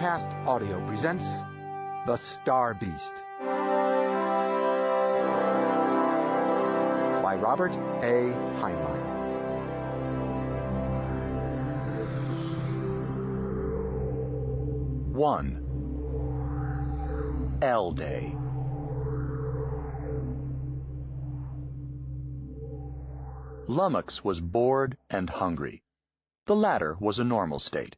Podcast Audio presents The Star Beast by Robert A. Heinlein. L Day. Lummox was bored and hungry. The latter was a normal state.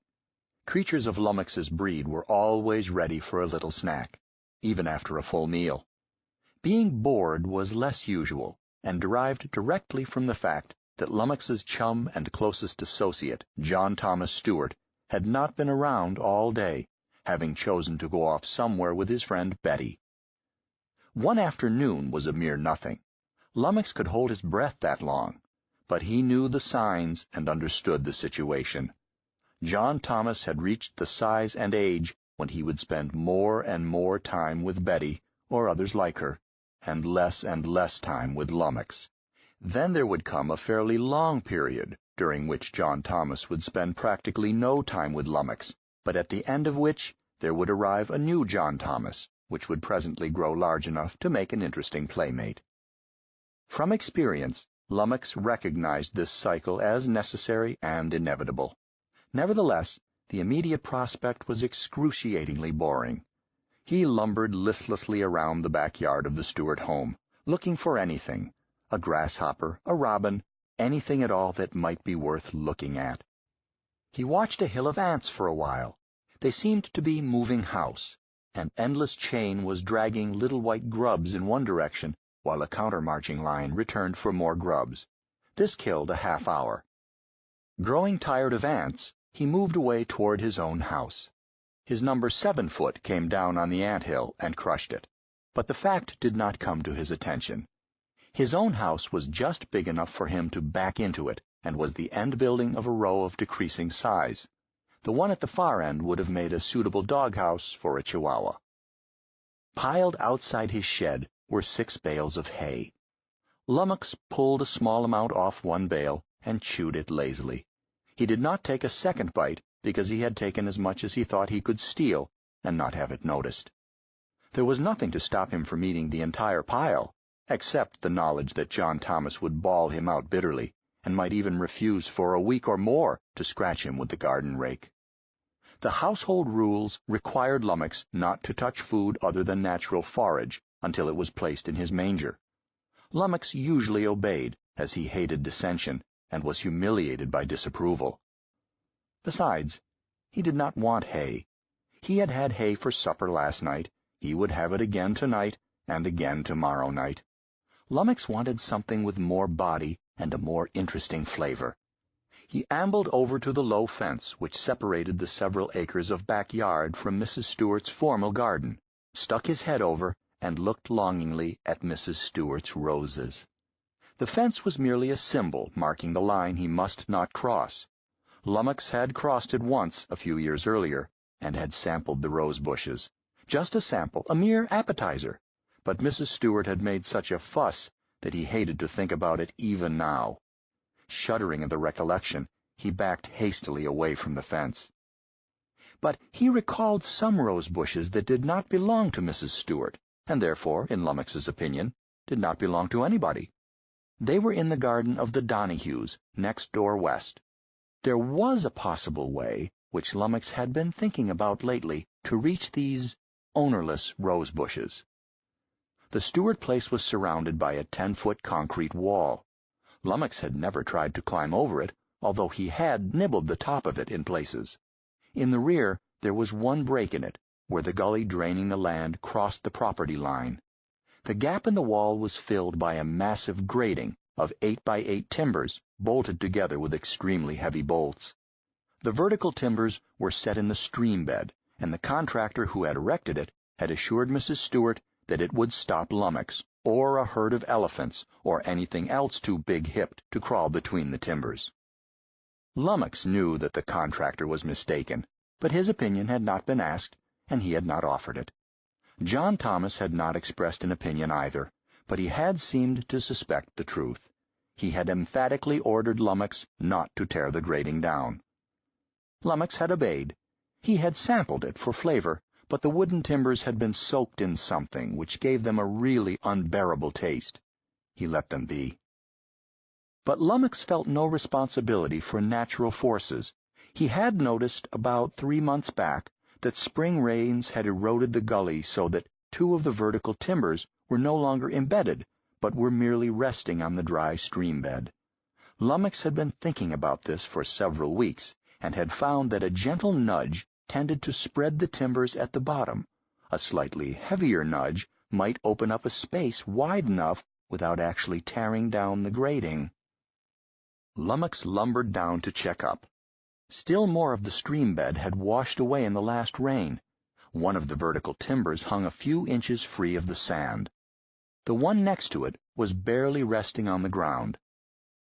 Creatures of Lummox's breed were always ready for a little snack, even after a full meal. Being bored was less usual, and derived directly from the fact that Lummox's chum and closest associate, John Thomas Stewart, had not been around all day, having chosen to go off somewhere with his friend Betty. One afternoon was a mere nothing. Lummox could hold his breath that long, but he knew the signs and understood the situation. John Thomas had reached the size and age when he would spend more and more time with Betty, or others like her, and less time with Lummox. Then there would come a fairly long period, during which John Thomas would spend practically no time with Lummox, but at the end of which there would arrive a new John Thomas, which would presently grow large enough to make an interesting playmate. From experience, Lummox recognized this cycle as necessary and inevitable. Nevertheless, the immediate prospect was excruciatingly boring. He lumbered listlessly around the backyard of the Stewart home, looking for anything, a grasshopper, a robin, anything at all that might be worth looking at. He watched a hill of ants for a while. They seemed to be moving house. An endless chain was dragging little white grubs in one direction, while a countermarching line returned for more grubs. This killed a half hour. Growing tired of ants, he moved away toward his own house. His number 7 foot came down on the anthill and crushed it, but the fact did not come to his attention. His own house was just big enough for him to back into it, and was the end building of a row of decreasing size. The one at the far end would have made a suitable doghouse for a chihuahua. Piled outside his shed were 6 bales of hay. Lummox pulled a small amount off one bale and chewed it lazily. He did not take a second bite because he had taken as much as he thought he could steal and not have it noticed. There was nothing to stop him from eating the entire pile, except the knowledge that John Thomas would bawl him out bitterly, and might even refuse for a week or more to scratch him with the garden rake. The household rules required Lummox not to touch food other than natural forage until it was placed in his manger. Lummox usually obeyed, as he hated dissension, and was humiliated by disapproval. Besides, he did not want hay. He had had hay for supper last night, he would have it again tonight, and again tomorrow night. Lummox wanted something with more body and a more interesting flavor. He ambled over to the low fence which separated the several acres of backyard from Mrs. Stewart's formal garden, stuck his head over, and looked longingly at Mrs. Stewart's roses. The fence was merely a symbol marking the line he must not cross. Lummox had crossed it once a few years earlier, and had sampled the rose bushes. Just a sample, a mere appetizer, but Mrs. Stewart had made such a fuss that he hated to think about it even now. Shuddering at the recollection, he backed hastily away from the fence. But he recalled some rose bushes that did not belong to Mrs. Stewart, and therefore, in Lummox's opinion, did not belong to anybody. They were in the garden of the Donahues, next door west. There was a possible way, which Lummox had been thinking about lately, to reach these ownerless rose bushes. The Stewart place was surrounded by a 10-foot concrete wall. Lummox had never tried to climb over it, although he had nibbled the top of it in places. In the rear there was one break in it, where the gully draining the land crossed the property line. The gap in the wall was filled by a massive grating of 8x8 timbers bolted together with extremely heavy bolts. The vertical timbers were set in the stream bed, and the contractor who had erected it had assured Mrs. Stewart that it would stop Lummox, or a herd of elephants, or anything else too big-hipped to crawl between the timbers. Lummox knew that the contractor was mistaken, but his opinion had not been asked, and he had not offered it. John Thomas had not expressed an opinion either, but he had seemed to suspect the truth. He had emphatically ordered Lummox not to tear the grating down. Lummox had obeyed. He had sampled it for flavor, but the wooden timbers had been soaked in something which gave them a really unbearable taste. He let them be. But Lummox felt no responsibility for natural forces. He had noticed about 3 months back that spring rains had eroded the gully so that 2 of the vertical timbers were no longer embedded, but were merely resting on the dry stream bed. Lummox had been thinking about this for several weeks, and had found that a gentle nudge tended to spread the timbers at the bottom. A slightly heavier nudge might open up a space wide enough without actually tearing down the grating. Lummox lumbered down to check up. Still more of the stream bed had washed away in the last rain. One of the vertical timbers hung a few inches free of the sand. The one next to it was barely resting on the ground.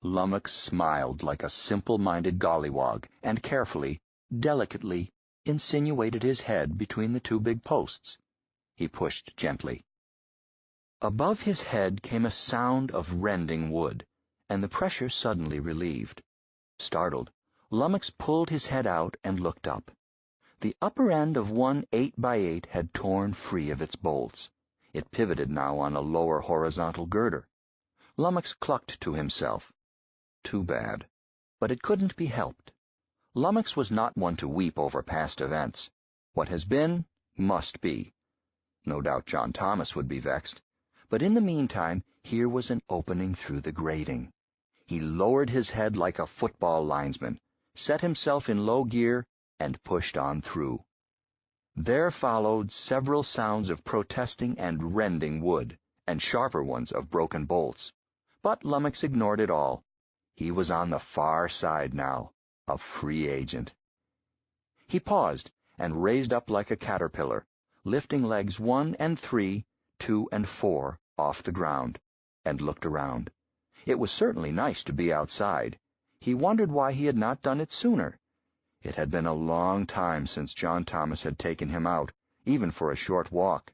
Lummox smiled like a simple-minded gollywog and carefully, delicately, insinuated his head between the 2 big posts. He pushed gently. Above his head came a sound of rending wood, and the pressure suddenly relieved. Startled, Lummox pulled his head out and looked up. The upper end of one 8x8 had torn free of its bolts. It pivoted now on a lower horizontal girder. Lummox clucked to himself. Too bad. But it couldn't be helped. Lummox was not one to weep over past events. What has been, must be. No doubt John Thomas would be vexed. But in the meantime, here was an opening through the grating. He lowered his head like a football linesman, set himself in low gear, and pushed on through. There followed several sounds of protesting and rending wood, and sharper ones of broken bolts. But Lummox ignored it all. He was on the far side now, a free agent. He paused and raised up like a caterpillar, lifting legs 1 and 3, 2 and 4 off the ground, and looked around. It was certainly nice to be outside. He wondered why he had not done it sooner. It had been a long time since John Thomas had taken him out, even for a short walk.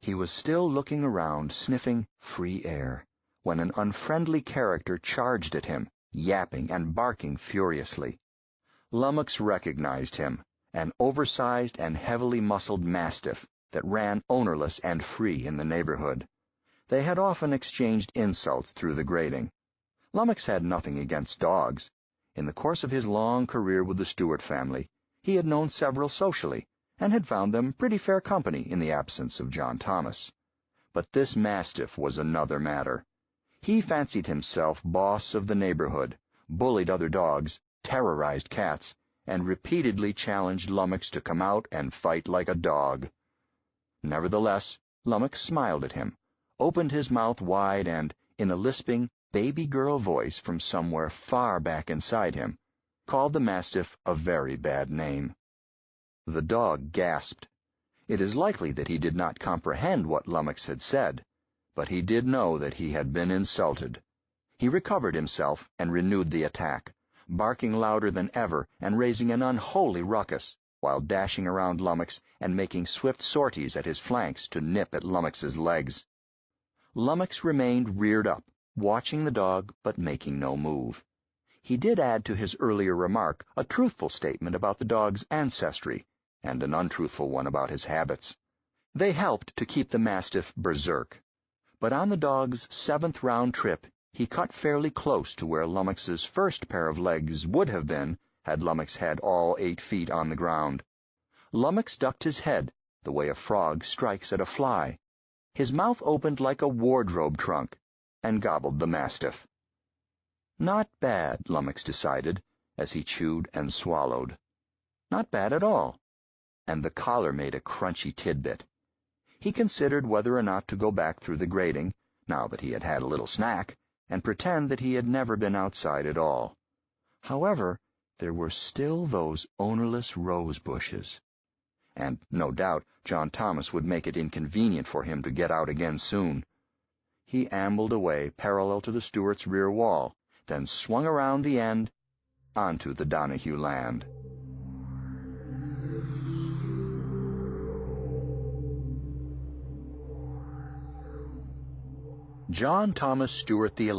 He was still looking around, sniffing free air, when an unfriendly character charged at him, yapping and barking furiously. Lummox recognized him, an oversized and heavily muscled mastiff that ran ownerless and free in the neighborhood. They had often exchanged insults through the grating. Lummox had nothing against dogs. In the course of his long career with the Stewart family, he had known several socially, and had found them pretty fair company in the absence of John Thomas. But this mastiff was another matter. He fancied himself boss of the neighborhood, bullied other dogs, terrorized cats, and repeatedly challenged Lummox to come out and fight like a dog. Nevertheless, Lummox smiled at him, opened his mouth wide and, in a lisping, baby-girl voice from somewhere far back inside him, called the mastiff a very bad name. The dog gasped. It is likely that he did not comprehend what Lummox had said, but he did know that he had been insulted. He recovered himself and renewed the attack, barking louder than ever and raising an unholy ruckus, while dashing around Lummox and making swift sorties at his flanks to nip at Lummox's legs. Lummox remained reared up, watching the dog but making no move. He did add to his earlier remark a truthful statement about the dog's ancestry, and an untruthful one about his habits. They helped to keep the mastiff berserk. But on the dog's 7th round trip, he cut fairly close to where Lummox's first pair of legs would have been had Lummox had all 8 feet on the ground. Lummox ducked his head, the way a frog strikes at a fly. His mouth opened like a wardrobe trunk, and gobbled the mastiff. Not bad, Lummox decided, as he chewed and swallowed. Not bad at all. And the collar made a crunchy tidbit. He considered whether or not to go back through the grating, now that he had had a little snack, and pretend that he had never been outside at all. However, there were still those ownerless rose bushes. And, no doubt, John Thomas would make it inconvenient for him to get out again soon. He ambled away parallel to the Stewart's rear wall, then swung around the end onto the Donahue land. John Thomas Stewart XI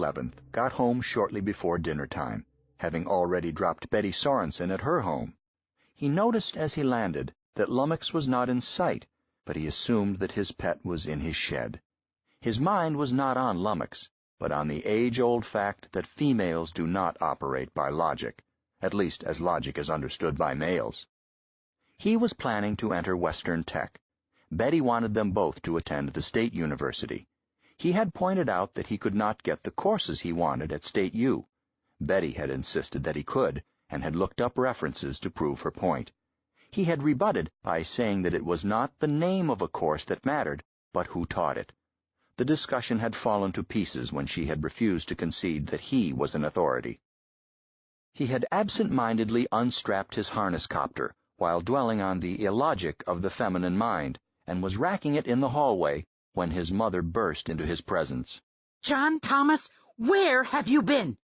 got home shortly before dinner time, having already dropped Betty Sorensen at her home. He noticed as he landed that Lummox was not in sight, but he assumed that his pet was in his shed. His mind was not on Lummox, but on the age-old fact that females do not operate by logic, at least as logic is understood by males. He was planning to enter Western Tech. Betty wanted them both to attend the State University. He had pointed out that he could not get the courses he wanted at State U. Betty had insisted that he could, and had looked up references to prove her point. He had rebutted by saying that it was not the name of a course that mattered, but who taught it. The discussion had fallen to pieces when she had refused to concede that he was an authority. He had absent-mindedly unstrapped his harness copter while dwelling on the illogic of the feminine mind, and was racking it in the hallway when his mother burst into his presence. "John Thomas, where have you been?"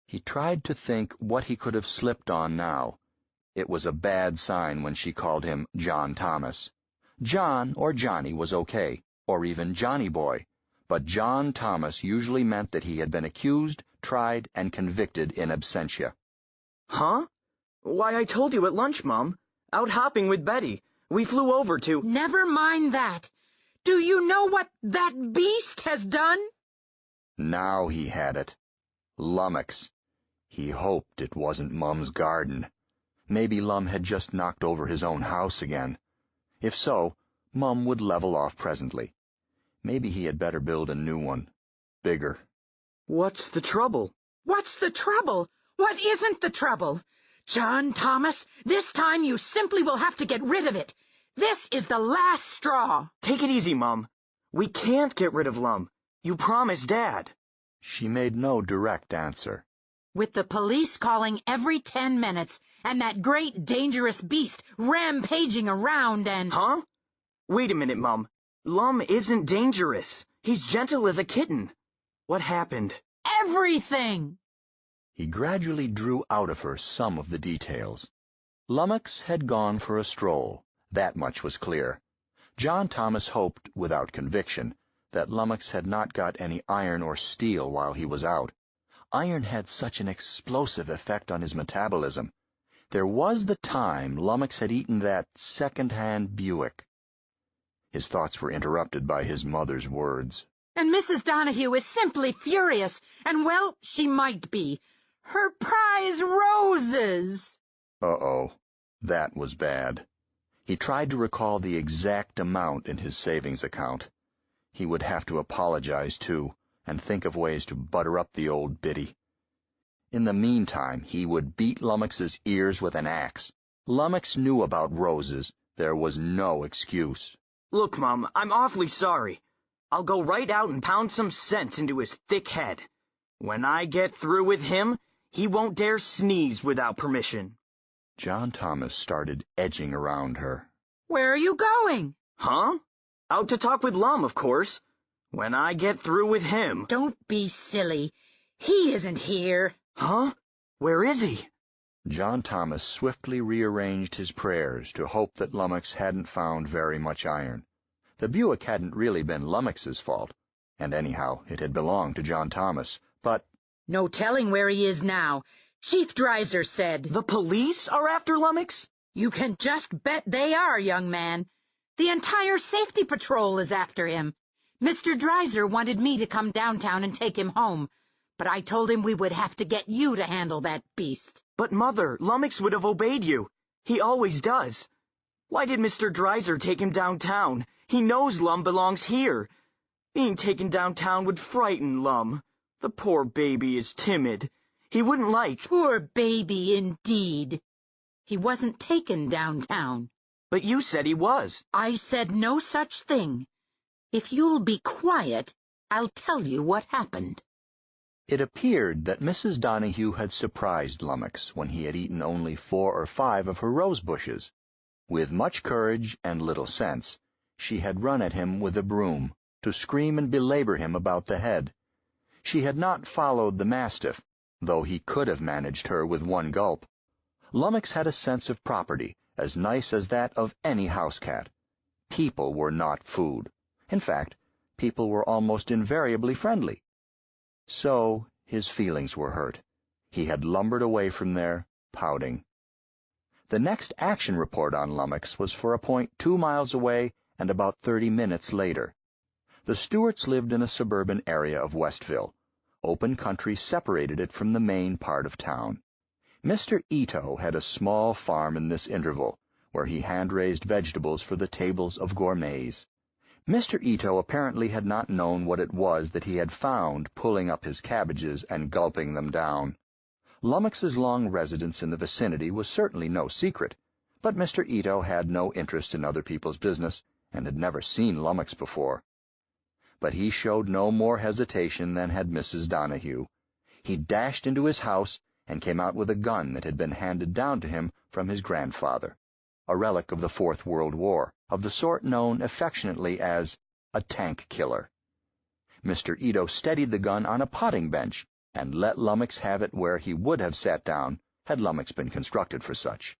He tried to think what he could have slipped on now. It was a bad sign when she called him John Thomas. John or Johnny was okay, or even Johnny Boy, but John Thomas usually meant that he had been accused, tried, and convicted in absentia. Huh? Why, I told you at lunch, Mom. Out hopping with Betty. We flew over to— Never mind that. Do you know what that beast has done? Now he had it. Lummox. He hoped it wasn't Mum's garden. Maybe Lum had just knocked over his own house again. If so, Mum would level off presently. Maybe he had better build a new one. Bigger. What's the trouble? What's the trouble? What isn't the trouble? John Thomas, this time you simply will have to get rid of it. This is the last straw. Take it easy, Mom. We can't get rid of Lum. You promised Dad. She made no direct answer. With the police calling every 10 minutes, and that great dangerous beast rampaging around and— Huh? Wait a minute, Mom. Lum isn't dangerous. He's gentle as a kitten. What happened? Everything! He gradually drew out of her some of the details. Lummox had gone for a stroll. That much was clear. John Thomas hoped, without conviction, that Lummox had not got any iron or steel while he was out. Iron had such an explosive effect on his metabolism. There was the time Lummox had eaten that second-hand Buick. His thoughts were interrupted by his mother's words. And Mrs. Donahue is simply furious, and, well, she might be. Her prize roses! Uh-oh. That was bad. He tried to recall the exact amount in his savings account. He would have to apologize, too, and think of ways to butter up the old biddy. In the meantime, he would beat Lummox's ears with an axe. Lummox knew about roses. There was no excuse. Look, Mom, I'm awfully sorry. I'll go right out and pound some sense into his thick head. When I get through with him, he won't dare sneeze without permission. John Thomas started edging around her. Where are you going? Huh? Out to talk with Lum, of course. When I get through with him. Don't be silly. He isn't here. Huh? Where is he? John Thomas swiftly rearranged his prayers to hope that Lummox hadn't found very much iron. The Buick hadn't really been Lummox's fault, and anyhow it had belonged to John Thomas, but— No telling where he is now. Chief Dreiser said— The police are after Lummox? You can just bet they are, young man. The entire safety patrol is after him. Mr. Dreiser wanted me to come downtown and take him home, but I told him we would have to get you to handle that beast. But, Mother, Lummox would have obeyed you. He always does. Why did Mr. Dreiser take him downtown? He knows Lum belongs here. Being taken downtown would frighten Lum. The poor baby is timid. He wouldn't like— Poor baby, indeed. He wasn't taken downtown. But you said he was. I said no such thing. If you'll be quiet, I'll tell you what happened. It appeared that Mrs. Donahue had surprised Lummox when he had eaten only 4 or 5 of her rose bushes. With much courage and little sense, she had run at him with a broom, to scream and belabor him about the head. She had not followed the mastiff, though he could have managed her with one gulp. Lummox had a sense of property, as nice as that of any house cat. People were not food. In fact, people were almost invariably friendly. So his feelings were hurt. He had lumbered away from there, pouting. The next action report on Lummox was for a point 2 miles away and about 30 minutes later. The Stewarts lived in a suburban area of Westville. Open country separated it from the main part of town. Mr. Ito had a small farm in this interval, where he hand-raised vegetables for the tables of gourmets. Mr. Ito apparently had not known what it was that he had found pulling up his cabbages and gulping them down. Lummox's long residence in the vicinity was certainly no secret, but Mr. Ito had no interest in other people's business and had never seen Lummox before. But he showed no more hesitation than had Mrs. Donahue. He dashed into his house and came out with a gun that had been handed down to him from his grandfather, a relic of the Fourth World War, of the sort known affectionately as a tank killer. Mr. Ito steadied the gun on a potting bench and let Lummox have it where he would have sat down had Lummox been constructed for such.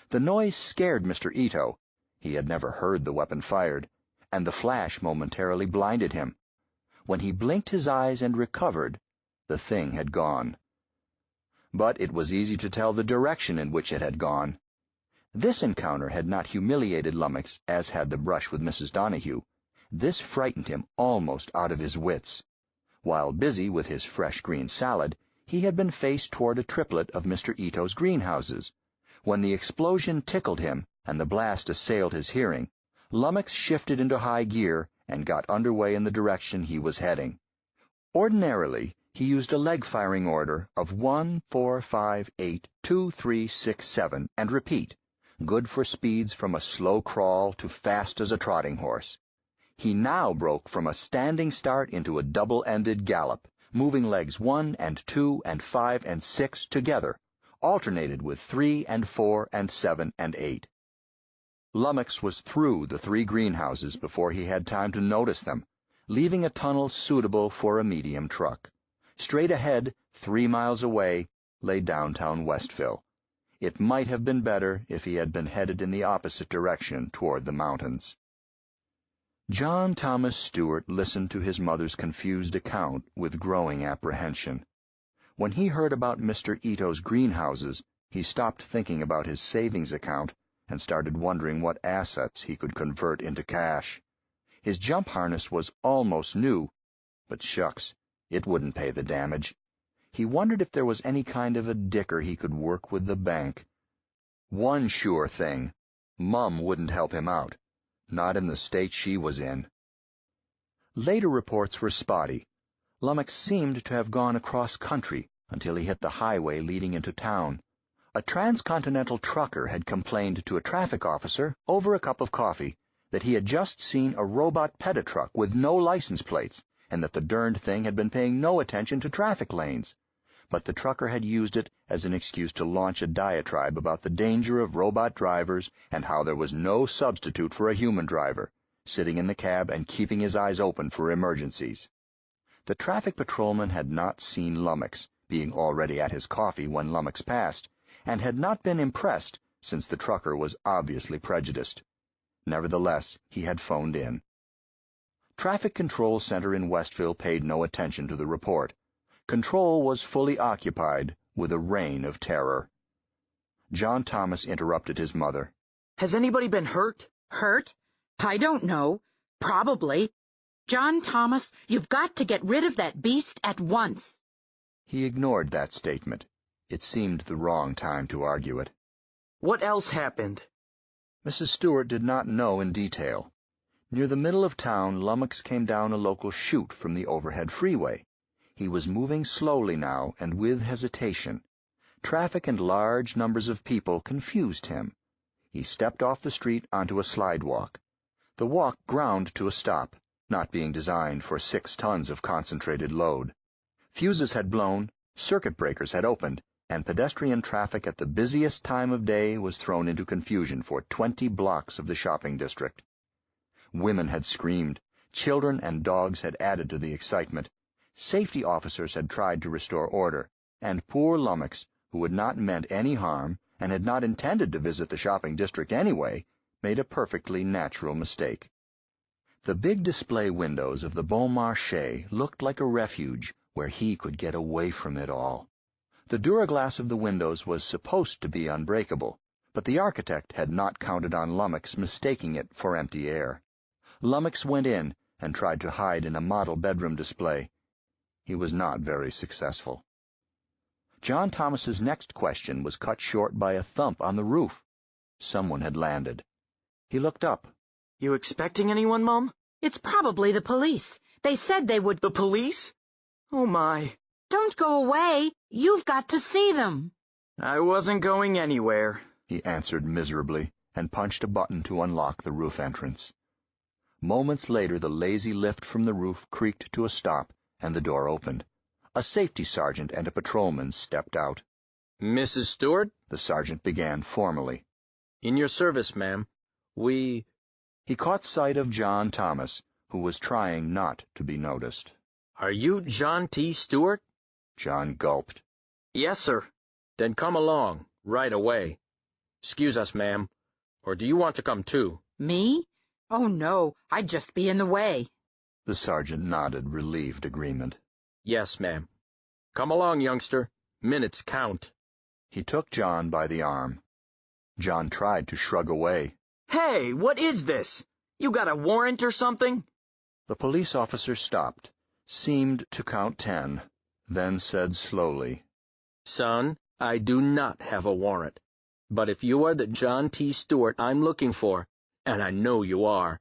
The noise scared Mr. Ito. He had never heard the weapon fired, and the flash momentarily blinded him. When he blinked his eyes and recovered, the thing had gone. But it was easy to tell the direction in which it had gone. This encounter had not humiliated Lummox as had the brush with Mrs. Donahue. This frightened him almost out of his wits. While busy with his fresh green salad, he had been faced toward a triplet of Mr. Ito's greenhouses. When the explosion tickled him and the blast assailed his hearing, Lummox shifted into high gear and got underway in the direction he was heading. Ordinarily, he used a leg-firing order of 1, 4, 5, 8, 2, 3, 6, 7, and repeat, good for speeds from a slow crawl to fast as a trotting horse. He now broke from a standing start into a double-ended gallop, moving legs 1 and 2 and 5 and 6 together, alternated with 3 and 4 and 7 and 8. Lummox was through the 3 greenhouses before he had time to notice them, leaving a tunnel suitable for a medium truck. Straight ahead, 3 miles away, lay downtown Westville. It might have been better if he had been headed in the opposite direction toward the mountains. John Thomas Stewart listened to his mother's confused account with growing apprehension. When he heard about Mr. Ito's greenhouses, he stopped thinking about his savings account and started wondering what assets he could convert into cash. His jump harness was almost new, but shucks, it wouldn't pay the damage. He wondered if there was any kind of a dicker he could work with the bank. One sure thing, Mum wouldn't help him out. Not in the state she was in. Later reports were spotty. Lummox seemed to have gone across country until he hit the highway leading into town. A transcontinental trucker had complained to a traffic officer over a cup of coffee that he had just seen a robot peditruck with no license plates and that the darned thing had been paying no attention to traffic lanes. But the trucker had used it as an excuse to launch a diatribe about the danger of robot drivers and how there was no substitute for a human driver, sitting in the cab and keeping his eyes open for emergencies. The traffic patrolman had not seen Lummox, being already at his coffee when Lummox passed, and had not been impressed since the trucker was obviously prejudiced. Nevertheless, he had phoned in. Traffic Control Center in Westville paid no attention to the report. Control was fully occupied with a reign of terror. John Thomas interrupted his mother. Has anybody been hurt? Hurt? I don't know. Probably. John Thomas, you've got to get rid of that beast at once. He ignored that statement. It seemed the wrong time to argue it. What else happened? Mrs. Stewart did not know in detail. Near the middle of town, Lummox came down a local chute from the overhead freeway. He was moving slowly now and with hesitation. Traffic and large numbers of people confused him. He stepped off the street onto a slidewalk. The walk ground to a stop, not being designed for 6 tons of concentrated load. Fuses had blown, circuit breakers had opened, and pedestrian traffic at the busiest time of day was thrown into confusion for 20 blocks of the shopping district. Women had screamed, children and dogs had added to the excitement. Safety officers had tried to restore order, and poor Lummox, who had not meant any harm and had not intended to visit the shopping district anyway, made a perfectly natural mistake. The big display windows of the Bon Marché looked like a refuge where he could get away from it all. The duraglass of the windows was supposed to be unbreakable, But the architect had not counted on Lummox mistaking it for empty air. Lummox went in and tried to hide in a model bedroom display. He was not very successful. John Thomas's next question was cut short by a thump on the roof. Someone had landed. He looked up. You expecting anyone, Mum? It's probably the police. They said they would— The police? Oh, my. Don't go away. You've got to see them. I wasn't going anywhere, he answered miserably, and punched a button to unlock the roof entrance. Moments later, the lazy lift from the roof creaked to a stop, and the door opened. A safety sergeant and a patrolman stepped out. Mrs. Stewart? The sergeant began formally. In your service, ma'am. He caught sight of John Thomas, who was trying not to be noticed. Are you John T. Stewart? John gulped. Yes, sir. Then come along, right away. Excuse us, ma'am. Or do you want to come too? Me? Oh, no, I'd just be in the way. The sergeant nodded relieved agreement. Yes, ma'am. Come along, youngster. Minutes count. He took John by the arm. John tried to shrug away. Hey, what is this? You got a warrant or something? The police officer stopped, seemed to count 10, then said slowly, Son, I do not have a warrant. But if you are the John T. Stewart I'm looking for, and I know you are,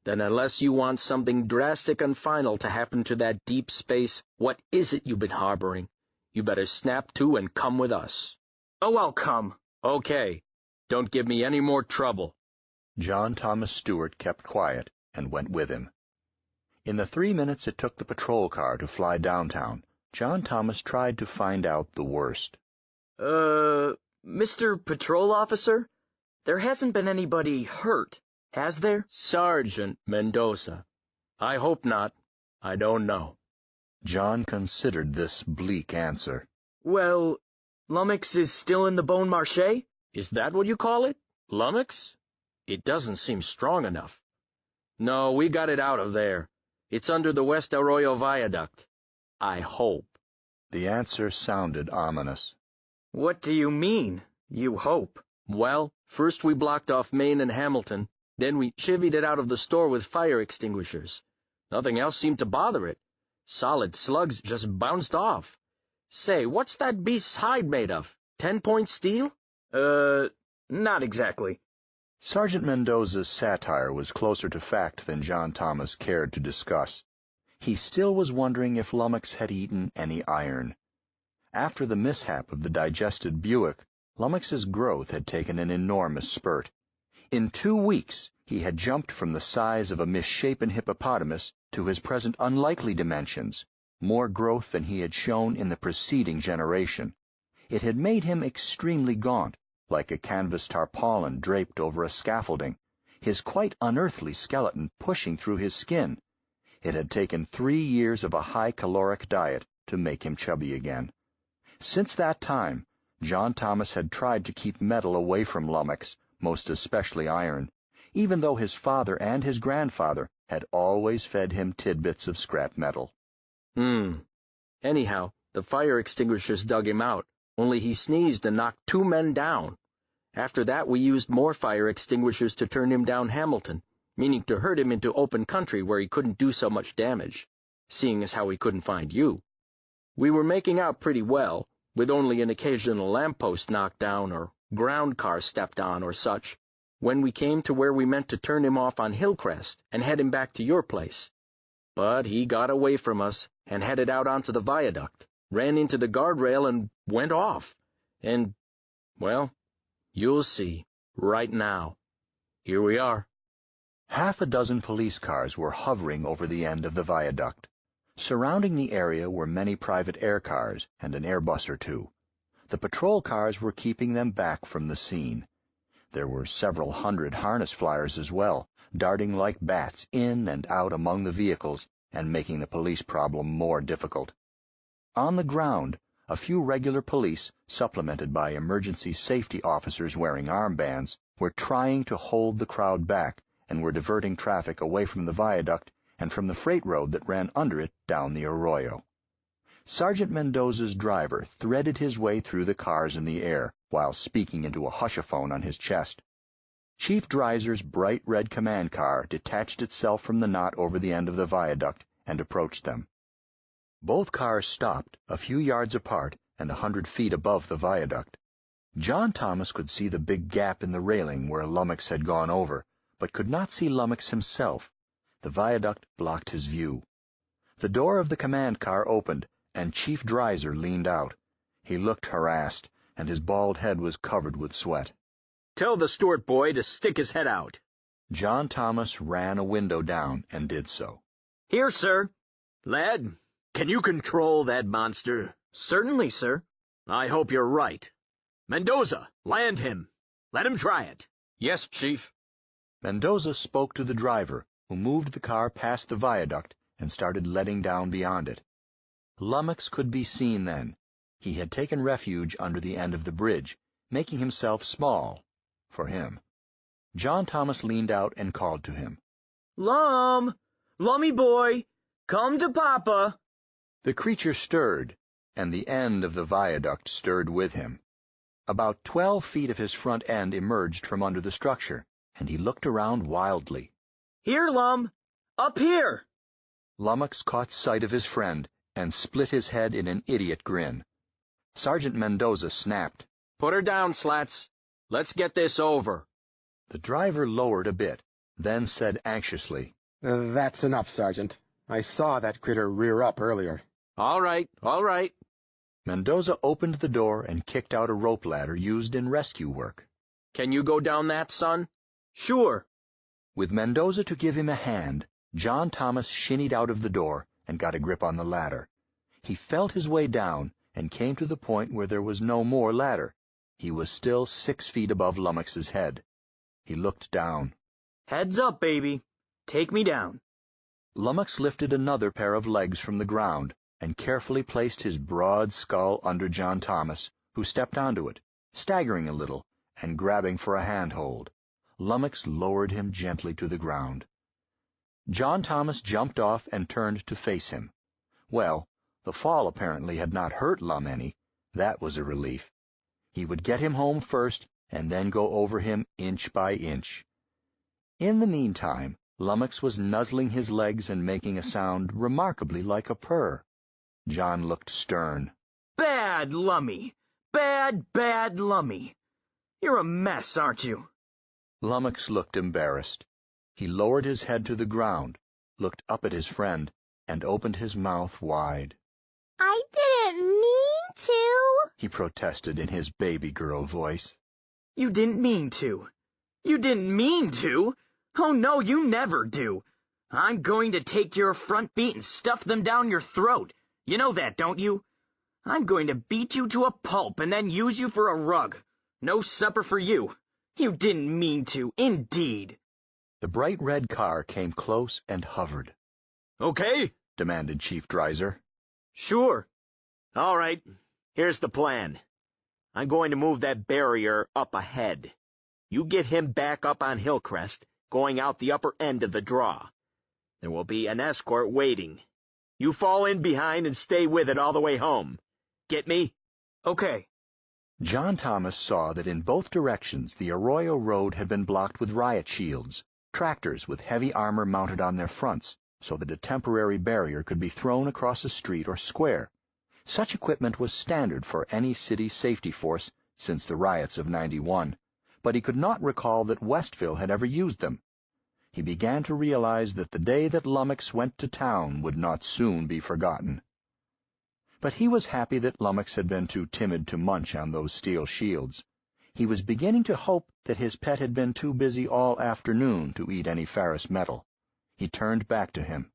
then unless you want something drastic and final to happen to that deep space, what is it you've been harboring? You better snap to and come with us. Oh, I'll come. Okay. Don't give me any more trouble. John Thomas Stewart kept quiet and went with him. In the 3 minutes it took the patrol car to fly downtown, John Thomas tried to find out the worst. Mr. Patrol Officer? There hasn't been anybody hurt, has there? Sergeant Mendoza. I hope not. I don't know. John considered this bleak answer. Well, Lummox is still in the Bon Marché? Is that what you call it? Lummox? It doesn't seem strong enough. No, we got it out of there. It's under the West Arroyo Viaduct. I hope. The answer sounded ominous. What do you mean, you hope? Well, first we blocked off Main and Hamilton, then we chivied it out of the store with fire extinguishers. Nothing else seemed to bother it. Solid slugs just bounced off. Say, what's that beast's hide made of? 10-point steel? Not exactly. Sergeant Mendoza's satire was closer to fact than John Thomas cared to discuss. He still was wondering if Lummox had eaten any iron. After the mishap of the digested Buick, Lummox's growth had taken an enormous spurt. In 2 weeks, he had jumped from the size of a misshapen hippopotamus to his present unlikely dimensions, more growth than he had shown in the preceding generation. It had made him extremely gaunt, like a canvas tarpaulin draped over a scaffolding, his quite unearthly skeleton pushing through his skin. It had taken 3 years of a high-caloric diet to make him chubby again. Since that time, John Thomas had tried to keep metal away from Lummox, most especially iron, even though his father and his grandfather had always fed him tidbits of scrap metal. Anyhow, the fire extinguishers dug him out, only he sneezed and knocked 2 men down. After that, we used more fire extinguishers to turn him down Hamilton, meaning to herd him into open country where he couldn't do so much damage, seeing as how he couldn't find you. We were making out pretty well, with only an occasional lamppost knocked down or ground car stepped on or such, when we came to where we meant to turn him off on Hillcrest and head him back to your place. But he got away from us and headed out onto the viaduct, ran into the guardrail and went off. And, well, you'll see, right now. Here we are. Half a dozen police cars were hovering over the end of the viaduct. Surrounding the area were many private air cars and an Airbus or two. The patrol cars were keeping them back from the scene. There were several hundred harness flyers as well, darting like bats in and out among the vehicles and making the police problem more difficult. On the ground, a few regular police, supplemented by emergency safety officers wearing armbands, were trying to hold the crowd back and were diverting traffic away from the viaduct and from the freight road that ran under it down the arroyo. Sergeant Mendoza's driver threaded his way through the cars in the air while speaking into a hushaphone on his chest. Chief Dreiser's bright red command car detached itself from the knot over the end of the viaduct and approached them. Both cars stopped a few yards apart and 100 feet above the viaduct. John Thomas could see the big gap in the railing where Lummox had gone over, but could not see Lummox himself. The viaduct blocked his view. The door of the command car opened, and Chief Dreiser leaned out. He looked harassed, and his bald head was covered with sweat. "Tell the Stewart boy to stick his head out." John Thomas ran a window down and did so. Here, sir. "Lad, can you control that monster?" Certainly, sir. "I hope you're right. Mendoza, land him. Let him try it." "Yes, Chief." Mendoza spoke to the driver, who moved the car past the viaduct and started letting down beyond it. Lummox could be seen then. He had taken refuge under the end of the bridge, making himself small for him. John Thomas leaned out and called to him. Lum! Lummy boy! Come to Papa! The creature stirred, and the end of the viaduct stirred with him. About 12 feet of his front end emerged from under the structure, and he looked around wildly. Here, Lum! Up here! Lummox caught sight of his friend and split his head in an idiot grin. Sergeant Mendoza snapped. "Put her down, Slats. Let's get this over." The driver lowered a bit, then said anxiously, That's enough, Sergeant. I saw that critter rear up earlier. All right, all right." Mendoza opened the door and kicked out a rope ladder used in rescue work. "Can you go down that, son?" Sure. With Mendoza to give him a hand, John Thomas shinnied out of the door and got a grip on the ladder. He felt his way down and came to the point where there was no more ladder. He was still 6 feet above Lummox's head. He looked down. Heads up, baby. Take me down. Lummox lifted another pair of legs from the ground and carefully placed his broad skull under John Thomas, who stepped onto it, staggering a little and grabbing for a handhold. Lummox lowered him gently to the ground. John Thomas jumped off and turned to face him. Well, the fall apparently had not hurt Lum any. That was a relief. He would get him home first, and then go over him inch by inch. In the meantime, Lummox was nuzzling his legs and making a sound remarkably like a purr. John looked stern. Bad Lummy! Bad, bad Lummy! You're a mess, aren't you? Lummox looked embarrassed. He lowered his head to the ground, looked up at his friend, and opened his mouth wide. I didn't mean to, he protested in his baby girl voice. You didn't mean to. You didn't mean to? Oh, no, you never do. I'm going to take your front feet and stuff them down your throat. You know that, don't you? I'm going to beat you to a pulp and then use you for a rug. No supper for you. You didn't mean to, indeed. The bright red car came close and hovered. "Okay?" demanded Chief Dreiser. Sure. "All right, here's the plan. I'm going to move that barrier up ahead. You get him back up on Hillcrest, going out the upper end of the draw. There will be an escort waiting. You fall in behind and stay with it all the way home. Get me?" Okay. John Thomas saw that in both directions the Arroyo Road had been blocked with riot shields, tractors with heavy armor mounted on their fronts, so that a temporary barrier could be thrown across a street or square. Such equipment was standard for any city safety force since the riots of '91, but he could not recall that Westville had ever used them. He began to realize that the day that Lummox went to town would not soon be forgotten. But he was happy that Lummox had been too timid to munch on those steel shields. He was beginning to hope that his pet had been too busy all afternoon to eat any ferrous metal. He turned back to him.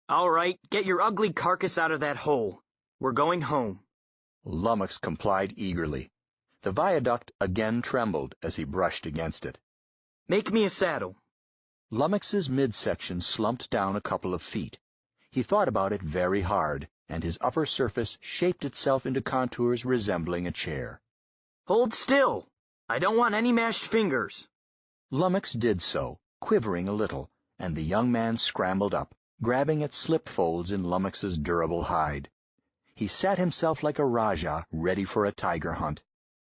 All right, get your ugly carcass out of that hole. We're going home. Lummox complied eagerly. The viaduct again trembled as he brushed against it. Make me a saddle. Lummox's midsection slumped down a couple of feet. He thought about it very hard, and his upper surface shaped itself into contours resembling a chair. Hold still. I don't want any mashed fingers. Lummox did so, quivering a little, and the young man scrambled up, grabbing at slip folds in Lummox's durable hide. He sat himself like a Rajah, ready for a tiger hunt.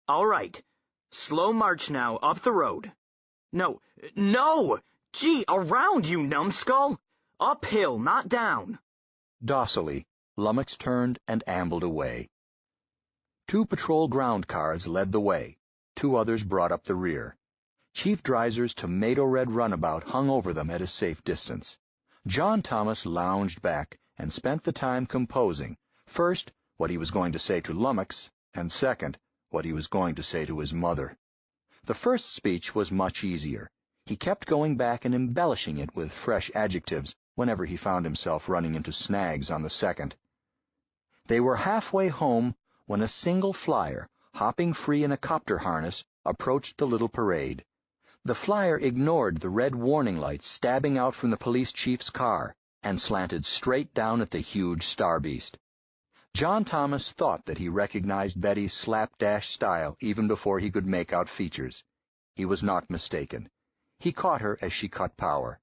All right. Slow march now, up the road. No, no! Gee, around, you numbskull! Uphill, not down. Docilely, Lummox turned and ambled away. 2 patrol ground cars led the way. 2 others brought up the rear. Chief Dreiser's tomato-red runabout hung over them at a safe distance. John Thomas lounged back and spent the time composing, first, what he was going to say to Lummox, and second, what he was going to say to his mother. The first speech was much easier. He kept going back and embellishing it with fresh adjectives whenever he found himself running into snags on the second. They were halfway home when a single flyer, hopping free in a copter harness, approached the little parade. The flyer ignored the red warning lights stabbing out from the police chief's car and slanted straight down at the huge star beast. John Thomas thought that he recognized Betty's slapdash style even before he could make out features. He was not mistaken. He caught her as she cut power.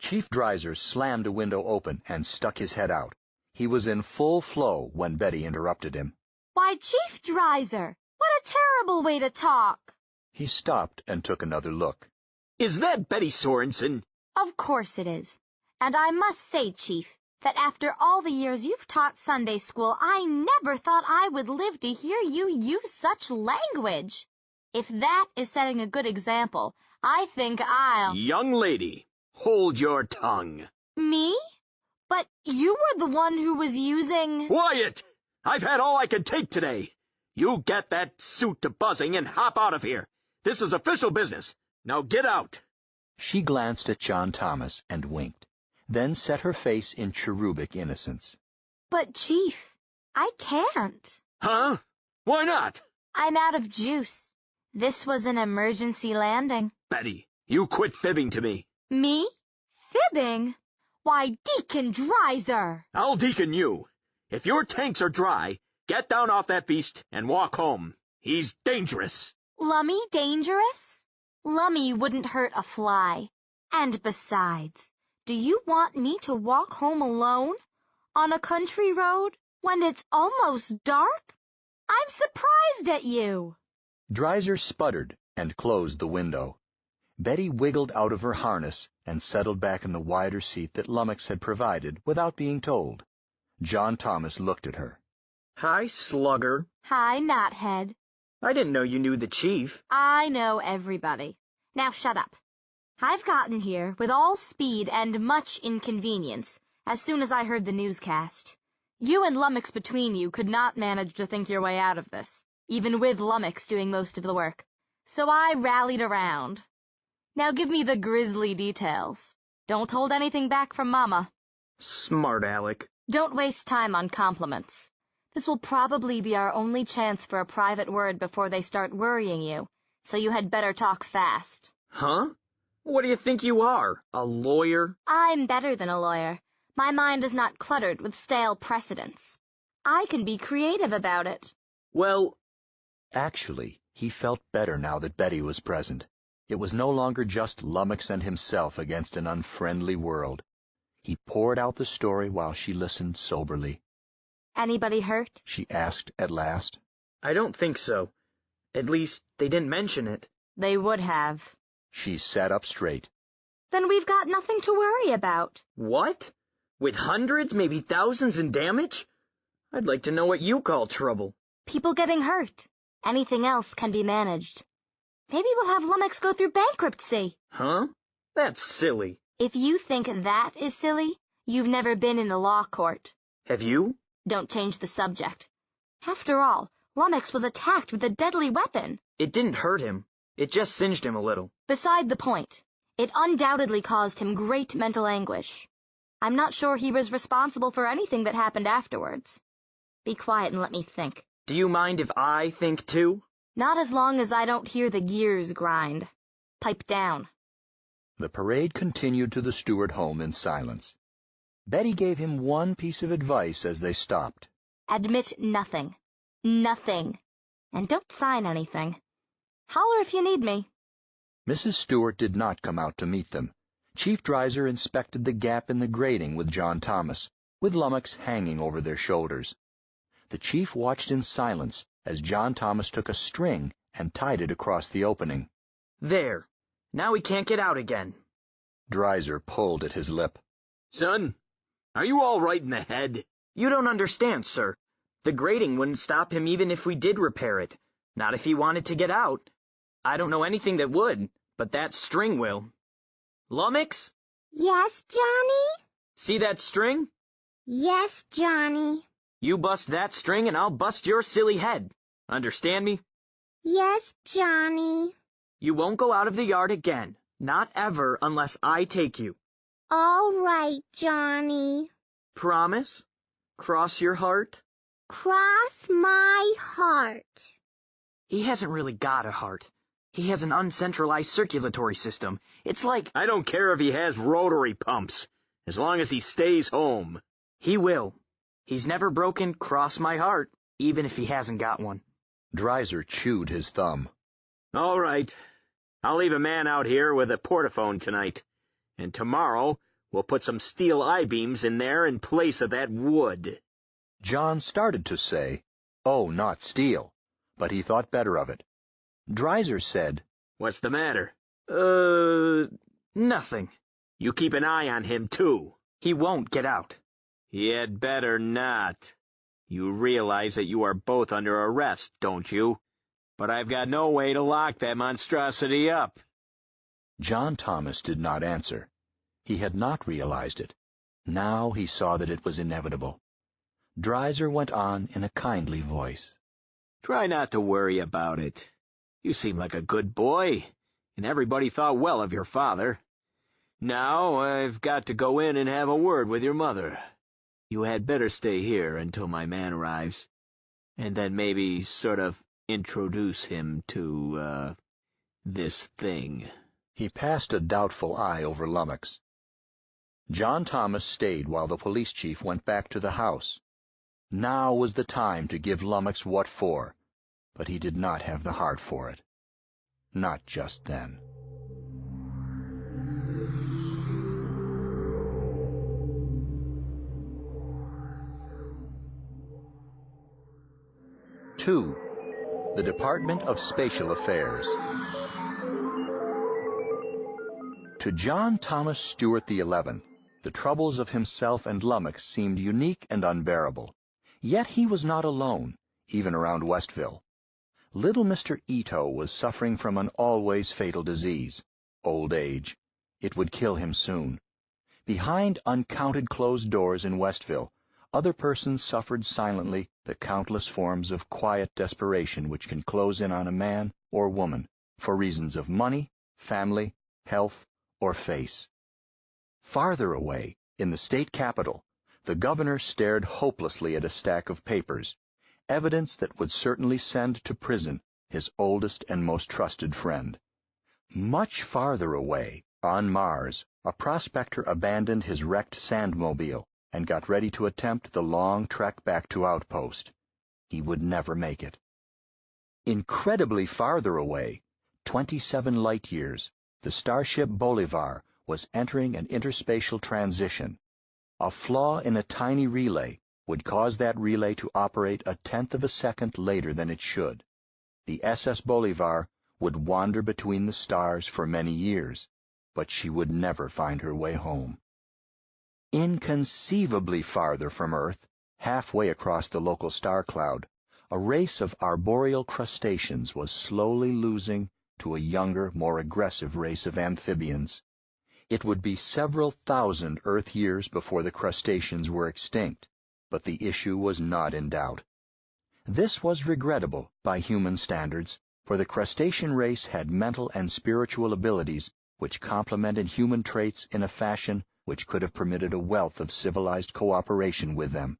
Chief Dreiser slammed a window open and stuck his head out. He was in full flow when Betty interrupted him. Why, Chief Dreiser, what a terrible way to talk. He stopped and took another look. Is that Betty Sorensen? Of course it is. And I must say, Chief, that after all the years you've taught Sunday school, I never thought I would live to hear you use such language. If that is setting a good example, I think I'll... Young lady, hold your tongue. Me? But you were the one who was using... Quiet! I've had all I could take today. You get that suit to buzzing and hop out of here. This is official business. Now get out. She glanced at John Thomas and winked, then set her face in cherubic innocence. But, Chief, I can't. Huh? Why not? I'm out of juice. This was an emergency landing. Betty, you quit fibbing to me. Me? Fibbing? Why, Deacon Dreiser! I'll deacon you. If your tanks are dry, get down off that beast and walk home. He's dangerous. Lummy dangerous? Lummy wouldn't hurt a fly. And besides, do you want me to walk home alone? On a country road? When it's almost dark? I'm surprised at you. Dreiser sputtered and closed the window. Betty wiggled out of her harness and settled back in the wider seat that Lummox had provided without being told. John Thomas looked at her. Hi, slugger. Hi, knothead. I didn't know you knew the chief. I know everybody. Now shut up. I've gotten here with all speed and much inconvenience as soon as I heard the newscast. You and Lummox between you could not manage to think your way out of this, even with Lummox doing most of the work. So I rallied around. Now give me the grisly details. Don't hold anything back from Mama. Smart Alec. Don't waste time on compliments. This will probably be our only chance for a private word before they start worrying you, so you had better talk fast. Huh? What do you think you are, a lawyer? I'm better than a lawyer. My mind is not cluttered with stale precedents. I can be creative about it. Well... Actually, he felt better now that Betty was present. It was no longer just Lummox and himself against an unfriendly world. He poured out the story while she listened soberly. Anybody hurt? She asked at last. I don't think so. At least, they didn't mention it. They would have. She sat up straight. Then we've got nothing to worry about. What? With hundreds, maybe thousands in damage? I'd like to know what you call trouble. People getting hurt. Anything else can be managed. Maybe we'll have Lummox go through bankruptcy. Huh? That's silly. If you think that is silly, you've never been in the law court. Have you? Don't change the subject. After all, Lummox was attacked with a deadly weapon. It didn't hurt him. It just singed him a little. Beside the point. It undoubtedly caused him great mental anguish. I'm not sure he was responsible for anything that happened afterwards. Be quiet and let me think. Do you mind if I think too? Not as long as I don't hear the gears grind. Pipe down. The parade continued to the Stewart home in silence. Betty gave him one piece of advice as they stopped. Admit nothing. Nothing. And don't sign anything. Holler if you need me. Mrs. Stewart did not come out to meet them. Chief Dreiser inspected the gap in the grating with John Thomas, with Lummox hanging over their shoulders. The chief watched in silence as John Thomas took a string and tied it across the opening. There. Now he can't get out again. Dreiser pulled at his lip. Son, are you all right in the head? You don't understand, sir. The grating wouldn't stop him even if we did repair it. Not if he wanted to get out. I don't know anything that would, but that string will. Lummox? Yes, Johnny? See that string? Yes, Johnny. You bust that string and I'll bust your silly head. Understand me? Yes, Johnny. You won't go out of the yard again. Not ever unless I take you. All right, Johnny. Promise? Cross your heart? Cross my heart. He hasn't really got a heart. He has an uncentralized circulatory system. It's like... I don't care if he has rotary pumps, as long as he stays home. He will. He's never broken cross my heart, even if he hasn't got one. Dreiser chewed his thumb. All right. I'll leave a man out here with a portaphone tonight, and tomorrow we'll put some steel I-beams in there in place of that wood. John started to say, "Oh, not steel," but he thought better of it. Dreiser said, What's the matter? Nothing. You keep an eye on him, too. He won't get out. He had better not. You realize that you are both under arrest, don't you? But I've got no way to lock that monstrosity up. John Thomas did not answer. He had not realized it. Now he saw that it was inevitable. Dreiser went on in a kindly voice. Try not to worry about it. You seem like a good boy, and everybody thought well of your father. Now I've got to go in and have a word with your mother. You had better stay here until my man arrives, and then maybe sort of introduce him to, this thing. He passed a doubtful eye over Lummox. John Thomas stayed while the police chief went back to the house. Now was the time to give Lummox what for, but he did not have the heart for it. Not just then. Two. The Department of Spatial Affairs. To John Thomas Stewart XI, the troubles of himself and Lummox seemed unique and unbearable. Yet he was not alone, even around Westville. Little Mr. Ito was suffering from an always fatal disease, old age. It would kill him soon. Behind uncounted closed doors in Westville, other persons suffered silently the countless forms of quiet desperation which can close in on a man or woman for reasons of money, family, health, or face. Farther away, in the state capitol, the governor stared hopelessly at a stack of papers, evidence that would certainly send to prison his oldest and most trusted friend. Much farther away, on Mars, a prospector abandoned his wrecked sandmobile and got ready to attempt the long trek back to Outpost. He would never make it. Incredibly farther away, 27 light-years, the starship Bolivar was entering an interspatial transition. A flaw in a tiny relay would cause that relay to operate 1/10 of a second later than it should. The SS Bolivar would wander between the stars for many years, but she would never find her way home. Inconceivably farther from Earth, halfway across the local star cloud, a race of arboreal crustaceans was slowly losing to a younger, more aggressive race of amphibians. It would be several thousand Earth years before the crustaceans were extinct, but the issue was not in doubt. This was regrettable by human standards, for the crustacean race had mental and spiritual abilities which complemented human traits in a fashion which could have permitted a wealth of civilized cooperation with them.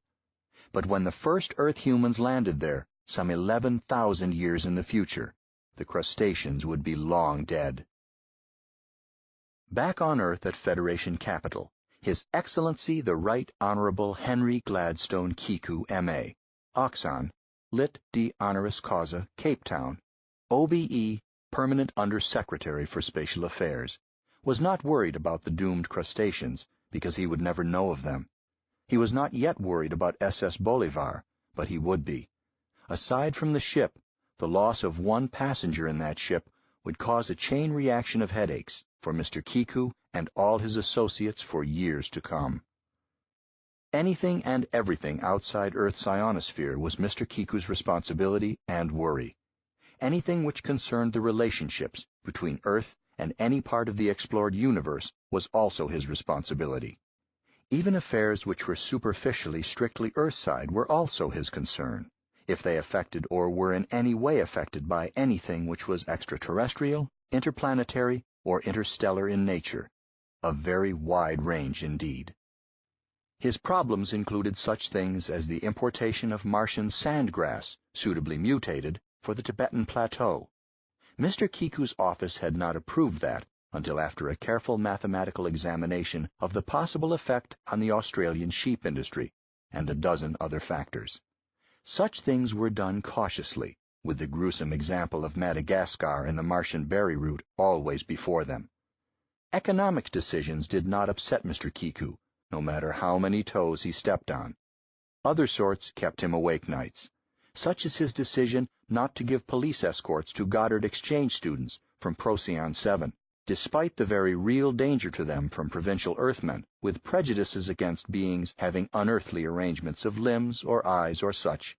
But when the first Earth humans landed there, some 11,000 years in the future, the crustaceans would be long dead. Back on Earth at Federation Capital, His Excellency the Right Honorable Henry Gladstone Kiku, M.A., Oxon, Lit. D. Honoris Causa, Cape Town, OBE, Permanent Under-Secretary for Spatial Affairs, was not worried about the doomed crustaceans because he would never know of them. He was not yet worried about SS Bolivar but he would be. Aside from the ship, the loss of one passenger in that ship would cause a chain reaction of headaches for Mr. Kiku and all his associates for years to come. Anything and everything outside Earth's ionosphere was Mr. Kiku's responsibility and worry. Anything which concerned the relationships between Earth and any part of the explored universe was also his responsibility. Even affairs which were superficially strictly Earthside were also his concern, if they affected or were in any way affected by anything which was extraterrestrial, interplanetary, or interstellar in nature, a very wide range indeed. His problems included such things as the importation of Martian sandgrass, suitably mutated, for the Tibetan Plateau. Mr. Kiku's office had not approved that until after a careful mathematical examination of the possible effect on the Australian sheep industry, and a dozen other factors. Such things were done cautiously, with the gruesome example of Madagascar and the Martian berry route always before them. Economic decisions did not upset Mr. Kiku, no matter how many toes he stepped on. Other sorts kept him awake nights, such as his decision not to give police escorts to Goddard exchange students from Procyon 7, despite the very real danger to them from provincial Earthmen, with prejudices against beings having unearthly arrangements of limbs or eyes or such.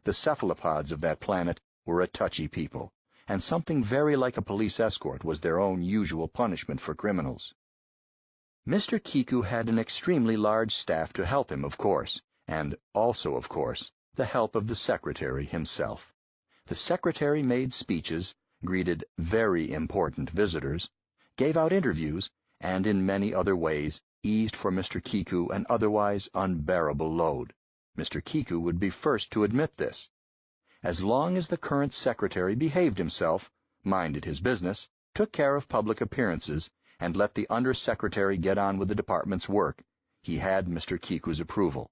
The cephalopods of that planet were a touchy people, and something very like a police escort was their own usual punishment for criminals. Mr. Kiku had an extremely large staff to help him, of course, and also, of course, the help of the secretary himself. The secretary made speeches, greeted very important visitors, gave out interviews, and in many other ways eased for Mr. Kiku an otherwise unbearable load. Mr. Kiku would be first to admit this. As long as the current secretary behaved himself, minded his business, took care of public appearances, and let the under-secretary get on with the department's work, he had Mr. Kiku's approval.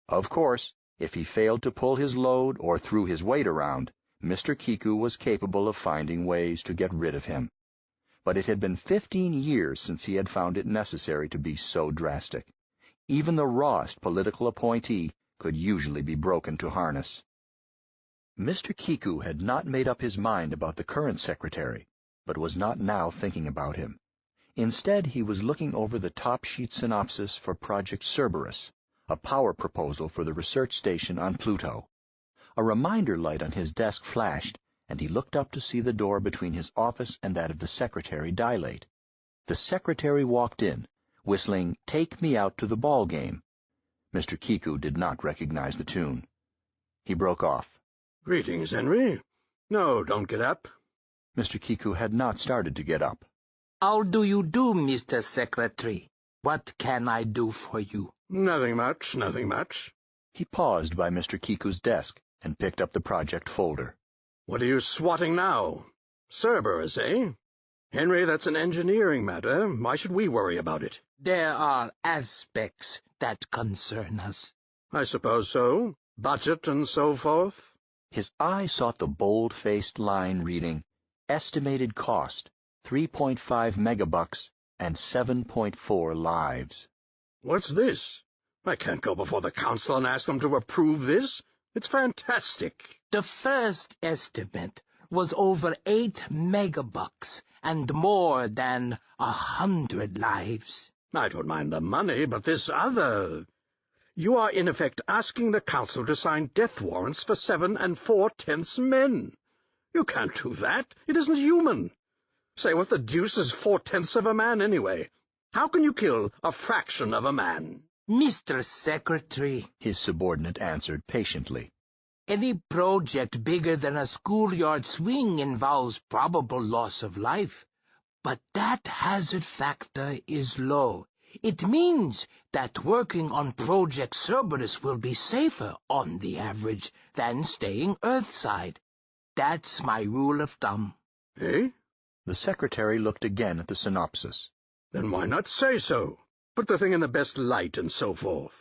Of course, if he failed to pull his load or threw his weight around, Mr. Kiku was capable of finding ways to get rid of him. But it had been 15 years since he had found it necessary to be so drastic. Even the rawest political appointee could usually be broken to harness. Mr. Kiku had not made up his mind about the current secretary, but was not now thinking about him. Instead, he was looking over the top-sheet synopsis for Project Cerberus, a power proposal for the research station on Pluto. A reminder light on his desk flashed, and he looked up to see the door between his office and that of the secretary dilate. The secretary walked in, whistling "Take Me Out to the Ball Game." Mr. Kiku did not recognize the tune. He broke off. "Greetings, Henry. No, don't get up." Mr. Kiku had not started to get up. How do you do, Mr. Secretary? What can I do for you? Nothing much, nothing much. He paused by Mr. Kiku's desk and picked up the project folder. What are you swatting now? Cerberus, eh? Henry, that's an engineering matter. Why should we worry about it? There are aspects that concern us. I suppose so. Budget and so forth. His eye sought the bold-faced line reading, "Estimated cost, 3.5 megabucks and 7.4 lives. What's this? I can't go before the council and ask them to approve this. It's fantastic. The first estimate was over 8 megabucks and more than 100 lives. I don't mind the money, but this other... You are in effect asking the council to sign death warrants for 7 4/10 men. You can't do that. It isn't human. Say, what the deuce is 4/10 of a man, anyway? How can you kill a fraction of a man? Mr. Secretary, his subordinate answered patiently. Any project bigger than a schoolyard swing involves probable loss of life, but that hazard factor is low. It means that working on Project Cerberus will be safer, on the average, than staying Earthside. That's my rule of thumb. Eh? The secretary looked again at the synopsis. Then why not say so? Put the thing in the best light and so forth.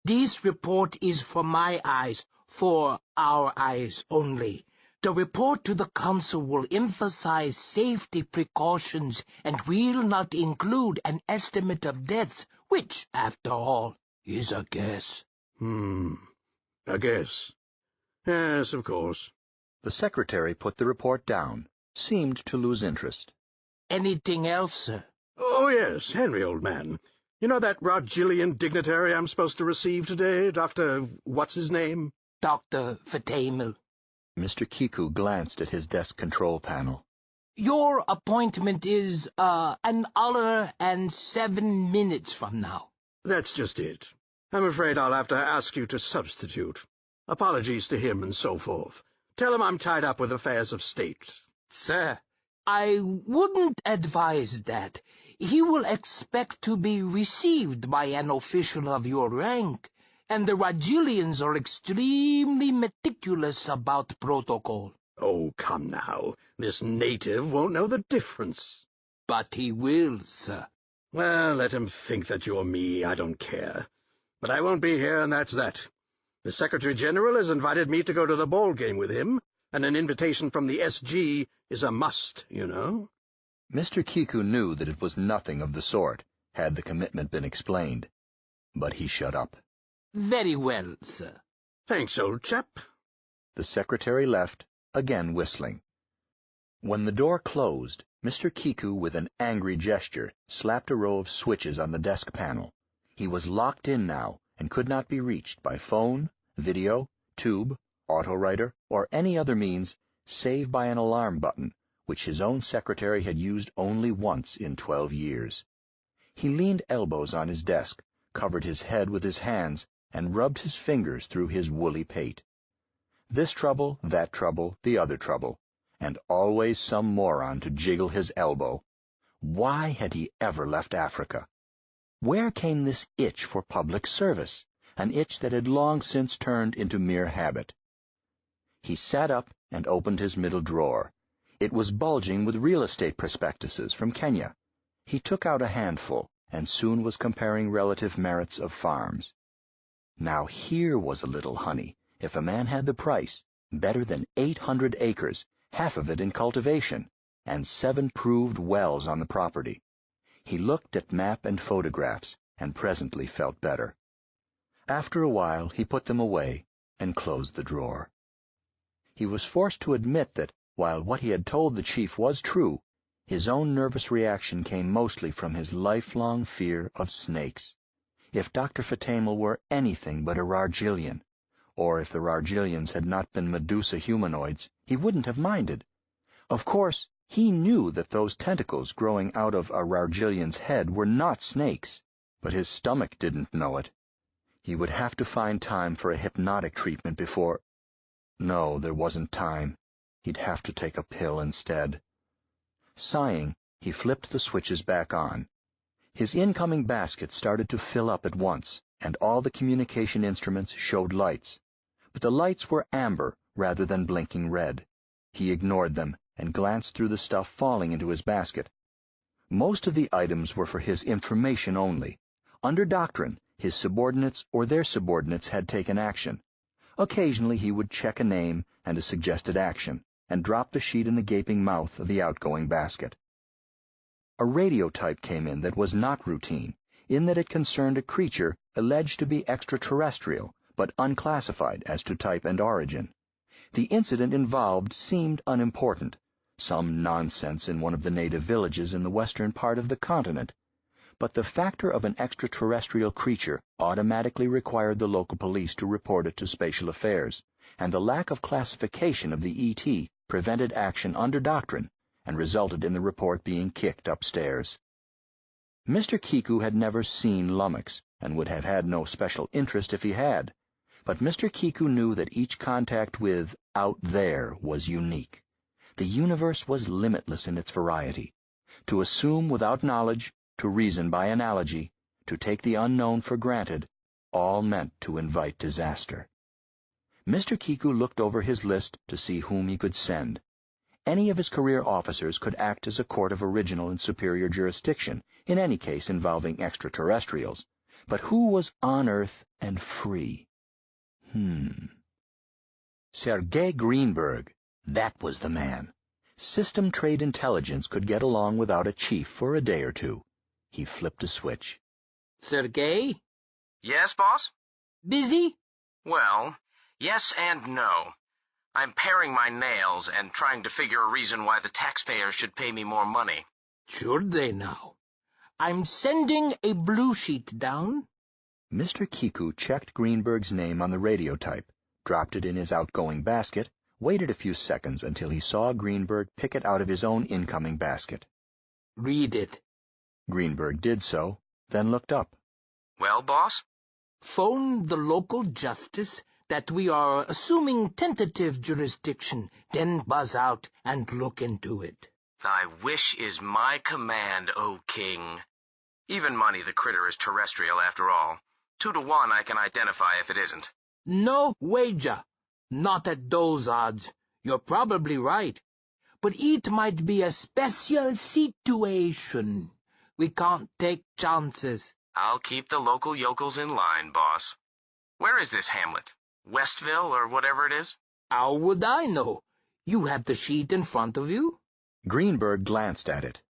This report is for my eyes, for our eyes only. The report to the council will emphasize safety precautions and will not include an estimate of deaths, which, after all, is a guess. A guess. Yes, of course. The secretary put the report down, seemed to lose interest. Anything else, sir? Oh, yes, Henry, old man. You know that Rogillian dignitary I'm supposed to receive today, Dr. What's-his-name? Dr. Fatamel. Mr. Kiku glanced at his desk control panel. Your appointment is, an hour and 7 minutes from now. That's just it. I'm afraid I'll have to ask you to substitute. Apologies to him and so forth. Tell him I'm tied up with affairs of state. Sir, I wouldn't advise that. He will expect to be received by an official of your rank, and the Rogillians are extremely meticulous about protocol. Oh, come now. This native won't know the difference. But he will, sir. Well, let him think that you're me. I don't care. But I won't be here, and that's that. The Secretary-General has invited me to go to the ball game with him, and an invitation from the SG is a must, you know. Mr. Kiku knew that it was nothing of the sort, had the commitment been explained. But he shut up. Very well, sir. Thanks, old chap. The secretary left, again whistling. When the door closed, Mr. Kiku, with an angry gesture, slapped a row of switches on the desk panel. He was locked in now, and could not be reached by phone, video, tube, autowriter, or any other means, save by an alarm button, which his own secretary had used only once in 12 years. He leaned elbows on his desk, covered his head with his hands, and rubbed his fingers through his woolly pate. This trouble, that trouble, the other trouble, and always some moron to jiggle his elbow. Why had he ever left Africa? Where came this itch for public service, an itch that had long since turned into mere habit? He sat up and opened his middle drawer. It was bulging with real estate prospectuses from Kenya. He took out a handful, and soon was comparing relative merits of farms. Now here was a little honey, if a man had the price, better than 800 acres, half of it in cultivation, and 7 proved wells on the property. He looked at map and photographs, and presently felt better. After a while he put them away, and closed the drawer. He was forced to admit that, while what he had told the chief was true, his own nervous reaction came mostly from his lifelong fear of snakes. If Dr. Fatamel were anything but a Rogillian, or if the Rogillians had not been Medusa humanoids, he wouldn't have minded. Of course, he knew that those tentacles growing out of a Rogillian's head were not snakes, but his stomach didn't know it. He would have to find time for a hypnotic treatment before... No, there wasn't time. He'd have to take a pill instead. Sighing, he flipped the switches back on. His incoming basket started to fill up at once, and all the communication instruments showed lights. But the lights were amber rather than blinking red. He ignored them and glanced through the stuff falling into his basket. Most of the items were for his information only. Under doctrine, his subordinates or their subordinates had taken action. Occasionally he would check a name and a suggested action, and drop the sheet in the gaping mouth of the outgoing basket. A radio type came in that was not routine, in that it concerned a creature alleged to be extraterrestrial, but unclassified as to type and origin. The incident involved seemed unimportant, some nonsense in one of the native villages in the western part of the continent, but the factor of an extraterrestrial creature automatically required the local police to report it to Spatial Affairs, and the lack of classification of the ET prevented action under doctrine and resulted in the report being kicked upstairs. Mr. Kiku had never seen Lummox, and would have had no special interest if he had, but Mr. Kiku knew that each contact with out there was unique. The universe was limitless in its variety. To assume without knowledge, to reason by analogy, to take the unknown for granted, all meant to invite disaster. Mr. Kiku looked over his list to see whom he could send. Any of his career officers could act as a court of original and superior jurisdiction, in any case involving extraterrestrials. But who was on Earth and free? Sergei Greenberg, that was the man. System Trade Intelligence could get along without a chief for a day or two. He flipped a switch. Sergei? Yes, boss? Busy? Well, Yes and no. I'm paring my nails and trying to figure a reason why the taxpayers should pay me more money. Should they now? I'm sending a blue sheet down. Mr. Kiku checked Greenberg's name on the radiotype, dropped it in his outgoing basket, waited a few seconds until he saw Greenberg pick it out of his own incoming basket. Read it. Greenberg did so, then looked up. Well, boss? Phone the local justice that we are assuming tentative jurisdiction, then buzz out and look into it. Thy wish is my command, O king. Even money, the critter is terrestrial after all. 2 to 1 I can identify if it isn't. No wager. Not at those odds. You're probably right. But it might be a special situation. We can't take chances. I'll keep the local yokels in line, boss. Where is this hamlet? Westville or whatever it is? How would I know? You have the sheet in front of you? Greenberg glanced at it.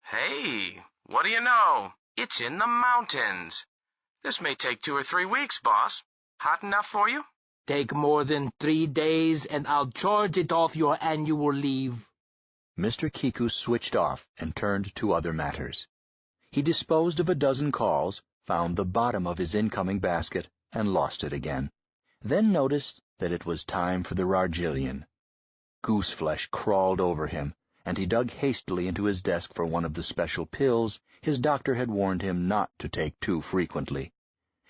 Hey, what do you know? It's in the mountains. This may take 2 or 3 weeks, boss. Hot enough for you? Take more than 3 days, and I'll charge it off your annual leave. Mr. Kiku switched off and turned to other matters. He disposed of a dozen calls, found the bottom of his incoming basket, and lost it again. Then noticed that it was time for the Rargillion. Gooseflesh crawled over him, and he dug hastily into his desk for one of the special pills his doctor had warned him not to take too frequently.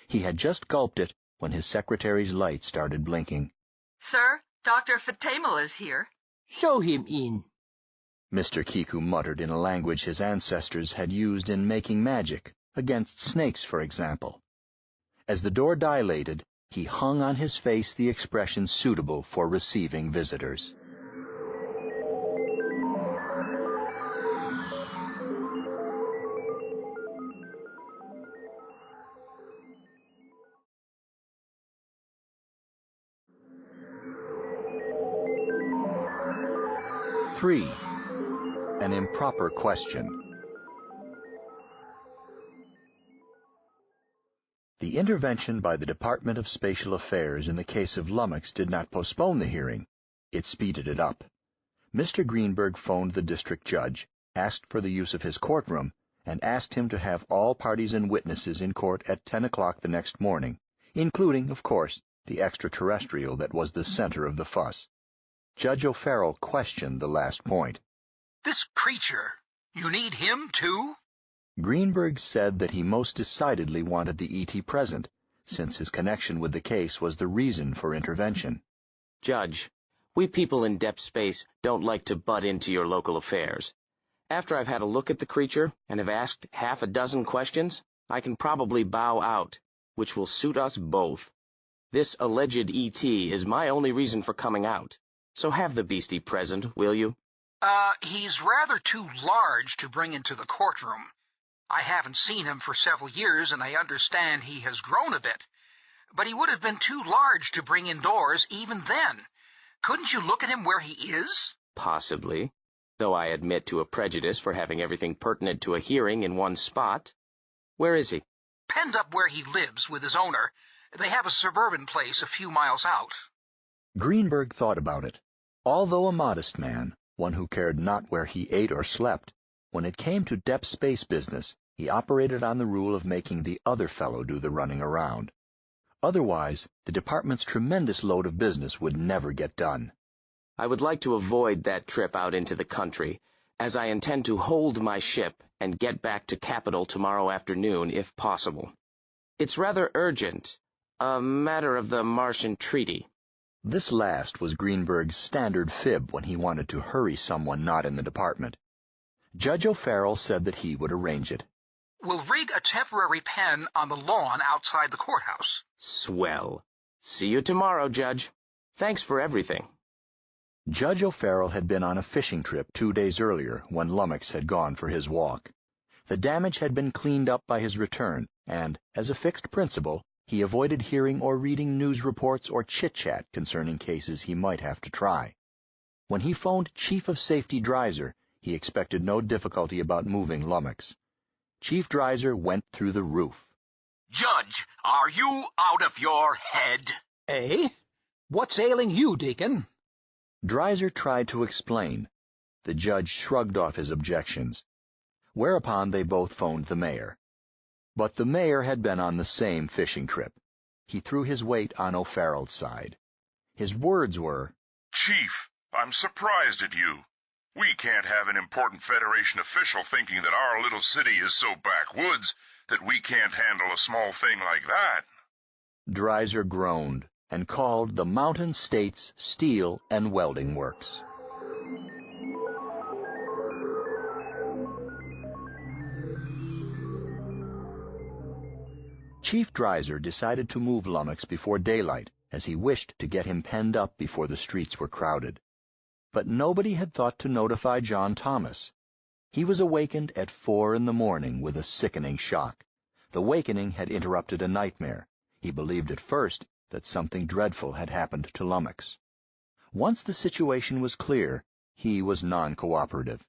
He had just gulped it when his secretary's light started blinking. Sir, Dr. Fatemal is here. Show him in. Mr. Kiku muttered in a language his ancestors had used in making magic, against snakes, for example. As the door dilated, he hung on his face the expression suitable for receiving visitors. Three. An improper question. The intervention by the Department of Spatial Affairs in the case of Lummox did not postpone the hearing. It speeded it up. Mr. Greenberg phoned the district judge, asked for the use of his courtroom, and asked him to have all parties and witnesses in court at 10 o'clock the next morning, including, of course, the extraterrestrial that was the center of the fuss. Judge O'Farrell questioned the last point. This creature, you need him, too? Greenberg said that he most decidedly wanted the E.T. present, since his connection with the case was the reason for intervention. Judge, we people in depth space don't like to butt into your local affairs. After I've had a look at the creature and have asked half a dozen questions, I can probably bow out, which will suit us both. This alleged E.T. is my only reason for coming out. So have the beastie present, will you? He's rather too large to bring into the courtroom. I haven't seen him for several years, and I understand he has grown a bit. But he would have been too large to bring indoors even then. Couldn't you look at him where he is? Possibly, though I admit to a prejudice for having everything pertinent to a hearing in one spot. Where is he? Penned up where he lives with his owner. They have a suburban place a few miles out. Greenberg thought about it. Although a modest man, one who cared not where he ate or slept, when it came to depth space business, he operated on the rule of making the other fellow do the running around. Otherwise, the department's tremendous load of business would never get done. I would like to avoid that trip out into the country, as I intend to hold my ship and get back to Capital tomorrow afternoon, if possible. It's rather urgent, a matter of the Martian treaty. This last was Greenberg's standard fib when he wanted to hurry someone not in the department. Judge O'Farrell said that he would arrange it. We'll rig a temporary pen on the lawn outside the courthouse. Swell. See you tomorrow, Judge. Thanks for everything. Judge O'Farrell had been on a fishing trip 2 days earlier when Lummox had gone for his walk. The damage had been cleaned up by his return, and, as a fixed principle, he avoided hearing or reading news reports or chit-chat concerning cases he might have to try. When he phoned Chief of Safety Dreiser, he expected no difficulty about moving Lummox. Chief Dreiser went through the roof. Judge, are you out of your head? Eh? What's ailing you, Deacon? Dreiser tried to explain. The judge shrugged off his objections, whereupon they both phoned the mayor. But the mayor had been on the same fishing trip. He threw his weight on O'Farrell's side. His words were, "Chief, I'm surprised at you. We can't have an important Federation official thinking that our little city is so backwoods that we can't handle a small thing like that." Dreiser groaned and called the Mountain States Steel and Welding Works. Chief Dreiser decided to move Lummox before daylight, as he wished to get him penned up before the streets were crowded. But nobody had thought to notify John Thomas. He was awakened at 4 a.m. with a sickening shock. The wakening had interrupted a nightmare. He believed at first that something dreadful had happened to Lummox. Once the situation was clear, he was non-cooperative.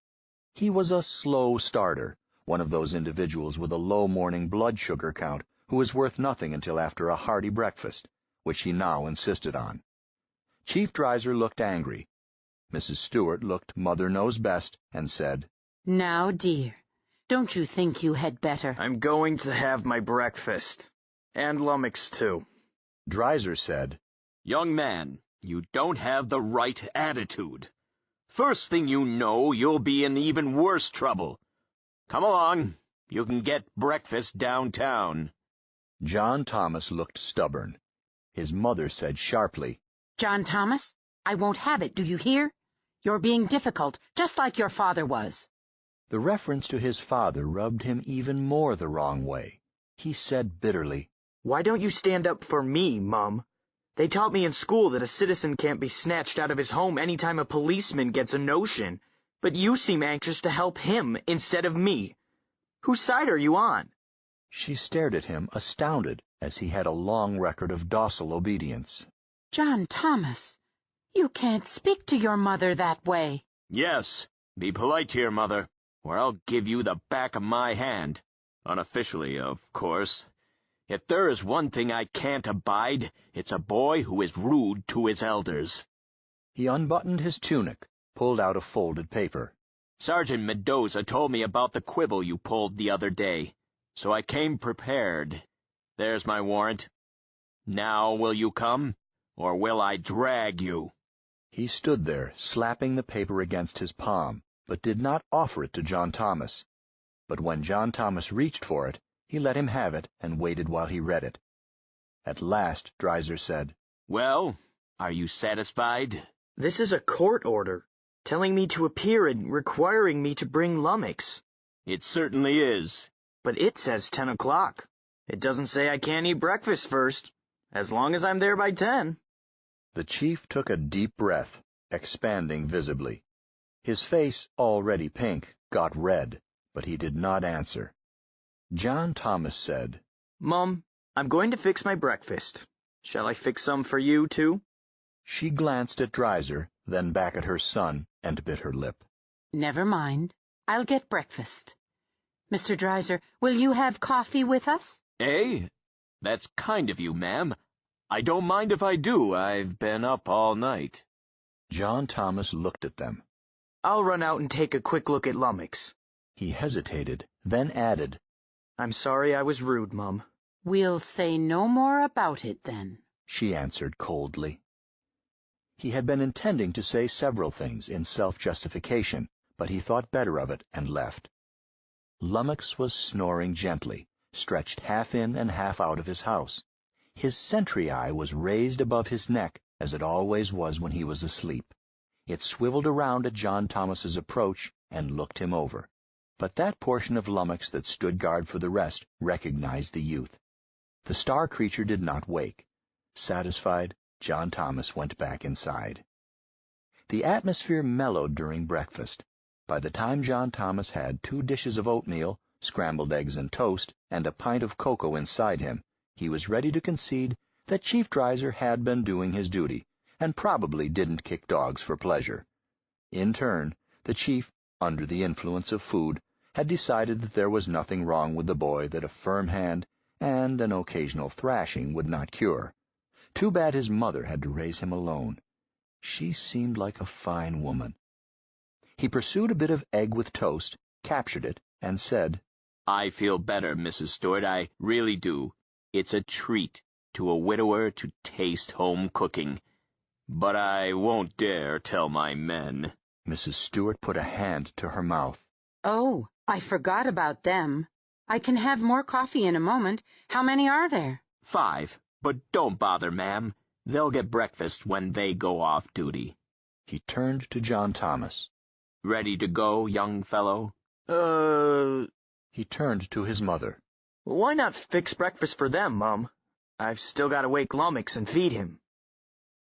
He was a slow starter, one of those individuals with a low morning blood sugar count who is worth nothing until after a hearty breakfast, which he now insisted on. Chief Dreiser looked angry. Mrs. Stewart looked Mother Knows Best and said, "Now, dear, don't you think you had better?" I'm going to have my breakfast. And Lummox, too. Dreiser said, "Young man, you don't have the right attitude. First thing you know, you'll be in even worse trouble. Come along, you can get breakfast downtown." John Thomas looked stubborn. His mother said sharply, "John Thomas, I won't have it, do you hear? You're being difficult, just like your father was." The reference to his father rubbed him even more the wrong way. He said bitterly, "Why don't you stand up for me, Mum? They taught me in school that a citizen can't be snatched out of his home any time a policeman gets a notion, but you seem anxious to help him instead of me. Whose side are you on?" She stared at him, astounded, as he had a long record of docile obedience. "John Thomas, you can't speak to your mother that way." "Yes, be polite to your mother, or I'll give you the back of my hand. Unofficially, of course. If there is one thing I can't abide, it's a boy who is rude to his elders." He unbuttoned his tunic, pulled out a folded paper. "Sergeant Mendoza told me about the quibble you pulled the other day, so I came prepared. There's my warrant. Now will you come, or will I drag you?" He stood there, slapping the paper against his palm, but did not offer it to John Thomas. But when John Thomas reached for it, he let him have it and waited while he read it. At last Dreiser said, "Well, are you satisfied?" "This is a court order, telling me to appear and requiring me to bring Lummox." "It certainly is." "But it says 10 o'clock. It doesn't say I can't eat breakfast first, as long as I'm there by 10. The chief took a deep breath, expanding visibly. His face, already pink, got red, but he did not answer. John Thomas said, "Mum, I'm going to fix my breakfast. Shall I fix some for you, too?" She glanced at Dreiser, then back at her son, and bit her lip. "Never mind. I'll get breakfast. Mr. Dreiser, will you have coffee with us?" "Eh? That's kind of you, ma'am. I don't mind if I do. I've been up all night." John Thomas looked at them. "I'll run out and take a quick look at Lummox." He hesitated, then added, "I'm sorry I was rude, Mum." "We'll say no more about it, then," she answered coldly. He had been intending to say several things in self-justification, but he thought better of it and left. Lummox was snoring gently, stretched half in and half out of his house. His sentry eye was raised above his neck, as it always was when he was asleep. It swiveled around at John Thomas's approach and looked him over. But that portion of Lummox that stood guard for the rest recognized the youth. The star creature did not wake. Satisfied, John Thomas went back inside. The atmosphere mellowed during breakfast. By the time John Thomas had 2 dishes of oatmeal, scrambled eggs and toast, and a pint of cocoa inside him, he was ready to concede that Chief Dreiser had been doing his duty, and probably didn't kick dogs for pleasure. In turn, the chief, under the influence of food, had decided that there was nothing wrong with the boy that a firm hand and an occasional thrashing would not cure. Too bad his mother had to raise him alone. She seemed like a fine woman. He pursued a bit of egg with toast, captured it, and said, I feel better, Mrs. Stewart, I really do. It's a treat to a widower to taste home cooking. But I won't dare tell my men. Mrs. Stewart put a hand to her mouth. Oh, I forgot about them. I can have more coffee in a moment. How many are there? 5, but don't bother, ma'am. They'll get breakfast when they go off duty. He turned to John Thomas. Ready to go, young fellow? He turned to his mother. Why not fix breakfast for them, Mum? I've still got to wake Lummox and feed him.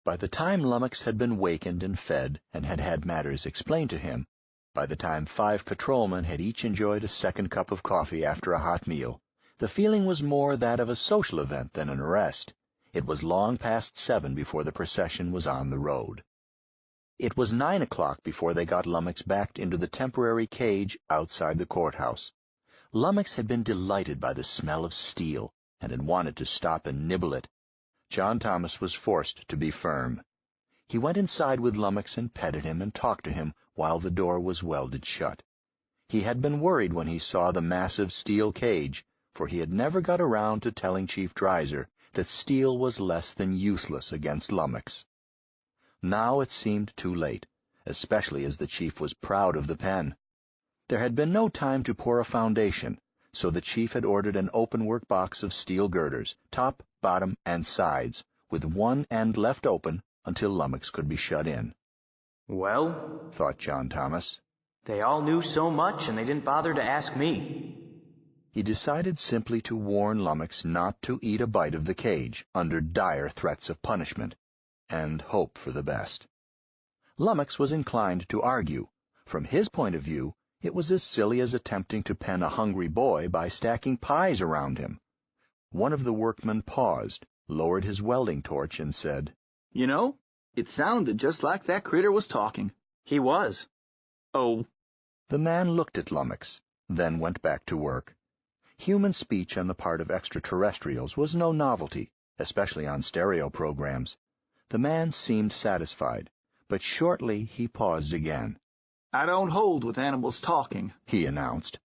By the time Lummox had been wakened and fed and had had matters explained to him, by the time 5 patrolmen had each enjoyed a second cup of coffee after a hot meal, the feeling was more that of a social event than an arrest. It was long past 7 before the procession was on the road. It was 9 o'clock before they got Lummox back into the temporary cage outside the courthouse. Lummox had been delighted by the smell of steel and had wanted to stop and nibble it. John Thomas was forced to be firm. He went inside with Lummox and petted him and talked to him while the door was welded shut. He had been worried when he saw the massive steel cage, for he had never got around to telling Chief Dreiser that steel was less than useless against Lummox. Now it seemed too late, especially as the chief was proud of the pen. There had been no time to pour a foundation, so the chief had ordered an open-work box of steel girders, top, bottom, and sides, with one end left open until Lummox could be shut in. Well, thought John Thomas, they all knew so much and they didn't bother to ask me. He decided simply to warn Lummox not to eat a bite of the cage under dire threats of punishment, and hope for the best. Lummox was inclined to argue. From his point of view, it was as silly as attempting to pen a hungry boy by stacking pies around him. One of the workmen paused, lowered his welding torch, and said, You know, it sounded just like that critter was talking. He was. Oh. The man looked at Lummox, then went back to work. Human speech on the part of extraterrestrials was no novelty, especially on stereo programs. The man seemed satisfied, but shortly he paused again. I don't hold with animals talking, he announced.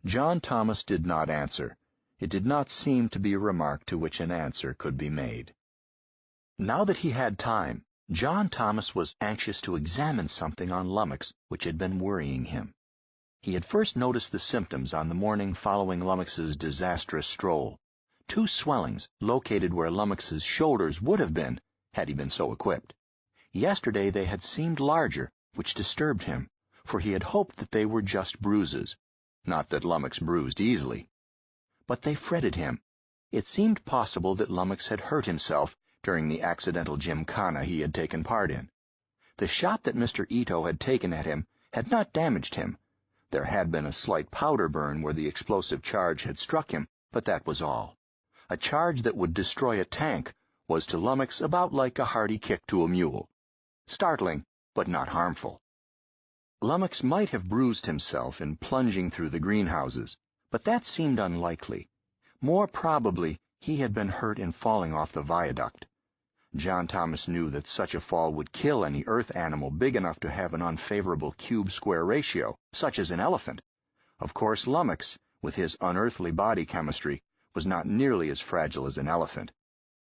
John Thomas did not answer. It did not seem to be a remark to which an answer could be made. Now that he had time, John Thomas was anxious to examine something on Lummox which had been worrying him. He had first noticed the symptoms on the morning following Lummox's disastrous stroll. 2 swellings located where Lummox's shoulders would have been, had he been so equipped. Yesterday they had seemed larger, which disturbed him, for he had hoped that they were just bruises. Not that Lummox bruised easily. But they fretted him. It seemed possible that Lummox had hurt himself during the accidental gymkhana he had taken part in. The shot that Mr. Ito had taken at him had not damaged him. There had been a slight powder burn where the explosive charge had struck him, but that was all. A charge that would destroy a tank was to Lummox about like a hearty kick to a mule. Startling, but not harmful. Lummox might have bruised himself in plunging through the greenhouses, but that seemed unlikely. More probably, he had been hurt in falling off the viaduct. John Thomas knew that such a fall would kill any earth animal big enough to have an unfavorable cube-square ratio, such as an elephant. Of course, Lummox, with his unearthly body chemistry, was not nearly as fragile as an elephant.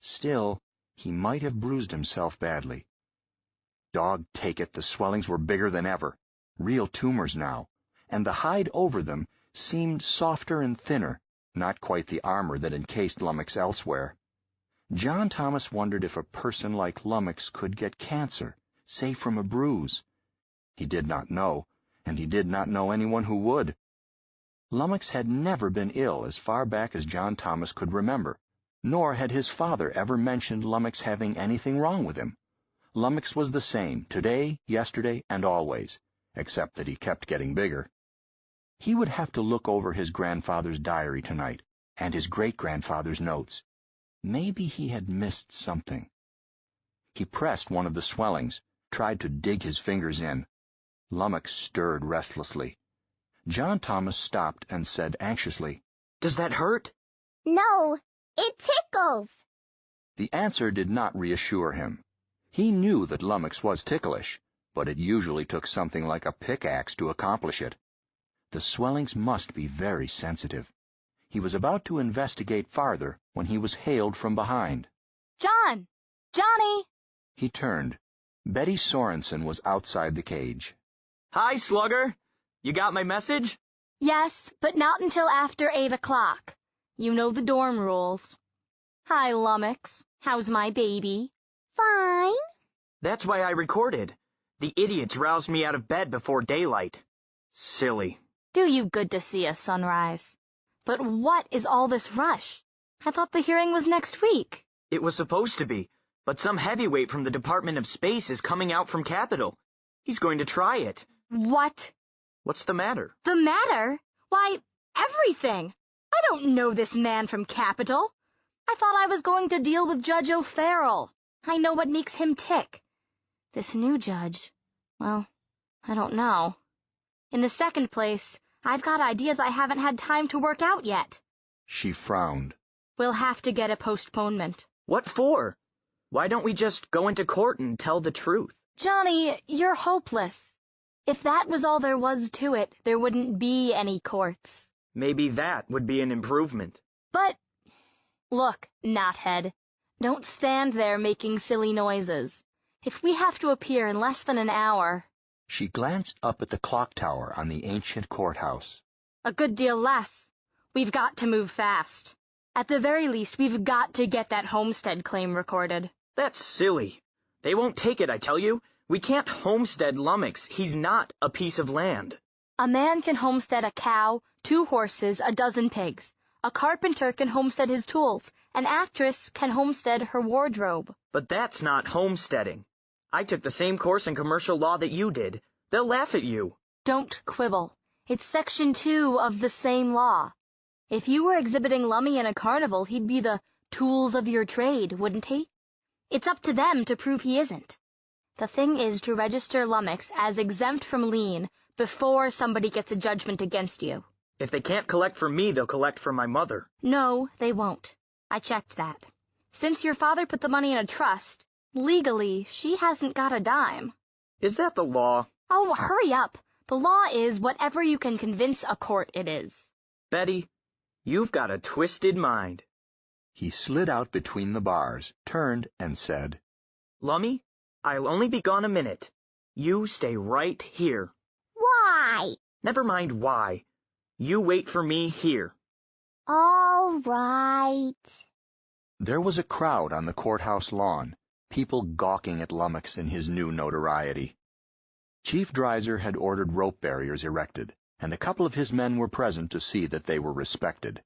Still, he might have bruised himself badly. Dog take it, the swellings were bigger than ever, real tumors now, and the hide over them seemed softer and thinner, not quite the armor that encased Lummox elsewhere. John Thomas wondered if a person like Lummox could get cancer, say from a bruise. He did not know, and he did not know anyone who would. Lummox had never been ill as far back as John Thomas could remember, nor had his father ever mentioned Lummox having anything wrong with him. Lummox was the same, today, yesterday, and always, except that he kept getting bigger. He would have to look over his grandfather's diary tonight, and his great-grandfather's notes. Maybe he had missed something. He pressed one of the swellings, tried to dig his fingers in. Lummox stirred restlessly. John Thomas stopped and said anxiously, Does that hurt? No, it tickles. The answer did not reassure him. He knew that Lummox was ticklish, but it usually took something like a pickaxe to accomplish it. The swellings must be very sensitive. He was about to investigate farther when he was hailed from behind. John! Johnny! He turned. Betty Sorensen was outside the cage. Hi, Slugger. You got my message? Yes, but not until after 8 o'clock. You know the dorm rules. Hi, Lummox. How's my baby? Fine. That's why I recorded. The idiots roused me out of bed before daylight. Silly. Do you good to see a sunrise. But what is all this rush? I thought the hearing was next week. It was supposed to be, but some heavyweight from the Department of Space is coming out from Capitol. He's going to try it. What? What's the matter? The matter? Why, everything. I don't know this man from Capitol. I thought I was going to deal with Judge O'Farrell. I know what makes him tick. This new judge, well, I don't know. In the second place, I've got ideas I haven't had time to work out yet. She frowned. We'll have to get a postponement. What for? Why don't we just go into court and tell the truth? Johnny, you're hopeless. If that was all there was to it, there wouldn't be any courts. Maybe that would be an improvement. But, look, knothead, don't stand there making silly noises. If we have to appear in less than an hour... She glanced up at the clock tower on the ancient courthouse. A good deal less. We've got to move fast. At the very least, we've got to get that homestead claim recorded. That's silly. They won't take it, I tell you. We can't homestead Lummox. He's not a piece of land. A man can homestead a cow, 2 horses, a dozen pigs. A carpenter can homestead his tools. An actress can homestead her wardrobe. But that's not homesteading. I took the same course in commercial law that you did. They'll laugh at you. Don't quibble. It's Section 2 of the same law. If you were exhibiting Lummy in a carnival, he'd be the tools of your trade, wouldn't he? It's up to them to prove he isn't. The thing is to register Lummox as exempt from lien before somebody gets a judgment against you. If they can't collect from me, they'll collect from my mother. No, they won't. I checked that. Since your father put the money in a trust, legally, she hasn't got a dime. Is that the law? Oh, hurry up. The law is whatever you can convince a court it is. Betty, you've got a twisted mind. He slid out between the bars, turned, and said, Lummy, I'll only be gone a minute. You stay right here. Why? Never mind why. You wait for me here. All right. There was a crowd on the courthouse lawn, people gawking at Lummox in his new notoriety. Chief Dreiser had ordered rope barriers erected, and a couple of his men were present to see that they were respected.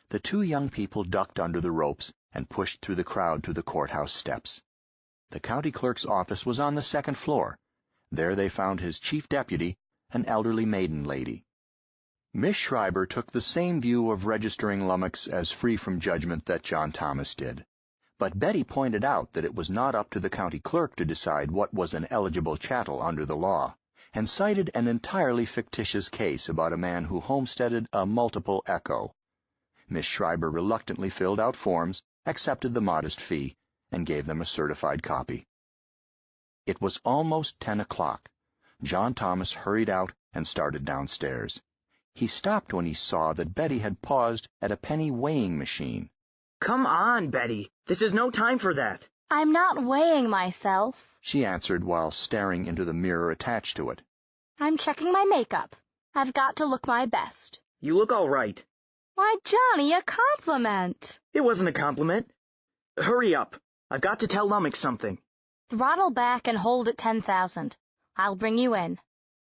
The 2 young people ducked under the ropes and pushed through the crowd to the courthouse steps. The county clerk's office was on the 2nd floor. There they found his chief deputy, an elderly maiden lady. Miss Schreiber took the same view of registering Lummox as free from judgment that John Thomas did. But Betty pointed out that it was not up to the county clerk to decide what was an eligible chattel under the law, and cited an entirely fictitious case about a man who homesteaded a multiple echo. Miss Schreiber reluctantly filled out forms, accepted the modest fee, and gave them a certified copy. It was almost 10 o'clock. John Thomas hurried out and started downstairs. He stopped when he saw that Betty had paused at a penny weighing machine. Come on, Betty. This is no time for that. I'm not weighing myself, she answered while staring into the mirror attached to it. I'm checking my makeup. I've got to look my best. You look all right. Why, Johnny, a compliment. It wasn't a compliment. Hurry up. I've got to tell Lummox something. Throttle back and hold at 10,000. I'll bring you in.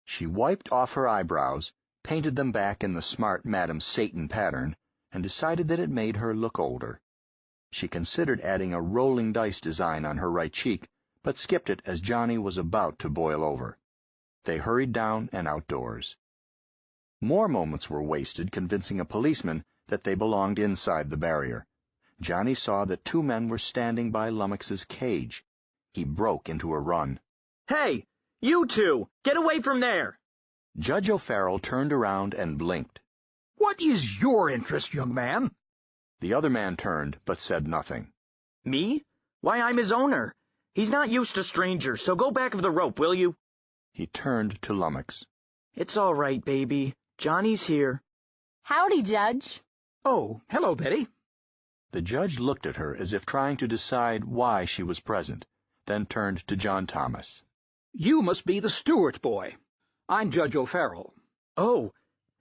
She wiped off her eyebrows, painted them back in the smart Madam Satan pattern, and decided that it made her look older. She considered adding a rolling dice design on her right cheek, but skipped it as Johnny was about to boil over. They hurried down and outdoors. More moments were wasted convincing a policeman that they belonged inside the barrier. Johnny saw that 2 men were standing by Lummox's cage. He broke into a run. Hey, you 2! Get away from there! Judge O'Farrell turned around and blinked. What is your interest, young man? The other man turned, but said nothing. Me? Why, I'm his owner. He's not used to strangers, so go back of the rope, will you? He turned to Lummox. It's all right, baby. Johnny's here. Howdy, Judge. Oh, hello, Betty. The judge looked at her as if trying to decide why she was present, then turned to John Thomas. You must be the Stewart boy. I'm Judge O'Farrell. Oh,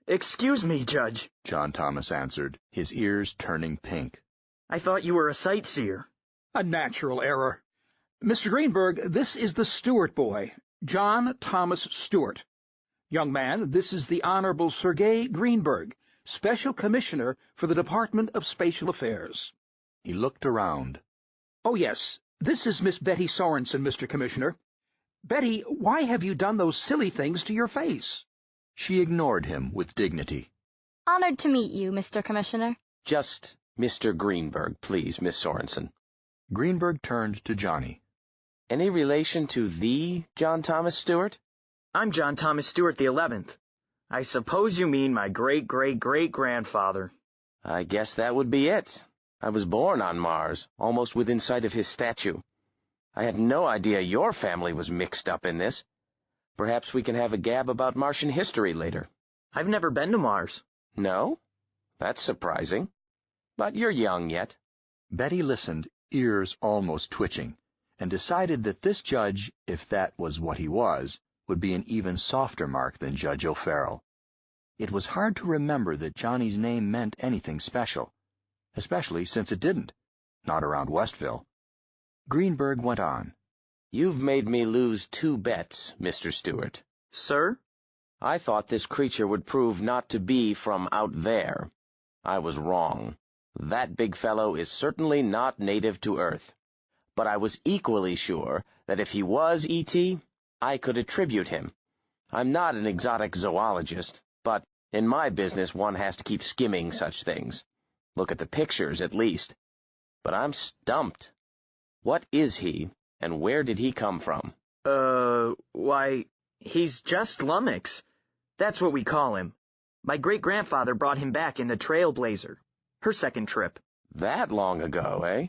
excuse me, Judge, John Thomas answered, his ears turning pink. I thought you were a sightseer. A natural error. Mr. Greenberg, this is the Stewart boy, John Thomas Stewart. Young man, this is the Honorable Sergei Greenberg, Special Commissioner for the Department of Spatial Affairs. He looked around. Oh, yes, this is Miss Betty Sorensen, Mr. Commissioner. Betty, why have you done those silly things to your face? She ignored him with dignity. Honored to meet you, Mr. Commissioner. Just Mr. Greenberg, please, Miss Sorensen. Greenberg turned to Johnny. Any relation to the John Thomas Stewart? I'm John Thomas Stewart the 11th. I suppose you mean my great-great-great-grandfather. I guess that would be it. I was born on Mars, almost within sight of his statue. I had no idea your family was mixed up in this. Perhaps we can have a gab about Martian history later. I've never been to Mars. No? That's surprising. But you're young yet. Betty listened, ears almost twitching, and decided that this judge, if that was what he was, would be an even softer mark than Judge O'Farrell. It was hard to remember that Johnny's name meant anything special, especially since it didn't, not around Westville. Greenberg went on. You've made me lose 2 bets, Mr. Stewart. Sir? I thought this creature would prove not to be from out there. I was wrong. That big fellow is certainly not native to Earth. But I was equally sure that if he was E.T., I could attribute him. I'm not an exotic zoologist, but in my business one has to keep skimming such things. Look at the pictures, at least. But I'm stumped. What is he, and where did he come from? Why, he's just Lummox. That's what we call him. My great-grandfather brought him back in the Trailblazer, her second trip. That long ago, eh?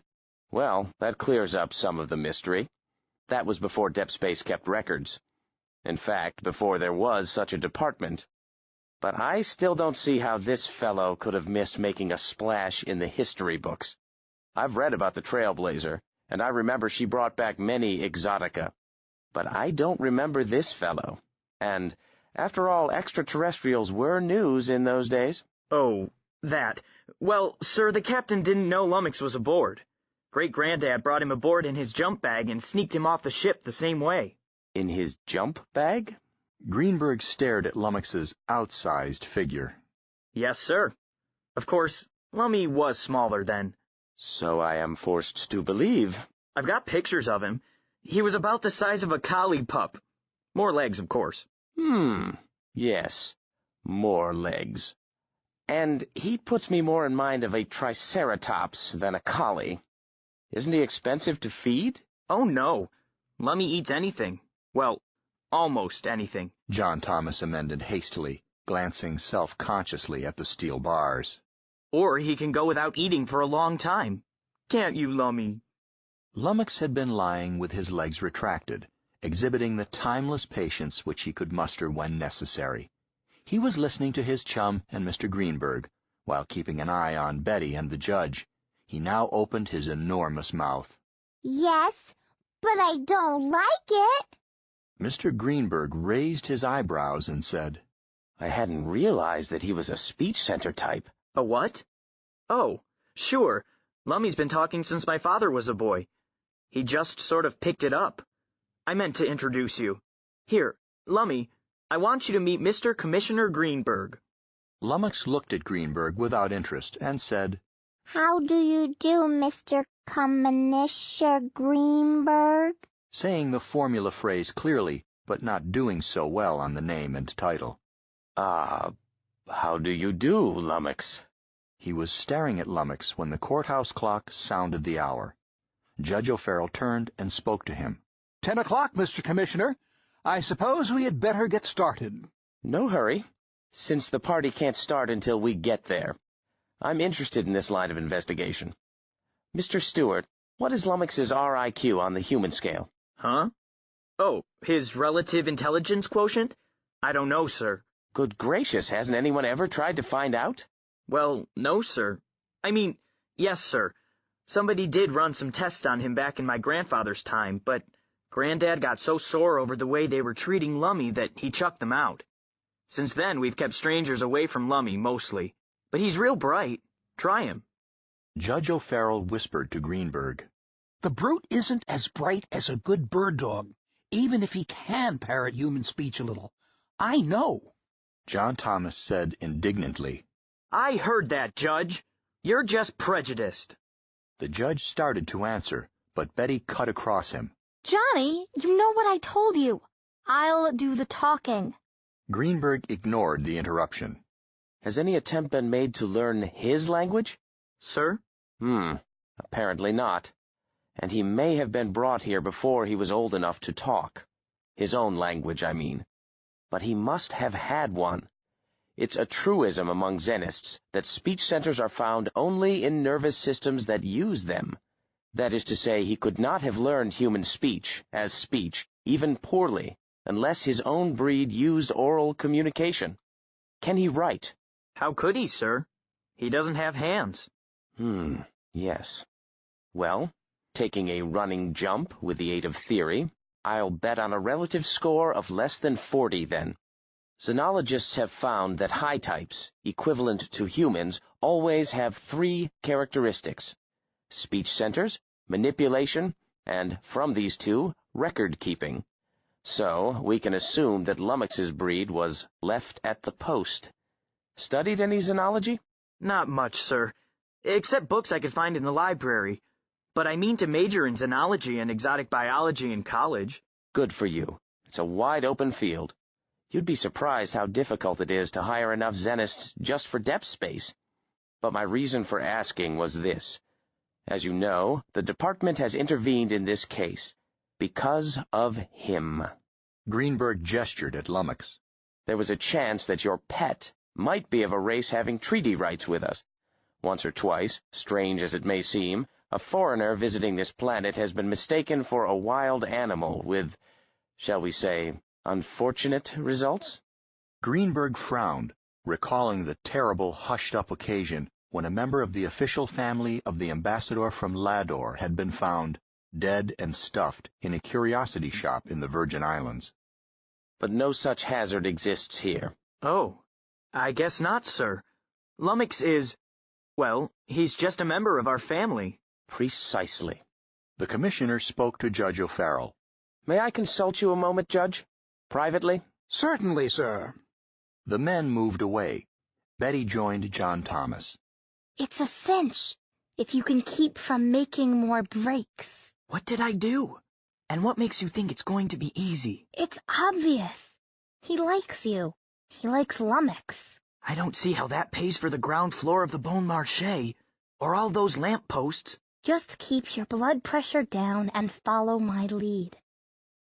Well, that clears up some of the mystery. That was before Deep Space kept records. In fact, before there was such a department. But I still don't see how this fellow could have missed making a splash in the history books. I've read about the Trailblazer, and I remember she brought back many exotica. But I don't remember this fellow. And, after all, extraterrestrials were news in those days. Oh, that. Well, sir, the captain didn't know Lummox was aboard. Great-granddad brought him aboard in his jump bag and sneaked him off the ship the same way. In his jump bag? Greenberg stared at Lummox's outsized figure. Yes, sir. Of course, Lummy was smaller then. So I am forced to believe. I've got pictures of him. He was about the size of a collie pup. More legs, of course. Yes, more legs. And he puts me more in mind of a triceratops than a collie. Isn't he expensive to feed? Oh, no. Lummy eats anything. Well, almost anything. John Thomas amended hastily, glancing self-consciously at the steel bars. Or he can go without eating for a long time. Can't you, Lummy? Lummox had been lying with his legs retracted, exhibiting the timeless patience which he could muster when necessary. He was listening to his chum and Mr. Greenberg, while keeping an eye on Betty and the judge. He now opened his enormous mouth. Yes, but I don't like it. Mr. Greenberg raised his eyebrows and said, I hadn't realized that he was a speech center type. A what? Oh, sure. Lummy's been talking since my father was a boy. He just sort of picked it up. I meant to introduce you. Here, Lummy, I want you to meet Mr. Commissioner Greenberg. Lummox looked at Greenberg without interest and said, How do you do, Mr. Commissioner Greenberg? saying the formula phrase clearly, but not doing so well on the name and title. How do you do, Lummox? He was staring at Lummox when the courthouse clock sounded the hour. Judge O'Farrell turned and spoke to him. 10 o'clock, Mr. Commissioner. I suppose we had better get started. No hurry, since the party can't start until we get there. I'm interested in this line of investigation. Mr. Stewart, What is Lummox's RIQ on the human scale? Huh? Oh, his relative intelligence quotient? I don't know, sir. Good gracious, hasn't anyone ever tried to find out? Well, no, sir. I mean, yes, sir. Somebody did run some tests on him back in my grandfather's time, but Granddad got so sore over the way they were treating Lummy that he chucked them out. Since then, we've kept strangers away from Lummy, mostly. But he's real bright. Try him. Judge O'Farrell whispered to Greenberg. The brute isn't as bright as a good bird dog, even if he can parrot human speech a little. I know. John Thomas said indignantly. I heard that, Judge. You're just prejudiced. The judge started to answer, but Betty cut across him. Johnny, you know what I told you. I'll do the talking. Greenberg ignored the interruption. Has any attempt been made to learn his language? Sir? Apparently not. And he may have been brought here before he was old enough to talk. His own language, I mean. But he must have had one. It's a truism among Zenists that speech centers are found only in nervous systems that use them. That is to say, he could not have learned human speech, as speech, even poorly, unless his own breed used oral communication. Can he write? How could he, sir? He doesn't have hands. Yes. Well, taking a running jump with the aid of theory, I'll bet on a relative score of less than 40, then. Xenologists have found that high types, equivalent to humans, always have 3 characteristics: speech centers, manipulation, and, from these 2, record-keeping. So, we can assume that Lummox's breed was left at the post. Studied any xenology? Not much, sir. Except books I could find in the library. But I mean to major in xenology and exotic biology in college. Good for you. It's a wide-open field. You'd be surprised how difficult it is to hire enough Zenists just for depth space. But my reason for asking was this. As you know, the department has intervened in this case. Because of him. Greenberg gestured at Lummox. There was a chance that your pet might be of a race having treaty rights with us. Once or twice, strange as it may seem, a foreigner visiting this planet has been mistaken for a wild animal with, shall we say, unfortunate results? Greenberg frowned, recalling the terrible hushed-up occasion when a member of the official family of the ambassador from Lador had been found, dead and stuffed, in a curiosity shop in the Virgin Islands. But no such hazard exists here. Oh, I guess not, sir. Lummox is, well, he's just a member of our family. Precisely. The commissioner spoke to Judge O'Farrell. May I consult you a moment, Judge? Privately? Certainly, sir. The men moved away. Betty joined John Thomas. It's a cinch, if you can keep from making more breaks. What did I do? And what makes you think it's going to be easy? It's obvious. He likes you. He likes Lummox. I don't see how that pays for the ground floor of the Bon Marché, or all those lamp posts. Just keep your blood pressure down and follow my lead.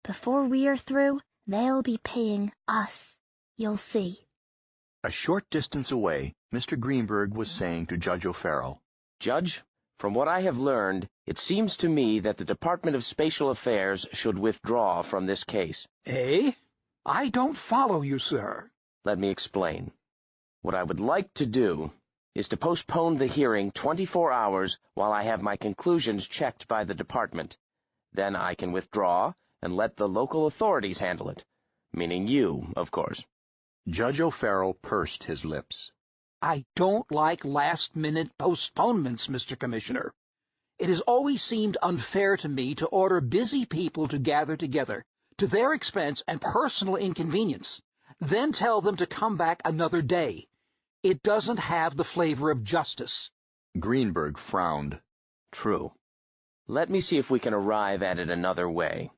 Before we are through, they'll be paying us. You'll see. A short distance away, Mr. Greenberg was saying to Judge O'Farrell, Judge, from what I have learned, it seems to me that the Department of Spatial Affairs should withdraw from this case. Eh? I don't follow you, sir. Let me explain. What I would like to do is to postpone the hearing 24 hours while I have my conclusions checked by the department. Then I can withdraw and let the local authorities handle it. Meaning you, of course. Judge O'Farrell pursed his lips. I don't like last-minute postponements, Mr. Commissioner. It has always seemed unfair to me to order busy people to gather together, to their expense and personal inconvenience, then tell them to come back another day. It doesn't have the flavor of justice. Greenberg frowned. True. Let me see if we can arrive at it another way.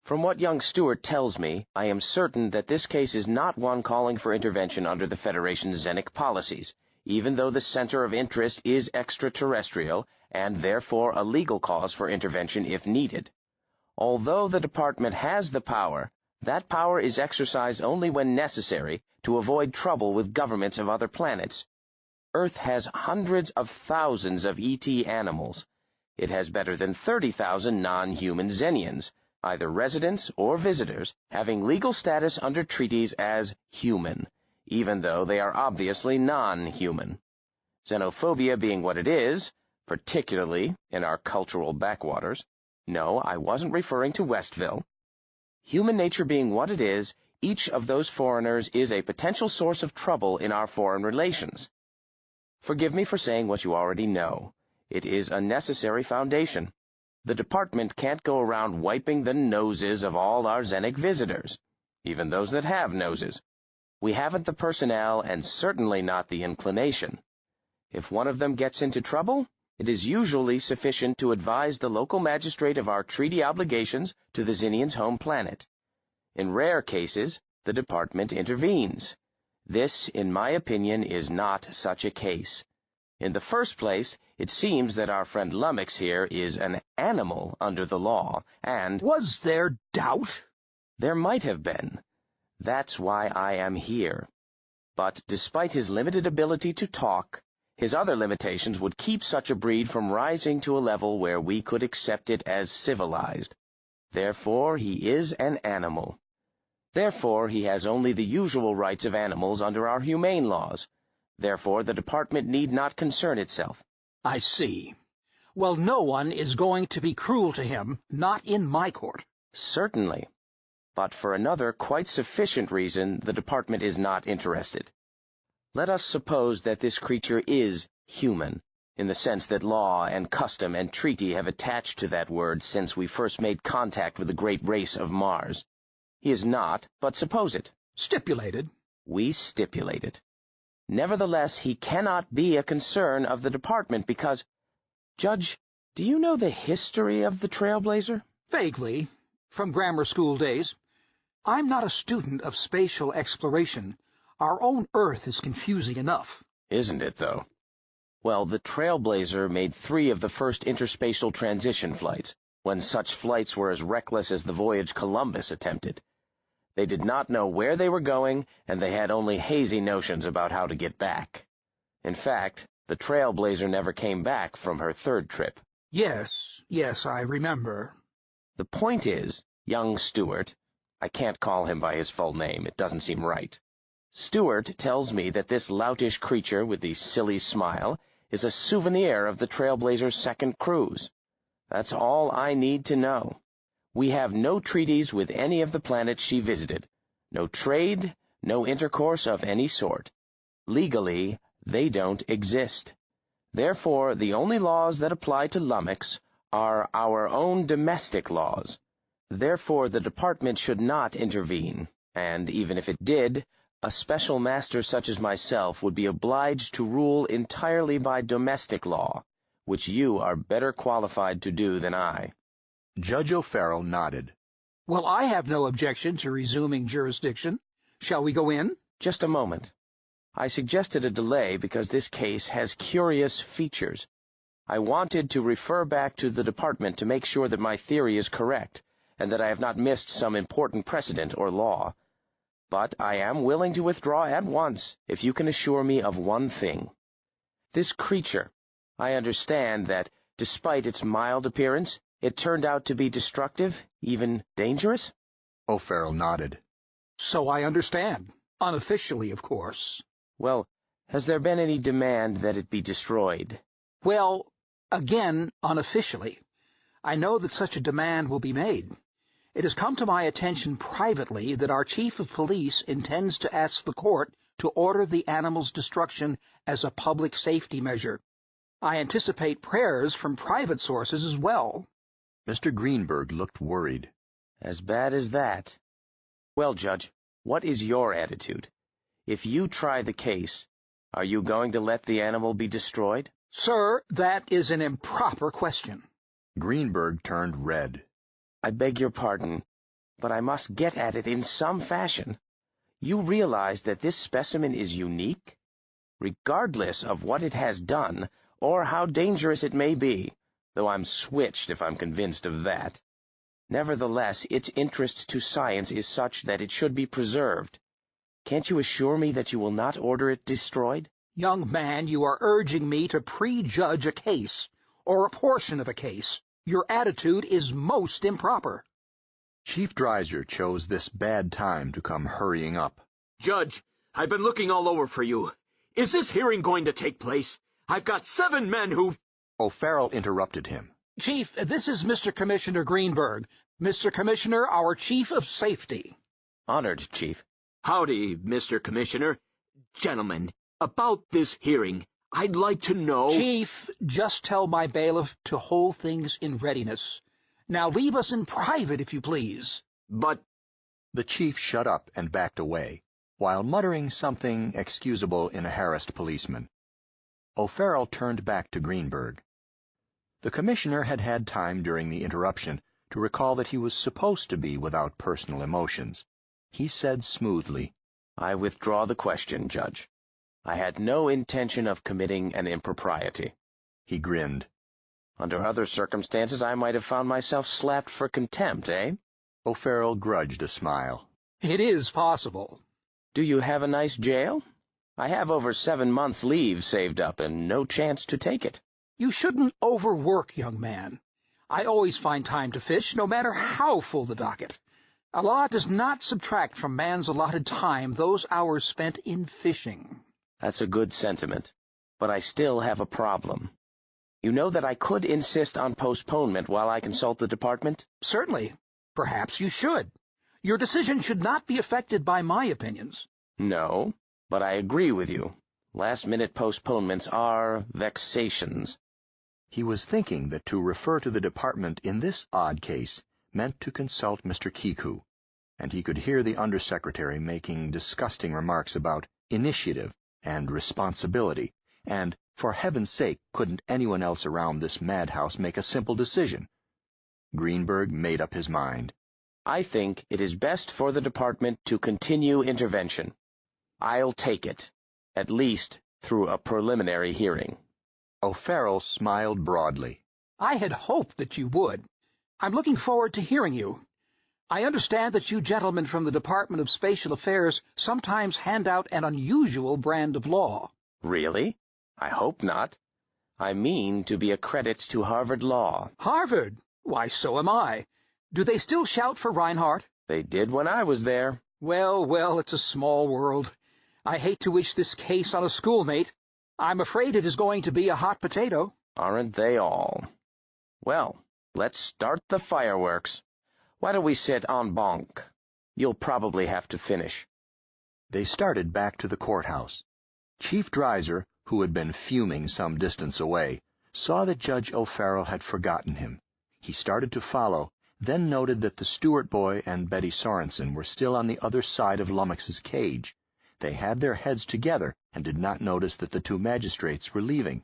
From what young Stewart tells me, I am certain that this case is not one calling for intervention under the Federation's Xenic policies, even though the center of interest is extraterrestrial, and therefore a legal cause for intervention if needed. Although the department has the power, that power is exercised only when necessary to avoid trouble with governments of other planets. Earth has hundreds of thousands of ET animals. It has better than 30,000 non-human Xenians, either residents or visitors, having legal status under treaties as human, even though they are obviously non-human. Xenophobia being what it is, particularly in our cultural backwaters. No, I wasn't referring to Westville. Human nature being what it is, each of those foreigners is a potential source of trouble in our foreign relations. Forgive me for saying what you already know. It is a necessary foundation. The department can't go around wiping the noses of all our Xenic visitors, even those that have noses. We haven't the personnel and certainly not the inclination. If one of them gets into trouble, it is usually sufficient to advise the local magistrate of our treaty obligations to the Xenian's home planet. In rare cases, the department intervenes. This, in my opinion, is not such a case. In the first place, it seems that our friend Lummox here is an animal under the law, and— Was there doubt? There might have been. That's why I am here. But despite his limited ability to talk, his other limitations would keep such a breed from rising to a level where we could accept it as civilized. Therefore, he is an animal. Therefore, he has only the usual rights of animals under our humane laws. Therefore, the department need not concern itself. I see. Well, no one is going to be cruel to him, not in my court. Certainly. But for another quite sufficient reason, the department is not interested. Let us suppose that this creature is human, in the sense that law and custom and treaty have attached to that word since we first made contact with the great race of Mars. He is not, but suppose it. Stipulated. We stipulate it. Nevertheless, he cannot be a concern of the department because— Judge, do you know the history of the Trailblazer? Vaguely, from grammar school days. I'm not a student of spatial exploration. Our own Earth is confusing enough. Isn't it, though? Well, the Trailblazer made 3 of the first interspatial transition flights, when such flights were as reckless as the voyage Columbus attempted. They did not know where they were going, and they had only hazy notions about how to get back. In fact, the Trailblazer never came back from her 3rd trip. Yes, I remember. The point is, young Stewart— I can't call him by his full name, it doesn't seem right— Stewart tells me that this loutish creature with the silly smile is a souvenir of the Trailblazer's 2nd cruise. That's all I need to know. We have no treaties with any of the planets she visited, no trade, no intercourse of any sort. Legally, they don't exist. Therefore, the only laws that apply to Lummox are our own domestic laws. Therefore, the department should not intervene, and even if it did, a special master such as myself would be obliged to rule entirely by domestic law, which you are better qualified to do than I. Judge O'Farrell nodded. Well, I have no objection to resuming jurisdiction. Shall we go in? Just a moment. I suggested a delay because this case has curious features. I wanted to refer back to the department to make sure that my theory is correct, and that I have not missed some important precedent or law. But I am willing to withdraw at once if you can assure me of one thing. This creature, I understand that, despite its mild appearance, it turned out to be destructive, even dangerous? O'Farrell nodded. So I understand. Unofficially, of course. Well, has there been any demand that it be destroyed? Well, again, unofficially. I know that such a demand will be made. It has come to my attention privately that our chief of police intends to ask the court to order the animal's destruction as a public safety measure. I anticipate prayers from private sources as well. Mr. Greenberg looked worried. As bad as that? Well, Judge, what is your attitude? If you try the case, are you going to let the animal be destroyed? Sir, that is an improper question. Greenberg turned red. I beg your pardon, but I must get at it in some fashion. You realize that this specimen is unique? Regardless of what it has done, or how dangerous it may be, though I'm switched if I'm convinced of that. Nevertheless, its interest to science is such that it should be preserved. Can't you assure me that you will not order it destroyed? Young man, you are urging me to prejudge a case. or a portion of a case. Your attitude is most improper. Chief Dreiser chose this bad time to come hurrying up. Judge, I've been looking all over for you. Is this hearing going to take place? I've got 7 men who... O'Farrell interrupted him. Chief, this is Mr. Commissioner Greenberg. Mr. Commissioner, our Chief of Safety. Honored, Chief. Howdy, Mr. Commissioner. Gentlemen, about this hearing, I'd like to know... Chief, just tell my bailiff to hold things in readiness. Now leave us in private, if you please. But... The chief shut up and backed away, while muttering something excusable in a harassed policeman. O'Farrell turned back to Greenberg. The commissioner had had time during the interruption to recall that he was supposed to be without personal emotions. He said smoothly, I withdraw the question, Judge. I had no intention of committing an impropriety. He grinned. Under other circumstances, I might have found myself slapped for contempt, eh? O'Farrell grudged a smile. It is possible. Do you have a nice jail? I have over 7 months' leave saved up and no chance to take it. You shouldn't overwork, young man. I always find time to fish, no matter how full the docket. A law does not subtract from man's allotted time those hours spent in fishing. That's a good sentiment, but I still have a problem. You know that I could insist on postponement while I consult the department? Certainly. Perhaps you should. Your decision should not be affected by my opinions. No, but I agree with you. Last-minute postponements are vexations. He was thinking that to refer to the department in this odd case meant to consult Mr. Kiku, and he could hear the undersecretary making disgusting remarks about initiative and responsibility, and, for heaven's sake, couldn't anyone else around this madhouse make a simple decision? Greenberg made up his mind. I think it is best for the department to continue intervention. I'll take it, at least through a preliminary hearing. O'Farrell smiled broadly. I had hoped that you would. I'm looking forward to hearing you. I understand that you gentlemen from the Department of Spatial Affairs sometimes hand out an unusual brand of law. Really? I hope not. I mean to be a credit to Harvard Law. Harvard? Why, so am I. Do they still shout for Reinhardt? They did when I was there. Well, it's a small world. I hate to wish this case on a schoolmate. I'm afraid it is going to be a hot potato. Aren't they all? Well, let's start the fireworks. Why don't we sit en banc? You'll probably have to finish. They started back to the courthouse. Chief Dreiser, who had been fuming some distance away, saw that Judge O'Farrell had forgotten him. He started to follow, then noted that the Stewart boy and Betty Sorensen were still on the other side of Lummox's cage. They had their heads together and did not notice that the 2 magistrates were leaving.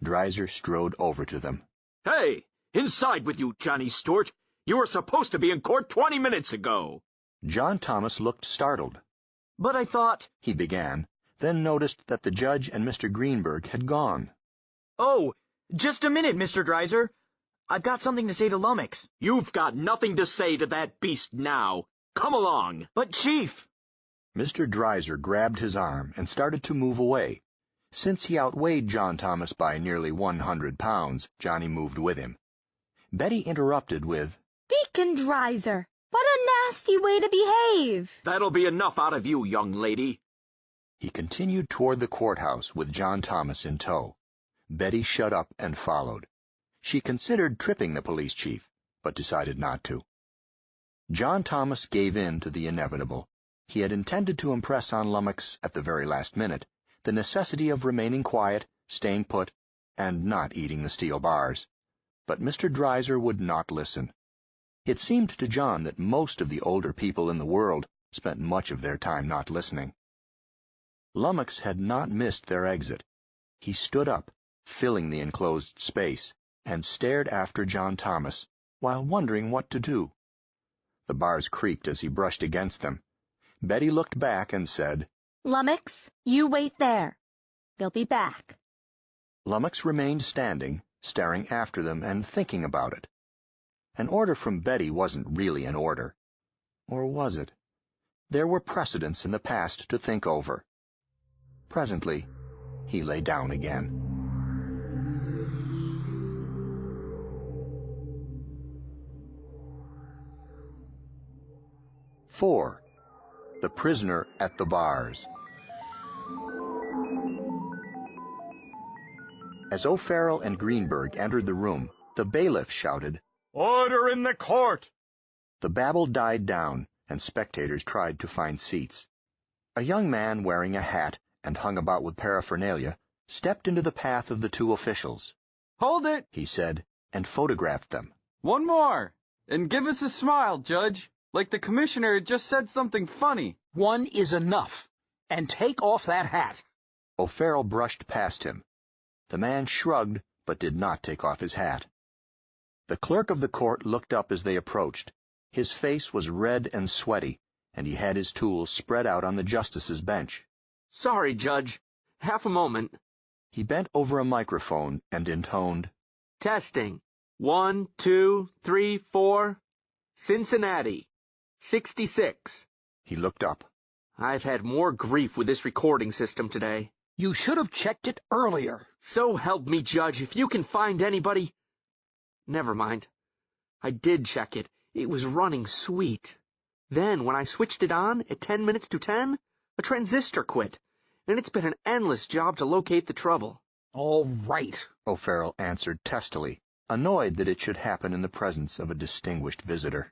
Dreiser strode over to them. Hey! Inside with you, Johnny Stewart! You were supposed to be in court 20 minutes ago! John Thomas looked startled. But I thought... he began, then noticed that the judge and Mr. Greenberg had gone. Oh, just a minute, Mr. Dreiser. I've got something to say to Lummox. You've got nothing to say to that beast now. Come along. But, Chief... Mr. Dreiser grabbed his arm and started to move away. Since he outweighed John Thomas by nearly 100 pounds, Johnny moved with him. Betty interrupted with, Deacon Dreiser, what a nasty way to behave! That'll be enough out of you, young lady. He continued toward the courthouse with John Thomas in tow. Betty shut up and followed. She considered tripping the police chief, but decided not to. John Thomas gave in to the inevitable. He had intended to impress on Lummox at the very last minute the necessity of remaining quiet, staying put, and not eating the steel bars. But Mr. Dreiser would not listen. It seemed to John that most of the older people in the world spent much of their time not listening. Lummox had not missed their exit. He stood up, filling the enclosed space, and stared after John Thomas, while wondering what to do. The bars creaked as he brushed against them. Betty looked back and said, Lummox, you wait there. They'll be back. Lummox remained standing, staring after them and thinking about it. An order from Betty wasn't really an order. Or was it? There were precedents in the past to think over. Presently, he lay down again. 4. The Prisoner at the Bars. As O'Farrell and Greenberg entered the room, the bailiff shouted, "Order in the court!" The babble died down, and spectators tried to find seats. A young man wearing a hat and hung about with paraphernalia stepped into the path of the two officials. "Hold it," he said, and photographed them. "One more, and give us a smile, Judge, like the commissioner had just said something funny." "One is enough, and take off that hat." O'Farrell brushed past him. The man shrugged, but did not take off his hat. The clerk of the court looked up as they approached. His face was red and sweaty, and he had his tools spread out on the justice's bench. "Sorry, Judge. Half a moment." He bent over a microphone and intoned, "Testing. 1, 2, 3, 4. Cincinnati. 66. He looked up. "I've had more grief with this recording system today." "You should have checked it earlier." "So help me, Judge, if you can find anybody—" Never mind. I did check it. It was running sweet. Then, when I switched it on at 10 minutes to 10, a transistor quit, and it's been an endless job to locate the trouble." "All right," O'Farrell answered testily, annoyed that it should happen in the presence of a distinguished visitor.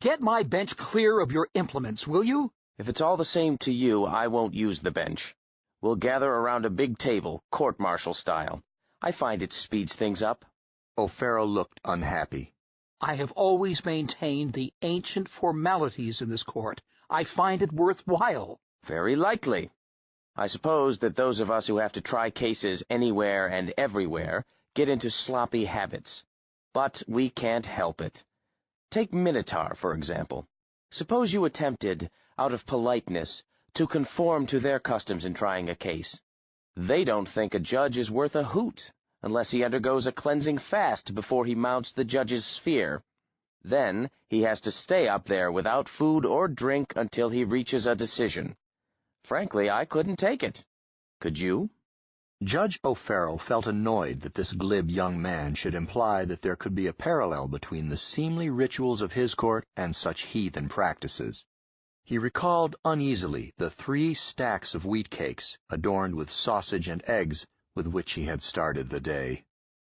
"Get my bench clear of your implements, will you?" "If it's all the same to you, I won't use the bench. We'll gather around a big table, court-martial style. I find it speeds things up." O'Farrell looked unhappy. "I have always maintained the ancient formalities in this court. I find it worthwhile." "Very likely. I suppose that those of us who have to try cases anywhere and everywhere get into sloppy habits. But we can't help it. Take Minotaur, for example. Suppose you attempted, out of politeness, to conform to their customs in trying a case. They don't think a judge is worth a hoot, unless he undergoes a cleansing fast before he mounts the judge's sphere. Then he has to stay up there without food or drink until he reaches a decision. Frankly, I couldn't take it. Could you?" Judge O'Farrell felt annoyed that this glib young man should imply that there could be a parallel between the seemly rituals of his court and such heathen practices. He recalled uneasily the 3 stacks of wheat cakes adorned with sausage and eggs with which he had started the day.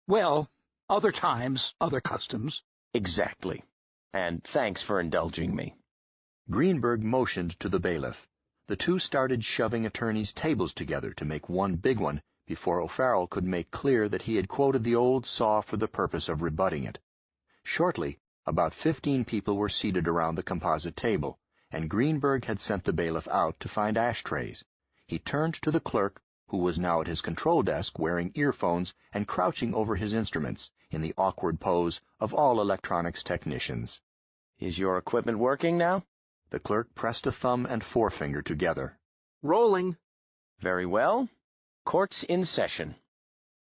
"Well, other times, other customs." "Exactly. And thanks for indulging me." Greenberg motioned to the bailiff. The two started shoving attorneys' tables together to make one big one before O'Farrell could make clear that he had quoted the old saw for the purpose of rebutting it. Shortly, about 15 people were seated around the composite table, and Greenberg had sent the bailiff out to find ashtrays. He turned to the clerk, who was now at his control desk wearing earphones and crouching over his instruments in the awkward pose of all electronics technicians. "Is your equipment working now?" The clerk pressed a thumb and forefinger together. "Rolling." "Very well. Court's in session."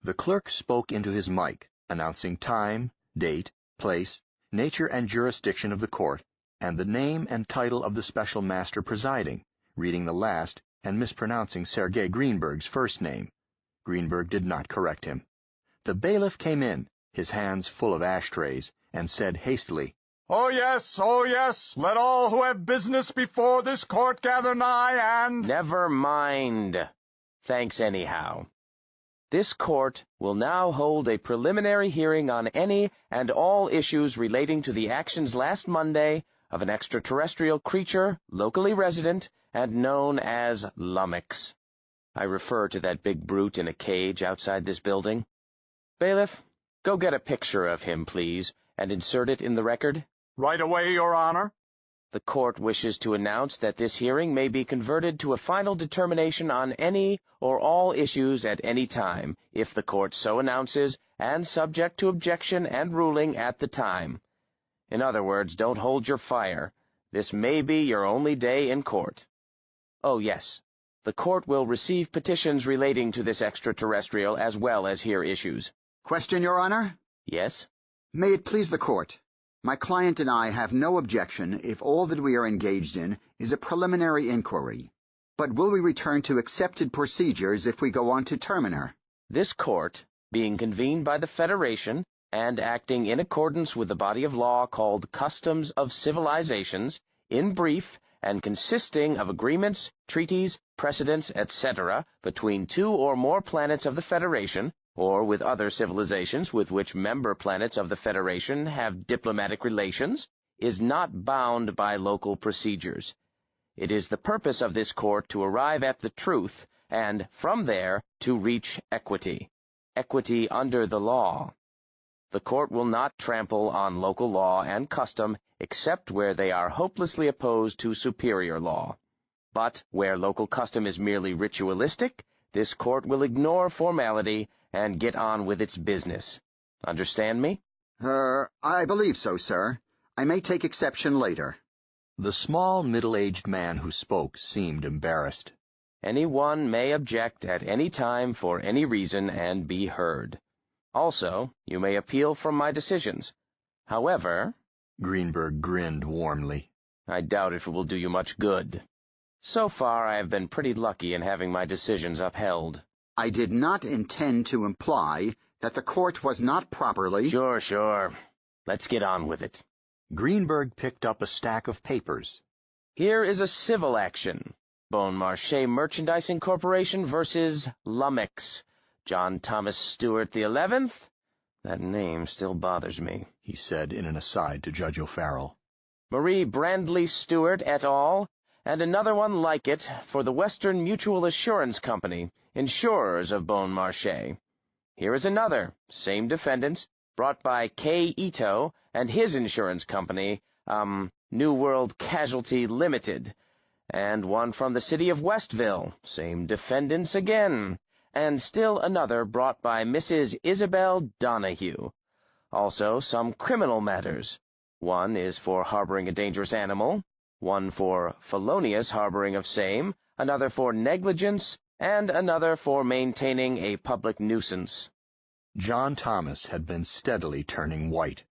The clerk spoke into his mic, announcing time, date, place, nature and jurisdiction of the court, and the name and title of the special master presiding, reading the last and mispronouncing Sergei Greenberg's first name. Greenberg did not correct him. The bailiff came in, his hands full of ashtrays, and said hastily, Oh, yes, let all who have business before this court gather nigh and—" "Never mind. Thanks anyhow. This court will now hold a preliminary hearing on any and all issues relating to the actions last Monday of an extraterrestrial creature, locally resident, and known as Lummox. I refer to that big brute in a cage outside this building. Bailiff, go get a picture of him, please, and insert it in the record." "Right away, Your Honor." The court wishes to announce that this hearing may be converted to a final determination on any or all issues at any time, if the court so announces, and subject to objection and ruling at the time. In other words, don't hold your fire. This may be your only day in court. Oh, yes. The court will receive petitions relating to this extraterrestrial as well as hear issues. Question, Your Honor? Yes? May it please the court. My client and I have no objection if all that we are engaged in is a preliminary inquiry. But will we return to accepted procedures if we go on to terminer? This court, being convened by the Federation and acting in accordance with the body of law called Customs of Civilizations, in brief, and consisting of agreements, treaties, precedents, etc., between two or more planets of the Federation, or with other civilizations with which member planets of the Federation have diplomatic relations, is not bound by local procedures. It is the purpose of this court to arrive at the truth, and, from there, to reach equity. Equity under the law. The court will not trample on local law and custom except where they are hopelessly opposed to superior law. But where local custom is merely ritualistic, this court will ignore formality and get on with its business. Understand me? I believe so, sir. I may take exception later. The small, middle-aged man who spoke seemed embarrassed. Anyone may object at any time for any reason and be heard. Also, you may appeal from my decisions. However... Greenberg grinned warmly. I doubt if it will do you much good. So far, I have been pretty lucky in having my decisions upheld. I did not intend to imply that the court was not properly... Sure. Let's get on with it. Greenberg picked up a stack of papers. Here is a civil action. Bon Marché Merchandising Corporation versus Lummox. John Thomas Stewart the 11th? That name still bothers me, he said in an aside to Judge O'Farrell. Marie Brandley Stewart et al., and another one like it for the Western Mutual Assurance Company, insurers of Bon Marché. Here is another, same defendants, brought by K. Ito and his insurance company, New World Casualty Limited, and one from the city of Westville, same defendants again, and still another brought by Mrs. Isabel Donahue. Also some criminal matters. One is for harboring a dangerous animal, one for felonious harboring of same, another for negligence, and another for maintaining a public nuisance. John Thomas had been steadily turning white.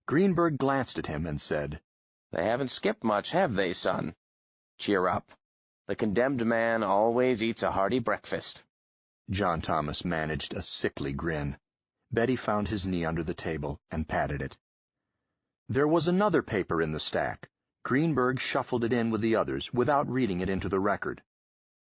Greenberg glanced at him and said, They haven't skipped much, have they, son? Cheer up. The condemned man always eats a hearty breakfast. John Thomas managed a sickly grin. Betty found his knee under the table and patted it. There was another paper in the stack. Greenberg shuffled it in with the others without reading it into the record.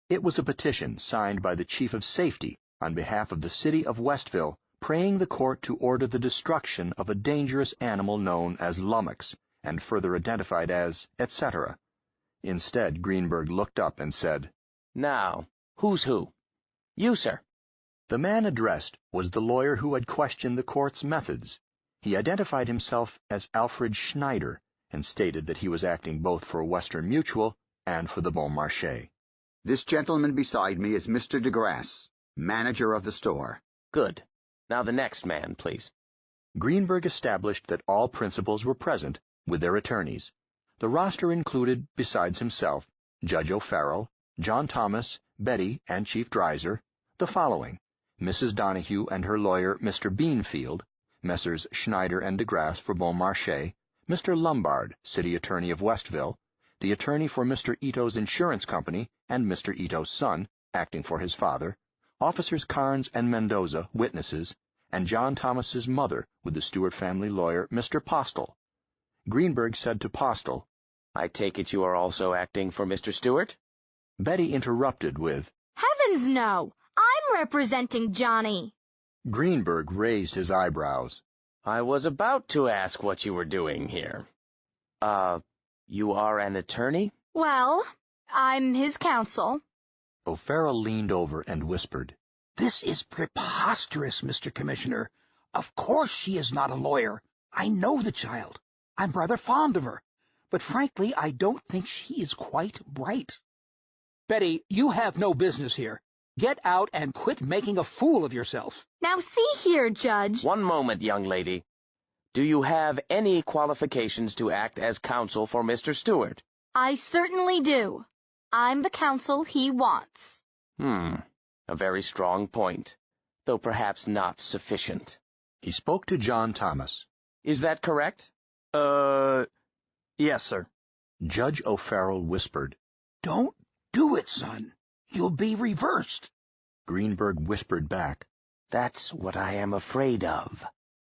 It was a petition signed by the Chief of Safety on behalf of the city of Westville, praying the court to order the destruction of a dangerous animal known as Lummox, and further identified as etc. Instead, Greenberg looked up and said, Now, who's who? You, sir. The man addressed was the lawyer who had questioned the court's methods. He identified himself as Alfred Schneider and stated that he was acting both for Western Mutual and for the Bon Marché. This gentleman beside me is Mr. DeGrasse, manager of the store. Good. Now the next man, please. Greenberg established that all principals were present, with their attorneys. The roster included, besides himself, Judge O'Farrell, John Thomas, Betty, and Chief Dreiser, the following: Mrs. Donahue and her lawyer, Mr. Beanfield, Messrs. Schneider and DeGrasse for Bon Marché, Mr. Lombard, City Attorney of Westville, the attorney for Mr. Ito's insurance company, and Mr. Ito's son, acting for his father, Officers Carnes and Mendoza, witnesses, and John Thomas's mother with the Stewart family lawyer, Mr. Postle. Greenberg said to Postle, I take it you are also acting for Mr. Stewart? Betty interrupted with, Heavens no! I'm representing Johnny. Greenberg raised his eyebrows. I was about to ask what you were doing here. You are an attorney? Well, I'm his counsel. O'Farrell leaned over and whispered, This is preposterous, Mr. Commissioner. Of course she is not a lawyer. I know the child. I'm rather fond of her. But frankly, I don't think she is quite bright. Betty, you have no business here. Get out and quit making a fool of yourself. Now see here, Judge. One moment, young lady. Do you have any qualifications to act as counsel for Mr. Stewart? I certainly do. I'm the counsel he wants. A very strong point, though perhaps not sufficient. He spoke to John Thomas. Is that correct? Yes, sir. Judge O'Farrell whispered, Don't do it, son. You'll be reversed. Greenberg whispered back, That's what I am afraid of.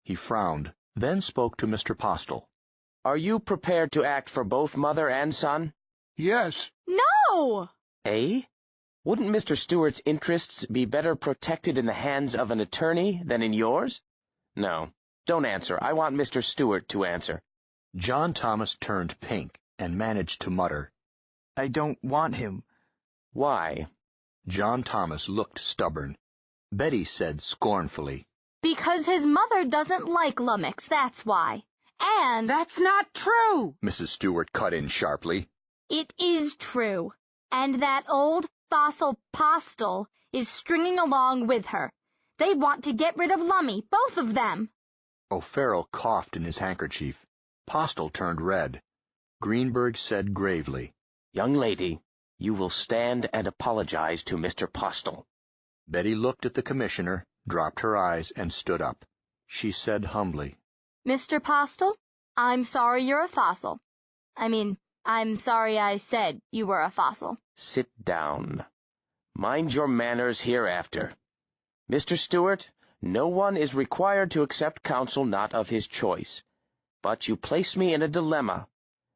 He frowned, then spoke to Mr. Postle. Are you prepared to act for both mother and son? Yes. No! Eh? Wouldn't Mr. Stewart's interests be better protected in the hands of an attorney than in yours? No, don't answer. I want Mr. Stewart to answer. John Thomas turned pink and managed to mutter, I don't want him. Why? John Thomas looked stubborn. Betty said scornfully, Because his mother doesn't like Lummox, that's why. And That's not true! Mrs. Stewart cut in sharply. it is true. And that old fossil postle is stringing along with her. They want to get rid of Lummy, both of them. O'Farrell coughed in his handkerchief. Postle turned red. Greenberg said gravely, Young lady, you will stand and apologize to Mr. Postle. Betty looked at the commissioner, dropped her eyes, and stood up. She said humbly, Mr. Postle, I'm sorry you're a fossil. I'm sorry I said you were a fossil. Sit down. Mind your manners hereafter. Mr. Stewart, no one is required to accept counsel not of his choice. But you place me in a dilemma.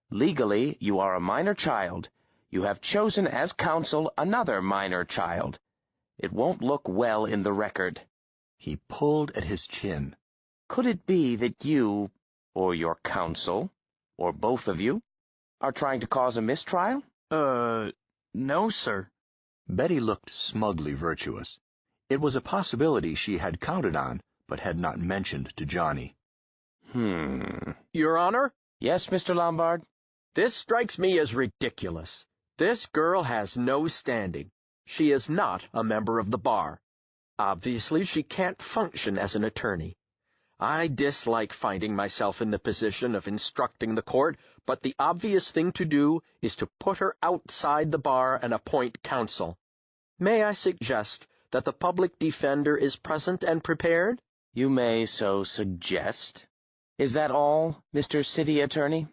Legally, you are a minor child. You have chosen as counsel another minor child. It won't look well in the record. He pulled at his chin. Could it be that you, or your counsel, or both of you, are trying to cause a mistrial? No, sir. Betty looked smugly virtuous. It was a possibility she had counted on, but had not mentioned to Johnny. Your Honor? Yes, Mr. Lombard? This strikes me as ridiculous. This girl has no standing. She is not a member of the bar. Obviously, she can't function as an attorney. I dislike finding myself in the position of instructing the court, but the obvious thing to do is to put her outside the bar and appoint counsel. May I suggest that the public defender is present and prepared? You may so suggest. Is that all, Mr. City Attorney?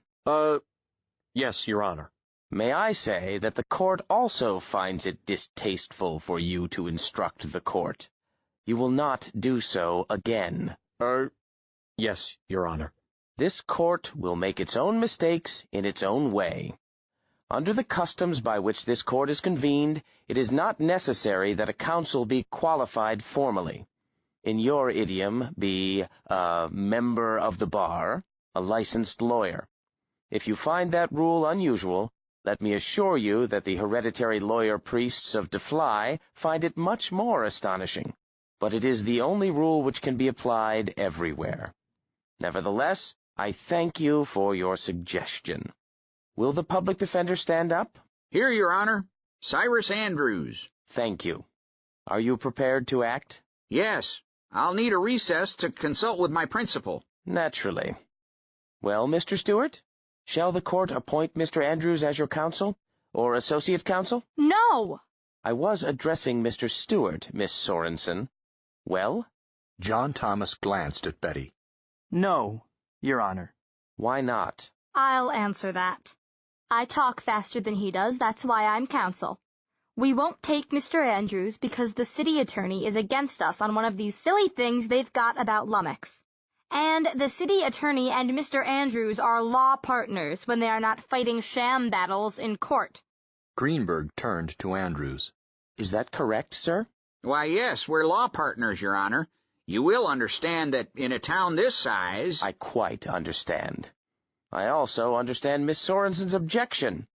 Yes, Your Honor. May I say that the court also finds it distasteful for you to instruct the court. You will not do so again. Yes, Your Honor. This court will make its own mistakes in its own way. Under the customs by which this court is convened, it is not necessary that a counsel be qualified formally. In your idiom, be a member of the bar, a licensed lawyer. If you find that rule unusual, let me assure you that the hereditary lawyer priests of DeFly find it much more astonishing. But it is the only rule which can be applied everywhere. Nevertheless, I thank you for your suggestion. Will the public defender stand up? Here, Your Honor. Cyrus Andrews. Thank you. Are you prepared to act? Yes. I'll need a recess to consult with my principal. Naturally. Well, Mr. Stewart, shall the court appoint Mr. Andrews as your counsel, or associate counsel? No! I was addressing Mr. Stewart, Miss Sorensen. Well? John Thomas glanced at Betty. No, Your Honor. Why not? I'll answer that. I talk faster than he does, that's why I'm counsel. We won't take Mr. Andrews because the city attorney is against us on one of these silly things they've got about Lummox. And the city attorney and Mr. Andrews are law partners when they are not fighting sham battles in court. Greenberg turned to Andrews. Is that correct, sir? Why, yes, we're law partners, Your Honor. You will understand that in a town this size... I quite understand. I also understand Miss Sorensen's objection.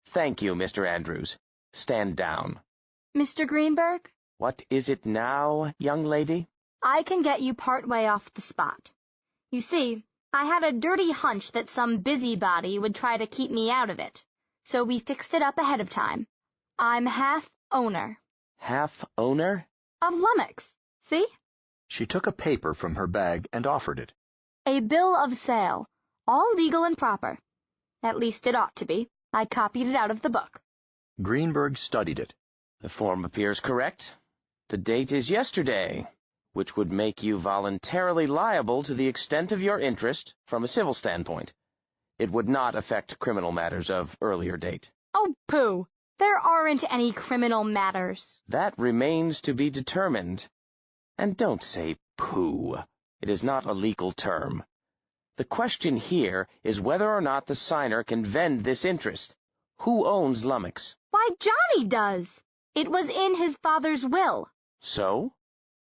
Thank you, Mr. Andrews. Stand down. Mr. Greenberg? What is it now, young lady? I can get you part way off the spot. You see, I had a dirty hunch that some busybody would try to keep me out of it, so we fixed it up ahead of time. I'm half owner. Half owner? Of Lummox. See? She took a paper from her bag and offered it. A bill of sale. All legal and proper. At least it ought to be. I copied it out of the book. Greenberg studied it. The form appears correct. The date is yesterday, which would make you voluntarily liable to the extent of your interest from a civil standpoint. It would not affect criminal matters of earlier date. Oh, pooh! There aren't any criminal matters. That remains to be determined. And don't say pooh. It is not a legal term. The question here is whether or not the signer can vend this interest. Who owns Lummox? Why, Johnny does. It was in his father's will. So?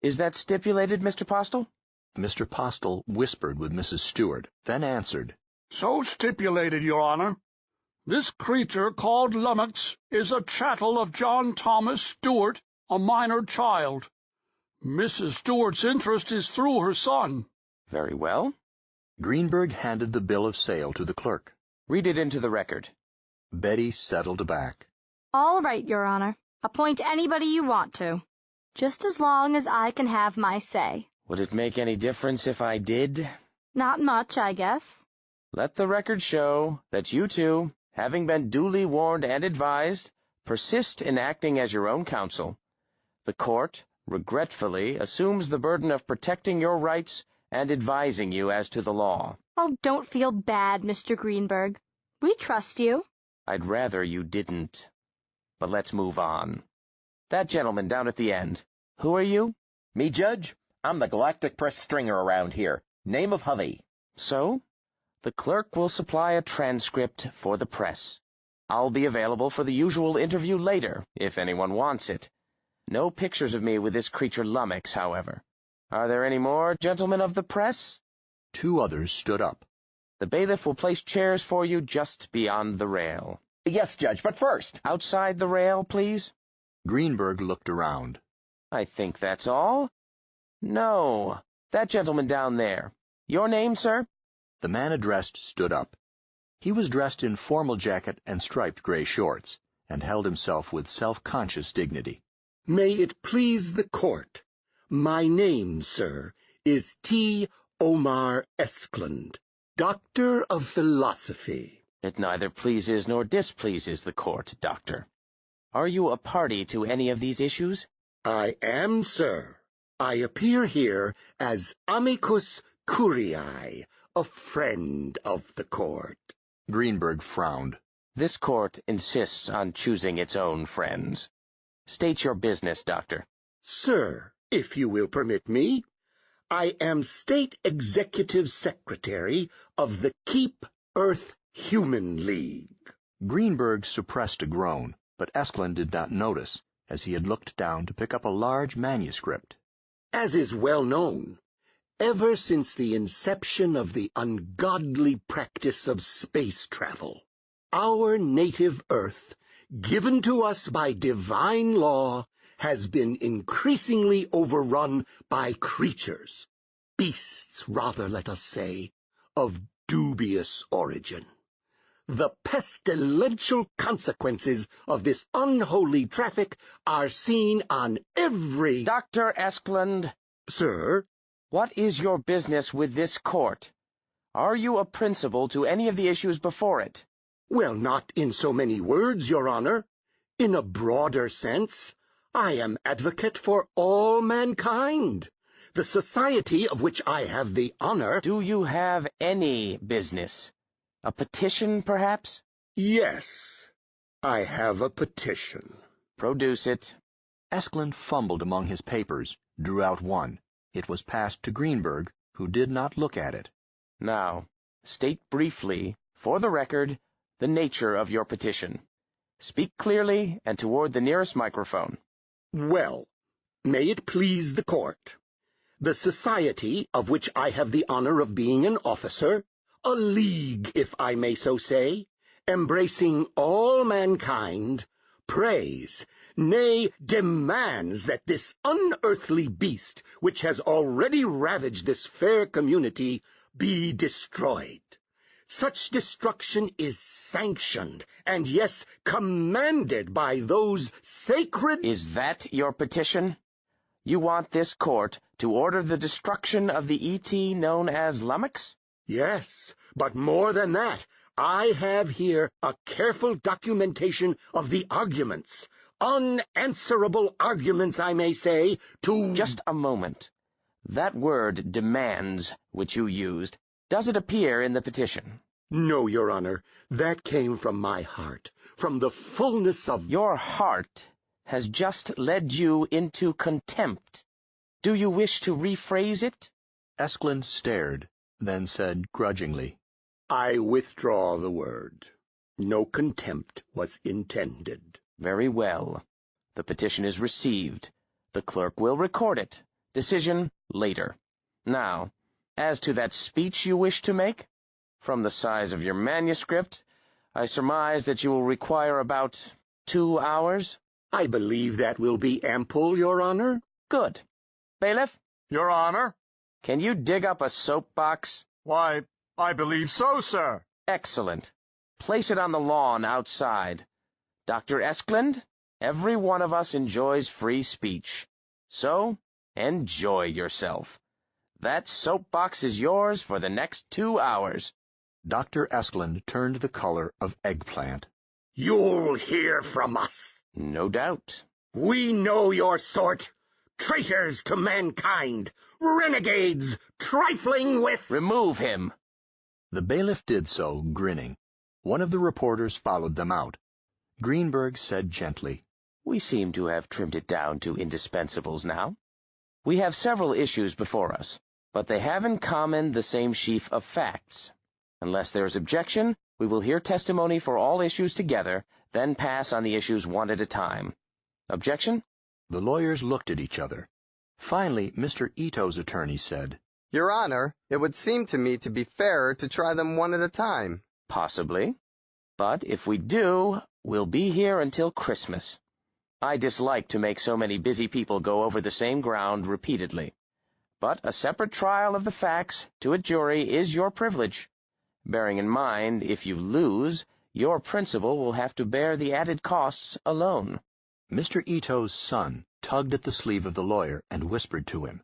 Is that stipulated, Mr. Postle? Mr. Postle whispered with Mrs. Stewart, then answered. So stipulated, Your Honor. This creature called Lummox is a chattel of John Thomas Stewart, a minor child. Mrs. Stewart's interest is through her son. Very well. Greenberg handed the bill of sale to the clerk. Read it into the record. Betty settled back. All right, Your Honor. Appoint anybody you want to. Just as long as I can have my say. Would it make any difference if I did? Not much, I guess. Let the record show that you two, having been duly warned and advised, persist in acting as your own counsel. The court, regretfully, assumes the burden of protecting your rights and advising you as to the law. Oh, don't feel bad, Mr. Greenberg. We trust you. I'd rather you didn't. But let's move on. That gentleman down at the end. Who are you? Me, Judge? I'm the galactic press stringer around here. Name of Hovey. So? The clerk will supply a transcript for the press. I'll be available for the usual interview later, if anyone wants it. No pictures of me with this creature Lummox, however. Are there any more, gentlemen of the press? 2 others stood up. The bailiff will place chairs for you just beyond the rail. Yes, Judge, but first. Outside the rail, please. Greenberg looked around. I think that's all. No, that gentleman down there. Your name, sir? The man addressed stood up. He was dressed in formal jacket and striped gray shorts, and held himself with self-conscious dignity. May it please the court. My name, sir, is T. Omar Escland, Doctor of Philosophy. It neither pleases nor displeases the court, Doctor. Are you a party to any of these issues? I am, sir. I appear here as amicus curiae, a friend of the court. Greenberg frowned. This court insists on choosing its own friends. State your business, Doctor. Sir, if you will permit me, I am State Executive Secretary of the Keep Earth Human League. Greenberg suppressed a groan, but Escland did not notice, as he had looked down to pick up a large manuscript. As is well known, ever since the inception of the ungodly practice of space travel, our native Earth, given to us by divine law, has been increasingly overrun by creatures, beasts rather, let us say, of dubious origin. The pestilential consequences of this unholy traffic are seen on every— Dr. Escland. Sir? What is your business with this court? Are you a principal to any of the issues before it? Well, not in so many words, Your Honor. In a broader sense, I am advocate for all mankind. The society of which I have the honor— Do you have any business? A petition, perhaps? Yes, I have a petition. Produce it. Escland fumbled among his papers, drew out one. It was passed to Greenberg, who did not look at it. Now, state briefly, for the record, the nature of your petition. Speak clearly and toward the nearest microphone. Well, may it please the court. The society of which I have the honor of being an officer, a league, if I may so say, embracing all mankind, prays, nay, demands that this unearthly beast, which has already ravaged this fair community, be destroyed. Such destruction is sanctioned, and yes, commanded by those sacred— Is that your petition? You want this court to order the destruction of the ET known as Lummox? Yes, but more than that, I have here a careful documentation of the arguments, unanswerable arguments, I may say, to— Just a moment. That word demands, which you used, does it appear in the petition? No, Your Honor. That came from my heart, from the fullness of— Your heart has just led you into contempt. Do you wish to rephrase it? Escland stared. then said grudgingly, I withdraw the word. No contempt was intended. Very well. The petition is received. The clerk will record it. Decision later. Now, as to that speech you wish to make, from the size of your manuscript, I surmise that you will require about 2 hours? I believe that will be ample, Your Honor. Good. Bailiff? Your Honor? Can you dig up a soapbox? Why, I believe so, sir. Excellent. Place it on the lawn outside. Dr. Esklund, every one of us enjoys free speech. So, enjoy yourself. That soapbox is yours for the next 2 hours. Dr. Esklund turned the color of eggplant. You'll hear from us. No doubt. We know your sort. Traitors to mankind. Renegades, trifling with— Remove him. The bailiff did so, grinning. One of the reporters followed them out. Greenberg said gently, We seem to have trimmed it down to indispensables now. We have several issues before us, but they have in common the same sheaf of facts. Unless there is objection, we will hear testimony for all issues together, then pass on the issues one at a time. Objection? The lawyers looked at each other. Finally, Mr. Ito's attorney said, Your Honor, it would seem to me to be fairer to try them one at a time. Possibly. But if we do, we'll be here until Christmas. I dislike to make so many busy people go over the same ground repeatedly. But a separate trial of the facts to a jury is your privilege. Bearing in mind, if you lose, your principal will have to bear the added costs alone. Mr. Ito's son tugged at the sleeve of the lawyer and whispered to him.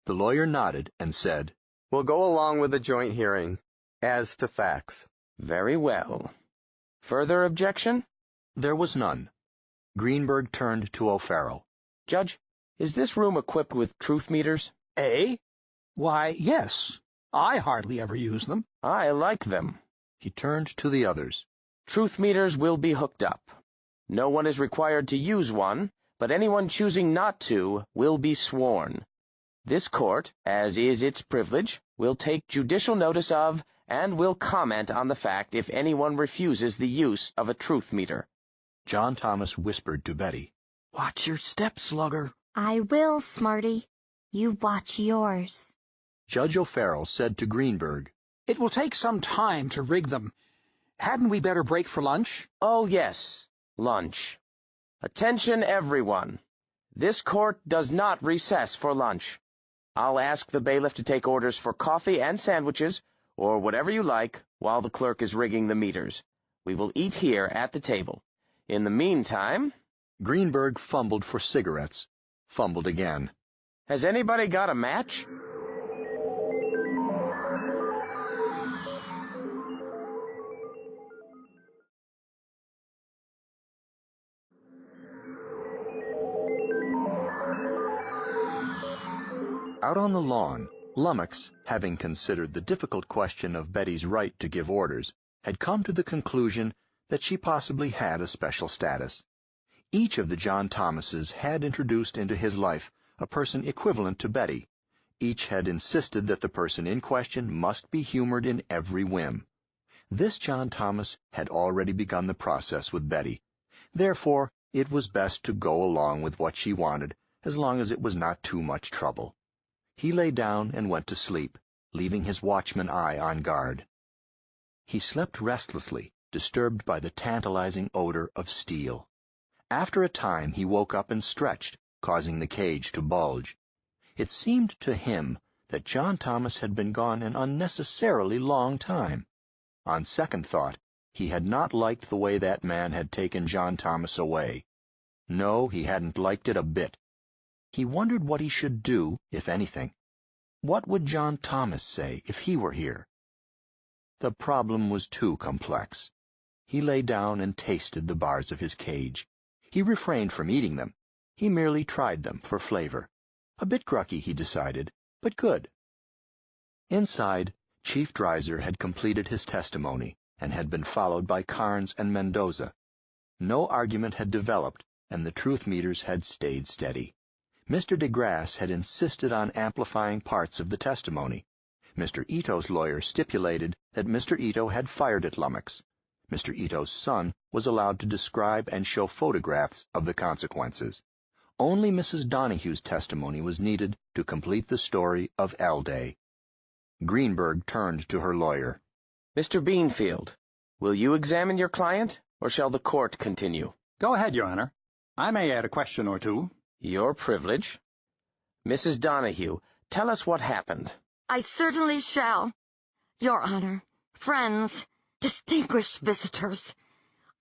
The lawyer nodded and said, We'll go along with the joint hearing, as to facts. Very well. Further objection? There was none. Greenberg turned to O'Farrell. Judge, is this room equipped with truth meters? Eh? Why, yes. I hardly ever use them. I like them. He turned to the others. Truth meters will be hooked up. No one is required to use one, but anyone choosing not to will be sworn. This court, as is its privilege, will take judicial notice of and will comment on the fact if anyone refuses the use of a truth meter. John Thomas whispered to Betty, Watch your step, slugger. I will, Smarty. You watch yours. Judge O'Farrell said to Greenberg, It will take some time to rig them. Hadn't we better break for lunch? Oh, yes, lunch. Attention, everyone. This court does not recess for lunch. I'll ask the bailiff to take orders for coffee and sandwiches, or whatever you like, while the clerk is rigging the meters. We will eat here at the table. In the meantime— Greenberg fumbled for cigarettes, fumbled again. Has anybody got a match? Out on the lawn, Lummox, having considered the difficult question of Betty's right to give orders, had come to the conclusion that she possibly had a special status. Each of the John Thomases had introduced into his life a person equivalent to Betty. Each had insisted that the person in question must be humored in every whim. This John Thomas had already begun the process with Betty. Therefore, it was best to go along with what she wanted, as long as it was not too much trouble. He lay down and went to sleep, leaving his watchman eye on guard. He slept restlessly, disturbed by the tantalizing odor of steel. After a time he woke up and stretched, causing the cage to bulge. It seemed to him that John Thomas had been gone an unnecessarily long time. On second thought, he had not liked the way that man had taken John Thomas away. No, he hadn't liked it a bit. He wondered what he should do, if anything. What would John Thomas say if he were here? The problem was too complex. He lay down and tasted the bars of his cage. He refrained from eating them. He merely tried them for flavor. A bit grucky, he decided, but good. Inside, Chief Dreiser had completed his testimony and had been followed by Carnes and Mendoza. No argument had developed, and the truth meters had stayed steady. Mr. DeGrasse had insisted on amplifying parts of the testimony. Mr. Ito's lawyer stipulated that Mr. Ito had fired at Lummox. Mr. Ito's son was allowed to describe and show photographs of the consequences. Only Mrs. Donahue's testimony was needed to complete the story of L-Day. Greenberg turned to her lawyer. Mr. Beanfield, will you examine your client, or shall the court continue? Go ahead, Your Honor. I may add a question or two. Your privilege. Mrs. Donahue, tell us what happened. I certainly shall, Your Honor. Friends, distinguished visitors,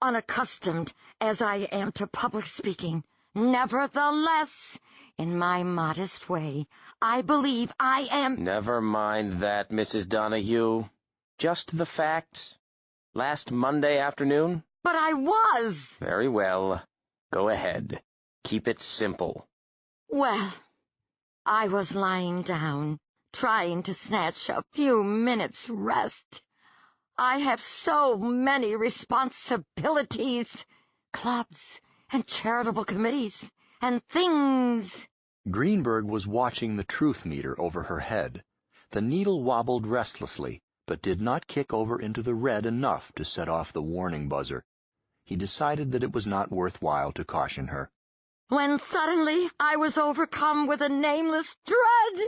unaccustomed as I am to public speaking, nevertheless, in my modest way, I believe I am— Never mind that, Mrs. Donahue. Just the facts. Last Monday afternoon? But I was. Very well. Go ahead. Keep it simple. Well, I was lying down, trying to snatch a few minutes' rest. I have so many responsibilities, clubs and charitable committees and things. Greenberg was watching the truth meter over her head. The needle wobbled restlessly, but did not kick over into the red enough to set off the warning buzzer. He decided that it was not worthwhile to caution her. When suddenly I was overcome with a nameless dread.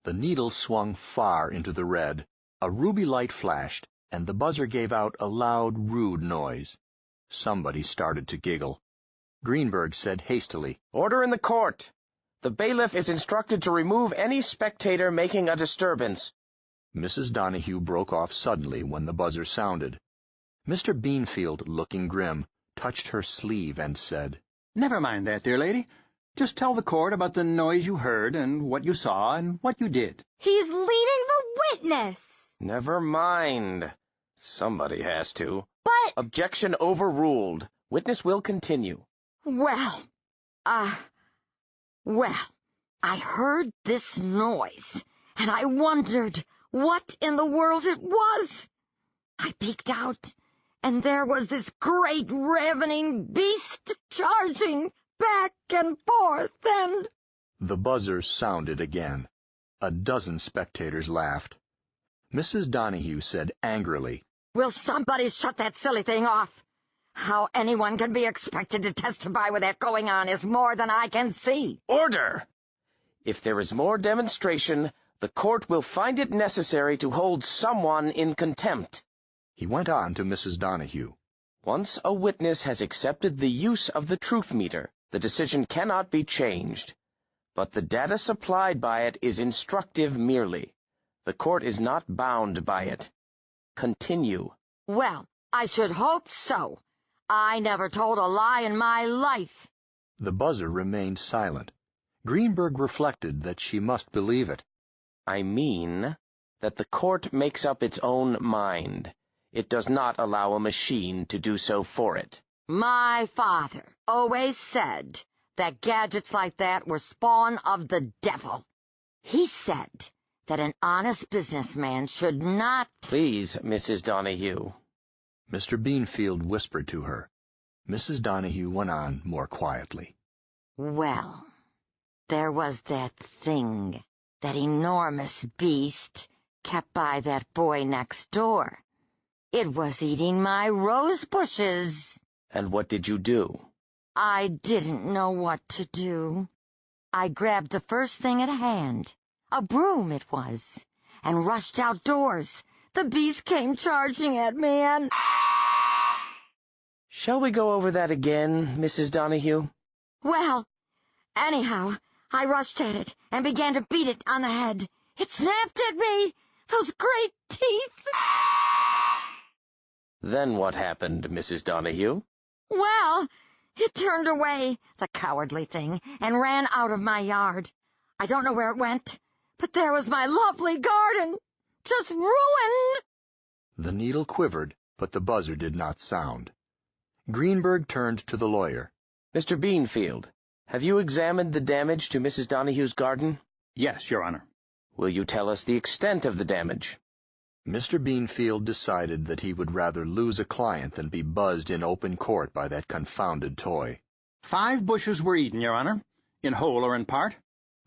The needle swung far into the red. A ruby light flashed, and the buzzer gave out a loud, rude noise. Somebody started to giggle. Greenberg said hastily, "Order in the court. The bailiff is instructed to remove any spectator making a disturbance." Mrs. Donahue broke off suddenly when the buzzer sounded. Mr. Beanfield, looking grim, touched her sleeve and said, Never mind that, dear lady. Just tell the court about the noise you heard and what you saw and what you did. He's leading the witness. Never mind. Somebody has to. But— Objection overruled. Witness will continue. Well, I heard this noise, and I wondered what in the world it was. I peeked out, and there was this great ravening beast charging back and forth, and— The buzzer sounded again. A dozen spectators laughed. Mrs. Donahue said angrily, Will somebody shut that silly thing off? How anyone can be expected to testify with that going on is more than I can see. Order! If there is more demonstration, the court will find it necessary to hold someone in contempt. He went on to Mrs. Donahue. Once a witness has accepted the use of the truth meter, the decision cannot be changed. But the data supplied by it is instructive merely. The court is not bound by it. Continue. Well, I should hope so. I never told a lie in my life. The buzzer remained silent. Greenberg reflected that she must believe it. I mean that the court makes up its own mind. It does not allow a machine to do so for it. My father always said that gadgets like that were spawn of the devil. He said that an honest businessman should not— Please, Mrs. Donahue. Mr. Beanfield whispered to her. Mrs. Donahue went on more quietly. Well, there was that thing, that enormous beast kept by that boy next door. It was eating my rose bushes. And what did you do? I didn't know what to do. I grabbed the first thing at hand, a broom it was, and rushed outdoors. The beast came charging at me and— Shall we go over that again, Mrs. Donahue? Well, anyhow, I rushed at it and began to beat it on the head. It snapped at me, those great teeth. Then what happened, Mrs. Donahue? Well, it turned away, the cowardly thing, and ran out of my yard. I don't know where it went, but there was my lovely garden, just ruined. The needle quivered, but the buzzer did not sound. Greenberg turned to the lawyer. Mr. Beanfield, have you examined the damage to Mrs. Donahue's garden? Yes, Your Honor. Will you tell us the extent of the damage? Mr. Beanfield decided that he would rather lose a client than be buzzed in open court by that confounded toy. 5 bushes were eaten, Your Honor, in whole or in part.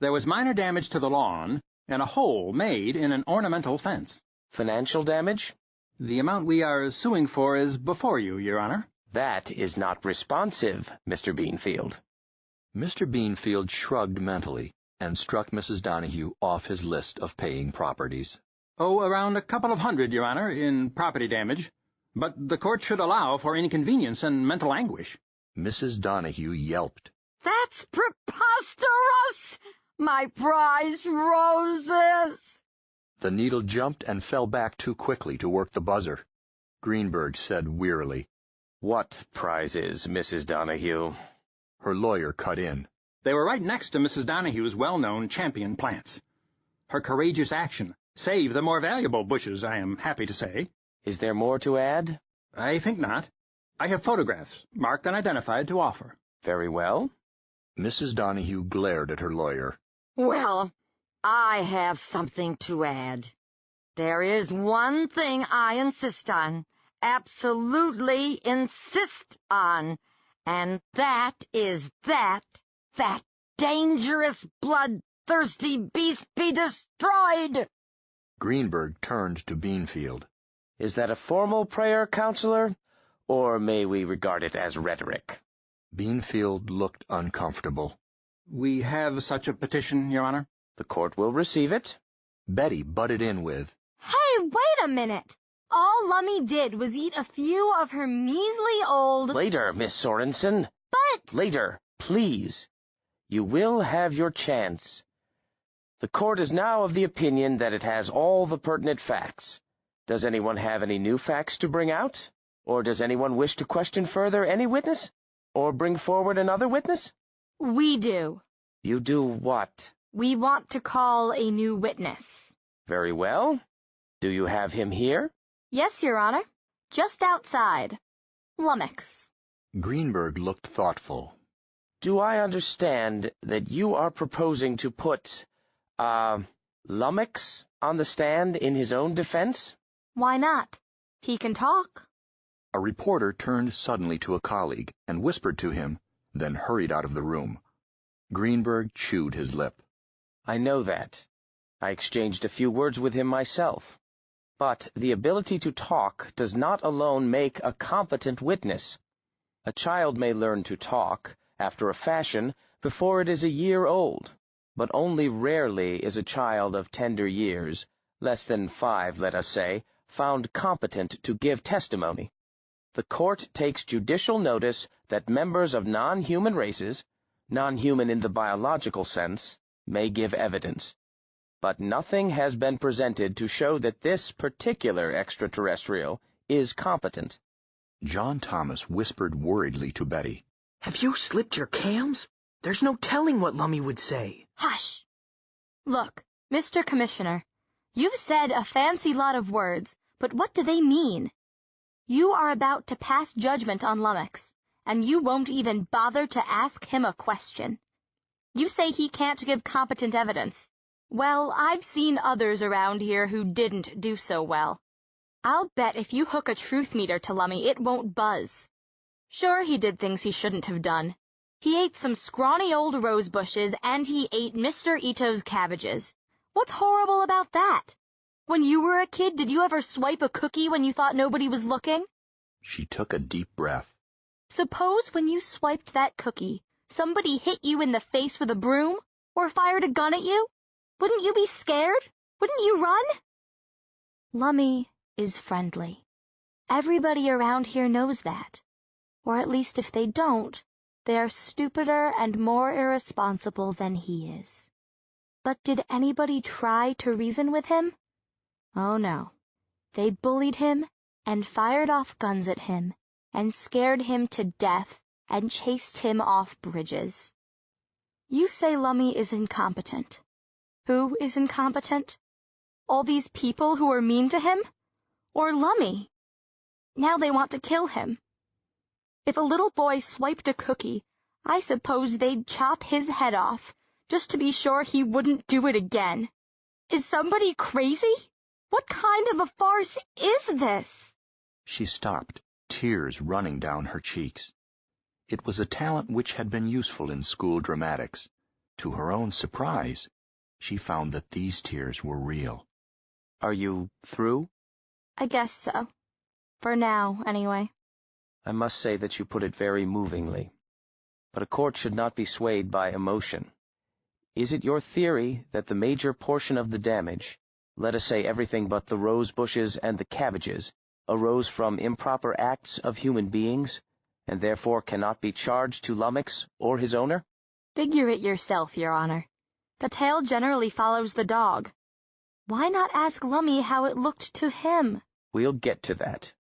There was minor damage to the lawn, and a hole made in an ornamental fence. Financial damage? The amount we are suing for is before you, Your Honor. That is not responsive, Mr. Beanfield. Mr. Beanfield shrugged mentally and struck Mrs. Donahue off his list of paying properties. Oh, around a couple of hundred, Your Honor, in property damage. But the court should allow for inconvenience and mental anguish. Mrs. Donahue yelped. That's preposterous! My prize roses! The needle jumped and fell back too quickly to work the buzzer. Greenberg said wearily, "What prizes, Mrs. Donahue?" Her lawyer cut in. They were right next to Mrs. Donahue's well-known champion plants. Her courageous action saved the more valuable bushes, I am happy to say. Is there more to add? I think not. I have photographs, marked and identified, to offer. Very well. Mrs. Donahue glared at her lawyer. Well, I have something to add. There is one thing I insist on, absolutely insist on, and that is that dangerous, bloodthirsty beast be destroyed! Greenberg turned to Beanfield. Is that a formal prayer, Counselor, or may we regard it as rhetoric? Beanfield looked uncomfortable. We have such a petition, Your Honor. The court will receive it. Betty butted in with, Hey, wait a minute! All Lummy did was eat a few of her measly old— Later, Miss Sorensen. But— Later, please. You will have your chance. The court is now of the opinion that it has all the pertinent facts. Does anyone have any new facts to bring out? Or does anyone wish to question further any witness? Or bring forward another witness? We do. You do what? We want to call a new witness. Very well. Do you have him here? Yes, Your Honor. Just outside. Lummox. Greenberg looked thoughtful. Do I understand that you are proposing to put, Lummox on the stand in his own defense? Why not? He can talk. A reporter turned suddenly to a colleague and whispered to him, then hurried out of the room. Greenberg chewed his lip. I know that. I exchanged a few words with him myself. But the ability to talk does not alone make a competent witness. A child may learn to talk, after a fashion, before it is a year old, but only rarely is a child of tender years, less than 5, let us say, found competent to give testimony. The court takes judicial notice that members of non-human races, non-human in the biological sense, may give evidence. But nothing has been presented to show that this particular extraterrestrial is competent. John Thomas whispered worriedly to Betty. Have you slipped your cams? There's no telling what Lummy would say. Hush! Look, Mr. Commissioner, you've said a fancy lot of words, but what do they mean? You are about to pass judgment on Lummox, and you won't even bother to ask him a question. You say he can't give competent evidence. Well, I've seen others around here who didn't do so well. I'll bet if you hook a truth meter to Lummy, it won't buzz. Sure, he did things he shouldn't have done. He ate some scrawny old rose bushes, and he ate Mr. Ito's cabbages. What's horrible about that? When you were a kid, did you ever swipe a cookie when you thought nobody was looking? She took a deep breath. Suppose when you swiped that cookie, somebody hit you in the face with a broom, or fired a gun at you? Wouldn't you be scared? Wouldn't you run? Lummy is friendly. Everybody around here knows that. Or at least if they don't, they are stupider and more irresponsible than he is. But did anybody try to reason with him? Oh no. They bullied him and fired off guns at him and scared him to death and chased him off bridges. You say Lummy is incompetent. Who is incompetent? All these people who are mean to him? Or Lummy? Now they want to kill him. If a little boy swiped a cookie, I suppose they'd chop his head off, just to be sure he wouldn't do it again. Is somebody crazy? What kind of a farce is this? She stopped, tears running down her cheeks. It was a talent which had been useful in school dramatics. To her own surprise, she found that these tears were real. Are you through? I guess so. For now, anyway. I must say that you put it very movingly. But a court should not be swayed by emotion. Is it your theory that the major portion of the damage, let us say everything but the rose bushes and the cabbages, arose from improper acts of human beings, and therefore cannot be charged to Lummox or his owner? Figure it yourself, Your Honor. The tail generally follows the dog. Why not ask Lummy how it looked to him? We'll get to that.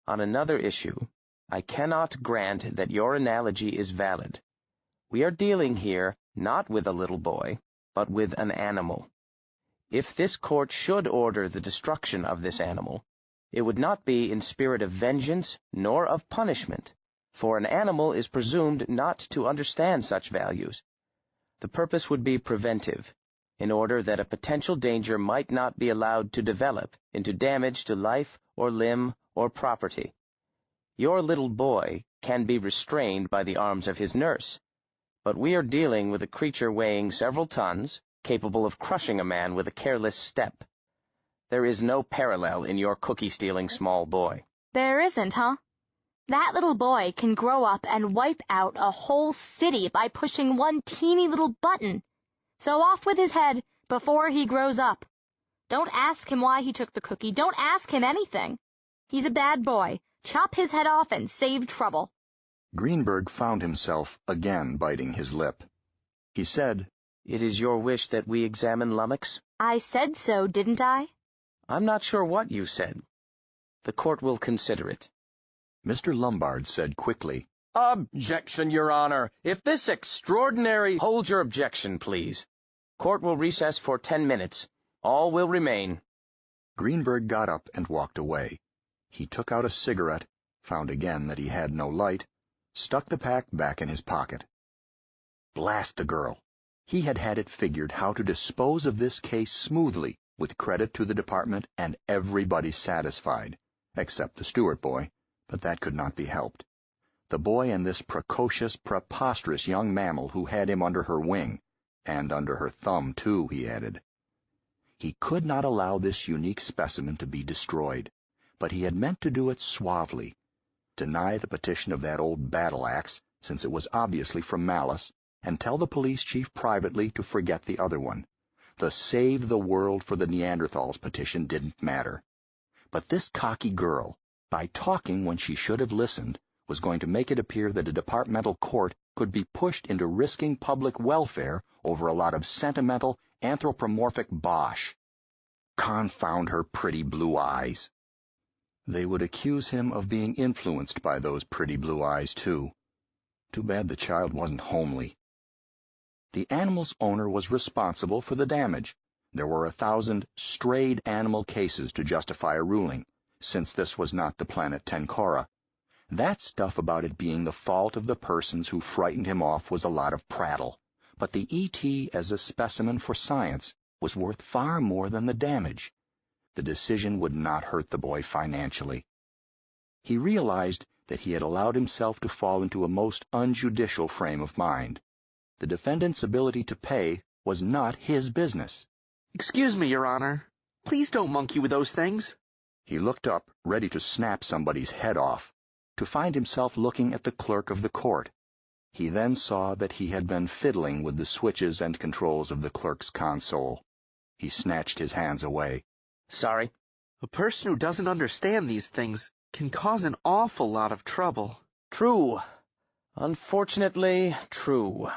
On another issue, I cannot grant that your analogy is valid. We are dealing here not with a little boy, but with an animal. If this court should order the destruction of this animal, it would not be in spirit of vengeance nor of punishment, for an animal is presumed not to understand such values. The purpose would be preventive, in order that a potential danger might not be allowed to develop into damage to life or limb or property. Your little boy can be restrained by the arms of his nurse, but we are dealing with a creature weighing several tons, capable of crushing a man with a careless step. There is no parallel in your cookie-stealing small boy. There isn't, huh? That little boy can grow up and wipe out a whole city by pushing one teeny little button. So off with his head before he grows up. Don't ask him why he took the cookie. Don't ask him anything. He's a bad boy. Chop his head off and save trouble. Greenberg found himself again biting his lip. He said, It is your wish that we examine Lummox? I said so, didn't I? I'm not sure what you said. The court will consider it. Mr. Lombard said quickly, Objection, Your Honor. If this extraordinary... Hold your objection, please. Court will recess for 10 minutes. All will remain. Greenberg got up and walked away. He took out a cigarette, found again that he had no light, stuck the pack back in his pocket. Blast the girl. He had had it figured how to dispose of this case smoothly, with credit to the department and everybody satisfied, except the Stewart boy, but that could not be helped. The boy and this precocious, preposterous young mammal who had him under her wing, and under her thumb, too, he added. He could not allow this unique specimen to be destroyed, but he had meant to do it suavely, deny the petition of that old battle-axe, since it was obviously from malice, and tell the police chief privately to forget the other one. The Save the World for the Neanderthals petition didn't matter. But this cocky girl, by talking when she should have listened, was going to make it appear that a departmental court could be pushed into risking public welfare over a lot of sentimental, anthropomorphic bosh. Confound her pretty blue eyes. They would accuse him of being influenced by those pretty blue eyes, too. Too bad the child wasn't homely. The animal's owner was responsible for the damage. There were 1,000 strayed animal cases to justify a ruling, since this was not the planet Tencora. That stuff about it being the fault of the persons who frightened him off was a lot of prattle, but the E.T. as a specimen for science was worth far more than the damage. The decision would not hurt the boy financially. He realized that he had allowed himself to fall into a most unjudicial frame of mind. The defendant's ability to pay was not his business. Excuse me, Your Honor. Please don't monkey with those things. He looked up, ready to snap somebody's head off, to find himself looking at the clerk of the court. He then saw that he had been fiddling with the switches and controls of the clerk's console. He snatched his hands away. Sorry. A person who doesn't understand these things can cause an awful lot of trouble. True. Unfortunately, true.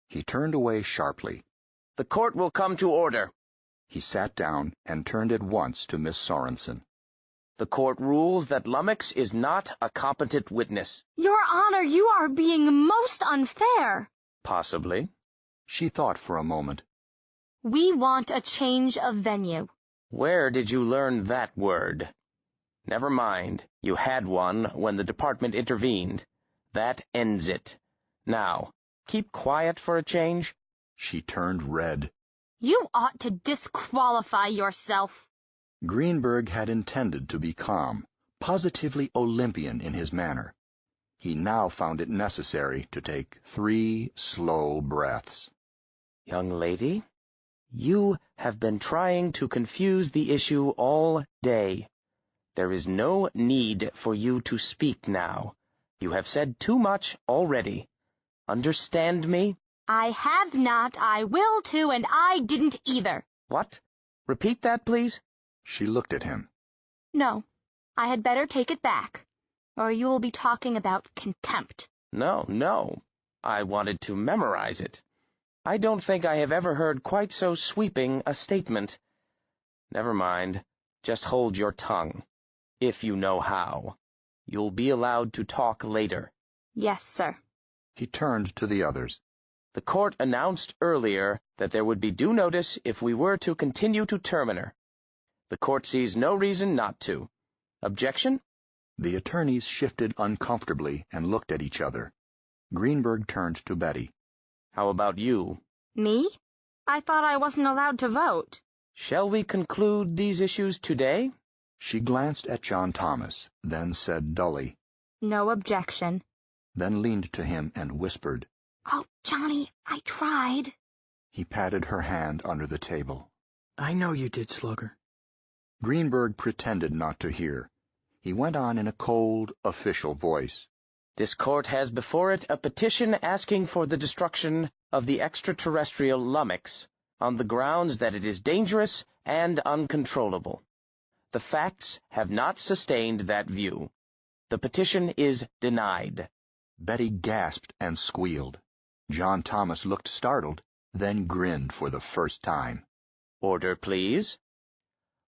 He turned away sharply. The court will come to order. He sat down and turned at once to Miss Sorensen. The court rules that Lummox is not a competent witness. Your Honor, you are being most unfair. Possibly. She thought for a moment. We want a change of venue. Where did you learn that word? Never mind. You had one when the department intervened. That ends it. Now, keep quiet for a change. She turned red. You ought to disqualify yourself. Greenberg had intended to be calm, positively Olympian in his manner. He now found it necessary to take 3 slow breaths. Young lady, You have been trying to confuse the issue all day. There is no need for you to speak now. You have said too much already. Understand me? I have not, I will too, and I didn't either. What? Repeat that, please? She looked at him. No, I had better take it back, or you will be talking about contempt. No. I wanted to memorize it. I don't think I have ever heard quite so sweeping a statement. Never mind. Just hold your tongue. If you know how. You'll be allowed to talk later. Yes, sir. He turned to the others. The court announced earlier that there would be due notice if we were to continue to termine her. The court sees no reason not to. Objection? The attorneys shifted uncomfortably and looked at each other. Greenberg turned to Betty. How about you? Me? I thought I wasn't allowed to vote. Shall we conclude these issues today? She glanced at John Thomas, then said dully, No objection. Then leaned to him and whispered, Oh, Johnny, I tried. He patted her hand under the table. I know you did, Slugger. Greenberg pretended not to hear. He went on in a cold, official voice. This court has before it a petition asking for the destruction of the extraterrestrial Lummox on the grounds that it is dangerous and uncontrollable. The facts have not sustained that view. The petition is denied. Betty gasped and squealed. John Thomas looked startled, then grinned for the first time. Order, please.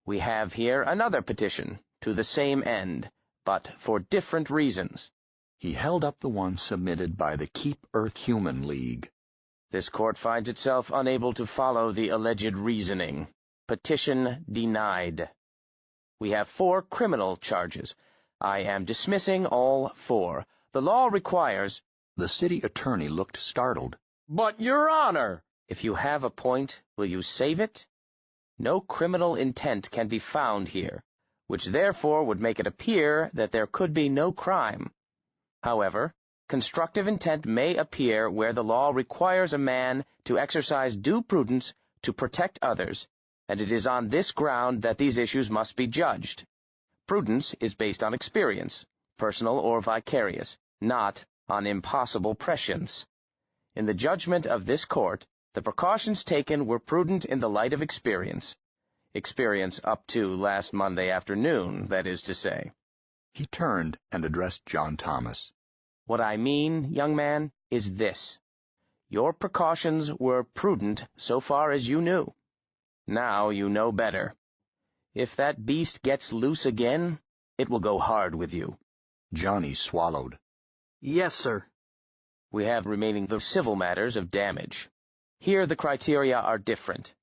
We have here another petition to the same end, but for different reasons. He held up the one submitted by the Keep Earth Human League. This court finds itself unable to follow the alleged reasoning. Petition denied. We have 4 criminal charges. I am dismissing all 4. The law requires— The city attorney looked startled. But, Your Honor! If you have a point, will you save it? No criminal intent can be found here, which therefore would make it appear that there could be no crime. However, constructive intent may appear where the law requires a man to exercise due prudence to protect others, and it is on this ground that these issues must be judged. Prudence is based on experience, personal or vicarious, not on impossible prescience. In the judgment of this court, the precautions taken were prudent in the light of experience. Experience up to last Monday afternoon, that is to say. He turned and addressed John Thomas. What I mean, young man, is this. Your precautions were prudent so far as you knew. Now you know better. If that beast gets loose again, it will go hard with you. Johnny swallowed. Yes, sir. We have remaining the civil matters of damage. Here the criteria are different.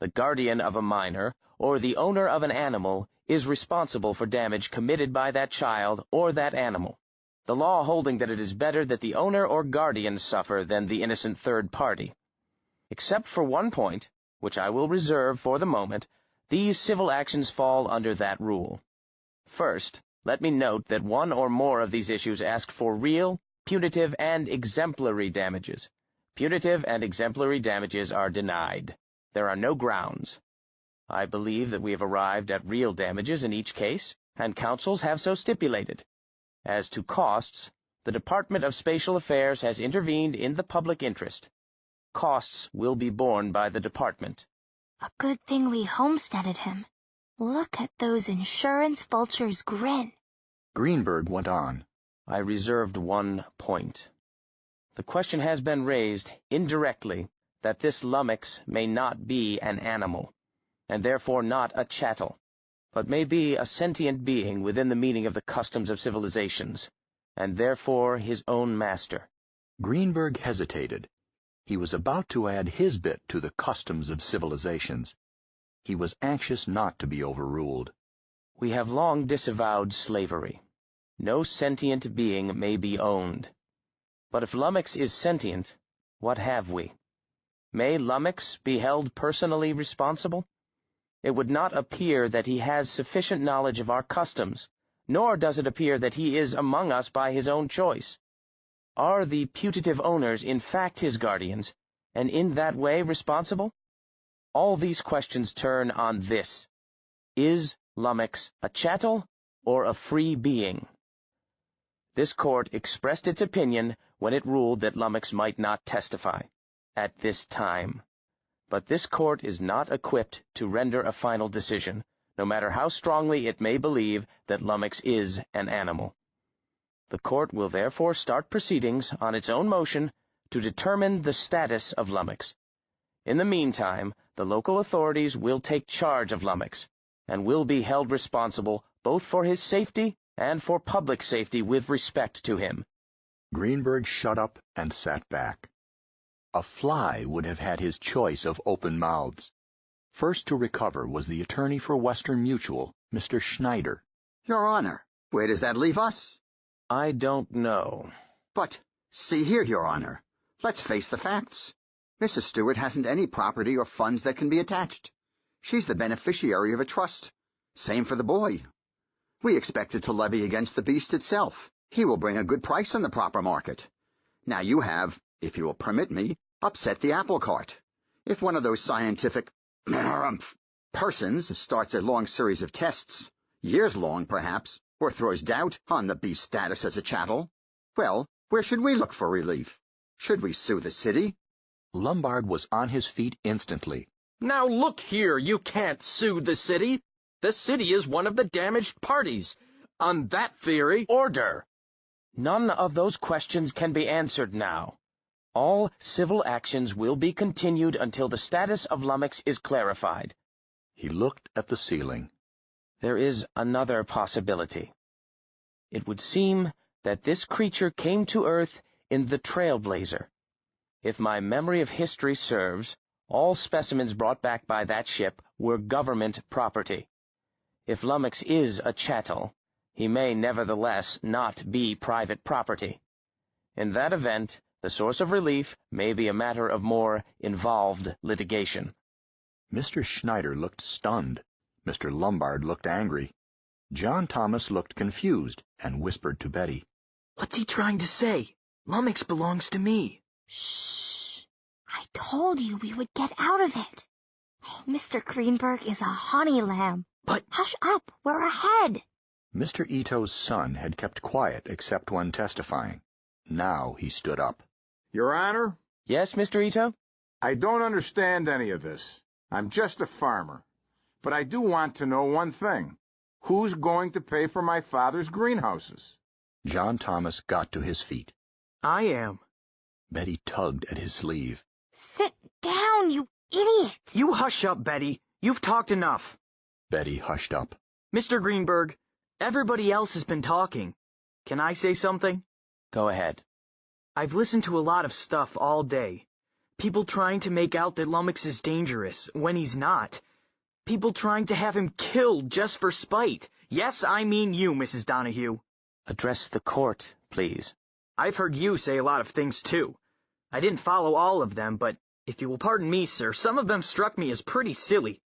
The guardian of a minor, or the owner of an animal, is responsible for damage committed by that child or that animal. The law holding that it is better that the owner or guardian suffer than the innocent third party. Except for one point, which I will reserve for the moment, these civil actions fall under that rule. First, let me note that one or more of these issues ask for real, punitive, and exemplary damages. Punitive and exemplary damages are denied. There are no grounds. I believe that we have arrived at real damages in each case, and counsels have so stipulated. As to costs, the Department of Spatial Affairs has intervened in the public interest. Costs will be borne by the department. A good thing we homesteaded him. Look at those insurance vultures grin. Greenberg went on. I reserved one point. The question has been raised, indirectly, that this Lummox may not be an animal, and therefore not a chattel, but may be a sentient being within the meaning of the customs of civilizations, and therefore his own master. Greenberg hesitated. He was about to add his bit to the customs of civilizations. He was anxious not to be overruled. We have long disavowed slavery. No sentient being may be owned. But if Lummox is sentient, what have we? May Lummox be held personally responsible? It would not appear that he has sufficient knowledge of our customs, nor does it appear that he is among us by his own choice. Are the putative owners in fact his guardians, and in that way responsible? All these questions turn on this. Is Lummox a chattel or a free being? This court expressed its opinion when it ruled that Lummox might not testify at this time. But this court is not equipped to render a final decision, no matter how strongly it may believe that Lummox is an animal. The court will therefore start proceedings on its own motion to determine the status of Lummox. In the meantime, the local authorities will take charge of Lummox, and will be held responsible both for his safety and for public safety with respect to him. Greenberg shut up and sat back. A fly would have had his choice of open mouths. First to recover was the attorney for Western Mutual, Mr. Schneider. Your Honor, where does that leave us? I don't know. But, see here, Your Honor. Let's face the facts. Mrs. Stewart hasn't any property or funds that can be attached. She's the beneficiary of a trust. Same for the boy. We expected to levy against the beast itself. He will bring a good price on the proper market. Now you have, if you will permit me, upset the apple cart. If one of those scientific persons starts a long series of tests, years long perhaps, or throws doubt on the beast's status as a chattel, well, where should we look for relief? Should we sue the city? Lombard was on his feet instantly. Now look here, you can't sue the city. The city is one of the damaged parties. On that theory— Order! None of those questions can be answered now. All civil actions will be continued until the status of Lummox is clarified. He looked at the ceiling. There is another possibility. It would seem that this creature came to Earth in the Trailblazer. If my memory of history serves, all specimens brought back by that ship were government property. If Lummox is a chattel, he may nevertheless not be private property. In that event, the source of relief may be a matter of more involved litigation. Mr. Schneider looked stunned. Mr. Lombard looked angry. John Thomas looked confused and whispered to Betty. What's he trying to say? Lummox belongs to me. Shh! I told you we would get out of it. Oh, Mr. Greenberg is a honey lamb. But— Hush up, we're ahead. Mr. Ito's son had kept quiet except when testifying. Now he stood up. Your Honor? Yes, Mr. Ito? I don't understand any of this. I'm just a farmer. But I do want to know one thing. Who's going to pay for my father's greenhouses? John Thomas got to his feet. I am. Betty tugged at his sleeve. Sit down, you idiot! You hush up, Betty. You've talked enough. Betty hushed up. Mr. Greenberg, everybody else has been talking. Can I say something? Go ahead. I've listened to a lot of stuff all day. People trying to make out that Lummox is dangerous, when he's not. People trying to have him killed just for spite. Yes, I mean you, Mrs. Donahue. Address the court, please. I've heard you say a lot of things, too. I didn't follow all of them, but if you will pardon me, sir, some of them struck me as pretty silly.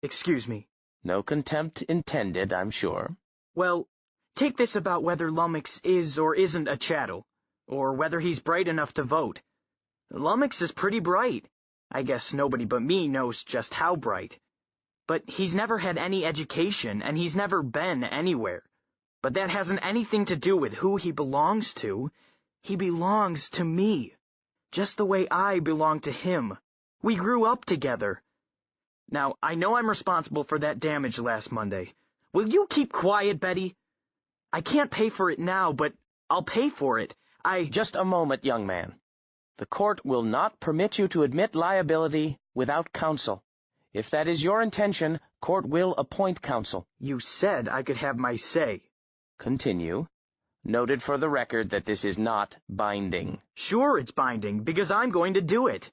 Excuse me. No contempt intended, I'm sure. Well, take this about whether Lummox is or isn't a chattel, or whether he's bright enough to vote. Lummox is pretty bright. I guess nobody but me knows just how bright. But he's never had any education, and he's never been anywhere. But that hasn't anything to do with who he belongs to. He belongs to me, just the way I belong to him. We grew up together. Now, I know I'm responsible for that damage last Monday. Will you keep quiet, Betty? I can't pay for it now, but I'll pay for it. Just a moment, young man. The court will not permit you to admit liability without counsel. If that is your intention, court will appoint counsel. You said I could have my say. Continue. Noted for the record that this is not binding. Sure it's binding, because I'm going to do it.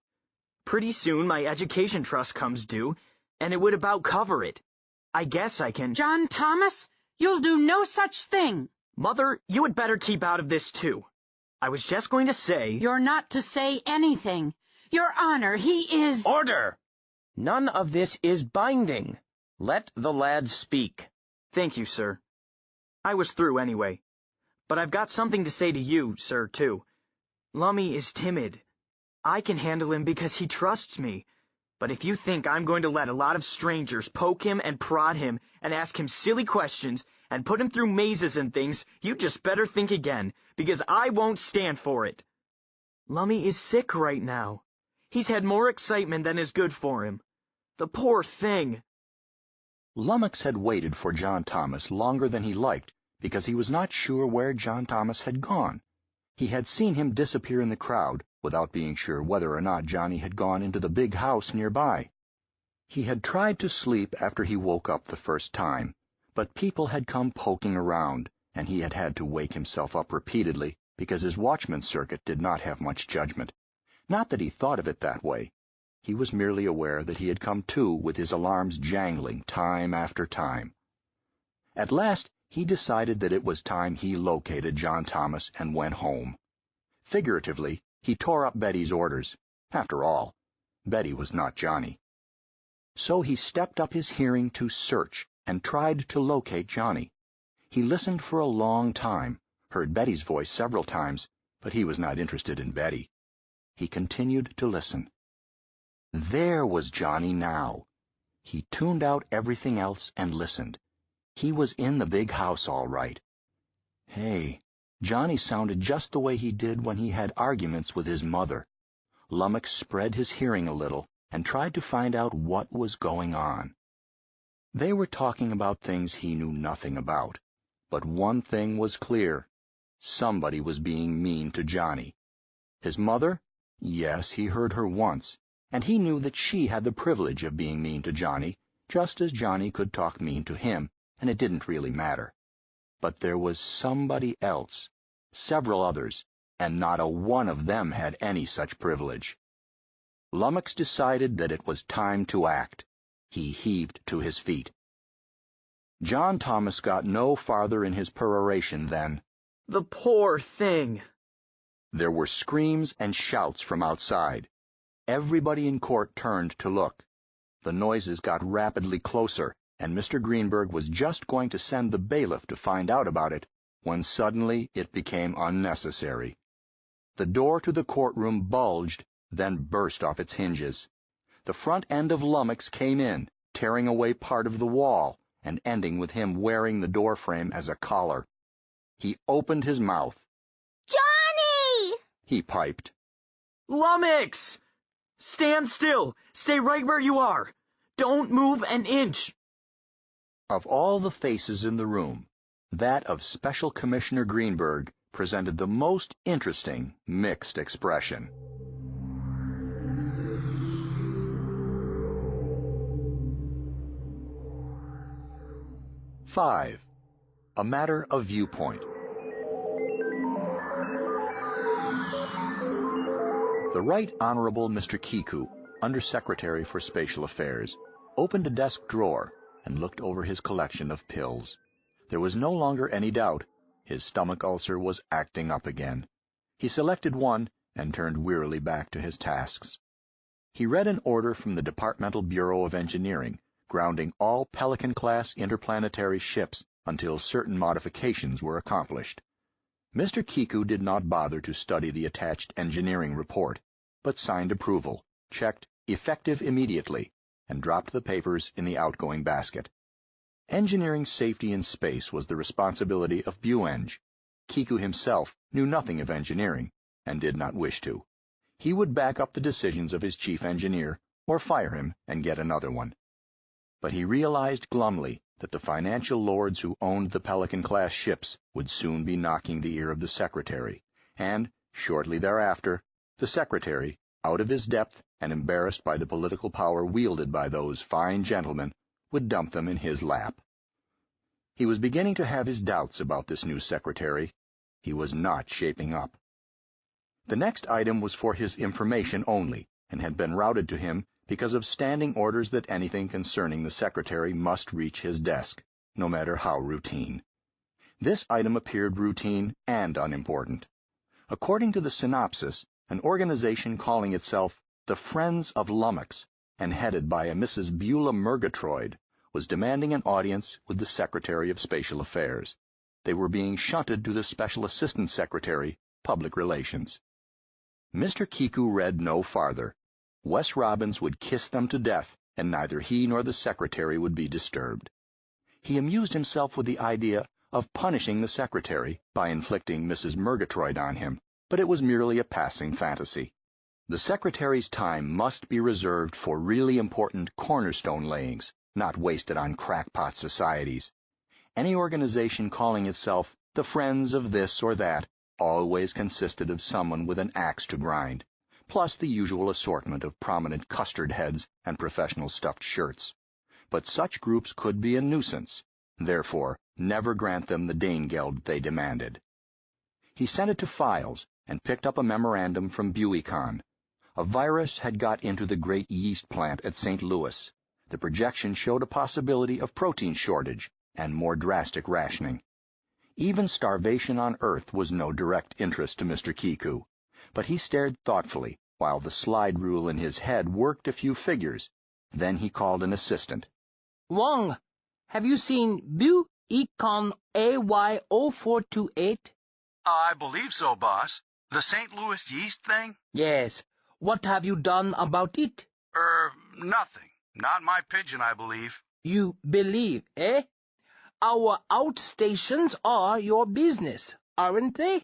Pretty soon my education trust comes due, and it would about cover it. I guess I can— John Thomas, you'll do no such thing. Mother, you had better keep out of this, too. I was just going to say— You're not to say anything. Your Honor, he is— Order! None of this is binding. Let the lad speak. Thank you, sir. I was through anyway. But I've got something to say to you, sir, too. Lummy is timid. I can handle him because he trusts me. But if you think I'm going to let a lot of strangers poke him and prod him and ask him silly questions and put him through mazes and things, you just better think again, because I won't stand for it. Lummy is sick right now. He's had more excitement than is good for him. The poor thing. Lummox had waited for John Thomas longer than he liked because he was not sure where John Thomas had gone. He had seen him disappear in the crowd without being sure whether or not Johnny had gone into the big house nearby. He had tried to sleep after he woke up the first time, but people had come poking around, and he had had to wake himself up repeatedly because his watchman's circuit did not have much judgment. Not that he thought of it that way. He was merely aware that he had come to with his alarms jangling time after time. At last, he decided that it was time he located John Thomas and went home. Figuratively, he tore up Betty's orders. After all, Betty was not Johnny. So he stepped up his hearing to search and tried to locate Johnny. He listened for a long time, heard Betty's voice several times, but he was not interested in Betty. He continued to listen. There was Johnny now. He tuned out everything else and listened. He was in the big house all right. Hey, Johnny sounded just the way he did when he had arguments with his mother. Lummox spread his hearing a little and tried to find out what was going on. They were talking about things he knew nothing about, but one thing was clear. Somebody was being mean to Johnny. His mother? Yes, he heard her once, and he knew that she had the privilege of being mean to Johnny, just as Johnny could talk mean to him, and it didn't really matter. But there was somebody else, several others, and not a one of them had any such privilege. Lummox decided that it was time to act. He heaved to his feet. John Thomas got no farther in his peroration than, "The poor thing." There were screams and shouts from outside. Everybody in court turned to look. The noises got rapidly closer, and Mr. Greenberg was just going to send the bailiff to find out about it, when suddenly it became unnecessary. The door to the courtroom bulged, then burst off its hinges. The front end of Lummox came in, tearing away part of the wall, and ending with him wearing the doorframe as a collar. He opened his mouth. "Johnny!" he piped. "Lummox! Stand still! Stay right where you are! Don't move an inch!" Of all the faces in the room, that of Special Commissioner Greenberg presented the most interesting mixed expression. "5. A matter of viewpoint. The Right Honorable Mr. Kiku, Undersecretary for Spatial Affairs, opened a desk drawer and looked over his collection of pills. There was no longer any doubt. His stomach ulcer was acting up again. He selected one and turned wearily back to his tasks. He read an order from the Departmental Bureau of Engineering, grounding all Pelican-class interplanetary ships until certain modifications were accomplished. Mr. Kiku did not bother to study the attached engineering report, but signed approval, checked effective immediately, and dropped the papers in the outgoing basket. Engineering safety in space was the responsibility of BUEng. Kiku himself knew nothing of engineering, and did not wish to. He would back up the decisions of his chief engineer, or fire him and get another one. But he realized glumly that the financial lords who owned the Pelican-class ships would soon be knocking the ear of the secretary, and, shortly thereafter, the secretary, out of his depth and embarrassed by the political power wielded by those fine gentlemen, would dump them in his lap. He was beginning to have his doubts about this new secretary. He was not shaping up. The next item was for his information only, and had been routed to him because of standing orders that anything concerning the secretary must reach his desk, no matter how routine. This item appeared routine and unimportant. According to the synopsis, an organization calling itself the Friends of Lummox, and headed by a Mrs. Beulah Murgatroyd, was demanding an audience with the Secretary of Spatial Affairs. They were being shunted to the Special Assistant Secretary, Public Relations. Mr. Kiku read no farther. Wes Robbins would kiss them to death, and neither he nor the secretary would be disturbed. He amused himself with the idea of punishing the secretary by inflicting Mrs. Murgatroyd on him, but it was merely a passing fantasy. The secretary's time must be reserved for really important cornerstone layings, not wasted on crackpot societies. Any organization calling itself the Friends of this or that always consisted of someone with an axe to grind, plus the usual assortment of prominent custard heads and professional stuffed shirts. But such groups could be a nuisance. Therefore, never grant them the Danegeld they demanded. He sent it to Files and picked up a memorandum from Buicon. A virus had got into the great yeast plant at St. Louis. The projection showed a possibility of protein shortage and more drastic rationing. Even starvation on Earth was no direct interest to Mr. Kiku, but he stared thoughtfully while the slide rule in his head worked a few figures. Then he called an assistant. Wong, have you seen Buicon AY0428? I believe so, boss. The St. Louis yeast thing? Yes. What have you done about it? Nothing. Not my pigeon, I believe. You believe, eh? Our outstations are your business, aren't they?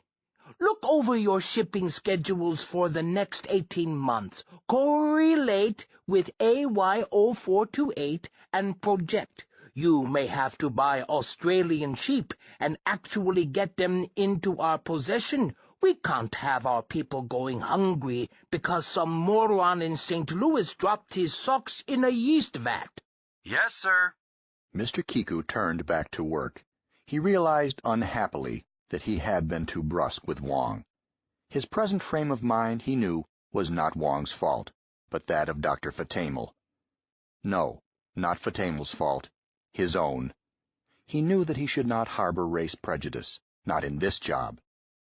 Look over your shipping schedules for the next 18 months, correlate with AY0428, and project. You may have to buy Australian sheep and actually get them into our possession. We can't have our people going hungry because some moron in St. Louis dropped his socks in a yeast vat. Yes, sir. Mr. Kiku turned back to work. He realized unhappily that he had been too brusque with Wong. His present frame of mind, he knew, was not Wong's fault, but that of Dr. Fatamel. No, not Fatamel's fault. His own. He knew that he should not harbor race prejudice, not in this job.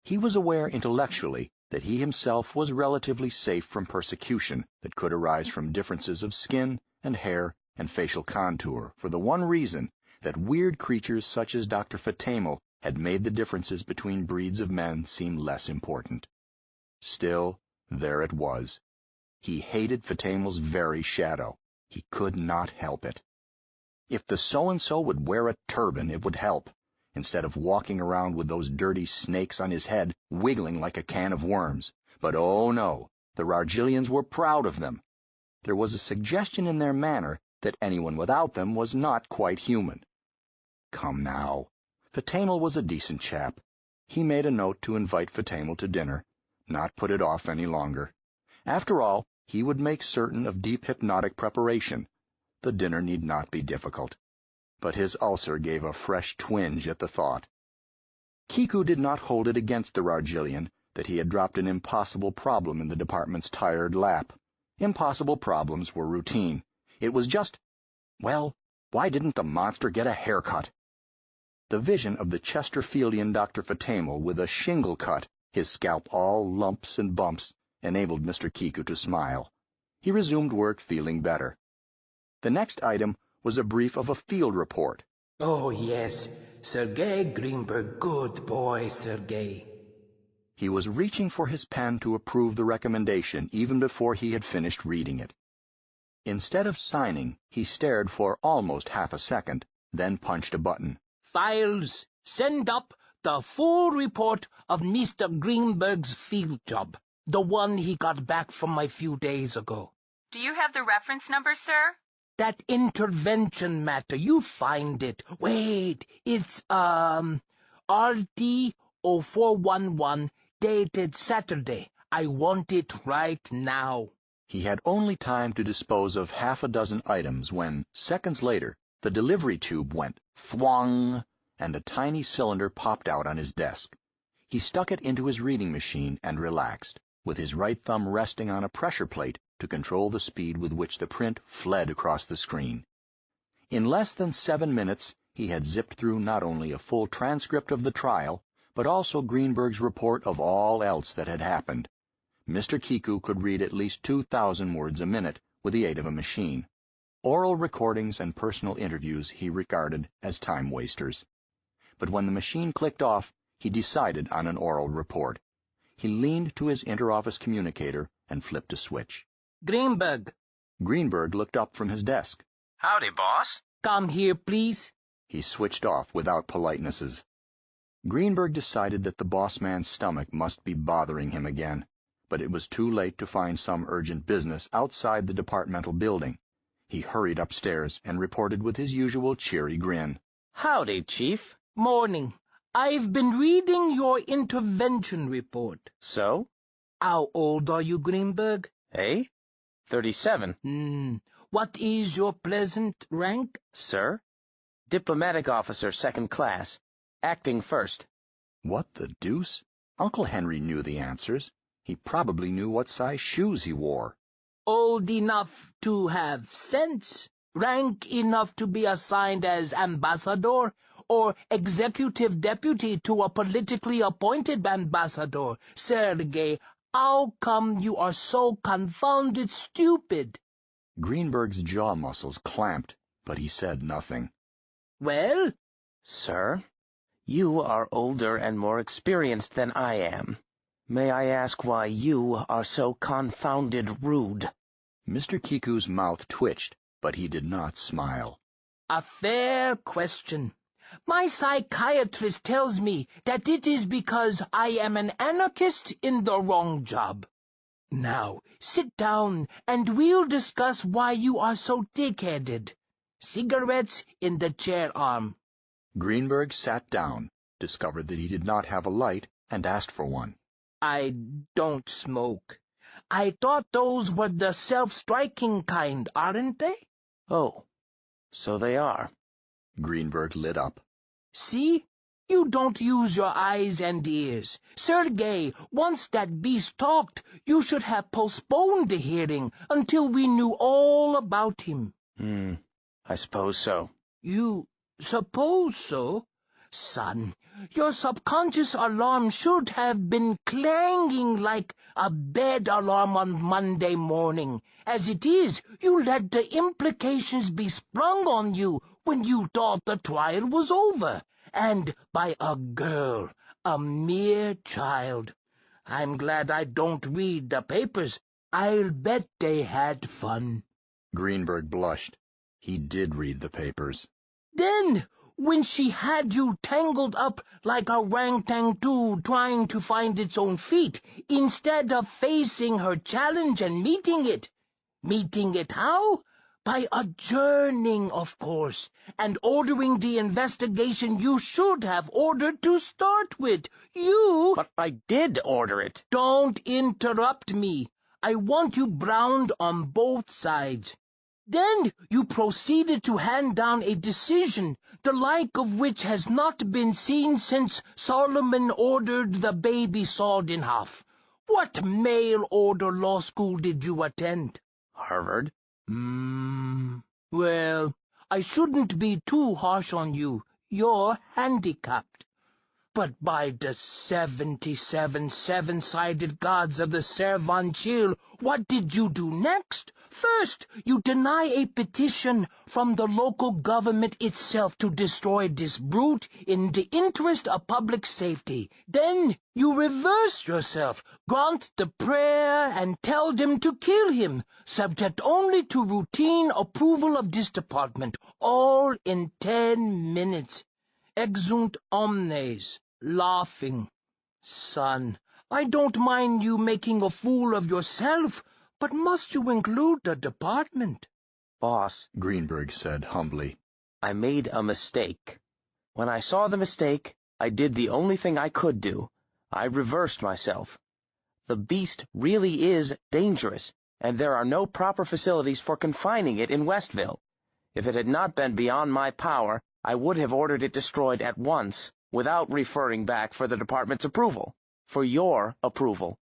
He was aware intellectually that he himself was relatively safe from persecution that could arise from differences of skin and hair and facial contour, for the one reason that weird creatures such as Dr. Fatamel had made the differences between breeds of men seem less important. Still, there it was. He hated Fatamel's very shadow. He could not help it. If the so-and-so would wear a turban, it would help, instead of walking around with those dirty snakes on his head, wiggling like a can of worms. But oh no, the Rargilians were proud of them. There was a suggestion in their manner that anyone without them was not quite human. Come now. Fatamel was a decent chap. He made a note to invite Fatamel to dinner, not put it off any longer. After all, he would make certain of deep hypnotic preparation. The dinner need not be difficult. But his ulcer gave a fresh twinge at the thought. Kiku did not hold it against the Rargilian that he had dropped an impossible problem in the department's tired lap. Impossible problems were routine. It was just, well, why didn't the monster get a haircut? The vision of the Chesterfieldian Dr. Fatamel with a shingle cut, his scalp all lumps and bumps, enabled Mr. Kiku to smile. He resumed work feeling better. The next item was a brief of a field report. Oh, yes, Sergei Greenberg, good boy, Sergei. He was reaching for his pen to approve the recommendation even before he had finished reading it. Instead of signing, he stared for almost half a second, then punched a button. Files, send up the full report of Mr. Greenberg's field job, the one he got back from a few days ago. Do you have the reference number, sir? That intervention matter, you find it. Wait, it's, RD0411, dated Saturday. I want it right now. He had only time to dispose of half a dozen items when, seconds later, the delivery tube went thwong, and a tiny cylinder popped out on his desk. He stuck it into his reading machine and relaxed, with his right thumb resting on a pressure plate to control the speed with which the print fled across the screen. In less than 7 minutes, he had zipped through not only a full transcript of the trial, but also Greenberg's report of all else that had happened. Mr. Kiku could read at least 2,000 words a minute with the aid of a machine. Oral recordings and personal interviews he regarded as time wasters. But when the machine clicked off, he decided on an oral report. He leaned to his interoffice communicator and flipped a switch. Greenberg. Greenberg looked up from his desk. Howdy, boss. Come here, please. He switched off without politenesses. Greenberg decided that the boss man's stomach must be bothering him again, but it was too late to find some urgent business outside the departmental building. He hurried upstairs and reported with his usual cheery grin. Howdy, Chief. Morning. I've been reading your intervention report. So? How old are you, Greenberg? 37. What is your present rank? Sir? Diplomatic officer, 2nd class. Acting first. What the deuce? Uncle Henry knew the answers. He probably knew what size shoes he wore. Old enough to have sense? Rank enough to be assigned as ambassador? Or executive deputy to a politically appointed ambassador? Sergei, how come you are so confounded stupid? Greenberg's jaw muscles clamped, but he said nothing. Well? Sir, you are older and more experienced than I am. May I ask why you are so confounded rude? Mr. Kiku's mouth twitched, but he did not smile. A fair question. My psychiatrist tells me that it is because I am an anarchist in the wrong job. Now, sit down, and we'll discuss why you are so thick-headed. Cigarettes in the chair arm. Greenberg sat down, discovered that he did not have a light, and asked for one. I don't smoke. I thought those were the self-striking kind, aren't they? Oh, so they are. Greenberg lit up. See? You don't use your eyes and ears. Sergei, once that beast talked, you should have postponed the hearing until we knew all about him. I suppose so. You suppose so? Son, your subconscious alarm should have been clanging like a bed alarm on Monday morning. As it is, you let the implications be sprung on you when you thought the trial was over, and by a girl, a mere child. I'm glad I don't read the papers. I'll bet they had fun. Greenberg blushed. He did read the papers. Then, when she had you tangled up like a orangutan trying to find its own feet, instead of facing her challenge and meeting it. Meeting it how? By adjourning, of course, and ordering the investigation you should have ordered to start with. You... But I did order it. Don't interrupt me. I want you browned on both sides. Then you proceeded to hand down a decision, the like of which has not been seen since Solomon ordered the baby sawed in half. What mail-order law school did you attend? Harvard. Well, I shouldn't be too harsh on you. You're handicapped. But by the 77 seven-sided gods of the Servanchil, what did you do next? First, you deny a petition from the local government itself to destroy this brute in the interest of public safety. Then you reverse yourself, grant the prayer, and tell them to kill him, subject only to routine approval of this department, all in 10 minutes. Exunt omnes, laughing. Son, I don't mind you making a fool of yourself, but must you include the department? Boss, Greenberg said humbly, I made a mistake. When I saw the mistake, I did the only thing I could do. I reversed myself. The beast really is dangerous, and there are no proper facilities for confining it in Westville. If it had not been beyond my power, I would have ordered it destroyed at once, without referring back for the department's approval. For your approval.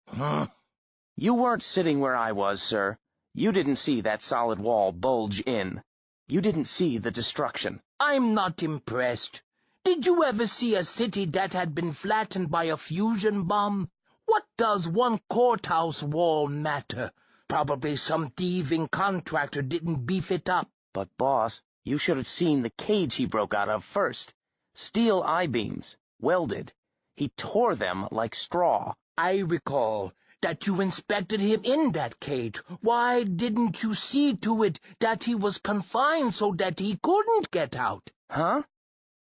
You weren't sitting where I was, sir. You didn't see that solid wall bulge in. You didn't see the destruction. I'm not impressed. Did you ever see a city that had been flattened by a fusion bomb? What does one courthouse wall matter? Probably some thieving contractor didn't beef it up. But, boss, you should have seen the cage he broke out of first. Steel I-beams, welded. He tore them like straw. I recall. that you inspected him in that cage. Why didn't you see to it that he was confined so that he couldn't get out? Huh?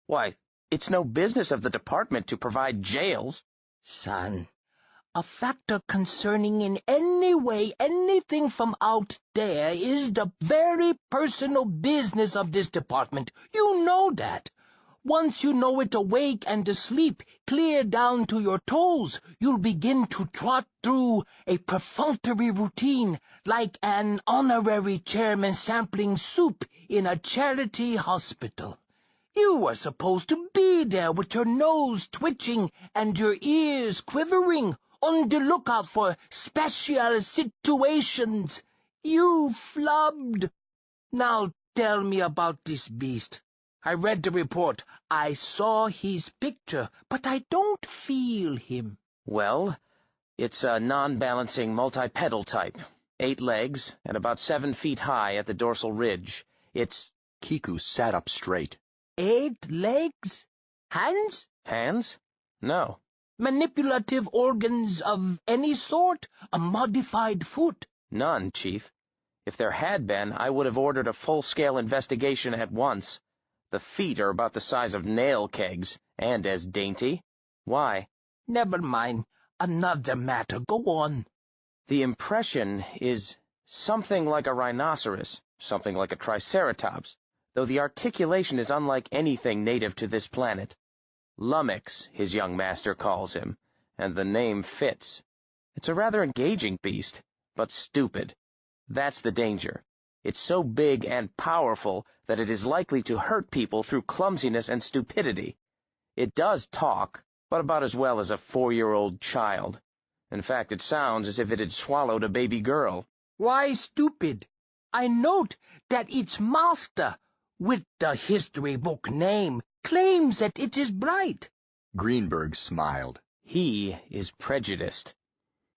Why, it's no business of the department to provide jails. Son, a factor concerning in any way anything from out there is the very personal business of this department. You know that. Once you know it awake and asleep, clear down to your toes, you'll begin to trot through a perfunctory routine like an honorary chairman sampling soup in a charity hospital. You were supposed to be there with your nose twitching and your ears quivering, on the lookout for special situations. You flubbed. Now tell me about this beast. I read the report. I saw his picture, but I don't feel him. Well, it's a non-balancing multi-pedal type. 8 legs and about 7 feet high at the dorsal ridge. It's... Kiku sat up straight. 8 legs? Hands? Hands? No. Manipulative organs of any sort? A modified foot? None, Chief. If there had been, I would have ordered a full-scale investigation at once. The feet are about the size of nail kegs, and as dainty. Why? Never mind. Another matter. Go on. The impression is something like a rhinoceros, something like a triceratops, though the articulation is unlike anything native to this planet. Lummox, his young master calls him, and the name fits. It's a rather engaging beast, but stupid. That's the danger. It's so big and powerful that it is likely to hurt people through clumsiness and stupidity. It does talk, but about as well as a 4-year-old child. In fact, it sounds as if it had swallowed a baby girl. Why stupid? I note that its master, with the history book name, claims that it is bright. Greenberg smiled. He is prejudiced.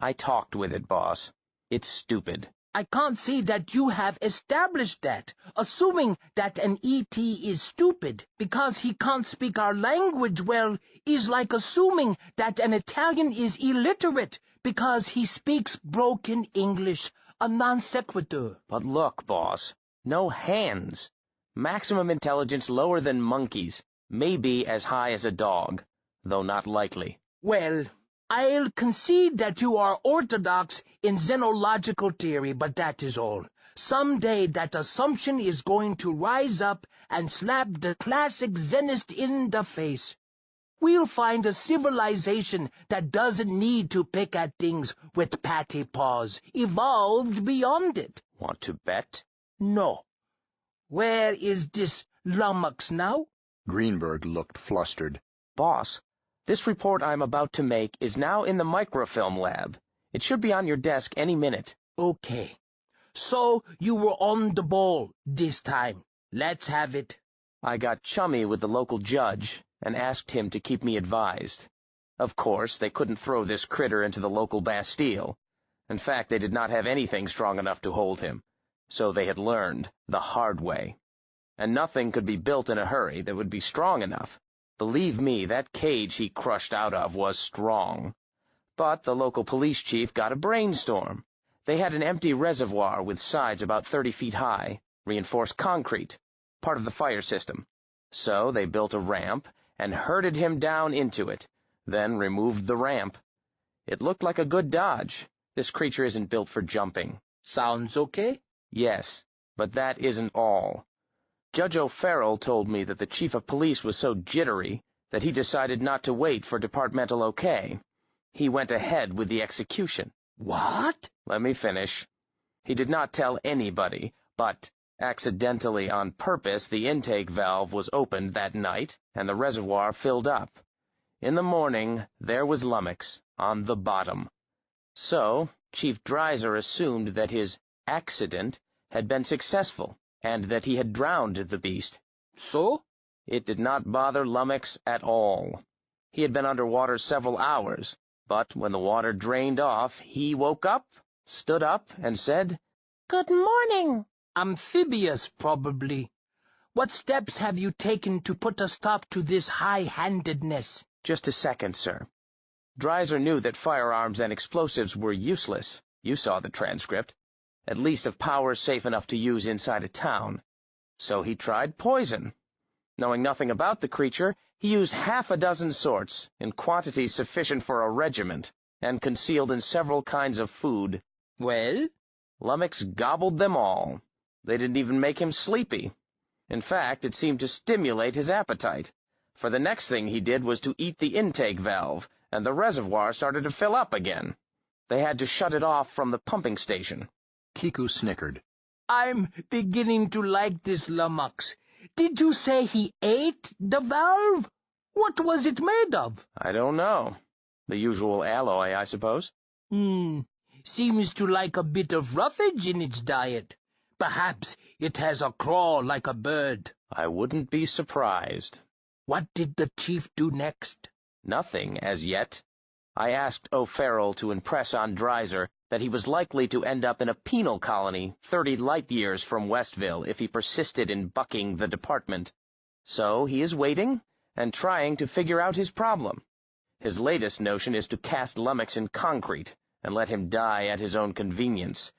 I talked with it, boss. It's stupid. I can't see that you have established that. Assuming that an E.T. is stupid because he can't speak our language well is like assuming that an Italian is illiterate because he speaks broken English, a non sequitur. But look, boss, no hands. Maximum intelligence lower than monkeys, maybe as high as a dog, though not likely. Well, I'll concede that you are orthodox in xenological theory, but that is all. Someday that assumption is going to rise up and slap the classic Zenist in the face. We'll find a civilization that doesn't need to pick at things with patty paws, evolved beyond it. Want to bet? No. Where is this Lummox now? Greenberg looked flustered. Boss, this report I'm about to make is now in the microfilm lab. It should be on your desk any minute. Okay. So you were on the ball this time. Let's have it. I got chummy with the local judge and asked him to keep me advised. Of course, they couldn't throw this critter into the local Bastille. In fact, they did not have anything strong enough to hold him. So they had learned the hard way. And nothing could be built in a hurry that would be strong enough. Believe me, that cage he crushed out of was strong. But the local police chief got a brainstorm. They had an empty reservoir with sides about 30 feet high, reinforced concrete, part of the fire system. So they built a ramp and herded him down into it, then removed the ramp. It looked like a good dodge. This creature isn't built for jumping. Sounds okay? Yes, but that isn't all. Judge O'Farrell told me that the chief of police was so jittery that he decided not to wait for departmental okay. He went ahead with the execution. What? Let me finish. He did not tell anybody, but accidentally on purpose the intake valve was opened that night and the reservoir filled up. In the morning, there was Lummox on the bottom. So, Chief Dreiser assumed that his accident had been successful, and that he had drowned the beast. So? It did not bother Lummox at all. He had been underwater several hours, but when the water drained off, he woke up, stood up, and said, "Good morning." Amphibious, probably. What steps have you taken to put a stop to this high-handedness? Just a second, sir. Dreiser knew that firearms and explosives were useless. You saw the transcript. At least of power safe enough to use inside a town. So he tried poison. Knowing nothing about the creature, he used half a dozen sorts, in quantities sufficient for a regiment, and concealed in several kinds of food. Well? Lummox gobbled them all. They didn't even make him sleepy. In fact, it seemed to stimulate his appetite. For the next thing he did was to eat the intake valve, and the reservoir started to fill up again. They had to shut it off from the pumping station. Kiku snickered. I'm beginning to like this Lummox. Did you say he ate the valve? What was it made of? I don't know. The usual alloy, I suppose. Seems to like a bit of roughage in its diet. Perhaps it has a crawl like a bird. I wouldn't be surprised. What did the chief do next? Nothing, as yet. I asked O'Farrell to impress on Dreiser that he was likely to end up in a penal colony 30 light-years from Westville if he persisted in bucking the department. So he is waiting and trying to figure out his problem. His latest notion is to cast Lummox in concrete and let him die at his own convenience.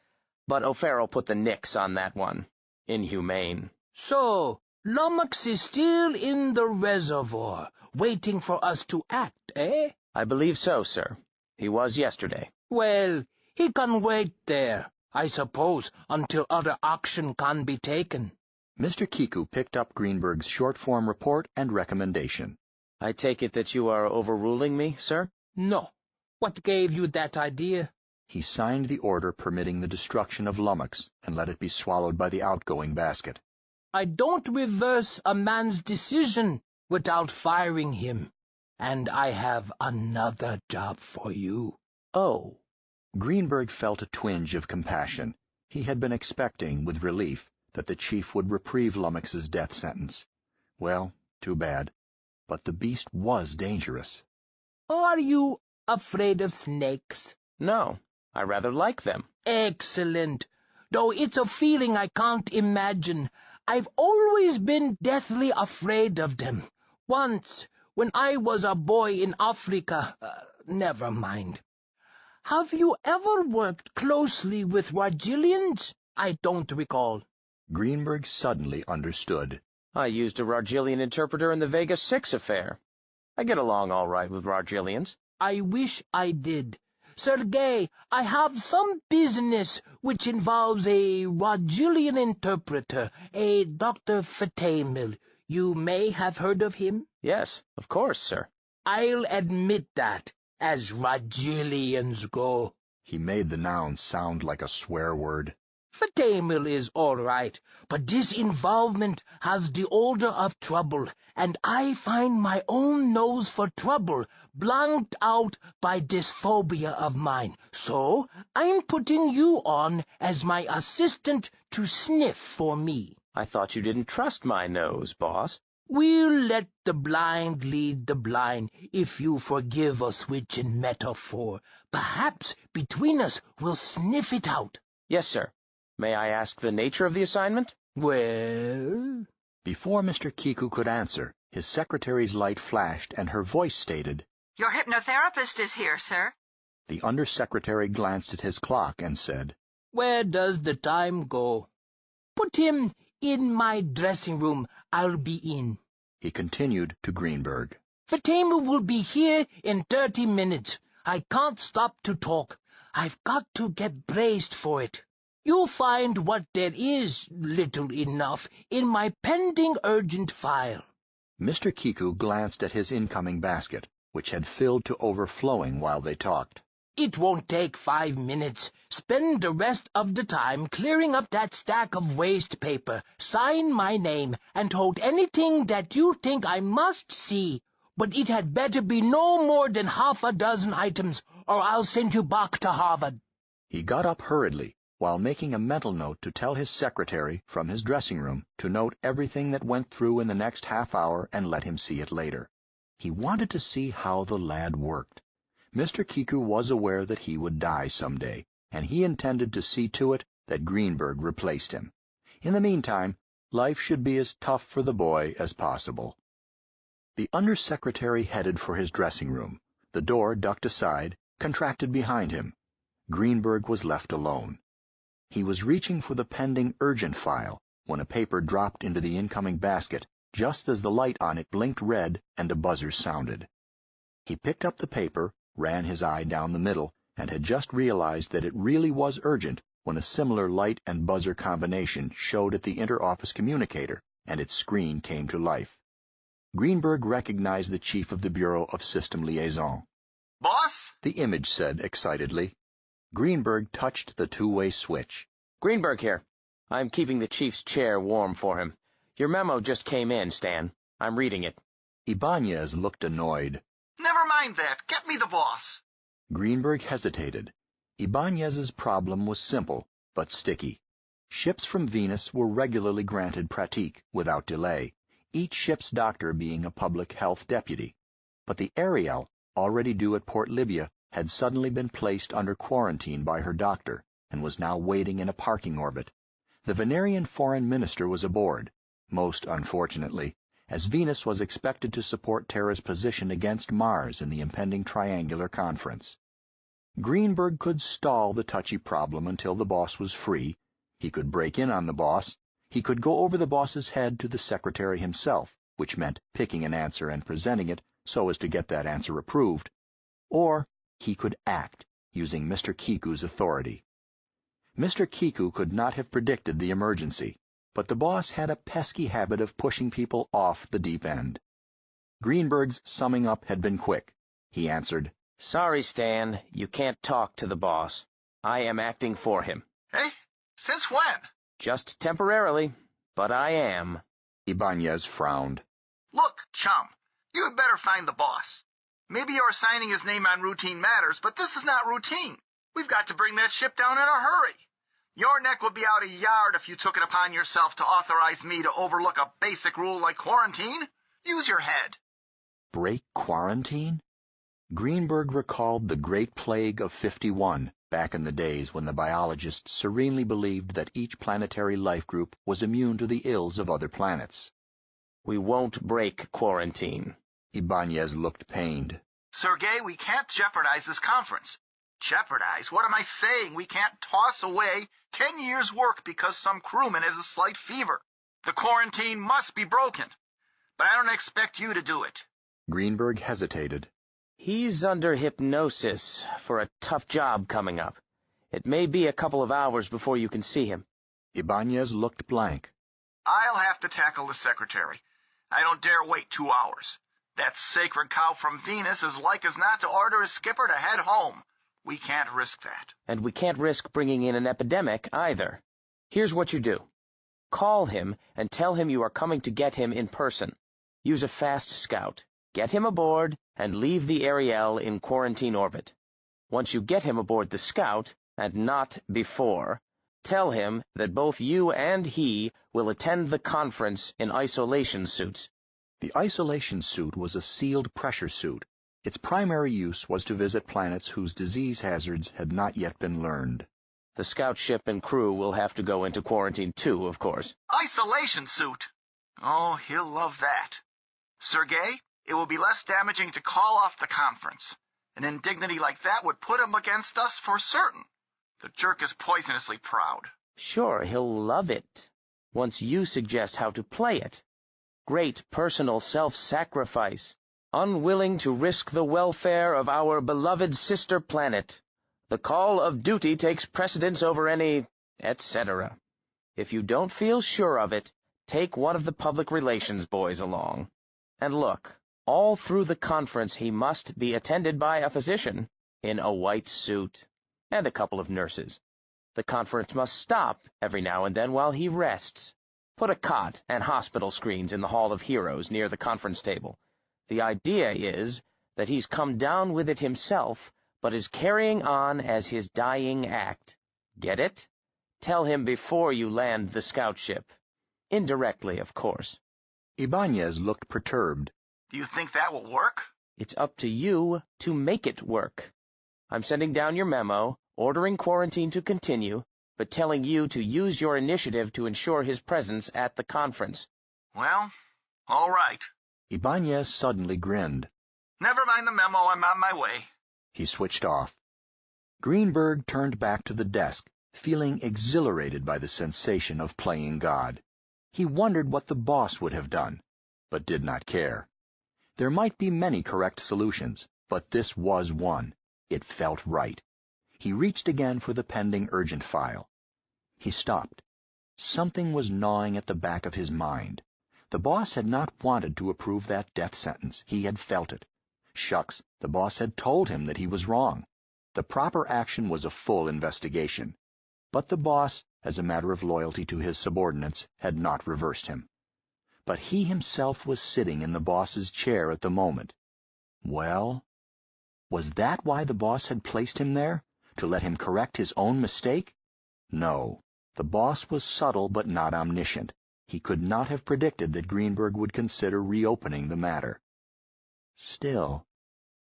But O'Farrell put the nix on that one. Inhumane. So, Lummox is still in the reservoir, waiting for us to act, eh? I believe so, sir. He was yesterday. Well, he can wait there, I suppose, until other action can be taken. Mr. Kiku picked up Greenberg's short-form report and recommendation. I take it that you are overruling me, sir? No. What gave you that idea? He signed the order permitting the destruction of Lummox and let it be swallowed by the outgoing basket. I don't reverse a man's decision without firing him. And I have another job for you. Oh. Greenberg felt a twinge of compassion. He had been expecting, with relief, that the chief would reprieve Lummox's death sentence. Well, too bad. But the beast was dangerous. Are you afraid of snakes? No, I rather like them. Excellent. Though it's a feeling I can't imagine. I've always been deathly afraid of them. Once, when I was a boy in Africa, never mind. Have you ever worked closely with Rogilians? I don't recall. Greenberg suddenly understood. I used a Rogilian interpreter in the Vega 6 affair. I get along all right with Rogilians. I wish I did. Sergei, I have some business which involves a Rogilian interpreter, a Dr. Fatamil. You may have heard of him? Yes, of course, sir. I'll admit that, as Rogilians go. He made the noun sound like a swear word. Fatamil is all right, but this involvement has the odor of trouble, and I find my own nose for trouble blanked out by this phobia of mine. So I'm putting you on as my assistant to sniff for me. I thought you didn't trust my nose, boss. We'll let the blind lead the blind, if you forgive a switch in metaphor. Perhaps between us we'll sniff it out. Yes, sir. May I ask the nature of the assignment? Well? Before Mr. Kiku could answer, his secretary's light flashed and her voice stated, Your hypnotherapist is here, sir. The undersecretary glanced at his clock and said, Where does the time go? Put him in my dressing room. I'll be in. He continued to Greenberg. Fatima will be here in 30 minutes. I can't stop to talk. I've got to get braced for it. You'll find what there is, little enough, in my pending urgent file. Mr. Kiku glanced at his incoming basket, which had filled to overflowing while they talked. It won't take 5 minutes. Spend the rest of the time clearing up that stack of waste paper, sign my name, and hold anything that you think I must see. But it had better be no more than half a dozen items, or I'll send you back to Harvard. He got up hurriedly, while making a mental note to tell his secretary, from his dressing room, to note everything that went through in the next half hour and let him see it later. He wanted to see how the lad worked. Mr. Kiku was aware that he would die someday, and he intended to see to it that Greenberg replaced him. In the meantime, life should be as tough for the boy as possible. The undersecretary headed for his dressing room, The door ducked aside, contracted behind him. Greenberg was left alone. He was reaching for the pending urgent file when a paper dropped into the incoming basket just as the light on it blinked red and a buzzer sounded. He picked up the paper, ran his eye down the middle, and had just realized that it really was urgent when a similar light and buzzer combination showed at the inter-office communicator, and its screen came to life. Greenberg recognized the chief of the Bureau of System Liaison. Boss? The image said excitedly. Greenberg touched the two-way switch. Greenberg here. I'm keeping the chief's chair warm for him. Your memo just came in, Stan. I'm reading it. Ibanez looked annoyed. Never mind that. Get me the boss. Greenberg hesitated. Ibanez's problem was simple, but sticky. Ships from Venus were regularly granted pratique without delay, each ship's doctor being a public health deputy. But the Ariel, already due at Port Libya, had suddenly been placed under quarantine by her doctor and was now waiting in a parking orbit. The Venerian foreign minister was aboard, most unfortunately, as Venus was expected to support Terra's position against Mars in the impending Triangular Conference. Greenberg could stall the touchy problem until the boss was free. He could break in on the boss. He could go over the boss's head to the secretary himself, which meant picking an answer and presenting it so as to get that answer approved. Or he could act, using Mr. Kiku's authority. Mr. Kiku could not have predicted the emergency, but the boss had a pesky habit of pushing people off the deep end. Greenberg's summing up had been quick. He answered, Sorry, Stan, you can't talk to the boss. I am acting for him. Hey? Since when? Just temporarily, but I am. Ibanez frowned. Look, chum, you had better find the boss. Maybe you're signing his name on routine matters, but this is not routine. We've got to bring that ship down in a hurry. Your neck would be out a yard if you took it upon yourself to authorize me to overlook a basic rule like quarantine. Use your head. Break quarantine? Greenberg recalled the Great Plague of 51, back in the days when the biologists serenely believed that each planetary life group was immune to the ills of other planets. We won't break quarantine. Ibanez looked pained. Sergei, we can't jeopardize this conference. Jeopardize? What am I saying? We can't toss away 10 years' work because some crewman has a slight fever. The quarantine must be broken. But I don't expect you to do it. Greenberg hesitated. He's under hypnosis for a tough job coming up. It may be a couple of hours before you can see him. Ibanez looked blank. I'll have to tackle the secretary. I don't dare wait 2 hours. That sacred cow from Venus is like as not to order his skipper to head home. We can't risk that. And we can't risk bringing in an epidemic, either. Here's what you do. Call him and tell him you are coming to get him in person. Use a fast scout. Get him aboard and leave the Ariel in quarantine orbit. Once you get him aboard the scout, and not before, tell him that both you and he will attend the conference in isolation suits. The isolation suit was a sealed pressure suit. Its primary use was to visit planets whose disease hazards had not yet been learned. The scout ship and crew will have to go into quarantine too, of course. Isolation suit? Oh, he'll love that. Sergei, it will be less damaging to call off the conference. An indignity like that would put him against us for certain. The jerk is poisonously proud. Sure, he'll love it. Once you suggest how to play it. Great personal self-sacrifice. Unwilling to risk the welfare of our beloved sister planet. The call of duty takes precedence over any, etc. If you don't feel sure of it, take one of the public relations boys along. And look, all through the conference he must be attended by a physician in a white suit, and a couple of nurses. The conference must stop every now and then while he rests. Put a cot and hospital screens in the Hall of Heroes near the conference table. The idea is that he's come down with it himself, but is carrying on as his dying act. Get it? Tell him before you land the scout ship. Indirectly, of course. Ibanez looked perturbed. Do you think that will work? It's up to you to make it work. I'm sending down your memo, ordering quarantine to continue, but telling you to use your initiative to ensure his presence at the conference. Well, all right. Ibanez suddenly grinned. Never mind the memo, I'm on my way. He switched off. Greenberg turned back to the desk, feeling exhilarated by the sensation of playing God. He wondered what the boss would have done, but did not care. There might be many correct solutions, but this was one. It felt right. He reached again for the pending urgent file. He stopped. Something was gnawing at the back of his mind. The boss had not wanted to approve that death sentence. He had felt it. Shucks, the boss had told him that he was wrong. The proper action was a full investigation. But the boss, as a matter of loyalty to his subordinates, had not reversed him. But he himself was sitting in the boss's chair at the moment. Well, was that why the boss had placed him there? To let him correct his own mistake? No. The boss was subtle but not omniscient. He could not have predicted that Greenberg would consider reopening the matter. Still,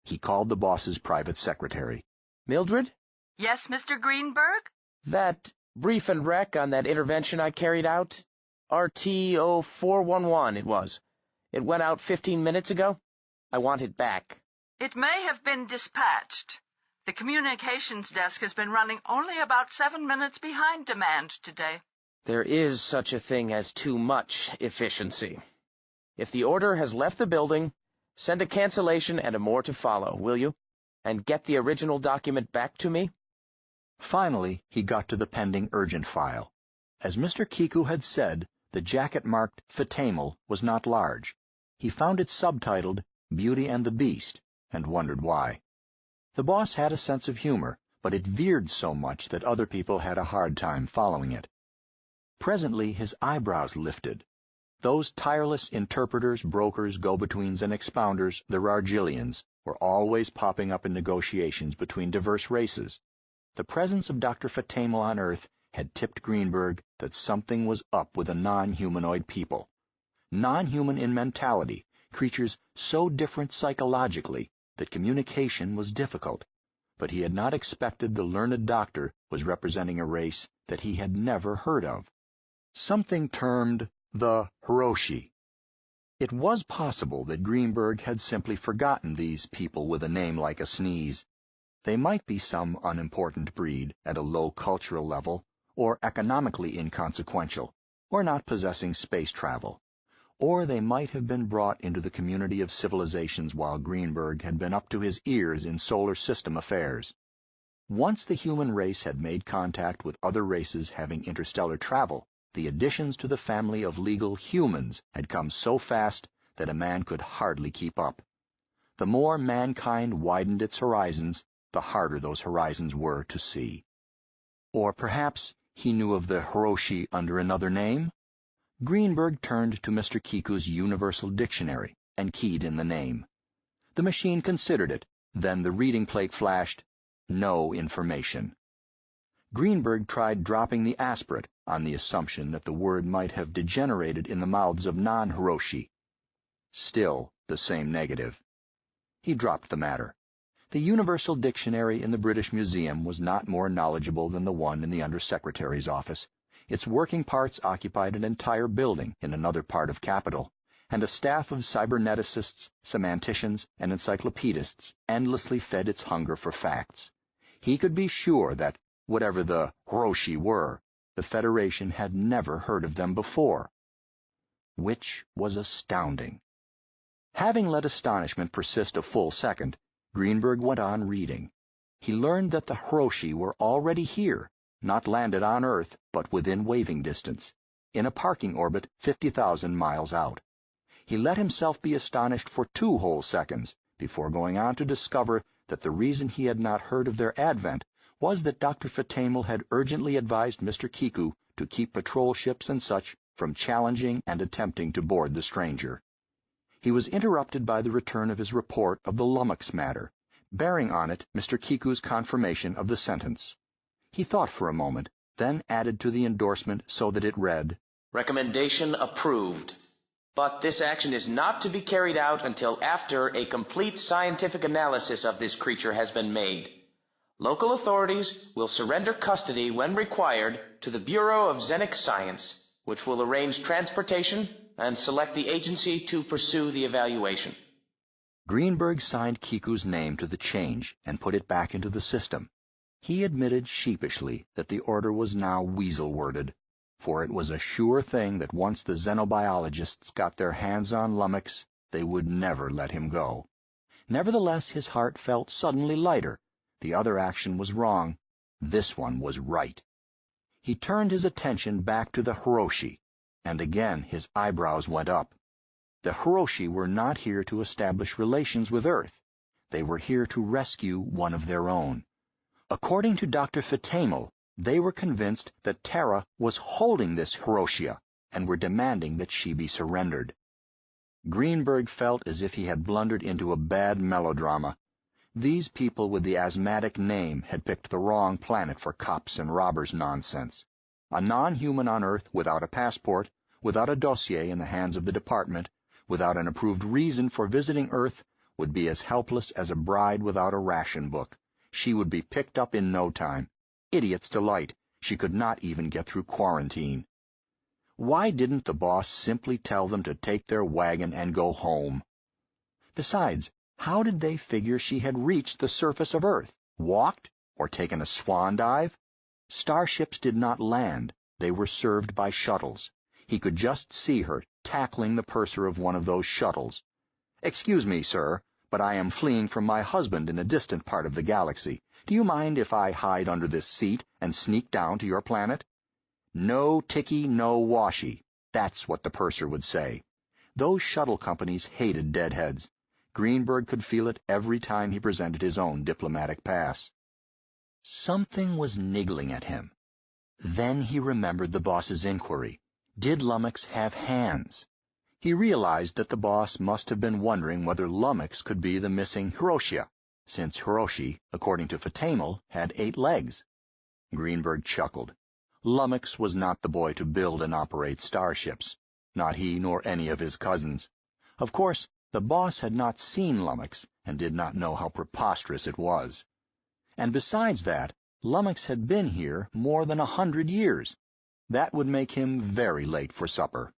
he called the boss's private secretary. Mildred? Yes, Mr. Greenberg? That brief and rec on that intervention I carried out, RT-0411 it was. It went out 15 minutes ago. I want it back. It may have been dispatched. The communications desk has been running only about 7 minutes behind demand today. There is such a thing as too much efficiency. If the order has left the building, send a cancellation and a more to follow, will you? And get the original document back to me? Finally, he got to the pending urgent file. As Mr. Kiku had said, the jacket marked Fatamel was not large. He found it subtitled Beauty and the Beast, and wondered why. The boss had a sense of humor, but it veered so much that other people had a hard time following it. Presently his eyebrows lifted. Those tireless interpreters, brokers, go-betweens, and expounders, the Rargillians, were always popping up in negotiations between diverse races. The presence of Dr. Fatamel on Earth had tipped Greenberg that something was up with the non-humanoid people. Non-human in mentality, creatures so different psychologically that communication was difficult. But he had not expected the learned doctor was representing a race that he had never heard of. Something termed the Hiroshi. It was possible that Greenberg had simply forgotten these people with a name like a sneeze. They might be some unimportant breed at a low cultural level, or economically inconsequential, or not possessing space travel. Or they might have been brought into the community of civilizations while Greenberg had been up to his ears in solar system affairs. Once the human race had made contact with other races having interstellar travel, the additions to the family of legal humans had come so fast that a man could hardly keep up. The more mankind widened its horizons, the harder those horizons were to see. Or perhaps he knew of the Hiroshi under another name? Greenberg turned to Mr. Kiku's Universal Dictionary and keyed in the name. The machine considered it, then the reading plate flashed, "No information." Greenberg tried dropping the aspirate on the assumption that the word might have degenerated in the mouths of non-Hiroshi. Still the same negative. He dropped the matter. The Universal Dictionary in the British Museum was not more knowledgeable than the one in the Undersecretary's office. Its working parts occupied an entire building in another part of Capital, and a staff of cyberneticists, semanticians, and encyclopedists endlessly fed its hunger for facts. He could be sure that, whatever the Hiroshi were, the Federation had never heard of them before. Which was astounding. Having let astonishment persist a full second, Greenberg went on reading. He learned that the Hiroshi were already here, not landed on Earth, but within waving distance, in a parking orbit 50,000 miles out. He let himself be astonished for 2 whole seconds before going on to discover that the reason he had not heard of their advent was that Dr. Fatamel had urgently advised Mr. Kiku to keep patrol ships and such from challenging and attempting to board the stranger. He was interrupted by the return of his report of the Lummox matter, bearing on it Mr. Kiku's confirmation of the sentence. He thought for a moment, then added to the endorsement so that it read, "Recommendation approved. But this action is not to be carried out until after a complete scientific analysis of this creature has been made. Local authorities will surrender custody when required to the Bureau of Xenic Science, which will arrange transportation and select the agency to pursue the evaluation." Greenberg signed Kiku's name to the change and put it back into the system. He admitted sheepishly that the order was now weasel-worded, for it was a sure thing that once the xenobiologists got their hands on Lummox, they would never let him go. Nevertheless, his heart felt suddenly lighter. The other action was wrong. This one was right. He turned his attention back to the Hiroshi, and again his eyebrows went up. The Hiroshi were not here to establish relations with Earth. They were here to rescue one of their own. According to Dr. Fatamel, they were convinced that Terra was holding this Hiroshia and were demanding that she be surrendered. Greenberg felt as if he had blundered into a bad melodrama. These people with the asthmatic name had picked the wrong planet for cops and robbers nonsense. A non-human on Earth without a passport, without a dossier in the hands of the department, without an approved reason for visiting Earth, would be as helpless as a bride without a ration book. She would be picked up in no time. Idiot's delight. She could not even get through quarantine. Why didn't the boss simply tell them to take their wagon and go home? Besides, how did they figure she had reached the surface of Earth? Walked? Or taken a swan dive? Starships did not land. They were served by shuttles. He could just see her tackling the purser of one of those shuttles. "Excuse me, sir, but I am fleeing from my husband in a distant part of the galaxy. Do you mind if I hide under this seat and sneak down to your planet?" No ticky, no washy. That's what the purser would say. Those shuttle companies hated deadheads. Greenberg could feel it every time he presented his own diplomatic pass. Something was niggling at him. Then he remembered the boss's inquiry. Did Lummox have hands? He realized that the boss must have been wondering whether Lummox could be the missing Hiroshia, since Hiroshi, according to Fatamel, had 8 legs. Greenberg chuckled. Lummox was not the boy to build and operate starships. Not he nor any of his cousins. Of course, the boss had not seen Lummox and did not know how preposterous it was. And besides that, Lummox had been here more than 100 years. That would make him very late for supper.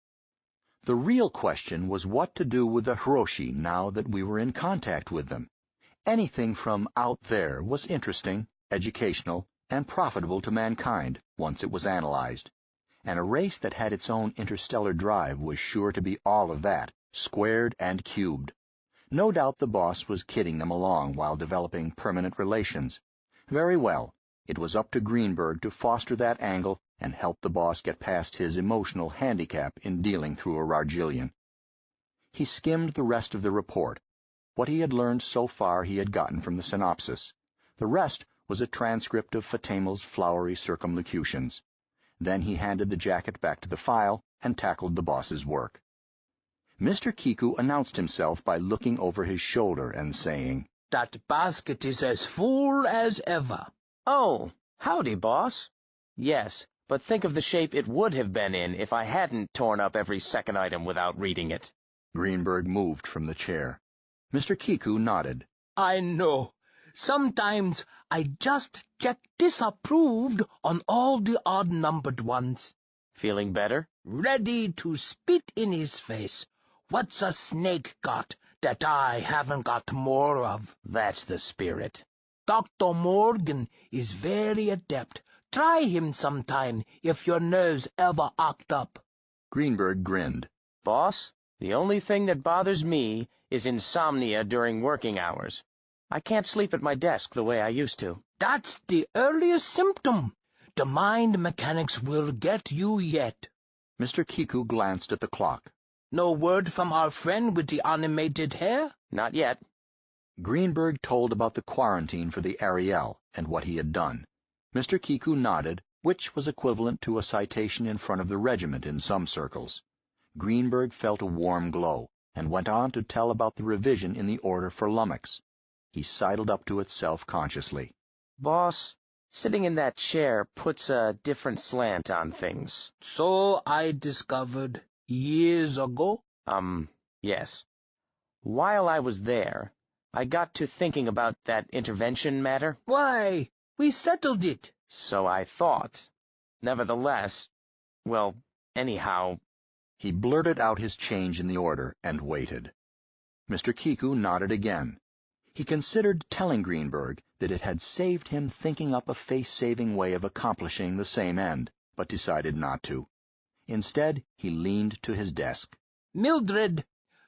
The real question was what to do with the Hiroshi now that we were in contact with them. Anything from out there was interesting, educational, and profitable to mankind once it was analyzed. And a race that had its own interstellar drive was sure to be all of that, squared and cubed. No doubt the boss was kidding them along while developing permanent relations. Very well, it was up to Greenberg to foster that angle and help the boss get past his emotional handicap in dealing through a Rargillian. He skimmed the rest of the report. What he had learned so far he had gotten from the synopsis. The rest was a transcript of Fatamel's flowery circumlocutions. Then he handed the jacket back to the file and tackled the boss's work. Mr. Kiku announced himself by looking over his shoulder and saying, "That basket is as full as ever." "Oh, howdy, boss. Yes, but think of the shape it would have been in if I hadn't torn up every second item without reading it." Greenberg moved from the chair. Mr. Kiku nodded. "I know. Sometimes I just check disapproved on all the odd-numbered ones." "Feeling better?" "Ready to spit in his face. What's a snake got that I haven't got more of?" "That's the spirit." "Dr. Morgan is very adept. Try him sometime if your nerves ever act up." Greenberg grinned. "Boss, the only thing that bothers me is insomnia during working hours. I can't sleep at my desk the way I used to." "That's the earliest symptom. The mind mechanics will get you yet." Mr. Kiku glanced at the clock. "No word from our friend with the animated hair?" "Not yet." Greenberg told about the quarantine for the Ariel and what he had done. Mr. Kiku nodded, which was equivalent to a citation in front of the regiment in some circles. Greenberg felt a warm glow, and went on to tell about the revision in the order for Lummox. He sidled up to it self-consciously. "Boss, sitting in that chair puts a different slant on things." "So I discovered years ago?" Yes. While I was there, I got to thinking about that intervention matter." "Why, we settled it." "So I thought. Nevertheless, well, anyhow—" He blurted out his change in the order and waited. Mr. Kiku nodded again. He considered telling Greenberg that it had saved him thinking up a face-saving way of accomplishing the same end, but decided not to. Instead, he leaned to his desk. Mildred,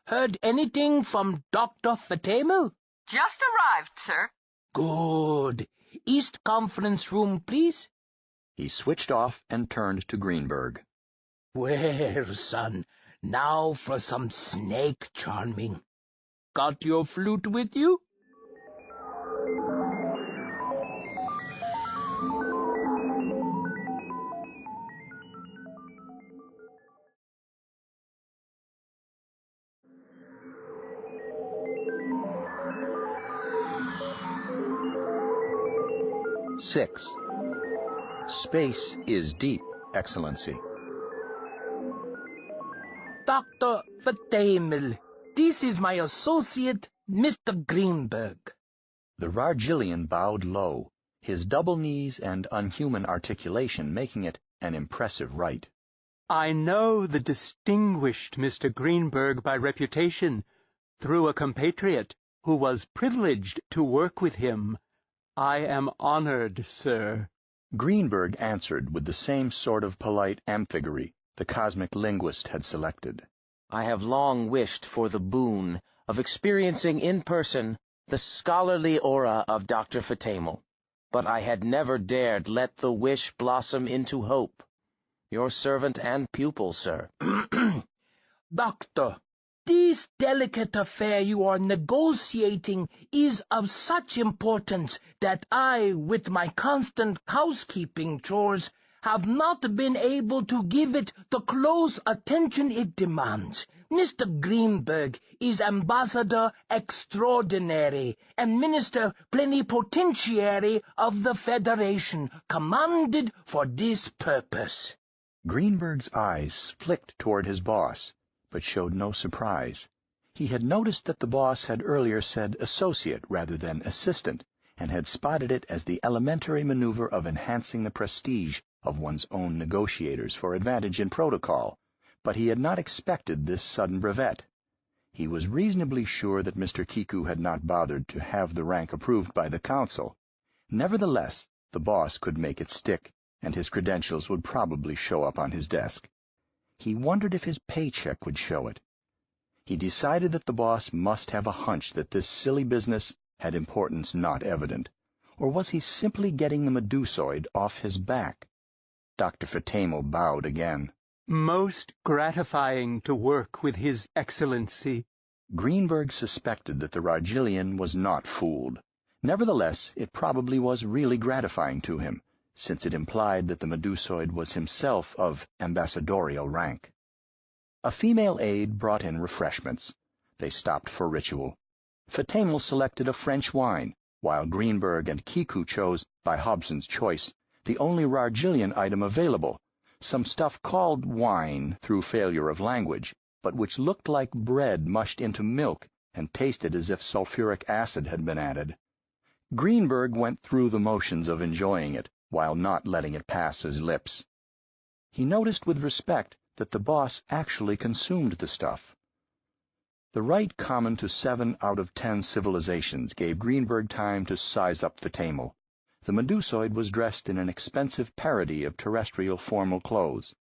heard anything from Dr. Fatamel? Just arrived, sir. Good. East Conference Room, please. He switched off and turned to Greenberg. Well, son, now for some snake charming. Got your flute with you? Six. Space is deep, Excellency. Dr. Fatamel, this is my associate, Mr. Greenberg. The Rargillian bowed low, his double knees and unhuman articulation making it an impressive rite. I know the distinguished Mr. Greenberg by reputation, through a compatriot who was privileged to work with him. I am honored, sir. Greenberg answered with the same sort of polite amphigory the cosmic linguist had selected. I have long wished for the boon of experiencing in person the scholarly aura of Dr. Fatamel, but I had never dared let the wish blossom into hope. Your servant and pupil, sir. Doctor, this delicate affair you are negotiating is of such importance that I, with my constant housekeeping chores, have not been able to give it the close attention it demands. Mr. Greenberg is Ambassador Extraordinary and Minister Plenipotentiary of the Federation, commanded for this purpose. Greenberg's eyes flicked toward his boss, but showed no surprise. He had noticed that the boss had earlier said associate rather than assistant, and had spotted it as the elementary maneuver of enhancing the prestige of one's own negotiators for advantage in protocol, but he had not expected this sudden brevet. He was reasonably sure that Mr. Kiku had not bothered to have the rank approved by the council. Nevertheless, the boss could make it stick, and his credentials would probably show up on his desk. He wondered if his paycheck would show it. He decided that the boss must have a hunch that this silly business had importance not evident, or was he simply getting the Medusoid off his back? Dr. Fatamel bowed again. Most gratifying to work with His Excellency. Greenberg suspected that the Rargillian was not fooled. Nevertheless, it probably was really gratifying to him, since it implied that the Medusoid was himself of ambassadorial rank. A female aide brought in refreshments. They stopped for ritual. Fatamel selected a French wine, while Greenberg and Kiku chose, by Hobson's choice, the only Rargillian item available, some stuff called wine through failure of language, but which looked like bread mushed into milk and tasted as if sulfuric acid had been added. Greenberg went through the motions of enjoying it, while not letting it pass his lips. He noticed with respect that the boss actually consumed the stuff. The rite common to 7 out of 10 civilizations gave Greenberg time to size up Fatamel. The Medusoid was dressed in an expensive parody of terrestrial formal clothes,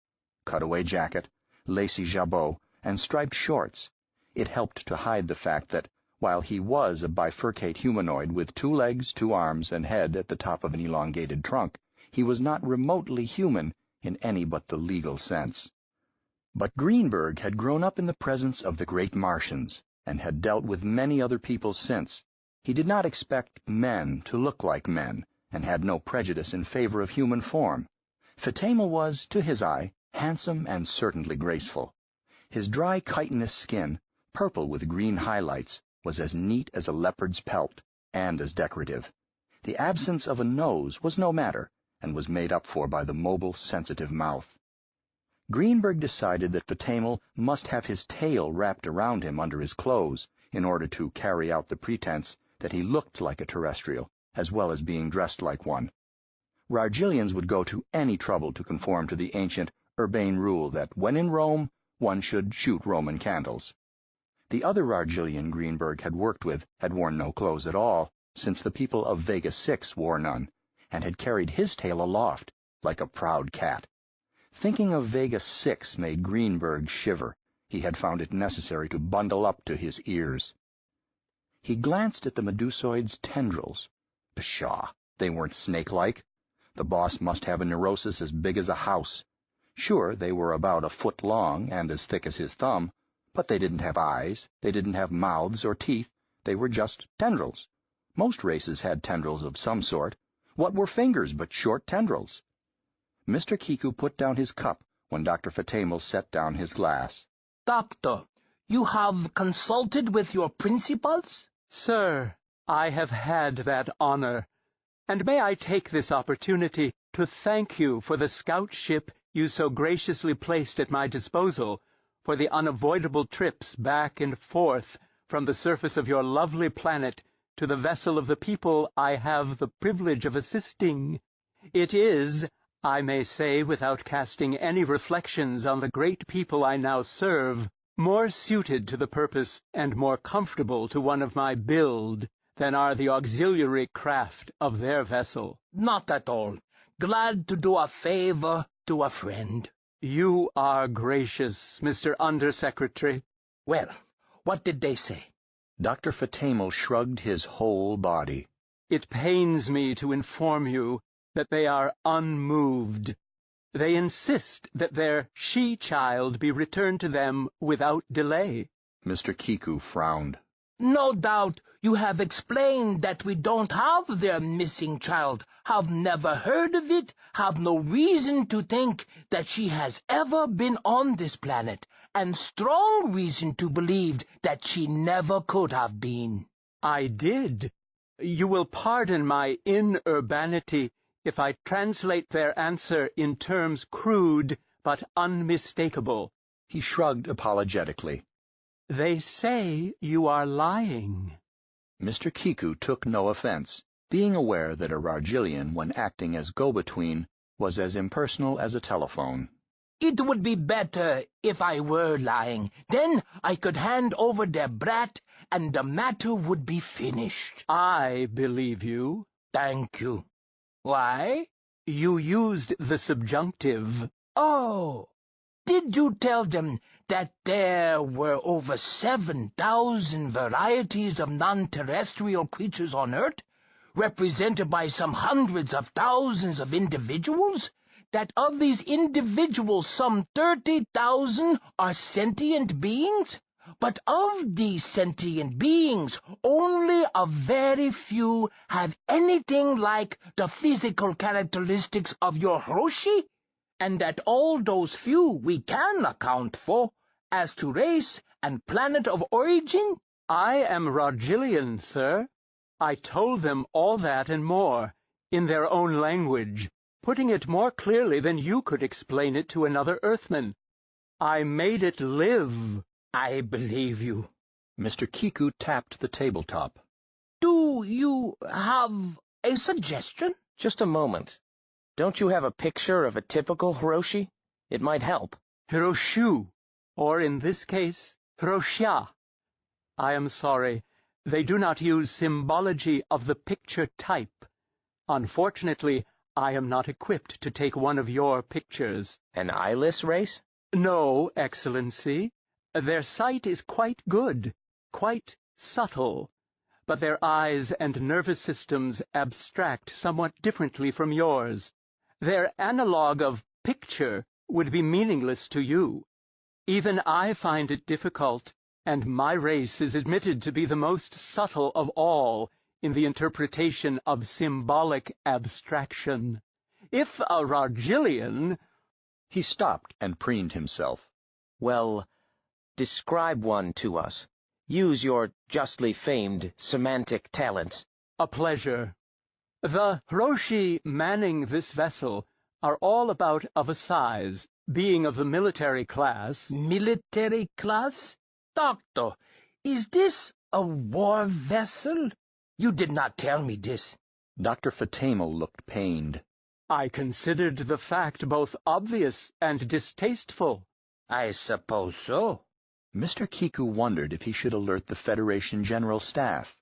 cutaway jacket, lacy jabot, and striped shorts. It helped to hide the fact that, while he was a bifurcate humanoid with 2 legs, 2 arms, and head at the top of an elongated trunk, he was not remotely human in any but the legal sense. But Greenberg had grown up in the presence of the great Martians, and had dealt with many other people since. He did not expect men to look like men, and had no prejudice in favor of human form. Fatamel was, to his eye, handsome and certainly graceful. His dry chitinous skin, purple with green highlights, was as neat as a leopard's pelt, and as decorative. The absence of a nose was no matter, and was made up for by the mobile, sensitive mouth. Greenberg decided that Fatamel must have his tail wrapped around him under his clothes in order to carry out the pretense that he looked like a terrestrial, as well as being dressed like one. Rargillians would go to any trouble to conform to the ancient, urbane rule that when in Rome, one should shoot Roman candles. The other Rargilian Greenberg had worked with had worn no clothes at all, since the people of Vega 6 wore none, and had carried his tail aloft, like a proud cat. Thinking of Vega 6 made Greenberg shiver. He had found it necessary to bundle up to his ears. He glanced at the Medusoid's tendrils. Pshaw, they weren't snake-like. The boss must have a neurosis as big as a house. Sure, they were about a foot long and as thick as his thumb, but they didn't have eyes, they didn't have mouths or teeth, they were just tendrils. Most races had tendrils of some sort. What were fingers but short tendrils? Mr. Kiku put down his cup when Dr. Fatamel set down his glass. Doctor, you have consulted with your principals? Sir, I have had that honor, and may I take this opportunity to thank you for the scout ship you so graciously placed at my disposal for the unavoidable trips back and forth from the surface of your lovely planet to the vessel of the people I have the privilege of assisting. It is, I may say without casting any reflections on the great people I now serve, more suited to the purpose and more comfortable to one of my build than are the auxiliary craft of their vessel. Not at all. Glad to do a favor to a friend. You are gracious, Mr. Undersecretary. Well, what did they say? Dr. Fatamel shrugged his whole body. It pains me to inform you that they are unmoved. They insist that their she-child be returned to them without delay. Mr. Kiku frowned. No doubt you have explained that we don't have their missing child, have never heard of it, have no reason to think that she has ever been on this planet, and strong reason to believe that she never could have been. I did. You will pardon my inurbanity if I translate their answer in terms crude but unmistakable. He shrugged apologetically. They say you are lying. Mr. Kiku took no offense, being aware that a Rargilian, when acting as go-between, was as impersonal as a telephone. It would be better if I were lying. Then I could hand over their brat, and the matter would be finished. I believe you. Thank you. Why? You used the subjunctive. Oh, did you tell them that there were over 7,000 varieties of non-terrestrial creatures on Earth, represented by some hundreds of thousands of individuals? That of these individuals, some 30,000 are sentient beings? But of these sentient beings, only a very few have anything like the physical characteristics of your Hiroshi? And that all those few we can account for, as to race and planet of origin? I am Rargilian, sir. I told them all that and more, in their own language, putting it more clearly than you could explain it to another Earthman. I made it live. I believe you. Mr. Kiku tapped the tabletop. Do you have a suggestion? Just a moment. Don't you have a picture of a typical Hiroshi? It might help. Hiroshu, or in this case, Hiroshia. I am sorry, they do not use symbology of the picture type. Unfortunately, I am not equipped to take one of your pictures. An eyeless race? No, Excellency. Their sight is quite good, quite subtle, but their eyes and nervous systems abstract somewhat differently from yours. Their analog of picture would be meaningless to you. Even I find it difficult, and my race is admitted to be the most subtle of all in the interpretation of symbolic abstraction. If a Rargilian— He stopped and preened himself. Well, describe one to us. Use your justly famed semantic talents. A pleasure. The Hiroshi manning this vessel are all about of a size, being of the military class. Military class? Doctor, is this a war vessel? You did not tell me this. Dr. Fatamel looked pained. I considered the fact both obvious and distasteful. I suppose so. Mr. Kiku wondered if he should alert the Federation General Staff.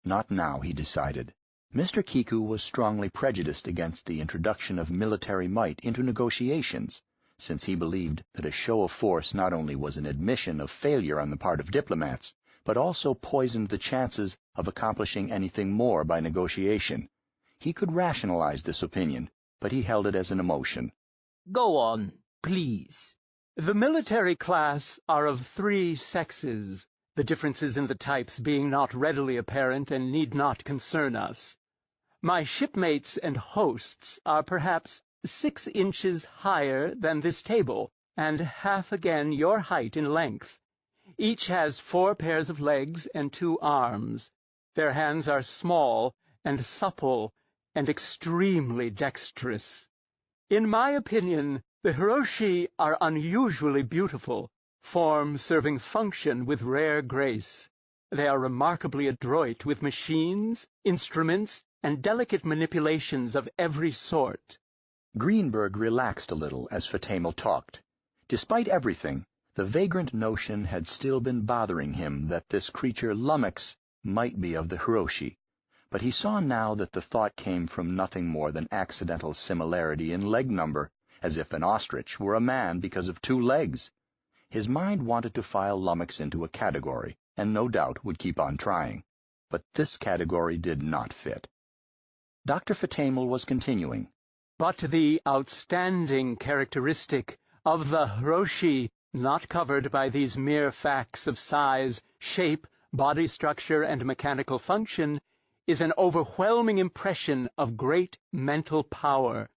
Not now, he decided. Mr. Kiku was strongly prejudiced against the introduction of military might into negotiations, since he believed that a show of force not only was an admission of failure on the part of diplomats, but also poisoned the chances of accomplishing anything more by negotiation. He could rationalize this opinion, but he held it as an emotion. Go on, please. The military class are of 3 sexes, the differences in the types being not readily apparent and need not concern us. My shipmates and hosts are perhaps 6 inches higher than this table, and half again your height in length. Each has 4 pairs of legs and 2 arms. Their hands are small and supple and extremely dexterous. In my opinion, the Hiroshi are unusually beautiful, form serving function with rare grace. They are remarkably adroit with machines, instruments, and delicate manipulations of every sort. Greenberg relaxed a little as Fatamel talked. Despite everything, the vagrant notion had still been bothering him that this creature Lummox might be of the Hiroshi, but he saw now that the thought came from nothing more than accidental similarity in leg number, as if an ostrich were a man because of 2 legs. His mind wanted to file Lummox into a category, and no doubt would keep on trying. But this category did not fit. Dr. Fatamel was continuing. But the outstanding characteristic of the Hiroshi, not covered by these mere facts of size, shape, body structure, and mechanical function, is an overwhelming impression of great mental power.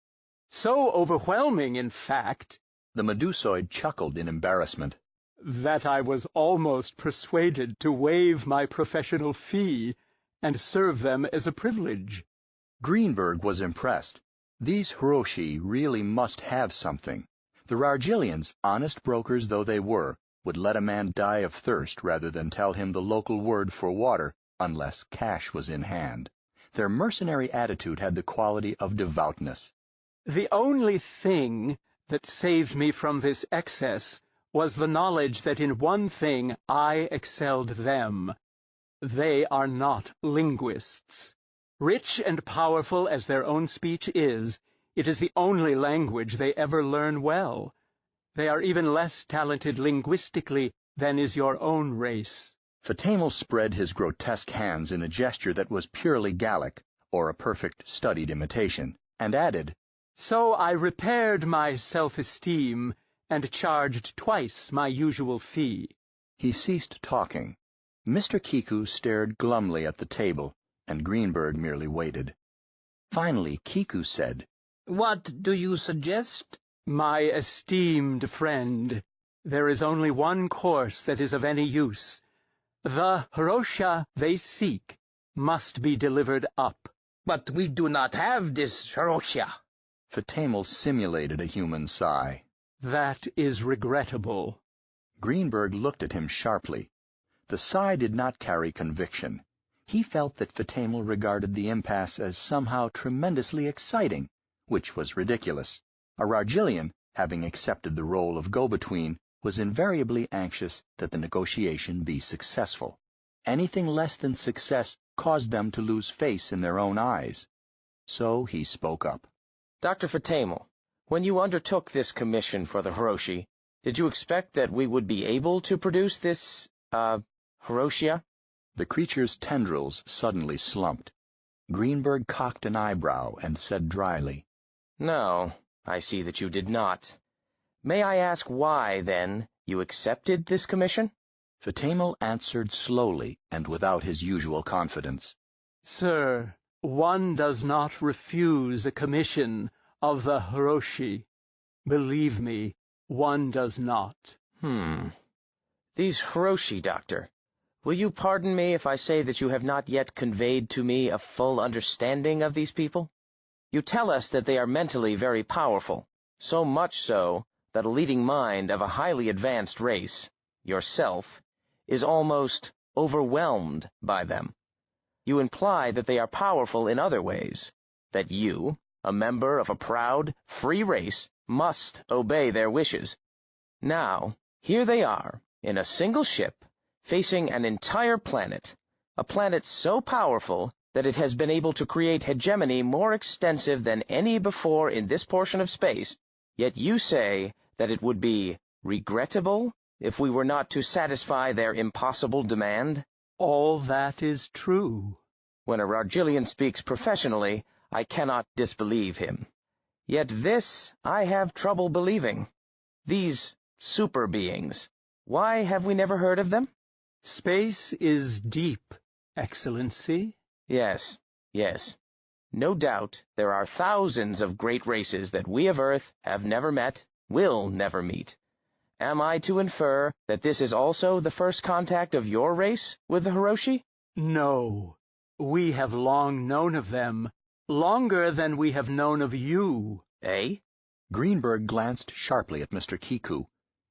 So overwhelming, in fact, the Medusoid chuckled in embarrassment, that I was almost persuaded to waive my professional fee and serve them as a privilege. Greenberg was impressed. These Hiroshi really must have something. The Rargilians, honest brokers though they were, would let a man die of thirst rather than tell him the local word for water unless cash was in hand. Their mercenary attitude had the quality of devoutness. The only thing that saved me from this excess was the knowledge that in one thing I excelled them. They are not linguists. Rich and powerful as their own speech is, it is the only language they ever learn well. They are even less talented linguistically than is your own race. Fatamel spread his grotesque hands in a gesture that was purely Gallic, or a perfect studied imitation, and added, So I repaired my self-esteem and charged twice my usual fee. He ceased talking. Mr. Kiku stared glumly at the table, and Greenberg merely waited. Finally, Kiku said, What do you suggest? My esteemed friend, there is only one course that is of any use. The Hirosha they seek must be delivered up. But we do not have this Hirosha. Fatamel simulated a human sigh. That is regrettable. Greenberg looked at him sharply. The sigh did not carry conviction. He felt that Fatamel regarded the impasse as somehow tremendously exciting, which was ridiculous. A Rargilian, having accepted the role of go-between, was invariably anxious that the negotiation be successful. Anything less than success caused them to lose face in their own eyes. So he spoke up. Dr. Fatamel, when you undertook this commission for the Hiroshi, did you expect that we would be able to produce this, Hiroshia? The creature's tendrils suddenly slumped. Greenberg cocked an eyebrow and said dryly, No, I see that you did not. May I ask why, then, you accepted this commission? Fatamel answered slowly and without his usual confidence. Sir, one does not refuse a commission of the Hiroshi. Believe me, one does not. These Hiroshi, Doctor. Will you pardon me if I say that you have not yet conveyed to me a full understanding of these people? You tell us that they are mentally very powerful, so much so that a leading mind of a highly advanced race, yourself, is almost overwhelmed by them. You imply that they are powerful in other ways, that you, a member of a proud, free race, must obey their wishes. Now, here they are, in a single ship, facing an entire planet, a planet so powerful that it has been able to create hegemony more extensive than any before in this portion of space, yet you say that it would be regrettable if we were not to satisfy their impossible demand? All that is true. When a Rargilian speaks professionally, I cannot disbelieve him. Yet this I have trouble believing. These super beings, why have we never heard of them? Space is deep, Excellency. Yes, yes. No doubt there are thousands of great races that we of Earth have never met, will never meet. Am I to infer that this is also the first contact of your race with the Hiroshi? No. We have long known of them, longer than we have known of you. Eh? Greenberg glanced sharply at Mr. Kiku.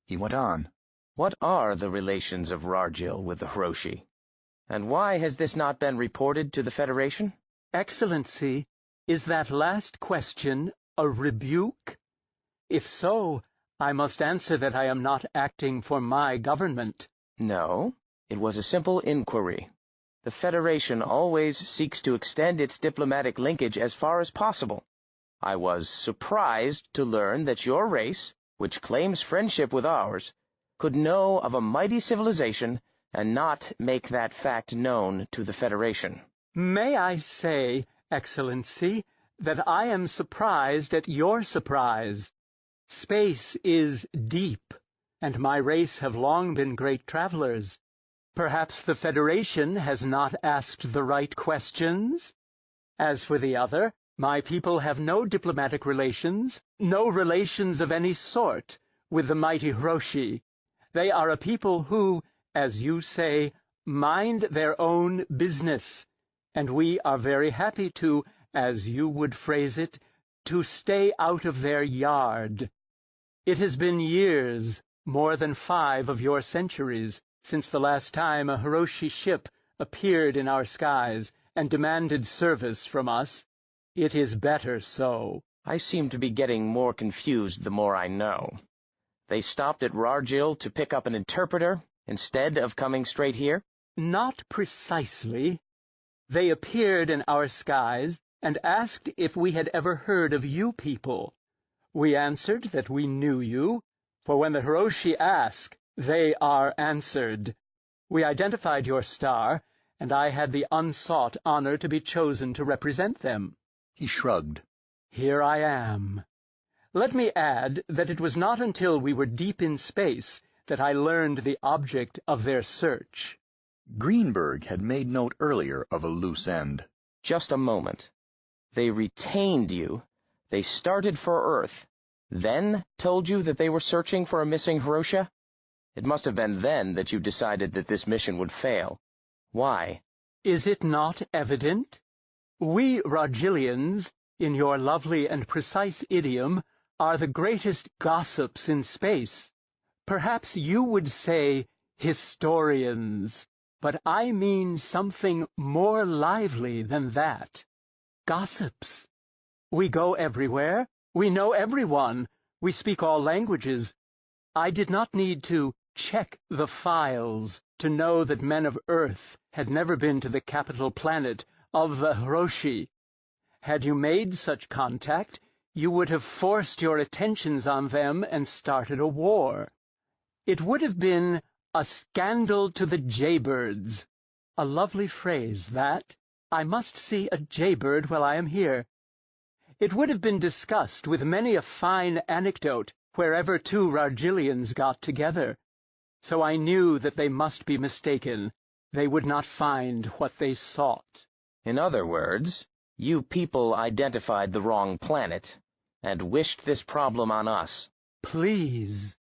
He went on. What are the relations of Rargil with the Hiroshi? And why has this not been reported to the Federation? Excellency, is that last question a rebuke? If so, I must answer that I am not acting for my government. No, it was a simple inquiry. The Federation always seeks to extend its diplomatic linkage as far as possible. I was surprised to learn that your race, which claims friendship with ours, could know of a mighty civilization and not make that fact known to the Federation. May I say, Excellency, that I am surprised at your surprise. Space is deep, and my race have long been great travelers. Perhaps the Federation has not asked the right questions? As for the other, my people have no diplomatic relations, no relations of any sort, with the mighty Hiroshi. They are a people who, as you say, mind their own business, and we are very happy to, as you would phrase it, to stay out of their yard. It has been years, more than 5 of your centuries, since the last time a Hiroshi ship appeared in our skies and demanded service from us. It is better so. I seem to be getting more confused the more I know. They stopped at Rargil to pick up an interpreter instead of coming straight here? Not precisely. They appeared in our skies and asked if we had ever heard of you people. We answered that we knew you, for when the Hiroshi ask, they are answered. We identified your star, and I had the unsought honor to be chosen to represent them. He shrugged. Here I am. Let me add that it was not until we were deep in space that I learned the object of their search. Greenberg had made note earlier of a loose end. Just a moment. They retained you. They started for Earth, then told you that they were searching for a missing Hiroshi? It must have been then that you decided that this mission would fail. Why? Is it not evident? We Rargilians, in your lovely and precise idiom, are the greatest gossips in space. Perhaps you would say historians, but I mean something more lively than that. Gossips. We go everywhere. We know everyone. We speak all languages. I did not need to check the files to know that men of Earth had never been to the capital planet of the Hiroshi. Had you made such contact, you would have forced your attentions on them and started a war. It would have been a scandal to the jaybirds. A lovely phrase, that. I must see a jaybird while I am here. It would have been discussed with many a fine anecdote wherever 2 Rargilians got together. So I knew that they must be mistaken. They would not find what they sought. In other words, you people identified the wrong planet and wished this problem on us. Please.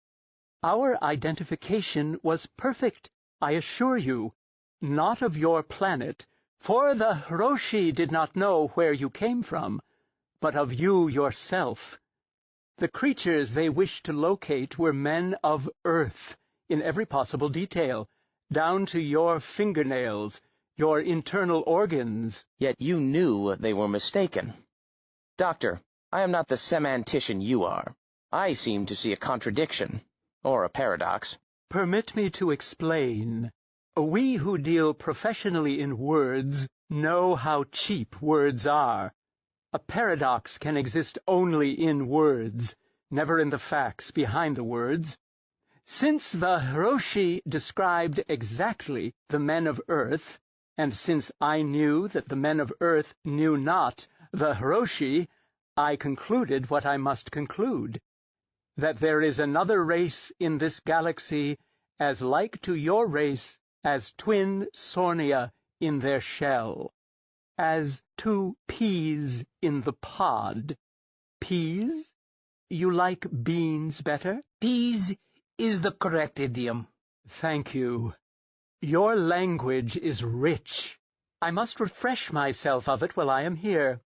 Our identification was perfect, I assure you. Not of your planet, for the Hiroshi did not know where you came from, but of you yourself. The creatures they wished to locate were men of Earth, in every possible detail, down to your fingernails, your internal organs. Yet you knew they were mistaken. Doctor, I am not the semantician you are. I seem to see a contradiction, or a paradox. Permit me to explain. We who deal professionally in words know how cheap words are. A paradox can exist only in words, never in the facts behind the words. Since the Hiroshi described exactly the men of Earth, and since I knew that the men of Earth knew not the Hiroshi, I concluded what I must conclude, that there is another race in this galaxy as like to your race as twin Sornia in their shell, as two peas in the pod. Peas? You like beans better? Peas is the correct idiom. Thank you. Your language is rich. I must refresh myself of it while I am here.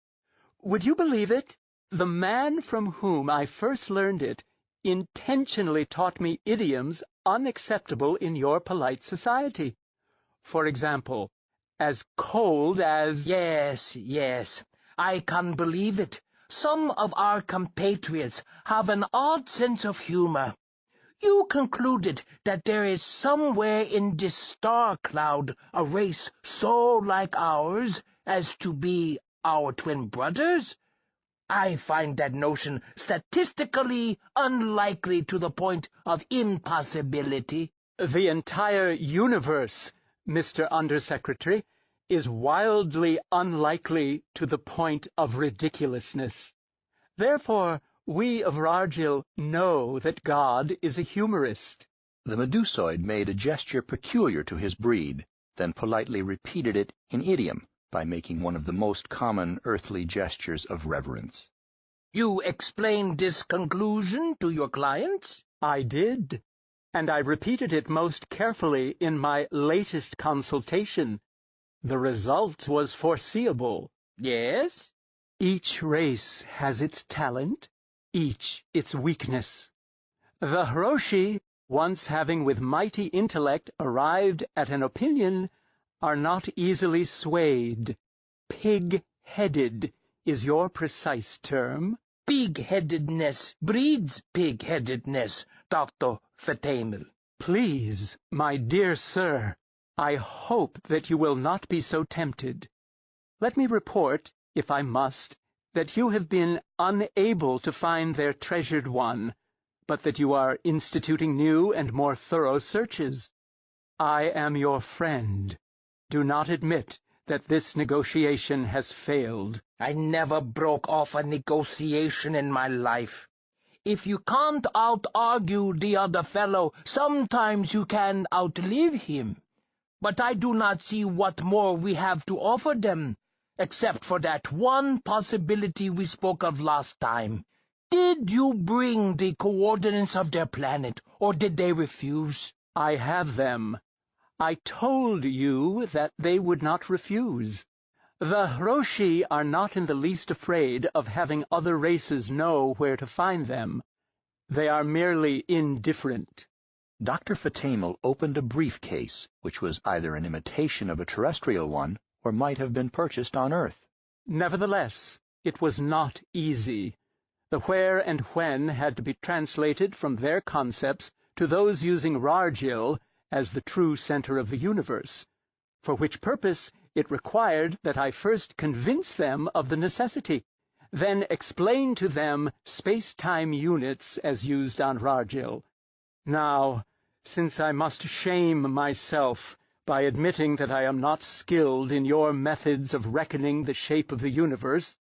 Would you believe it? The man from whom I first learned it intentionally taught me idioms unacceptable in your polite society. For example, as cold as... Yes, I can believe it. Some of our compatriots have an odd sense of humor. You concluded that there is somewhere in this star cloud a race so like ours as to be our twin brothers? I find that notion statistically unlikely to the point of impossibility. The entire universe, Mr. Undersecretary, is wildly unlikely to the point of ridiculousness. Therefore, we of Rargil know that God is a humorist. The Medusoid made a gesture peculiar to his breed, then politely repeated it in idiom by making one of the most common earthly gestures of reverence. You explained this conclusion to your clients? I did, and I repeated it most carefully in my latest consultation. The result was foreseeable. Yes? Each race has its talent, each its weakness. The Hiroshi, once having with mighty intellect arrived at an opinion, are not easily swayed. Pig-headed is your precise term. Pig-headedness breeds pig-headedness, Dr. Fatamel. Please, my dear sir, I hope that you will not be so tempted. Let me report, if I must, that you have been unable to find their treasured one, but that you are instituting new and more thorough searches. I am your friend. Do not admit that this negotiation has failed. I never broke off a negotiation in my life. If you can't out-argue the other fellow, sometimes you can outlive him. But I do not see what more we have to offer them, except for that one possibility we spoke of last time. Did you bring the coordinates of their planet, or did they refuse? I have them. I told you that they would not refuse. The Hiroshi are not in the least afraid of having other races know where to find them. They are merely indifferent. Dr. Fatamel opened a briefcase, which was either an imitation of a terrestrial one or might have been purchased on Earth. Nevertheless, it was not easy. The where and when had to be translated from their concepts to those using Rargil as the true center of the universe, for which purpose it required that I first convince them of the necessity, then explain to them space-time units as used on Rargil. Now, since I must shame myself by admitting that I am not skilled in your methods of reckoning the shape of the universe,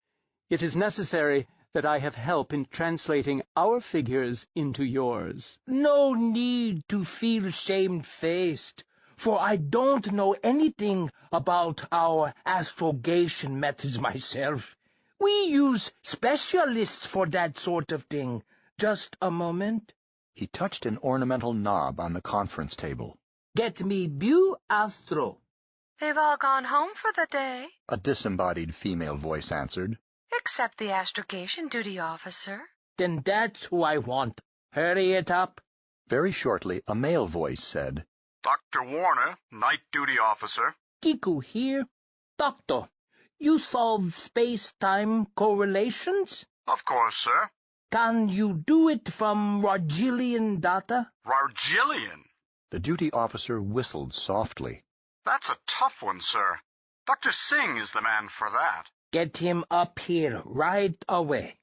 it is necessary that I have help in translating our figures into yours. No need to feel shamefaced, for I don't know anything about our astrogation methods myself. We use specialists for that sort of thing. Just a moment. He touched an ornamental knob on the conference table. Get me Bu Astro. They've all gone home for the day, A disembodied female voice answered. except the astrogation duty officer. Then that's who I want. Hurry it up. Very shortly, a male voice said, Dr. Warner, night duty officer. Kiku here. Doctor, you solve space-time correlations? Of course, sir. Can you do it from Rargilian data? Rargilian? The duty officer whistled softly. That's a tough one, sir. Dr. Singh is the man for that. Get him up here right away.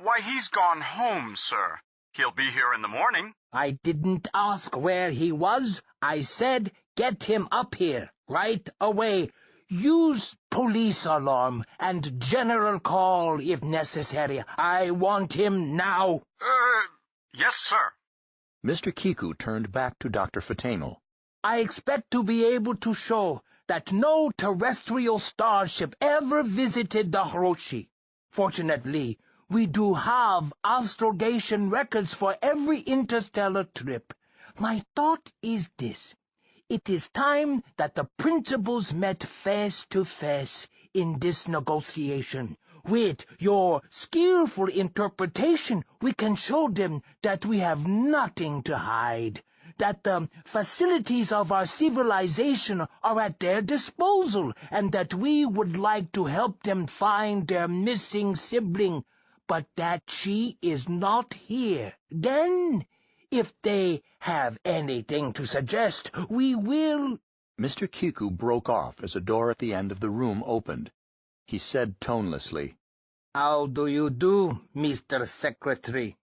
Why, he's gone home, sir. He'll be here in the morning. I didn't ask where he was. I said get him up here right away. Use police alarm and general call if necessary. I want him now. Yes, sir. Mr. Kiku turned back to Dr. Fatamel. I expect to be able to show that no terrestrial starship ever visited the Hiroshi. Fortunately, we do have astrogation records for every interstellar trip. My thought is this. It is time that the principals met face to face in this negotiation. With your skillful interpretation, we can show them that we have nothing to hide, that the facilities of our civilization are at their disposal, and that we would like to help them find their missing sibling, but that she is not here. Then, if they have anything to suggest, we will— Mr. Kiku broke off as a door at the end of the room opened. He said tonelessly, How do you do, Mr. Secretary?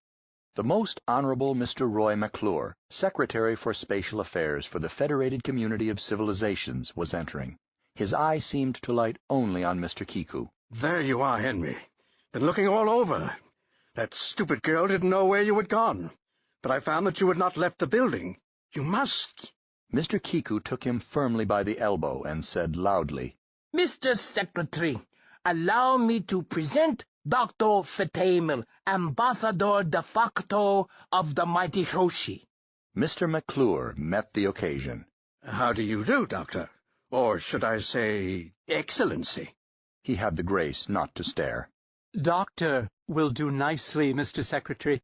The Most Honorable Mr. Roy McClure, Secretary for Spatial Affairs for the Federated Community of Civilizations, was entering. His eye seemed to light only on Mr. Kiku. There you are, Henry. Been looking all over. That stupid girl didn't know where you had gone. But I found that you had not left the building. You must— Mr. Kiku took him firmly by the elbow and said loudly, Mr. Secretary, allow me to present Dr. Fatamel, Ambassador de facto of the mighty Hiroshi. Mr. McClure met the occasion. How do you do, Doctor? Or should I say, Excellency? He had the grace not to stare. Doctor will do nicely, Mr. Secretary.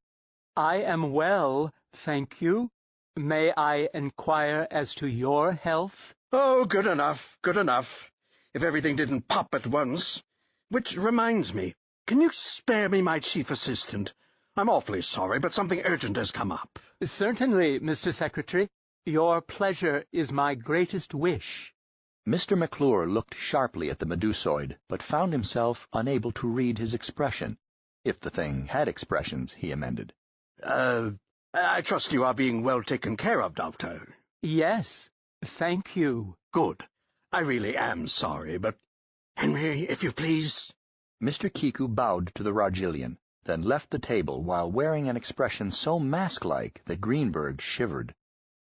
I am well, thank you. May I inquire as to your health? Oh, good enough, good enough. If everything didn't pop at once. Which reminds me, can you spare me my chief assistant? I'm awfully sorry, but something urgent has come up. Certainly, Mr. Secretary. Your pleasure is my greatest wish. Mr. McClure looked sharply at the Medusoid, but found himself unable to read his expression. If the thing had expressions, he amended. I trust you are being well taken care of, Doctor. Yes, thank you. Good. I really am sorry, but— Henry, if you please. Mr. Kiku bowed to the Rogilian, then left the table while wearing an expression so mask-like that Greenberg shivered.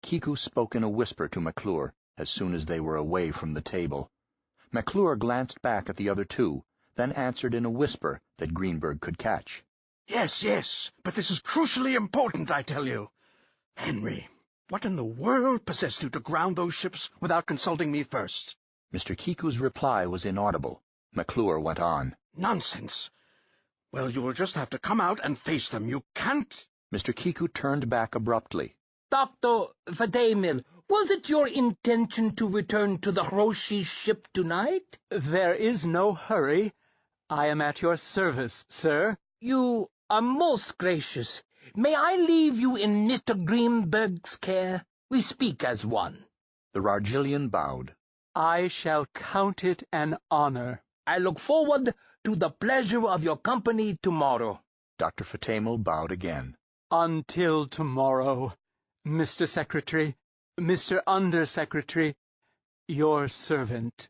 Kiku spoke in a whisper to McClure as soon as they were away from the table. McClure glanced back at the other two, then answered in a whisper that Greenberg could catch. Yes, yes, but this is crucially important, I tell you. Henry, what in the world possessed you to ground those ships without consulting me first? Mr. Kiku's reply was inaudible. McClure went on. Nonsense. Well, you will just have to come out and face them. You can't— Mr. Kiku turned back abruptly. Dr. Fatamel, was it your intention to return to the Hiroshi ship tonight? There is no hurry. I am at your service, sir. You are most gracious. May I leave you in Mr. Greenberg's care? We speak as one. The Rogilian bowed. I shall count it an honor. I look forward to the pleasure of your company tomorrow. Dr. Fatamel bowed again. Until tomorrow, Mr. Secretary, Mr. Undersecretary, your servant.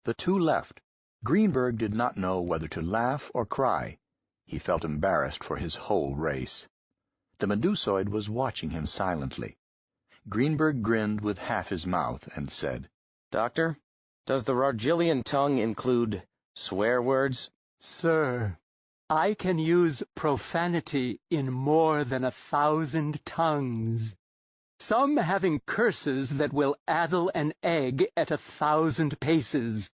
The two left. Greenberg did not know whether to laugh or cry. He felt embarrassed for his whole race. The Medusoid was watching him silently. Greenberg grinned with half his mouth and said, Doctor, does the Rogilian tongue include swear words? Sir, I can use profanity in more than 1,000 tongues, some having curses that will addle an egg at 1,000 paces.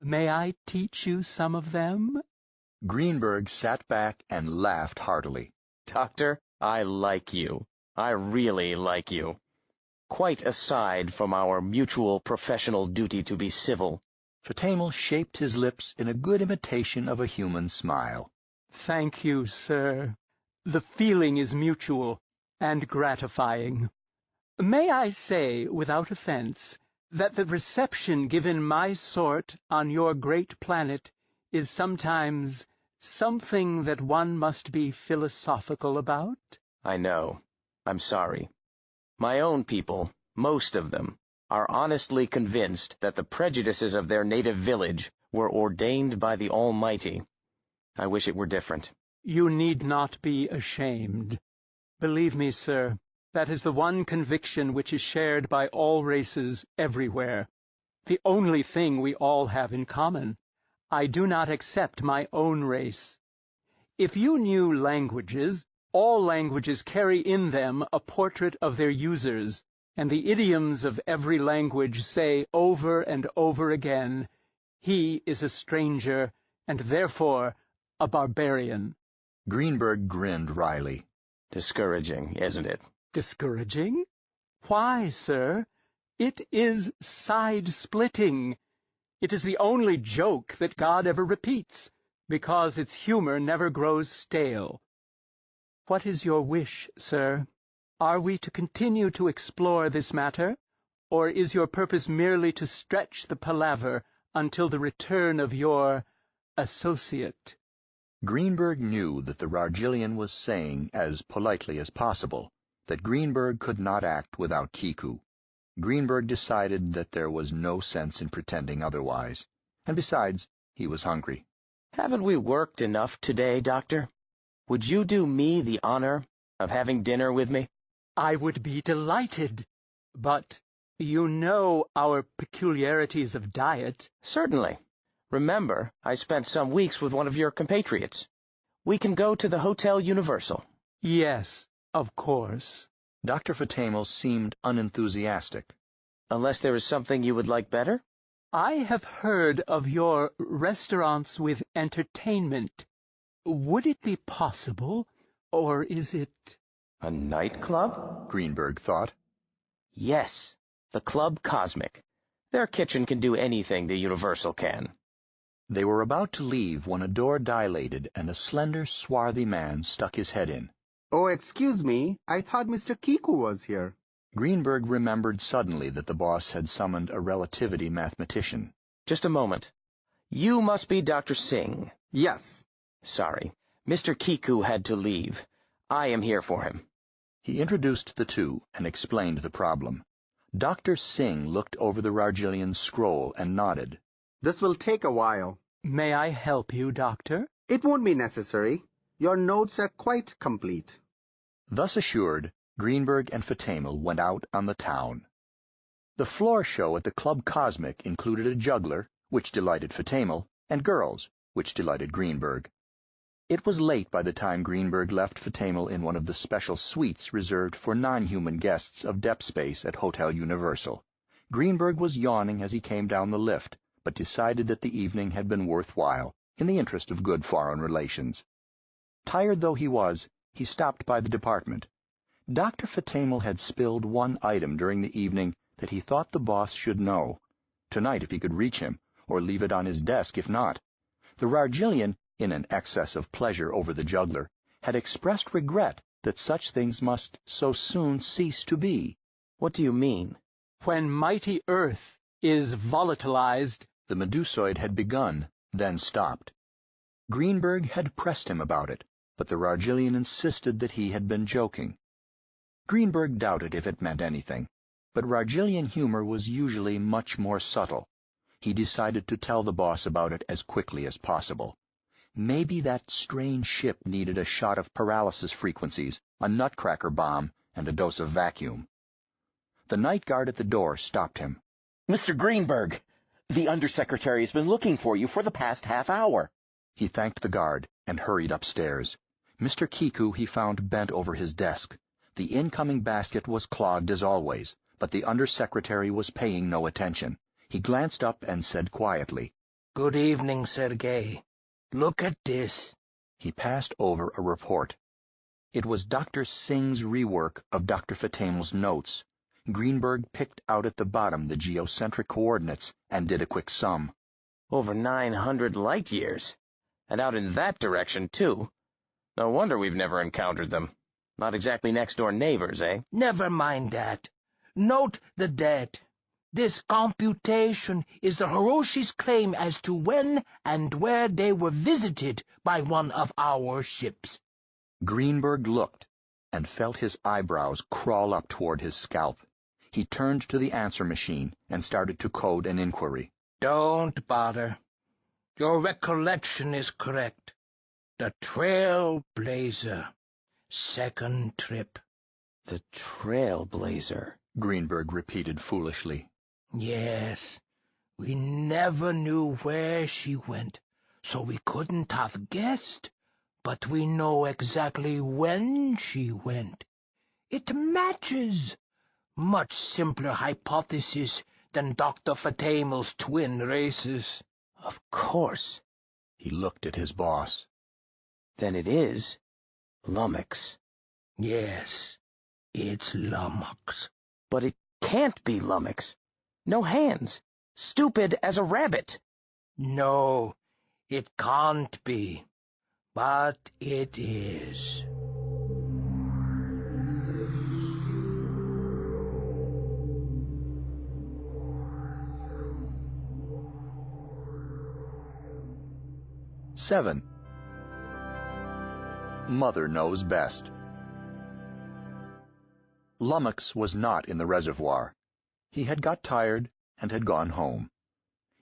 May I teach you some of them? Greenberg sat back and laughed heartily. Doctor, I like you. I really like you. Quite aside from our mutual professional duty to be civil. Fatamel shaped his lips in a good imitation of a human smile. Thank you, sir. The feeling is mutual and gratifying. May I say, without offense, that the reception given my sort on your great planet is sometimes something that one must be philosophical about? I know. I'm sorry. My own people, most of them, are honestly convinced that the prejudices of their native village were ordained by the Almighty. I wish it were different. You need not be ashamed. Believe me, sir, that is the one conviction which is shared by all races everywhere. The only thing we all have in common. I do not accept my own race. If you knew languages, all languages carry in them a portrait of their users, and the idioms of every language say over and over again, "He is a stranger, and therefore a barbarian." Greenberg grinned wryly. Discouraging, isn't it? Discouraging? Why, sir? It is side-splitting. It is the only joke that God ever repeats, because its humor never grows stale. What is your wish, sir? Are we to continue to explore this matter, or is your purpose merely to stretch the palaver until the return of your associate? Greenberg knew that the Rargillian was saying, as politely as possible, that Greenberg could not act without Kiku. Greenberg decided that there was no sense in pretending otherwise, and besides, he was hungry. Haven't we worked enough today, Doctor? Would you do me the honor of having dinner with me? I would be delighted, but you know our peculiarities of diet. Certainly. Remember, I spent some weeks with one of your compatriots. We can go to the Hotel Universal. Yes, of course. Dr. Fatamel seemed unenthusiastic. Unless there is something you would like better? I have heard of your restaurants with entertainment. Would it be possible, or is it... A nightclub? Greenberg thought. Yes, the Club Cosmic. Their kitchen can do anything the Universal can. They were about to leave when a door dilated and a slender, swarthy man stuck his head in. Oh, excuse me. I thought Mr. Kiku was here. Greenberg remembered suddenly that the boss had summoned a relativity mathematician. Just a moment. You must be Dr. Singh. Yes. Sorry. Mr. Kiku had to leave. I am here for him. He introduced the two and explained the problem. Dr. Singh looked over the Rargillian's scroll and nodded. This will take a while. May I help you, Doctor? It won't be necessary. Your notes are quite complete. Thus assured, Greenberg and Fatamel went out on the town. The floor show at the Club Cosmic included a juggler, which delighted Fatamel, and girls, which delighted Greenberg. It was late by the time Greenberg left Fatamel in one of the special suites reserved for non-human guests of depth space at Hotel Universal. Greenberg was yawning as he came down the lift, but decided that the evening had been worthwhile, in the interest of good foreign relations. Tired though he was, he stopped by the department. Dr. Fatamel had spilled one item during the evening that he thought the boss should know. Tonight, if he could reach him, or leave it on his desk if not. The Rargillian, in an excess of pleasure over the juggler, had expressed regret that such things must so soon cease to be. What do you mean? When mighty Earth is volatilized... The Medusoid had begun, then stopped. Greenberg had pressed him about it, but the Rargillian insisted that he had been joking. Greenberg doubted if it meant anything, but Rargillian humor was usually much more subtle. He decided to tell the boss about it as quickly as possible. Maybe that strange ship needed a shot of paralysis frequencies, a nutcracker bomb, and a dose of vacuum. The night guard at the door stopped him. Mr. Greenberg, the Undersecretary has been looking for you for the past half hour. He thanked the guard and hurried upstairs. Mr. Kiku he found bent over his desk. The incoming basket was clogged as always, but the Undersecretary was paying no attention. He glanced up and said quietly, "Good evening, Sergei. Look at this." He passed over a report. It was Dr. Singh's rework of Dr. Fatamel's notes. Greenberg picked out at the bottom the geocentric coordinates and did a quick sum. Over 900 light-years. And out in that direction, too. No wonder we've never encountered them. Not exactly next-door neighbors, eh? Never mind that. Note the date. This computation is the Hiroshi's claim as to when and where they were visited by one of our ships. Greenberg looked and felt his eyebrows crawl up toward his scalp. He turned to the answer machine and started to code an inquiry. Don't bother. Your recollection is correct. The Trailblazer. Second trip. The Trailblazer, Greenberg repeated foolishly. Yes, we never knew where she went, so we couldn't have guessed, but we know exactly when she went. It matches. Much simpler hypothesis than Dr. Fatamel's twin races. Of course. He looked at his boss. Then it is Lummox. Yes, it's Lummox. But it can't be Lummox. No hands. Stupid as a rabbit. No, it can't be. But it is. Seven. Mother knows best. Lummox was not in the reservoir. He had got tired and had gone home.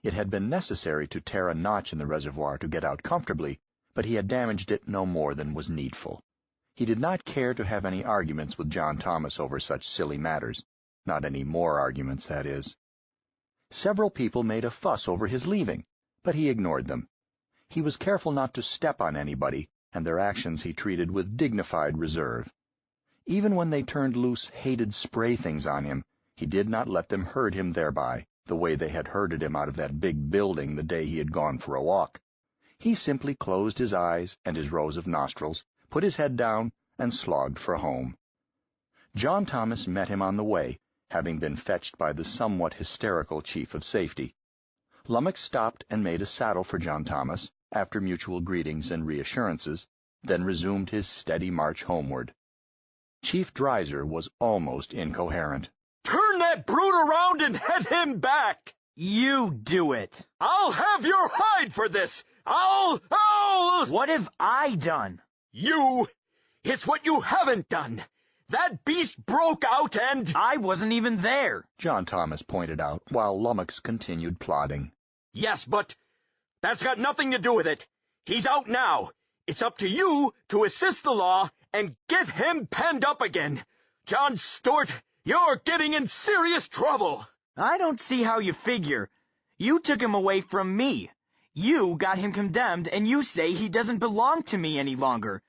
It had been necessary to tear a notch in the reservoir to get out comfortably, but he had damaged it no more than was needful. He did not care to have any arguments with John Thomas over such silly matters. Not any more arguments, that is. Several people made a fuss over his leaving, but he ignored them. He was careful not to step on anybody, and their actions he treated with dignified reserve. Even when they turned loose hated spray things on him, he did not let them hurt him thereby, the way they had herded him out of that big building the day he had gone for a walk. He simply closed his eyes and his rows of nostrils, put his head down, and slogged for home. John Thomas met him on the way, having been fetched by the somewhat hysterical chief of safety. Lummox stopped and made a saddle for John Thomas, after mutual greetings and reassurances, then resumed his steady march homeward. Chief Dreiser was almost incoherent. Turn that brute around and head him back! You do it. I'll have your hide for this! I'll... What have I done? You! It's what you haven't done! That beast broke out and... I wasn't even there, John Thomas pointed out, while Lummox continued plodding. Yes, but that's got nothing to do with it. He's out now. It's up to you to assist the law and get him penned up again. John Stewart, you're getting in serious trouble. I don't see how you figure. You took him away from me. You got him condemned, and you say he doesn't belong to me any longer.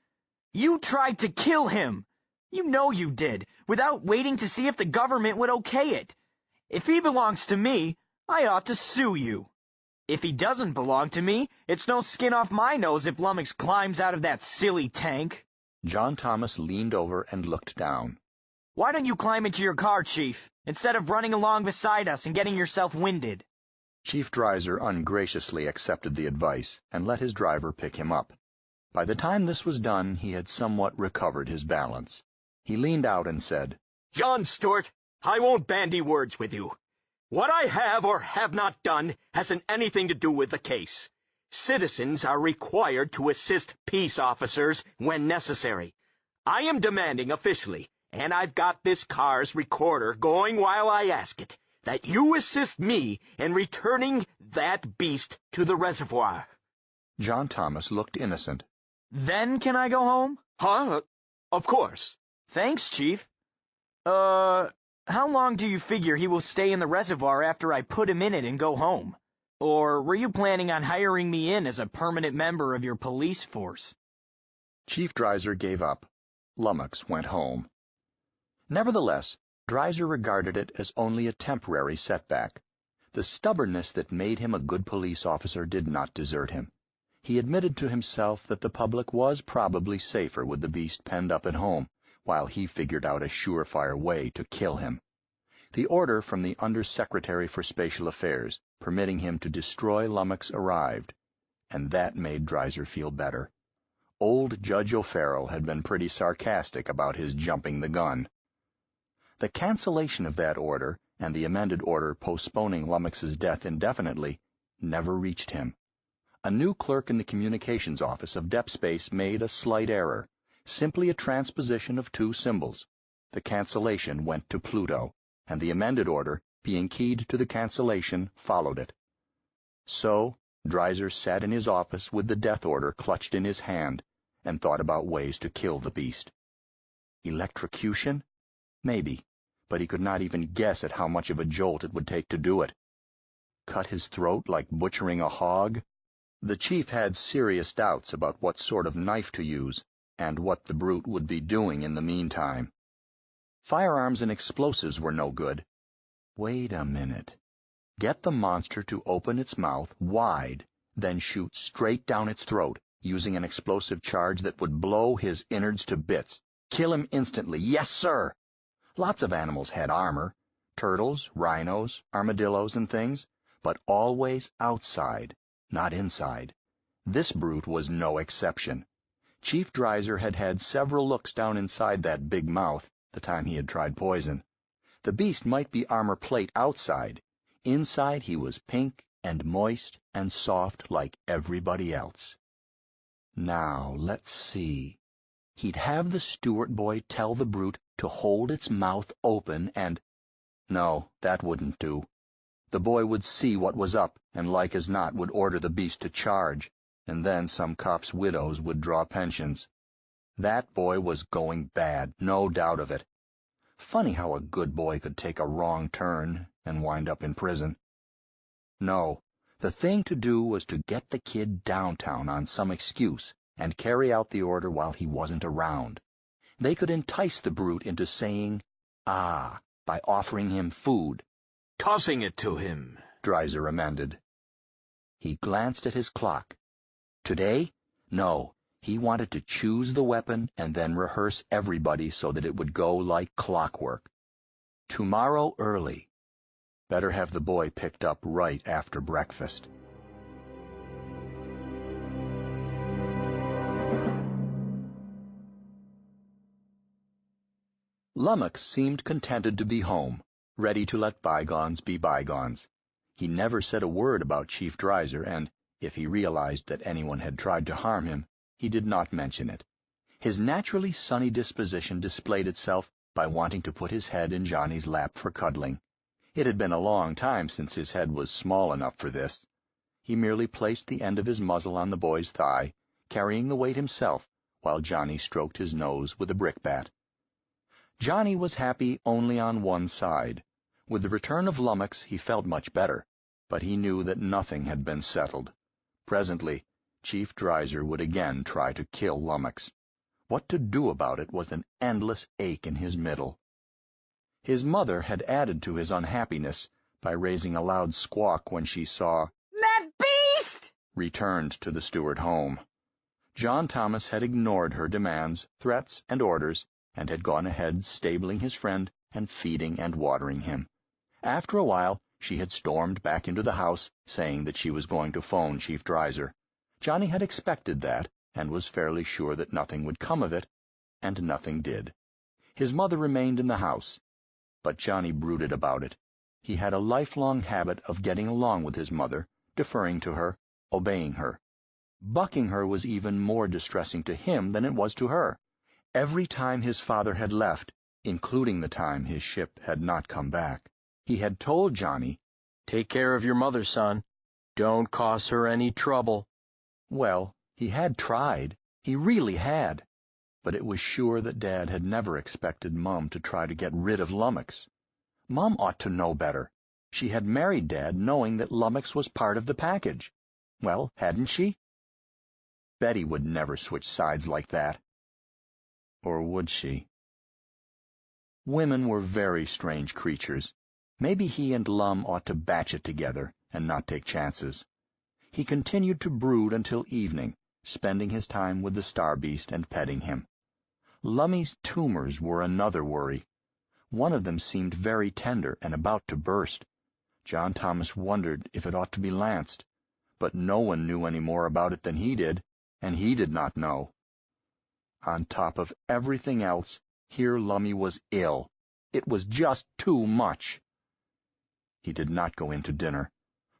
You tried to kill him. You know you did, without waiting to see if the government would okay it. If he belongs to me, I ought to sue you. If he doesn't belong to me, it's no skin off my nose if Lummox climbs out of that silly tank. John Thomas leaned over and looked down. Why don't you climb into your car, Chief, instead of running along beside us and getting yourself winded? Chief Dreiser ungraciously accepted the advice and let his driver pick him up. By the time this was done, he had somewhat recovered his balance. He leaned out and said, John Stewart, I won't bandy words with you. What I have or have not done hasn't anything to do with the case. Citizens are required to assist peace officers when necessary. I am demanding officially, and I've got this car's recorder going while I ask it, that you assist me in returning that beast to the reservoir. John Thomas looked innocent. Then can I go home? Huh? Of course. Thanks, Chief. How long do you figure he will stay in the reservoir after I put him in it and go home? Or were you planning on hiring me in as a permanent member of your police force? Chief Dreiser gave up. Lummox went home. Nevertheless, Dreiser regarded it as only a temporary setback. The stubbornness that made him a good police officer did not desert him. He admitted to himself that the public was probably safer with the beast penned up at home, while he figured out a surefire way to kill him. The order from the Under-Secretary for Spatial Affairs, permitting him to destroy Lummox, arrived, and that made Dreiser feel better. Old Judge O'Farrell had been pretty sarcastic about his jumping the gun. The cancellation of that order, and the amended order postponing Lummox's death indefinitely, never reached him. A new clerk in the communications office of DepSpace made a slight error, simply a transposition of two symbols. The cancellation went to Pluto, and the amended order, being keyed to the cancellation, followed it. So, Dreiser sat in his office with the death order clutched in his hand, and thought about ways to kill the beast. Electrocution? Maybe, but he could not even guess at how much of a jolt it would take to do it. Cut his throat like butchering a hog? The chief had serious doubts about what sort of knife to use, and what the brute would be doing in the meantime. Firearms and explosives were no good. Wait a minute. Get the monster to open its mouth wide, then shoot straight down its throat, using an explosive charge that would blow his innards to bits. Kill him instantly. Yes, sir! Lots of animals had armor. Turtles, rhinos, armadillos, and things, but always outside, not inside. This brute was no exception. Chief Dreiser had had several looks down inside that big mouth the time he had tried poison. The beast might be armor plate outside. Inside he was pink and moist and soft like everybody else. Now, let's see. He'd have the steward boy tell the brute to hold its mouth open and— No, that wouldn't do. The boy would see what was up, and like as not would order the beast to charge, and then some cops' widows would draw pensions. That boy was going bad, no doubt of it. Funny how a good boy could take a wrong turn and wind up in prison. No, the thing to do was to get the kid downtown on some excuse and carry out the order while he wasn't around. They could entice the brute into saying, "Ah," by offering him food. "Tossing it to him," Dreiser amended. He glanced at his clock. Today? No, he wanted to choose the weapon and then rehearse everybody so that it would go like clockwork. Tomorrow early. Better have the boy picked up right after breakfast. Lummox seemed contented to be home, ready to let bygones be bygones. He never said a word about Chief Dreiser, and, if he realized that anyone had tried to harm him, he did not mention it. His naturally sunny disposition displayed itself by wanting to put his head in Johnny's lap for cuddling. It had been a long time since his head was small enough for this. He merely placed the end of his muzzle on the boy's thigh, carrying the weight himself, while Johnny stroked his nose with a brickbat. Johnny was happy only on one side. With the return of Lummox he felt much better, but he knew that nothing had been settled. Presently, Chief Dreiser would again try to kill Lummox. What to do about it was an endless ache in his middle. His mother had added to his unhappiness by raising a loud squawk when she saw "That beast!" returned to the Stewart home. John Thomas had ignored her demands, threats, and orders, and had gone ahead stabling his friend and feeding and watering him. After a while, she had stormed back into the house, saying that she was going to phone Chief Dreiser. Johnny had expected that, and was fairly sure that nothing would come of it, and nothing did. His mother remained in the house, but Johnny brooded about it. He had a lifelong habit of getting along with his mother, deferring to her, obeying her. Bucking her was even more distressing to him than it was to her. Every time his father had left, including the time his ship had not come back, he had told Johnny, "Take care of your mother, son. Don't cause her any trouble." Well, he had tried. He really had. But it was sure that Dad had never expected Mom to try to get rid of Lummox. Mom ought to know better. She had married Dad knowing that Lummox was part of the package. Well, hadn't she? Betty would never switch sides like that. Or would she? Women were very strange creatures. Maybe he and Lum ought to batch it together and not take chances. He continued to brood until evening, spending his time with the star beast and petting him. Lummy's tumors were another worry. One of them seemed very tender and about to burst. John Thomas wondered if it ought to be lanced, but no one knew any more about it than he did, and he did not know. On top of everything else, here Lummy was ill. It was just too much. He did not go in to dinner.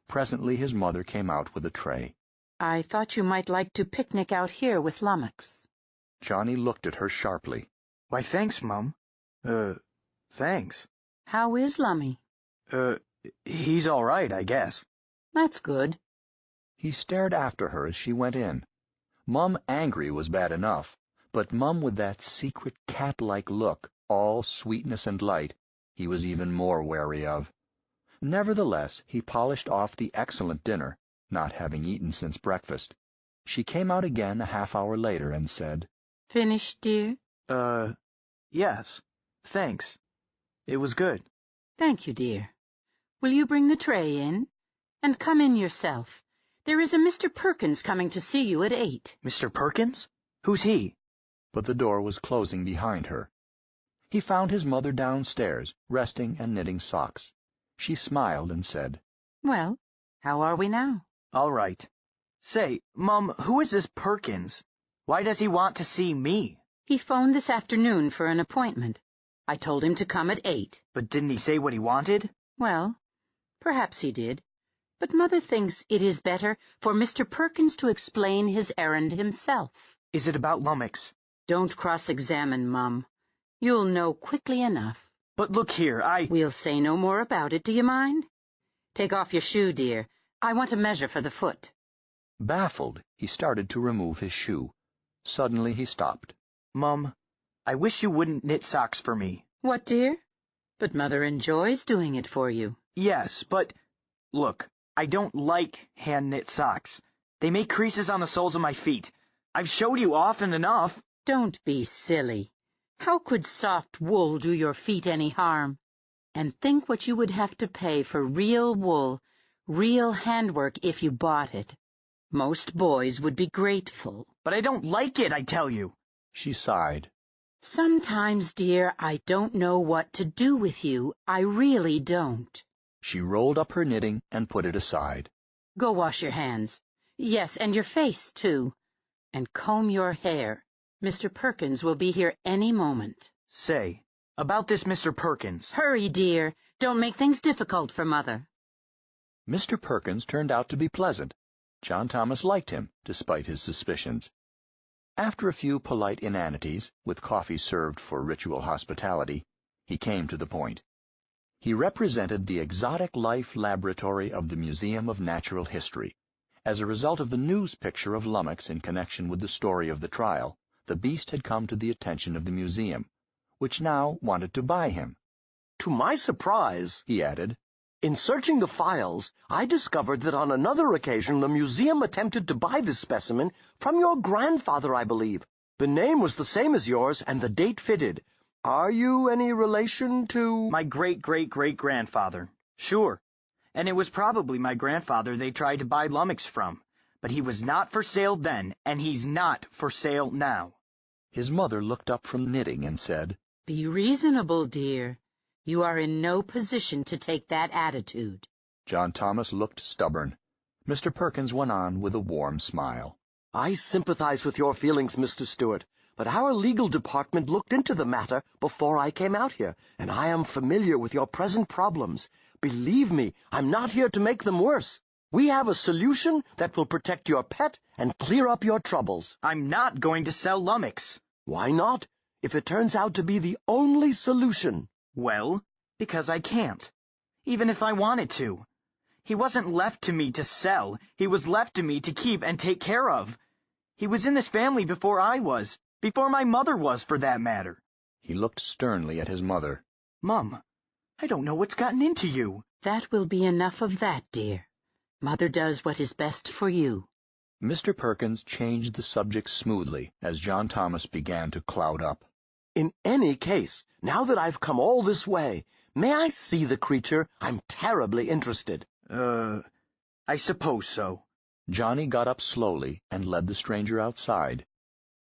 Presently his mother came out with a tray. I thought you might like to picnic out here with Lummox. Johnny looked at her sharply. Why, thanks, Mum. Thanks. How is Lummy? He's all right, I guess. That's good. He stared after her as she went in. Mum angry was bad enough, but Mum with that secret cat-like look, all sweetness and light, he was even more wary of. Nevertheless, he polished off the excellent dinner, not having eaten since breakfast. She came out again a half-hour later and said, Finished, dear? Yes. Thanks. It was good. Thank you, dear. Will you bring the tray in? And come in yourself. There is a Mr. Perkins coming to see you at 8. Mr. Perkins? Who's he? But the door was closing behind her. He found his mother downstairs, resting and knitting socks. She smiled and said, Well, how are we now? All right. Say, Mum, who is this Perkins? Why does he want to see me? He phoned this afternoon for an appointment. I told him to come at 8. But didn't he say what he wanted? Well, perhaps he did. But Mother thinks it is better for Mr. Perkins to explain his errand himself. Is it about Lummox? Don't cross-examine, Mum. You'll know quickly enough. But look here, We'll say no more about it, do you mind? Take off your shoe, dear. I want to measure for the foot. Baffled, he started to remove his shoe. Suddenly he stopped. Mum, I wish you wouldn't knit socks for me. What, dear? But Mother enjoys doing it for you. Yes, but... Look, I don't like hand-knit socks. They make creases on the soles of my feet. I've showed you often enough. Don't be silly. How could soft wool do your feet any harm? And think what you would have to pay for real wool, real handwork if you bought it. Most boys would be grateful. But I don't like it, I tell you. She sighed. Sometimes, dear, I don't know what to do with you. I really don't. She rolled up her knitting and put it aside. Go wash your hands. Yes, and your face, too. And comb your hair. Mr. Perkins will be here any moment. Say, about this Mr. Perkins. Hurry, dear. Don't make things difficult for Mother. Mr. Perkins turned out to be pleasant. John Thomas liked him, despite his suspicions. After a few polite inanities, with coffee served for ritual hospitality, he came to the point. He represented the exotic life laboratory of the Museum of Natural History. As a result of the news picture of Lummox in connection with the story of the trial, the beast had come to the attention of the museum, which now wanted to buy him. To my surprise, he added, in searching the files, I discovered that on another occasion the museum attempted to buy this specimen from your grandfather, I believe. The name was the same as yours, and the date fitted. Are you any relation to... My great-great-great-grandfather. Sure. And it was probably my grandfather they tried to buy Lummox from. But he was not for sale then, and he's not for sale now. His mother looked up from knitting and said, Be reasonable, dear. You are in no position to take that attitude. John Thomas looked stubborn. Mr. Perkins went on with a warm smile. I sympathize with your feelings, Mr. Stewart, but our legal department looked into the matter before I came out here, and I am familiar with your present problems. Believe me, I'm not here to make them worse. We have a solution that will protect your pet and clear up your troubles. I'm not going to sell Lummox. Why not, if it turns out to be the only solution? Well, because I can't. Even if I wanted to. He wasn't left to me to sell. He was left to me to keep and take care of. He was in this family before I was. Before my mother was, for that matter. He looked sternly at his mother. Mum, I don't know what's gotten into you. That will be enough of that, dear. Mother does what is best for you. Mr. Perkins changed the subject smoothly as John Thomas began to cloud up. In any case, now that I've come all this way, may I see the creature? I'm terribly interested. I suppose so. Johnny got up slowly and led the stranger outside.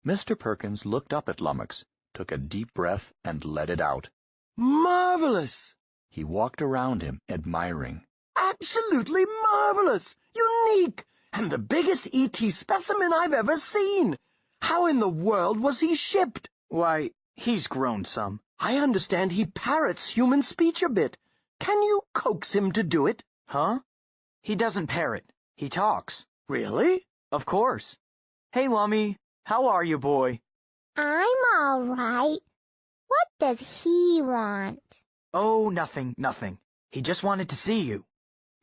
Mr. Perkins looked up at Lummox, took a deep breath, and let it out. Marvelous! He walked around him, admiring. Absolutely marvelous! Unique! And the biggest E.T. specimen I've ever seen! How in the world was he shipped? Why, he's grown some. I understand he parrots human speech a bit. Can you coax him to do it? Huh? He doesn't parrot. He talks. Really? Of course. Hey, Lummy. How are you, boy? I'm all right. What does he want? Oh, nothing. He just wanted to see you.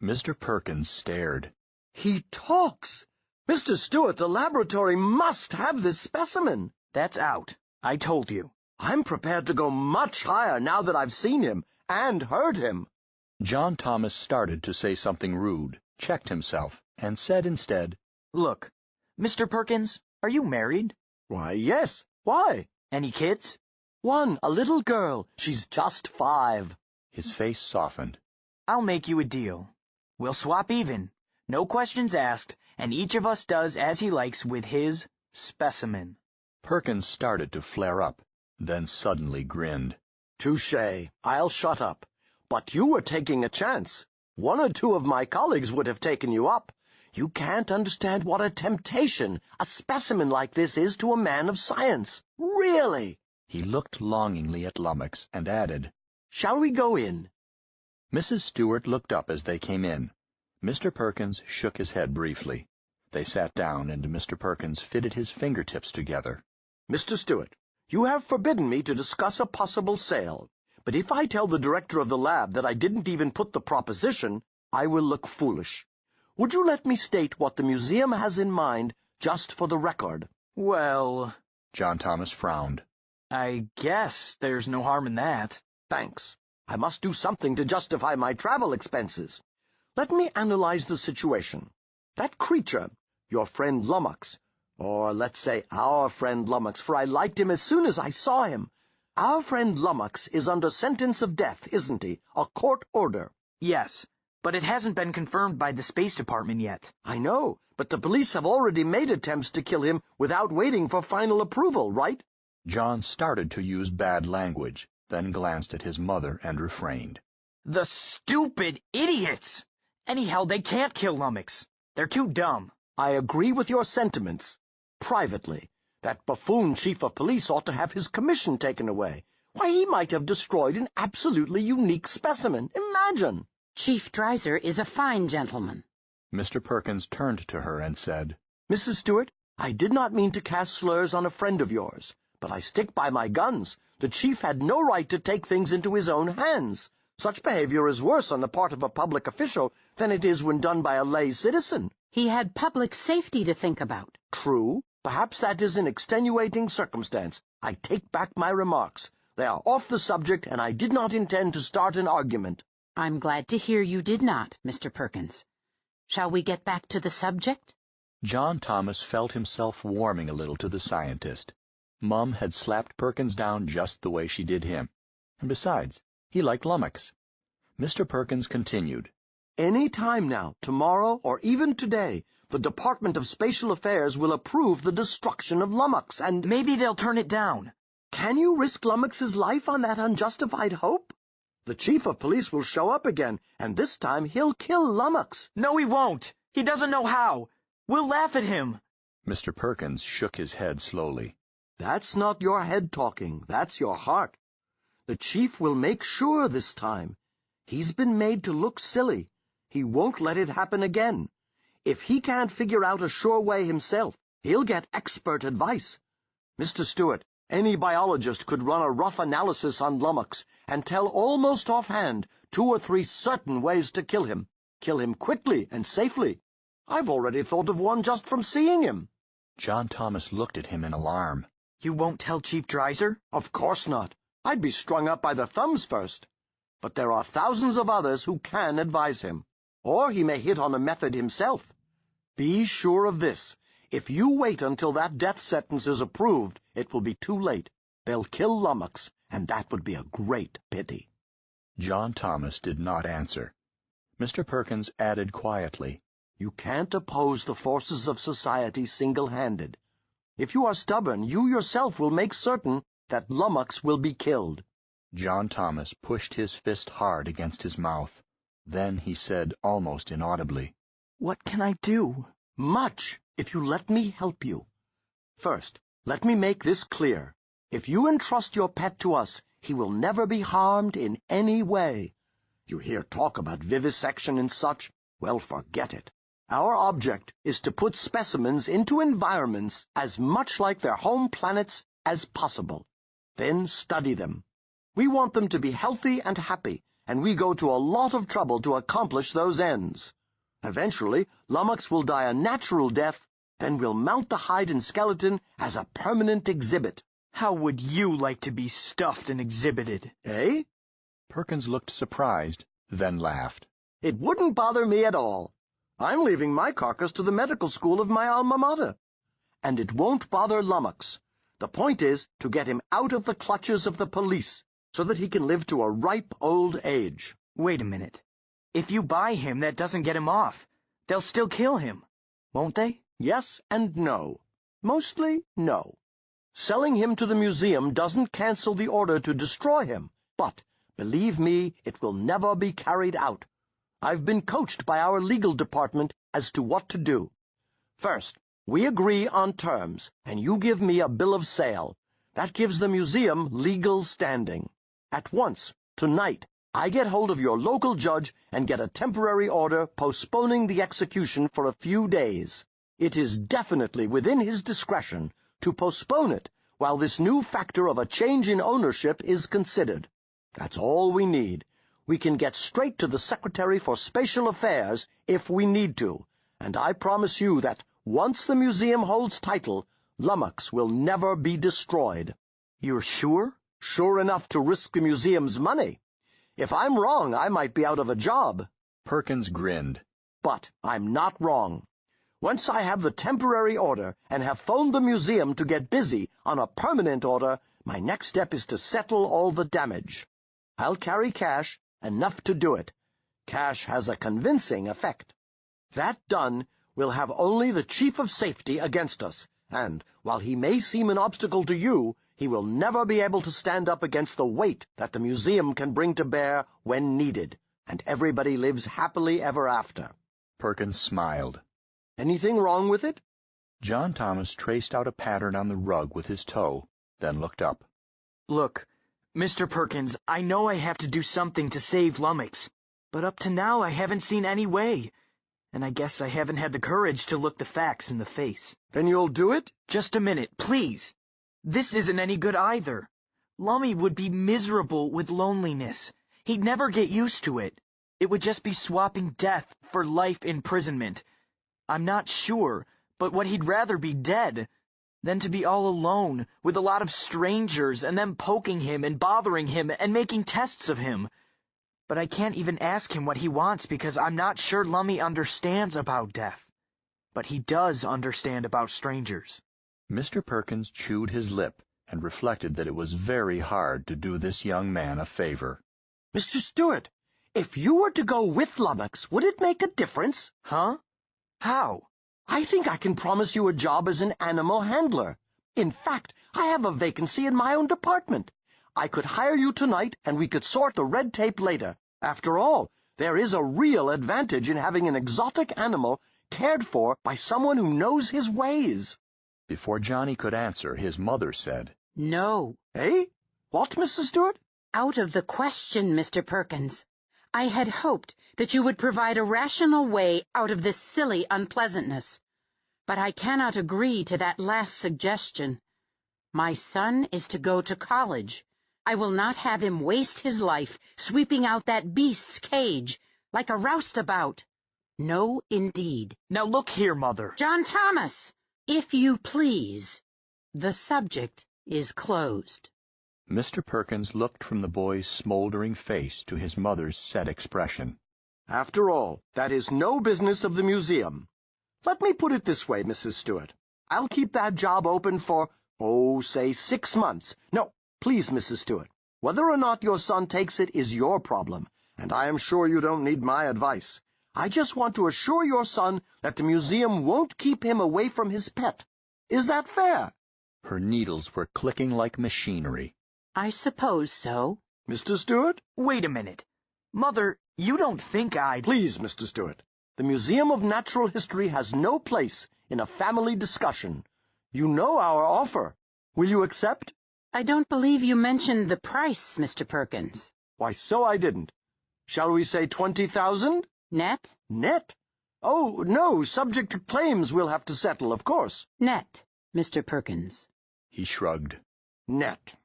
Mr. Perkins stared. He talks! Mr. Stewart, the laboratory must have this specimen. That's out. I told you. I'm prepared to go much higher now that I've seen him and heard him. John Thomas started to say something rude, checked himself, and said instead, Look, Mr. Perkins, are you married? Why, yes. Why? Any kids? One, a little girl. She's just 5. His face softened. I'll make you a deal. We'll swap even. No questions asked, and each of us does as he likes with his specimen. Perkins started to flare up, then suddenly grinned. Touché. I'll shut up. But you were taking a chance. 1 or 2 of my colleagues would have taken you up. You can't understand what a temptation a specimen like this is to a man of science. Really. He looked longingly at Lummox and added, Shall we go in? Mrs. Stewart looked up as they came in. Mr. Perkins shook his head briefly. They sat down, and Mr. Perkins fitted his fingertips together. Mr. Stewart, you have forbidden me to discuss a possible sale. But if I tell the director of the lab that I didn't even put the proposition, I will look foolish. Would you let me state what the museum has in mind, just for the record? Well... John Thomas frowned. I guess there's no harm in that. Thanks. I must do something to justify my travel expenses. Let me analyze the situation. That creature, your friend Lummox, or let's say our friend Lummox, for I liked him as soon as I saw him. Our friend Lummox is under sentence of death, isn't he? A court order. Yes, but it hasn't been confirmed by the Space Department yet. I know, but the police have already made attempts to kill him without waiting for final approval, right? John started to use bad language, then glanced at his mother and refrained. The stupid idiots! Anyhow, they can't kill Lummox. They're too dumb. I agree with your sentiments. Privately, that buffoon chief of police ought to have his commission taken away. Why, he might have destroyed an absolutely unique specimen. Imagine! Chief Dreiser is a fine gentleman. Mr. Perkins turned to her and said, Mrs. Stewart, I did not mean to cast slurs on a friend of yours, but I stick by my guns. The chief had no right to take things into his own hands. Such behavior is worse on the part of a public official than it is when done by a lay citizen. He had public safety to think about. True. Perhaps that is an extenuating circumstance. I take back my remarks. They are off the subject, and I did not intend to start an argument. I'm glad to hear you did not, Mr. Perkins. Shall we get back to the subject? John Thomas felt himself warming a little to the scientist. Mum had slapped Perkins down just the way she did him. And besides, he liked Lummox. Mr. Perkins continued. Any time now, tomorrow, or even today, the Department of Spatial Affairs will approve the destruction of Lummox, and maybe they'll turn it down. Can you risk Lummox's life on that unjustified hope? The chief of police will show up again, and this time he'll kill Lummox. No, he won't. He doesn't know how. We'll laugh at him. Mr. Perkins shook his head slowly. That's not your head talking. That's your heart. The chief will make sure this time. He's been made to look silly. He won't let it happen again. If he can't figure out a sure way himself, he'll get expert advice. Mr. Stewart, any biologist could run a rough analysis on Lummox and tell almost offhand 2 or 3 certain ways to kill him. Kill him quickly and safely. I've already thought of one just from seeing him. John Thomas looked at him in alarm. You won't tell Chief Dreiser? Of course not. I'd be strung up by the thumbs first. But there are thousands of others who can advise him. Or he may hit on a method himself. Be sure of this. If you wait until that death sentence is approved, it will be too late. They'll kill Lummox, and that would be a great pity. John Thomas did not answer. Mr. Perkins added quietly, You can't oppose the forces of society single-handed. If you are stubborn, you yourself will make certain that Lummox will be killed. John Thomas pushed his fist hard against his mouth. Then he said almost inaudibly, What can I do? Much, if you let me help you. First, let me make this clear. If you entrust your pet to us, he will never be harmed in any way. You hear talk about vivisection and such? Well, forget it. Our object is to put specimens into environments as much like their home planets as possible. Then study them. We want them to be healthy and happy, and we go to a lot of trouble to accomplish those ends. Eventually, Lummox will die a natural death, then we'll mount the hide and skeleton as a permanent exhibit. How would you like to be stuffed and exhibited? Eh? Perkins looked surprised, then laughed. It wouldn't bother me at all. I'm leaving my carcass to the medical school of my alma mater. And it won't bother Lummox. The point is to get him out of the clutches of the police, so that he can live to a ripe old age. Wait a minute. If you buy him, that doesn't get him off. They'll still kill him, won't they? Yes and no. Mostly, no. Selling him to the museum doesn't cancel the order to destroy him, but, believe me, it will never be carried out. I've been coached by our legal department as to what to do. First, we agree on terms, and you give me a bill of sale. That gives the museum legal standing. At once, tonight, I get hold of your local judge and get a temporary order postponing the execution for a few days. It is definitely within his discretion to postpone it while this new factor of a change in ownership is considered. That's all we need. We can get straight to the Secretary for Spatial Affairs if we need to, and I promise you that once the museum holds title, Lummox will never be destroyed. You're sure? Sure enough to risk the museum's money. If I'm wrong, I might be out of a job. Perkins grinned. But I'm not wrong. Once I have the temporary order and have phoned the museum to get busy on a permanent order, my next step is to settle all the damage. I'll carry cash, enough to do it. Cash has a convincing effect. That done, we'll have only the Chief of Safety against us, and, while he may seem an obstacle to you, he will never be able to stand up against the weight that the museum can bring to bear when needed, and everybody lives happily ever after. Perkins smiled. Anything wrong with it? John Thomas traced out a pattern on the rug with his toe, then looked up. Look, Mr. Perkins, I know I have to do something to save Lummox, but up to now I haven't seen any way, and I guess I haven't had the courage to look the facts in the face. Then you'll do it? Just a minute, please. This isn't any good either. Lummy would be miserable with loneliness. He'd never get used to it. It would just be swapping death for life imprisonment. I'm not sure, but what he'd rather be dead than to be all alone with a lot of strangers and them poking him and bothering him and making tests of him. But I can't even ask him what he wants because I'm not sure Lummy understands about death. But he does understand about strangers. Mr. Perkins chewed his lip and reflected that it was very hard to do this young man a favor. Mr. Stewart, if you were to go with Lummox, would it make a difference? Huh? How? I think I can promise you a job as an animal handler. In fact, I have a vacancy in my own department. I could hire you tonight, and we could sort the red tape later. After all, there is a real advantage in having an exotic animal cared for by someone who knows his ways. Before Johnny could answer, his mother said, No. Eh? What, Mrs. Stewart? Out of the question, Mr. Perkins. I had hoped that you would provide a rational way out of this silly unpleasantness, but I cannot agree to that last suggestion. My son is to go to college. I will not have him waste his life sweeping out that beast's cage like a roustabout. No, indeed. Now look here, Mother. John Thomas, if you please. The subject is closed. Mr. Perkins looked from the boy's smoldering face to his mother's set expression. After all, that is no business of the museum. Let me put it this way, Mrs. Stewart. I'll keep that job open for, say 6 months. No, please, Mrs. Stewart. Whether or not your son takes it is your problem, and I am sure you don't need my advice. I just want to assure your son that the museum won't keep him away from his pet. Is that fair? Her needles were clicking like machinery. I suppose so. Mr. Stewart? Wait a minute. Mother, you don't think I'd... Please, Mr. Stewart. The Museum of Natural History has no place in a family discussion. You know our offer. Will you accept? I don't believe you mentioned the price, Mr. Perkins. Why, so I didn't. Shall we say 20,000? Net? Net? Oh, no, subject to claims we'll have to settle, of course. Net, Mr. Perkins. He shrugged. Net.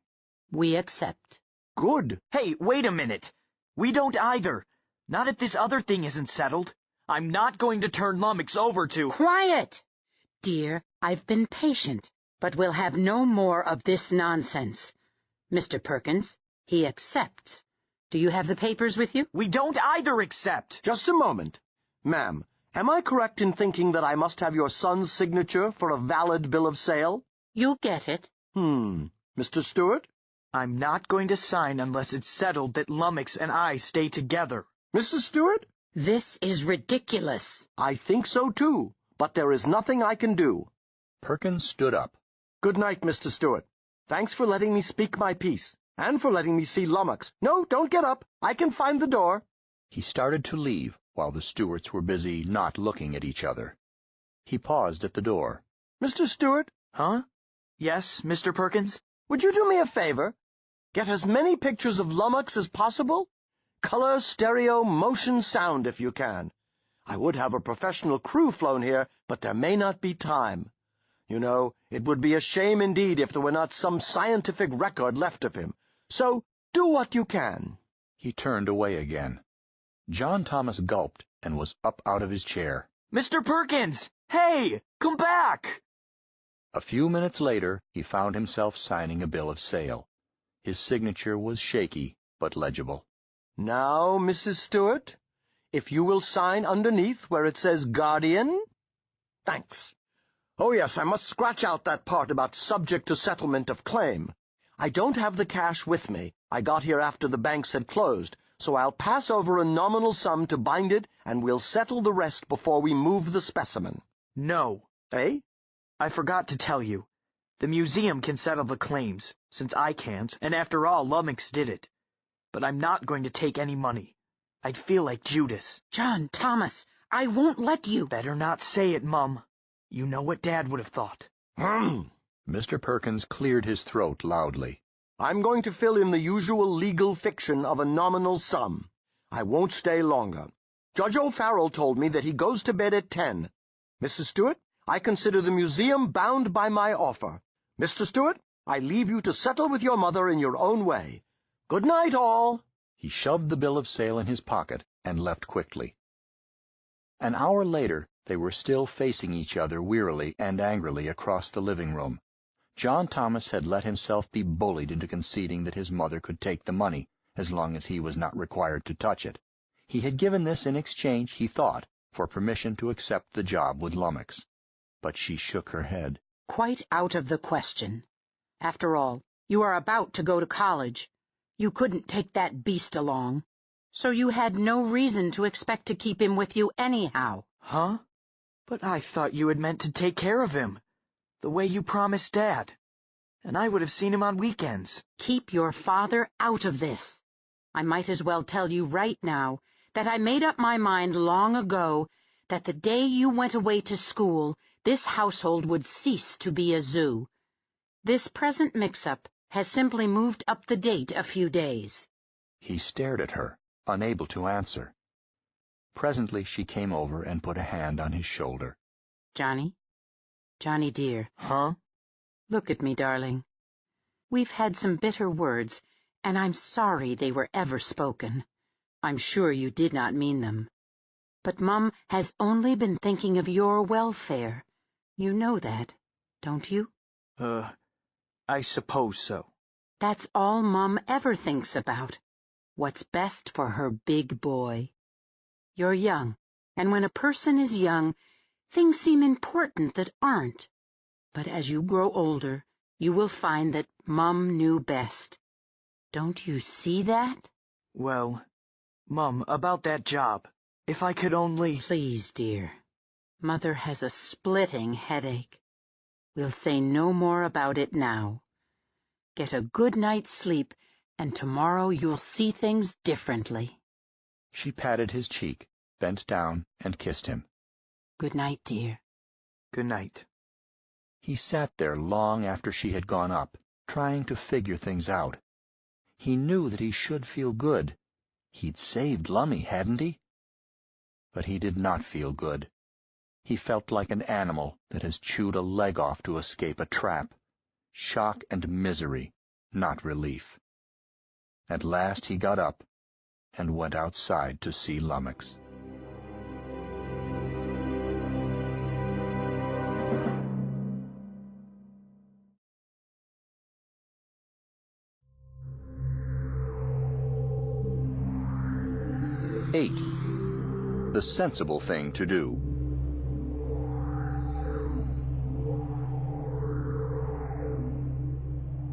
We accept. Good. Hey, wait a minute. We don't either. Not if this other thing isn't settled. I'm not going to turn Lummox over to— Quiet! Dear, I've been patient, but we'll have no more of this nonsense. Mr. Perkins, he accepts. Do you have the papers with you? We don't either accept. Just a moment. Ma'am, am I correct in thinking that I must have your son's signature for a valid bill of sale? You'll get it. Mr. Stewart? I'm not going to sign unless it's settled that Lummox and I stay together. Mrs. Stewart? This is ridiculous. I think so, too, but there is nothing I can do. Perkins stood up. Good night, Mr. Stewart. Thanks for letting me speak my piece, and for letting me see Lummox. No, don't get up. I can find the door. He started to leave, while the Stewarts were busy not looking at each other. He paused at the door. Mr. Stewart? Huh? Yes, Mr. Perkins? Would you do me a favor? Get as many pictures of Lummox as possible? Color, stereo, motion, sound, if you can. I would have a professional crew flown here, but there may not be time. You know, it would be a shame indeed if there were not some scientific record left of him. So, do what you can. He turned away again. John Thomas gulped and was up out of his chair. Mr. Perkins! Hey! Come back! A few minutes later, he found himself signing a bill of sale. His signature was shaky, but legible. Now, Mrs. Stewart, if you will sign underneath where it says Guardian. Thanks. Oh, yes, I must scratch out that part about subject to settlement of claim. I don't have the cash with me. I got here after the banks had closed, so I'll pass over a nominal sum to bind it, and we'll settle the rest before we move the specimen. No. Eh? I forgot to tell you. The museum can settle the claims, since I can't, and after all, Lummox did it. But I'm not going to take any money. I'd feel like Judas. John Thomas, I won't let you. Better not say it, Mum. You know what Dad would have thought. Mr. Perkins cleared his throat loudly. I'm going to fill in the usual legal fiction of a nominal sum. I won't stay longer. Judge O'Farrell told me that he goes to bed at 10. Mrs. Stewart, I consider the museum bound by my offer. Mr. Stewart, I leave you to settle with your mother in your own way. Good night, all. He shoved the bill of sale in his pocket and left quickly. An hour later, they were still facing each other wearily and angrily across the living room. John Thomas had let himself be bullied into conceding that his mother could take the money, as long as he was not required to touch it. He had given this in exchange, he thought, for permission to accept the job with Lummox. But she shook her head. Quite out of the question. After all, you are about to go to college. You couldn't take that beast along, so you had no reason to expect to keep him with you anyhow. Huh? But I thought you had meant to take care of him, the way you promised Dad. And I would have seen him on weekends. Keep your father out of this. I might as well tell you right now that I made up my mind long ago that the day you went away to school, this household would cease to be a zoo. This present mix-up has simply moved up the date a few days. He stared at her, unable to answer. Presently she came over and put a hand on his shoulder. Johnny? Johnny, dear. Huh? Look at me, darling. We've had some bitter words, and I'm sorry they were ever spoken. I'm sure you did not mean them. But Mum has only been thinking of your welfare. You know that, don't you? I suppose so. That's all Mum ever thinks about. What's best for her big boy. You're young, and when a person is young, things seem important that aren't. But as you grow older, you will find that Mum knew best. Don't you see that? Well, Mum, about that job, if I could only— Please, dear. Mother has a splitting headache. We'll say no more about it now. Get a good night's sleep, and tomorrow you'll see things differently. She patted his cheek, bent down, and kissed him. Good night, dear. Good night. He sat there long after she had gone up, trying to figure things out. He knew that he should feel good. He'd saved Lummy, hadn't he? But he did not feel good. He felt like an animal that has chewed a leg off to escape a trap. Shock and misery, not relief. At last he got up and went outside to see Lummox. Eight. The sensible thing to do.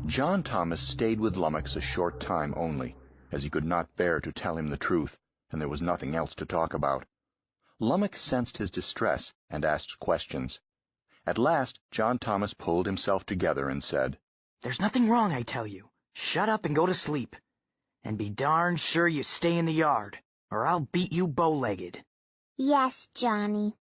John Thomas stayed with Lummox a short time only, as he could not bear to tell him the truth, and there was nothing else to talk about. Lummox sensed his distress and asked questions. At last, John Thomas pulled himself together and said, "There's nothing wrong, I tell you. Shut up and go to sleep. And be darned sure you stay in the yard, or I'll beat you bow-legged." Yes, Johnny.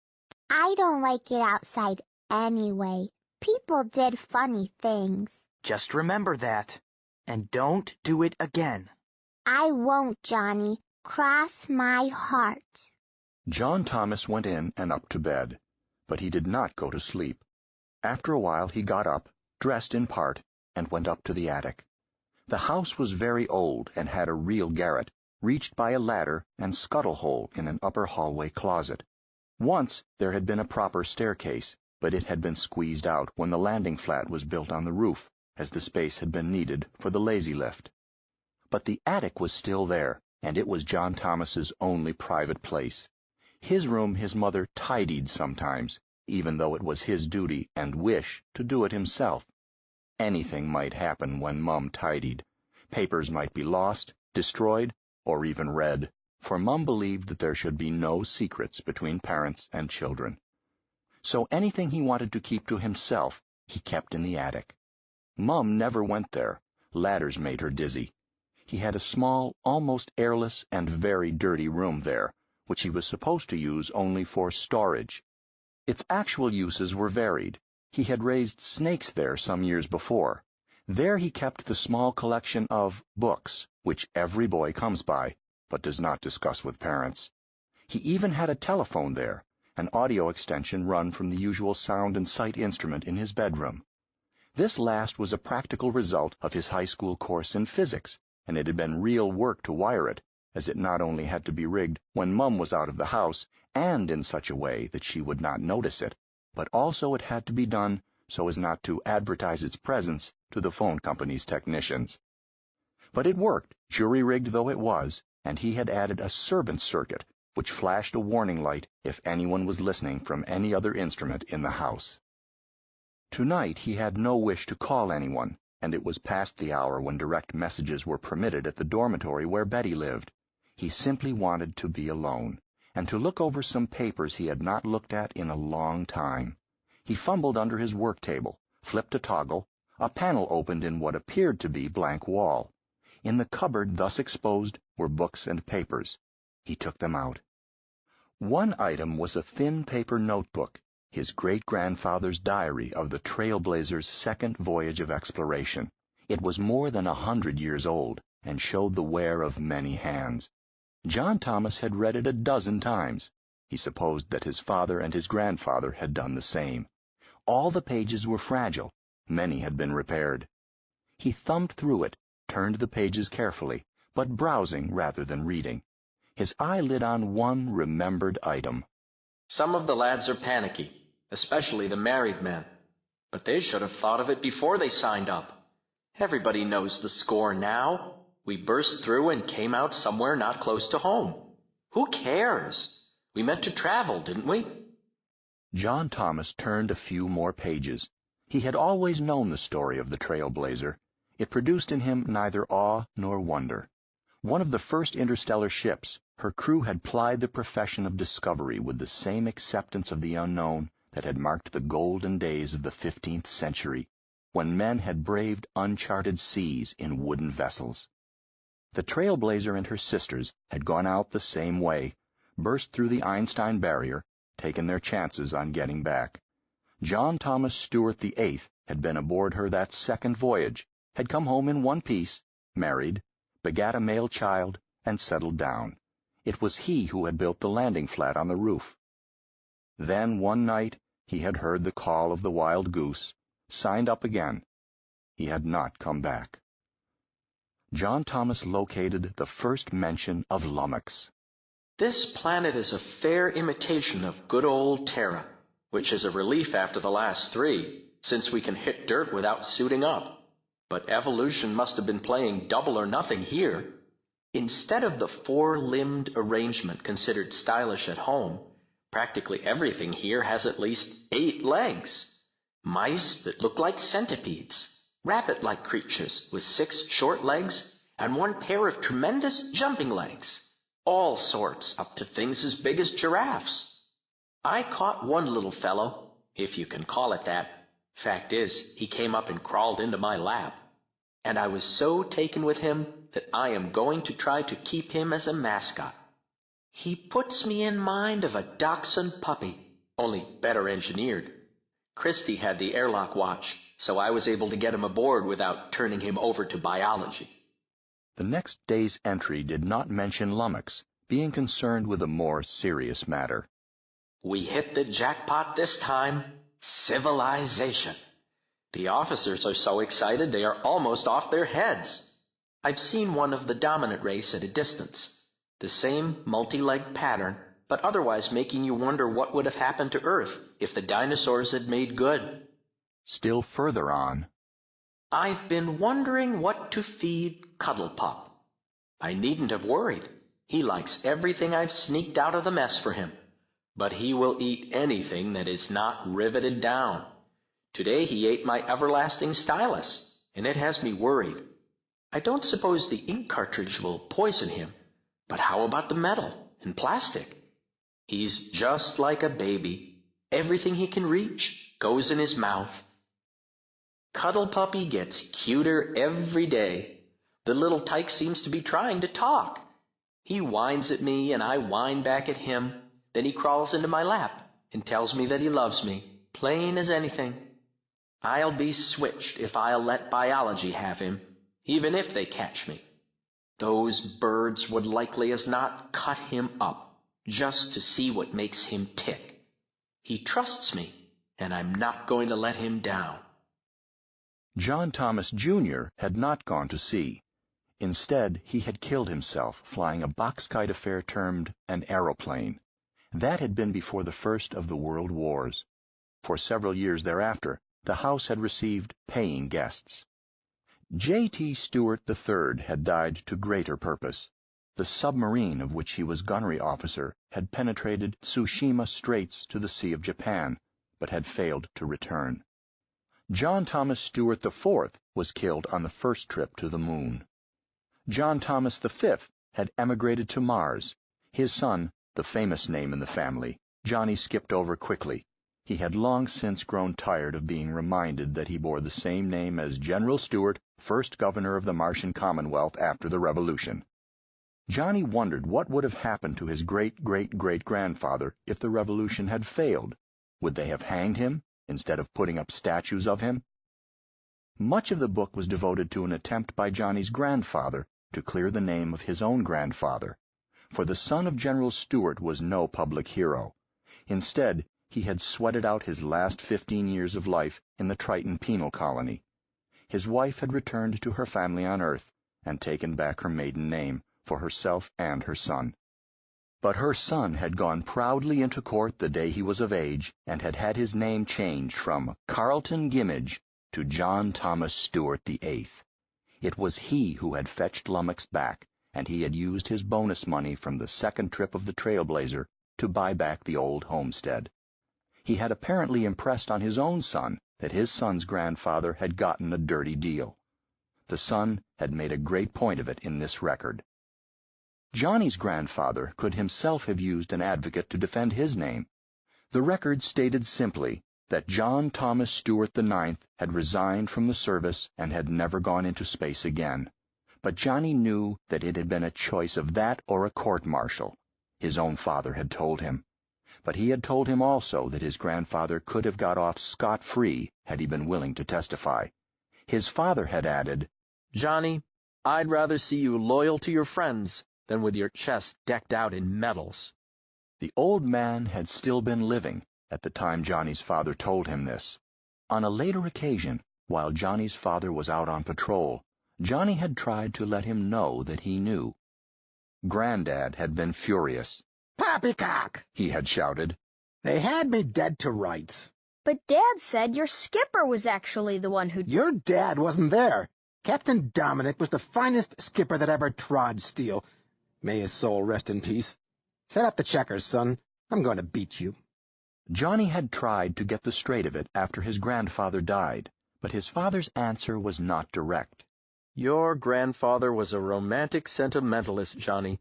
I don't like it outside anyway. People did funny things. Just remember that, and don't do it again. I won't, Johnny. Cross my heart. John Thomas went in and up to bed, but he did not go to sleep. After a while he got up, dressed in part, and went up to the attic. The house was very old and had a real garret, reached by a ladder and scuttle hole in an upper hallway closet. Once there had been a proper staircase, but it had been squeezed out when the landing flat was built on the roof, as the space had been needed for the lazy lift. But the attic was still there, and it was John Thomas's only private place. His room his mother tidied sometimes, even though it was his duty and wish to do it himself. Anything might happen when Mum tidied. Papers might be lost, destroyed, or even read, for Mum believed that there should be no secrets between parents and children. So anything he wanted to keep to himself, he kept in the attic. Mum never went there. Ladders made her dizzy. He had a small, almost airless, and very dirty room there, which he was supposed to use only for storage. Its actual uses were varied. He had raised snakes there some years before. There he kept the small collection of books, which every boy comes by, but does not discuss with parents. He even had a telephone there, an audio extension run from the usual sound and sight instrument in his bedroom. This last was a practical result of his high school course in physics, and it had been real work to wire it, as it not only had to be rigged when Mum was out of the house, and in such a way that she would not notice it, but also it had to be done so as not to advertise its presence to the phone company's technicians. But it worked, jury-rigged though it was, and he had added a servant circuit, which flashed a warning light if anyone was listening from any other instrument in the house. Tonight he had no wish to call anyone, and it was past the hour when direct messages were permitted at the dormitory where Betty lived. He simply wanted to be alone, and to look over some papers he had not looked at in a long time. He fumbled under his work table, flipped a toggle, a panel opened in what appeared to be blank wall. In the cupboard thus exposed were books and papers. He took them out. One item was a thin paper notebook, his great-grandfather's diary of the Trailblazer's second voyage of exploration. It was more than 100 years old, and showed the wear of many hands. John Thomas had read it a dozen times. He supposed that his father and his grandfather had done the same. All the pages were fragile. Many had been repaired. He thumbed through it, turned the pages carefully, but browsing rather than reading. His eye lit on one remembered item. Some of the lads are panicky, especially the married men. But they should have thought of it before they signed up. Everybody knows the score now. We burst through and came out somewhere not close to home. Who cares? We meant to travel, didn't we? John Thomas turned a few more pages. He had always known the story of the Trailblazer. It produced in him neither awe nor wonder. One of the first interstellar ships, her crew had plied the profession of discovery with the same acceptance of the unknown that had marked the golden days of the 15th century, when men had braved uncharted seas in wooden vessels. The Trailblazer and her sisters had gone out the same way, burst through the Einstein barrier, taken their chances on getting back. John Thomas Stewart VIII had been aboard her that second voyage, had come home in one piece, married, begat a male child, and settled down. It was he who had built the landing flat on the roof. Then one night he had heard the call of the wild goose, signed up again. He had not come back. John Thomas located the first mention of Lummox. This planet is a fair imitation of good old Terra, which is a relief after the last 3, since we can hit dirt without suiting up. But evolution must have been playing double or nothing here. Instead of the 4-limbed arrangement considered stylish at home, practically everything here has at least 8 legs. Mice that look like centipedes, rabbit-like creatures with 6 short legs, and 1 pair of tremendous jumping legs. All sorts, up to things as big as giraffes. I caught one little fellow, if you can call it that. Fact is, he came up and crawled into my lap. And I was so taken with him that I am going to try to keep him as a mascot. He puts me in mind of a dachshund puppy, only better engineered. Christie had the airlock watch, so I was able to get him aboard without turning him over to biology. The next day's entry did not mention Lummox, being concerned with a more serious matter. We hit the jackpot this time. Civilization. The officers are so excited they are almost off their heads. I've seen one of the dominant race at a distance. The same multi-leg pattern, but otherwise making you wonder what would have happened to Earth if the dinosaurs had made good. Still further on, I've been wondering what to feed Cuddlepup. I needn't have worried. He likes everything I've sneaked out of the mess for him. But he will eat anything that is not riveted down. Today he ate my everlasting stylus, and it has me worried. I don't suppose the ink cartridge will poison him, but how about the metal and plastic? He's just like a baby. Everything he can reach goes in his mouth. Cuddle Puppy gets cuter every day. The little tyke seems to be trying to talk. He whines at me and I whine back at him. Then he crawls into my lap and tells me that he loves me, plain as anything. I'll be switched if I'll let biology have him, even if they catch me. Those birds would likely as not cut him up, just to see what makes him tick. He trusts me, and I'm not going to let him down. John Thomas, Jr. had not gone to sea. Instead, he had killed himself flying a box kite affair termed an aeroplane. That had been before the first of the World Wars. For several years thereafter, the house had received paying guests. J.T. Stewart III had died to greater purpose. The submarine of which he was gunnery officer had penetrated Tsushima Straits to the Sea of Japan, but had failed to return. John Thomas Stewart IV was killed on the first trip to the moon. John Thomas V had emigrated to Mars. His son, the famous name in the family, Johnny skipped over quickly. He had long since grown tired of being reminded that he bore the same name as General Stewart, first governor of the Martian Commonwealth after the Revolution. Johnny wondered what would have happened to his great-great-great-grandfather if the Revolution had failed. Would they have hanged him instead of putting up statues of him? Much of the book was devoted to an attempt by Johnny's grandfather to clear the name of his own grandfather, for the son of General Stewart was no public hero. Instead, he had sweated out his last 15 years of life in the Triton penal colony. His wife had returned to her family on Earth and taken back her maiden name for herself and her son. But her son had gone proudly into court the day he was of age and had had his name changed from Carlton Gimmage to John Thomas Stewart VIII. It was he who had fetched Lummox back, and he had used his bonus money from the second trip of the Trailblazer to buy back the old homestead. He had apparently impressed on his own son that his son's grandfather had gotten a dirty deal. The son had made a great point of it in this record. Johnny's grandfather could himself have used an advocate to defend his name. The record stated simply that John Thomas Stewart IX had resigned from the service and had never gone into space again. But Johnny knew that it had been a choice of that or a court-martial. His own father had told him. But he had told him also that his grandfather could have got off scot-free had he been willing to testify. His father had added, "Johnny, I'd rather see you loyal to your friends than with your chest decked out in medals." The old man had still been living at the time Johnny's father told him this. On a later occasion, while Johnny's father was out on patrol, Johnny had tried to let him know that he knew. Granddad had been furious. "Poppycock!" he had shouted. "They had me dead to rights." "But Dad said your skipper was actually the one who—" "Your dad wasn't there. Captain Dominic was the finest skipper that ever trod steel. May his soul rest in peace. Set up the checkers, son. I'm going to beat you." Johnny had tried to get the straight of it after his grandfather died, but his father's answer was not direct. "Your grandfather was a romantic sentimentalist, Johnny.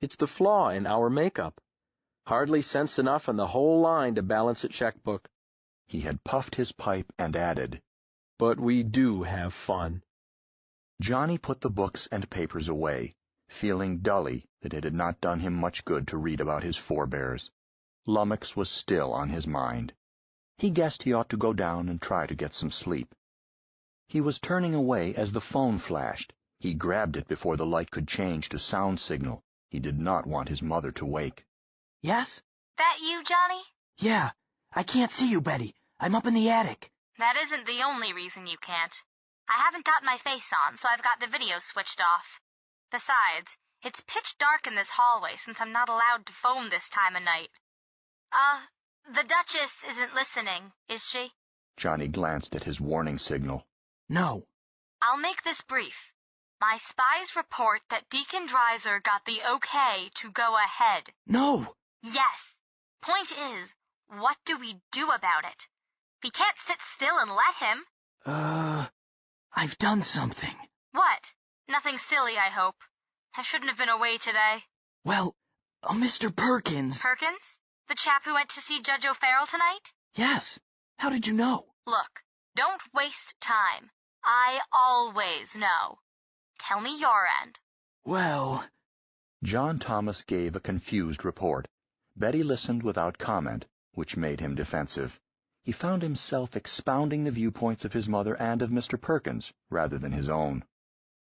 It's the flaw in our makeup. Hardly sense enough in the whole line to balance a checkbook." He had puffed his pipe and added, "But we do have fun." Johnny put the books and papers away, feeling dully that it had not done him much good to read about his forebears. Lummox was still on his mind. He guessed he ought to go down and try to get some sleep. He was turning away as the phone flashed. He grabbed it before the light could change to sound signal. He did not want his mother to wake. "Yes?" That you, Johnny? "Yeah. I can't see you, Betty. I'm up in the attic." That isn't the only reason you can't. I haven't got my face on, so I've got the video switched off. Besides, it's pitch dark in this hallway since I'm not allowed to phone this time of night. The Duchess isn't listening, is she? Johnny glanced at his warning signal. "No." I'll make this brief. My spies report that Deacon Dreiser got the okay to go ahead. "No." Yes. Point is, what do we do about it? We can't sit still and let him. I've done something. What? Nothing silly, I hope. I shouldn't have been away today. Well, Mr. Perkins. Perkins? The chap who went to see Judge O'Farrell tonight? Yes. How did you know? Look, don't waste time. I always know. Tell me your end. Well... John Thomas gave a confused report. Betty listened without comment, which made him defensive. He found himself expounding the viewpoints of his mother and of Mr. Perkins, rather than his own.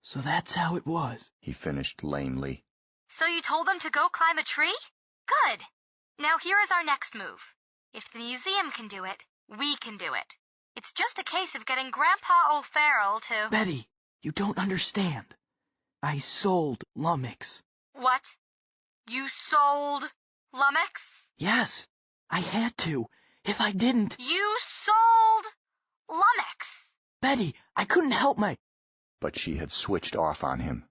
"So that's how it was," he finished lamely. So you told them to go climb a tree? Good. Now here is our next move. If the museum can do it, we can do it. It's just a case of getting Grandpa O'Farrell to... "Betty, you don't understand. I sold Lummox." What? You sold Lummox? "Yes, I had to. If I didn't..." You sold Lummox? "Betty, I couldn't help my..." But she had switched off on him.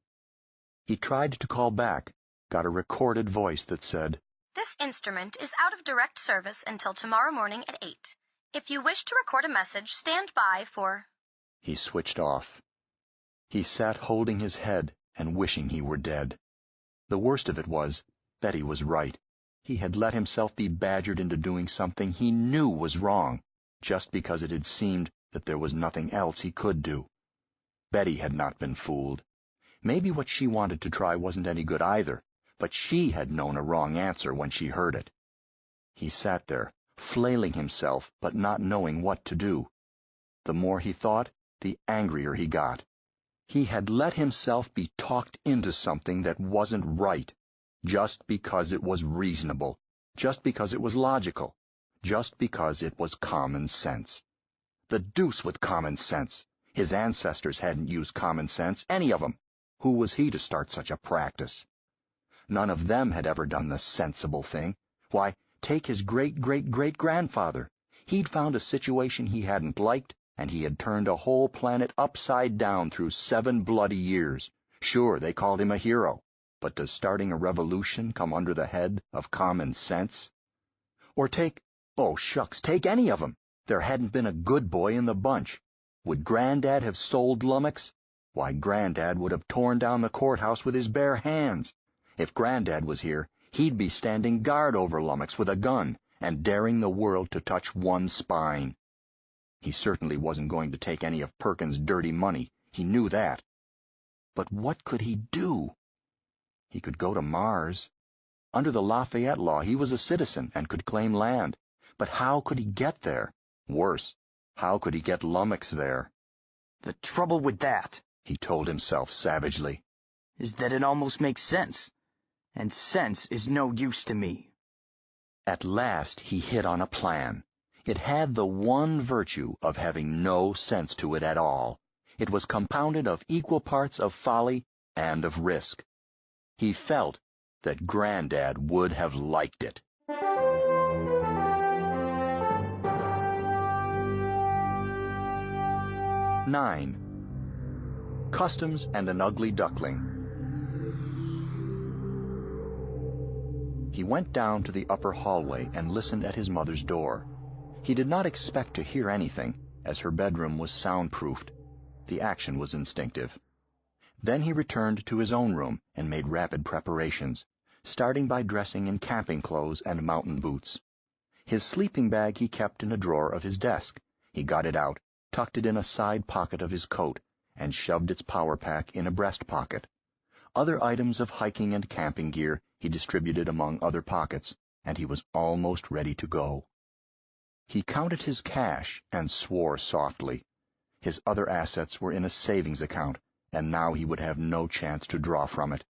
He tried to call back, got a recorded voice that said, "This instrument is out of direct service until tomorrow morning at 8. If you wish to record a message, stand by for..." He switched off. He sat holding his head and wishing he were dead. The worst of it was, Betty was right. He had let himself be badgered into doing something he knew was wrong, just because it had seemed that there was nothing else he could do. Betty had not been fooled. Maybe what she wanted to try wasn't any good either, but she had known a wrong answer when she heard it. He sat there, flailing himself, but not knowing what to do. The more he thought, the angrier he got. He had let himself be talked into something that wasn't right, just because it was reasonable, just because it was logical, just because it was common sense. The deuce with common sense! His ancestors hadn't used common sense, any of them. Who was he to start such a practice? None of them had ever done the sensible thing. Why, take his great-great-great-grandfather. He'd found a situation he hadn't liked, and he had turned a whole planet upside down through 7 bloody years. Sure, they called him a hero, but does starting a revolution come under the head of common sense? Or take any of them. There hadn't been a good boy in the bunch. Would Granddad have sold Lummox? Why, Granddad would have torn down the courthouse with his bare hands. If Granddad was here, he'd be standing guard over Lummox with a gun and daring the world to touch one spine. He certainly wasn't going to take any of Perkins' dirty money. He knew that. But what could he do? He could go to Mars. Under the Lafayette law, he was a citizen and could claim land. But how could he get there? Worse, how could he get Lummox there? The trouble with that, he told himself savagely, is that it almost makes sense, and sense is no use to me. At last he hit on a plan. It had the one virtue of having no sense to it at all. It was compounded of equal parts of folly and of risk. He felt that Granddad would have liked it. Nine. Customs and an Ugly Duckling. He went down to the upper hallway and listened at his mother's door. He did not expect to hear anything, as her bedroom was soundproofed. The action was instinctive. Then he returned to his own room and made rapid preparations, starting by dressing in camping clothes and mountain boots. His sleeping bag he kept in a drawer of his desk. He got it out, tucked it in a side pocket of his coat, and shoved its power pack in a breast pocket. Other items of hiking and camping gear he distributed among other pockets, and he was almost ready to go. He counted his cash and swore softly. His other assets were in a savings account, and now he would have no chance to draw from it.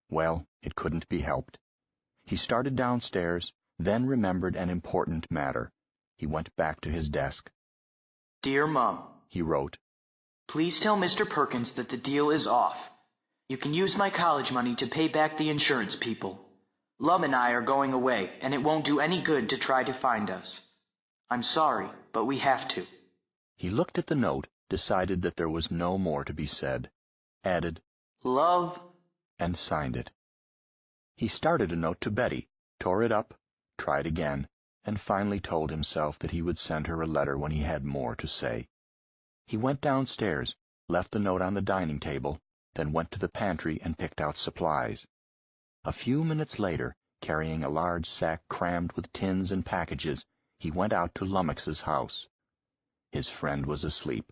Well, it couldn't be helped. He started downstairs, then remembered an important matter. He went back to his desk. Dear Mom, he wrote, please tell Mr. Perkins that the deal is off. You can use my college money to pay back the insurance people. Lum and I are going away, and it won't do any good to try to find us. I'm sorry, but we have to. He looked at the note, decided that there was no more to be said, added, Love, and signed it. He started a note to Betty, tore it up, tried again, and finally told himself that he would send her a letter when he had more to say. He went downstairs, left the note on the dining table, then went to the pantry and picked out supplies. A few minutes later, carrying a large sack crammed with tins and packages, he went out to Lummox's house. His friend was asleep.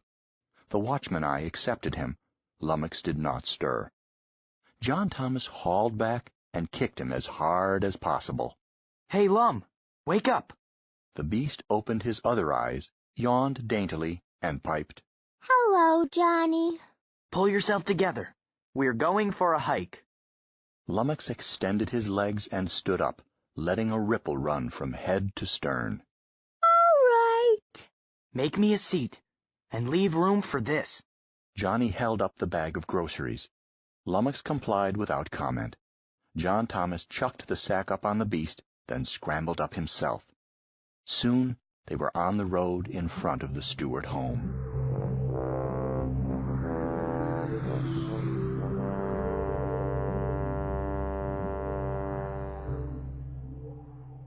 The watchman eye accepted him. Lummox did not stir. John Thomas hauled back and kicked him as hard as possible. Hey, Lum, wake up! The beast opened his other eyes, yawned daintily, and piped, Hello, Johnny. Pull yourself together. We're going for a hike. Lummox extended his legs and stood up, letting a ripple run from head to stern. All right. Make me a seat, and leave room for this. Johnny held up the bag of groceries. Lummox complied without comment. John Thomas chucked the sack up on the beast, then scrambled up himself. Soon they were on the road in front of the Stewart home.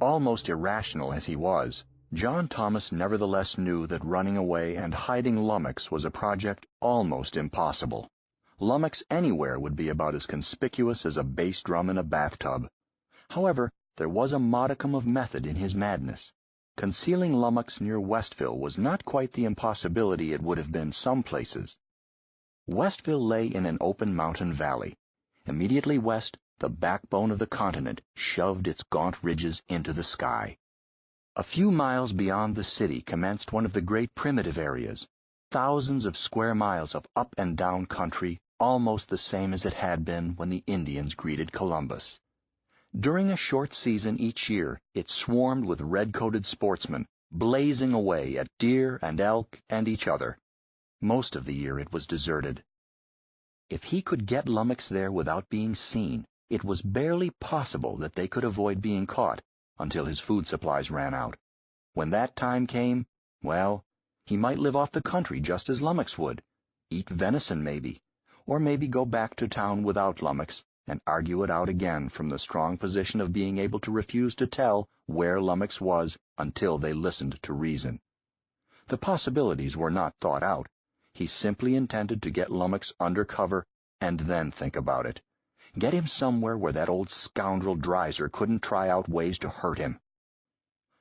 Almost irrational as he was, John Thomas nevertheless knew that running away and hiding Lummox was a project almost impossible. Lummox anywhere would be about as conspicuous as a bass drum in a bathtub. However, there was a modicum of method in his madness. Concealing Lummox near Westville was not quite the impossibility it would have been some places. Westville lay in an open mountain valley. Immediately west, the backbone of the continent shoved its gaunt ridges into the sky. A few miles beyond the city commenced one of the great primitive areas, thousands of square miles of up and down country, almost the same as it had been when the Indians greeted Columbus. During a short season each year, it swarmed with red-coated sportsmen, blazing away at deer and elk and each other. Most of the year it was deserted. If he could get Lummox there without being seen, it was barely possible that they could avoid being caught until his food supplies ran out. When that time came, well, he might live off the country just as Lummox would, eat venison maybe, or maybe go back to town without Lummox and argue it out again from the strong position of being able to refuse to tell where Lummox was until they listened to reason. The possibilities were not thought out. He simply intended to get Lummox under cover and then think about it. Get him somewhere where that old scoundrel Dreiser couldn't try out ways to hurt him.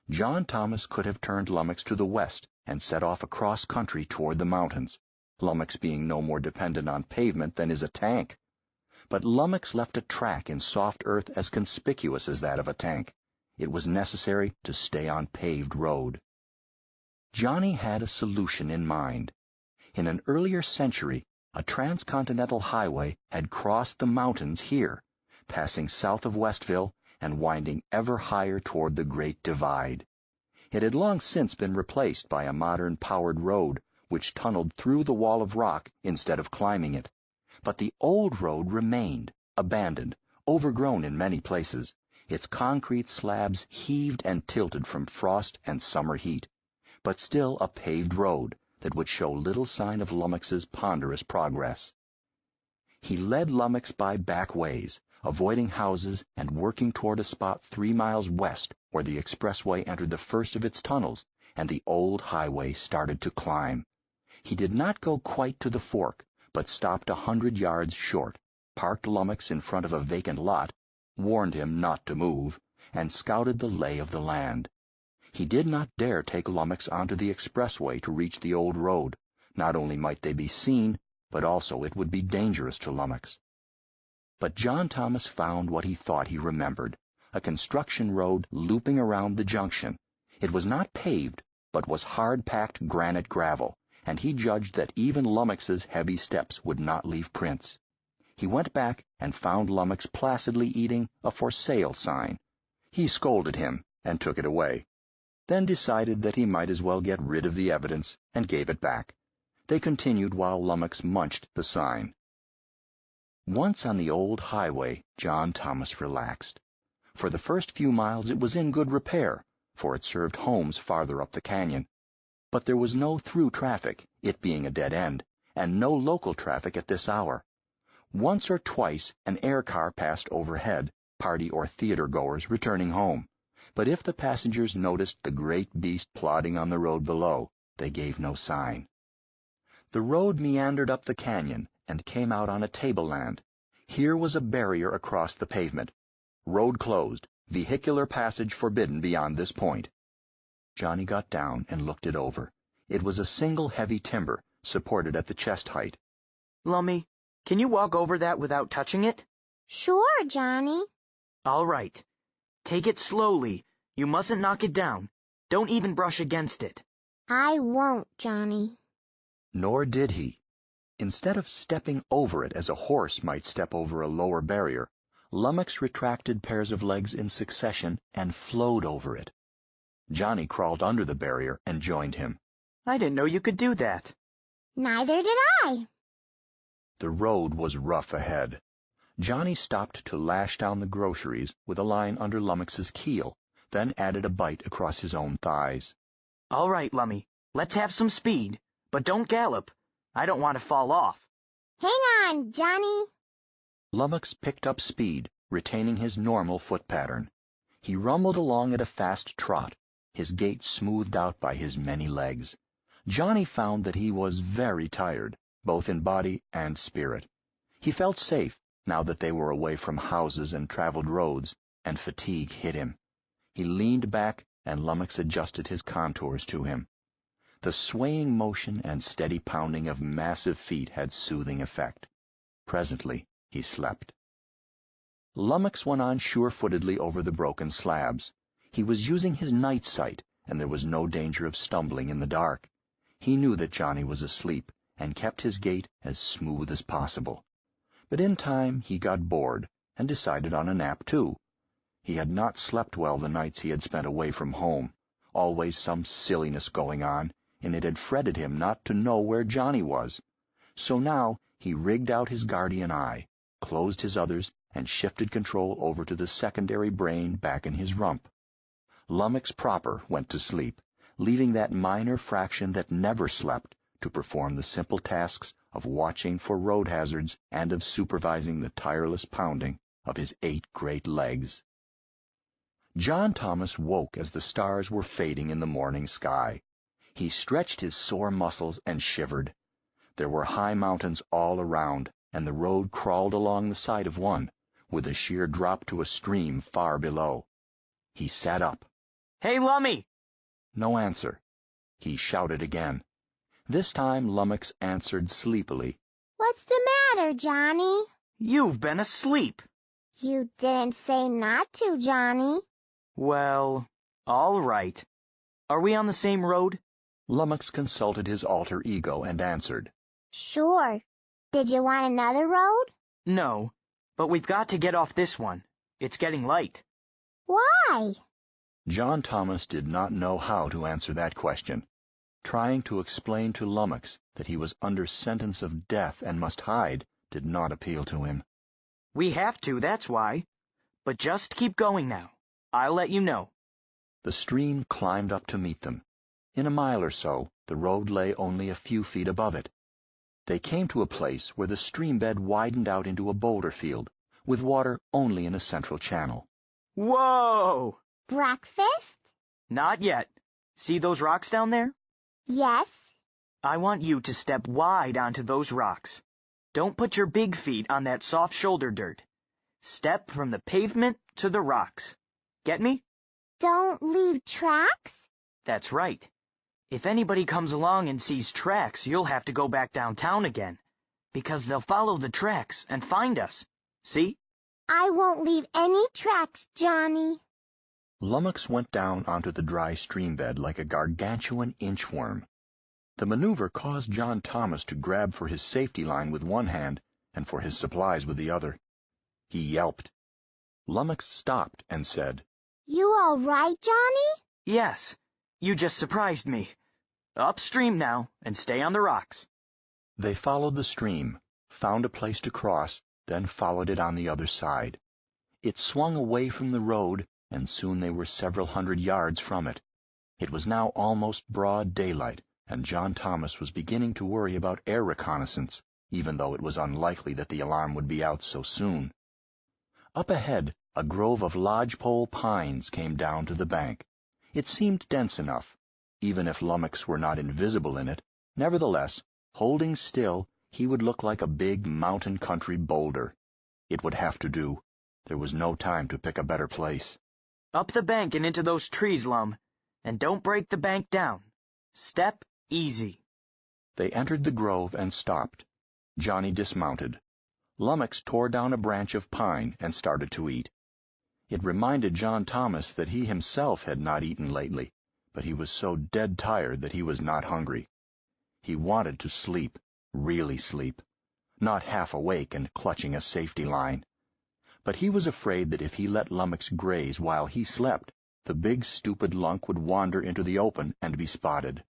John Thomas could have turned Lummox to the west and set off across country toward the mountains, Lummox being no more dependent on pavement than is a tank. But Lummox left a track in soft earth as conspicuous as that of a tank. It was necessary to stay on paved road. Johnny had a solution in mind. In an earlier century, a transcontinental highway had crossed the mountains here, passing south of Westville and winding ever higher toward the Great Divide. It had long since been replaced by a modern powered road, which tunneled through the wall of rock instead of climbing it. But the old road remained, abandoned, overgrown in many places. Its concrete slabs heaved and tilted from frost and summer heat, but still a paved road that would show little sign of Lummox's ponderous progress. He led Lummox by back ways, avoiding houses and working toward a spot 3 miles west where the expressway entered the first of its tunnels and the old highway started to climb. He did not go quite to the fork, but stopped 100 yards short, parked Lummox in front of a vacant lot, warned him not to move, and scouted the lay of the land. He did not dare take Lummox onto the expressway to reach the old road. Not only might they be seen, but also it would be dangerous to Lummox. But John Thomas found what he thought he remembered, a construction road looping around the junction. It was not paved, but was hard-packed granite gravel, and he judged that even Lummox's heavy steps would not leave prints. He went back and found Lummox placidly eating a for sale sign. He scolded him and took it away, then decided that he might as well get rid of the evidence and gave it back. They continued while Lummox munched the sign. Once on the old highway, John Thomas relaxed. For the first few miles it was in good repair, for it served homes farther up the canyon. But there was no through traffic, it being a dead end, and no local traffic at this hour. Once or twice an air car passed overhead, party or theater goers returning home. But if the passengers noticed the great beast plodding on the road below, they gave no sign. The road meandered up the canyon and came out on a tableland. Here was a barrier across the pavement. Road closed, vehicular passage forbidden beyond this point. Johnny got down and looked it over. It was a single heavy timber, supported at the chest height. Lummy, can you walk over that without touching it? Sure, Johnny. All right. Take it slowly. You mustn't knock it down. Don't even brush against it. I won't, Johnny. Nor did he. Instead of stepping over it as a horse might step over a lower barrier, Lummox retracted pairs of legs in succession and flowed over it. Johnny crawled under the barrier and joined him. I didn't know you could do that. Neither did I. The road was rough ahead. Johnny stopped to lash down the groceries with a line under Lummox's keel, then added a bite across his own thighs. All right, Lummy, let's have some speed, but don't gallop. I don't want to fall off. Hang on, Johnny. Lummox picked up speed, retaining his normal foot pattern. He rumbled along at a fast trot, his gait smoothed out by his many legs. Johnny found that he was very tired, both in body and spirit. He felt safe, now that they were away from houses and traveled roads, and fatigue hit him. He leaned back, and Lummox adjusted his contours to him. The swaying motion and steady pounding of massive feet had soothing effect. Presently, he slept. Lummox went on sure-footedly over the broken slabs. He was using his night sight, and there was no danger of stumbling in the dark. He knew that Johnny was asleep, and kept his gait as smooth as possible. But in time he got bored, and decided on a nap too. He had not slept well the nights he had spent away from home, always some silliness going on, and it had fretted him not to know where Johnny was. So now he rigged out his guardian eye, closed his others, and shifted control over to the secondary brain back in his rump. Lummox proper went to sleep, leaving that minor fraction that never slept to perform the simple tasks of watching for road hazards and of supervising the tireless pounding of his 8 great legs. John Thomas woke as the stars were fading in the morning sky. He stretched his sore muscles and shivered. There were high mountains all around, and the road crawled along the side of one, with a sheer drop to a stream far below. He sat up. Hey, Lummy! No answer. He shouted again. This time Lummox answered sleepily. What's the matter, Johnny? You've been asleep. You didn't say not to, Johnny. Well, all right. Are we on the same road? Lummox consulted his alter ego and answered. Sure. Did you want another road? No, but we've got to get off this one. It's getting light. Why? John Thomas did not know how to answer that question. Trying to explain to Lummox that he was under sentence of death and must hide did not appeal to him. We have to, that's why. But just keep going now. I'll let you know. The stream climbed up to meet them. In a mile or so, the road lay only a few feet above it. They came to a place where the stream bed widened out into a boulder field, with water only in a central channel. Whoa! Breakfast? Not yet. See those rocks down there? Yes. I want you to step wide onto those rocks. Don't put your big feet on that soft shoulder dirt. Step from the pavement to the rocks. Get me? Don't leave tracks? That's right. If anybody comes along and sees tracks, you'll have to go back downtown again, because they'll follow the tracks and find us. See? I won't leave any tracks, Johnny. Lummox went down onto the dry stream bed like a gargantuan inchworm. The maneuver caused John Thomas to grab for his safety line with one hand and for his supplies with the other. He yelped. Lummox stopped and said, You all right, Johnny? Yes. You just surprised me. Upstream now, and stay on the rocks. They followed the stream, found a place to cross, then followed it on the other side. It swung away from the road, and soon they were several hundred yards from it. It was now almost broad daylight, and John Thomas was beginning to worry about air reconnaissance, even though it was unlikely that the alarm would be out so soon. Up ahead, a grove of lodgepole pines came down to the bank. It seemed dense enough. Even if Lummox were not invisible in it, nevertheless, holding still, he would look like a big mountain country boulder. It would have to do. There was no time to pick a better place. Up the bank and into those trees, Lum. And don't break the bank down. Step easy. They entered the grove and stopped. Johnny dismounted. Lummox tore down a branch of pine and started to eat. It reminded John Thomas that he himself had not eaten lately, but he was so dead tired that he was not hungry. He wanted to sleep, really sleep, not half awake and clutching a safety line. But he was afraid that if he let Lummox graze while he slept, the big stupid lunk would wander into the open and be spotted.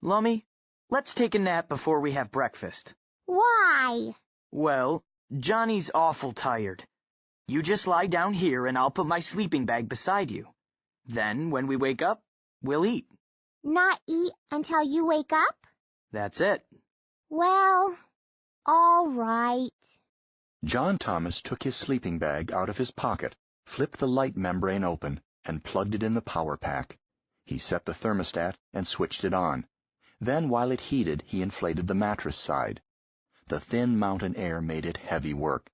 Lummy, let's take a nap before we have breakfast. Why? Well, Johnny's awful tired. You just lie down here and I'll put my sleeping bag beside you. Then, when we wake up, we'll eat. Not eat until you wake up? That's it. Well, all right. John Thomas took his sleeping bag out of his pocket, flipped the light membrane open, and plugged it in the power pack. He set the thermostat and switched it on. Then, while it heated, he inflated the mattress side. The thin mountain air made it heavy work.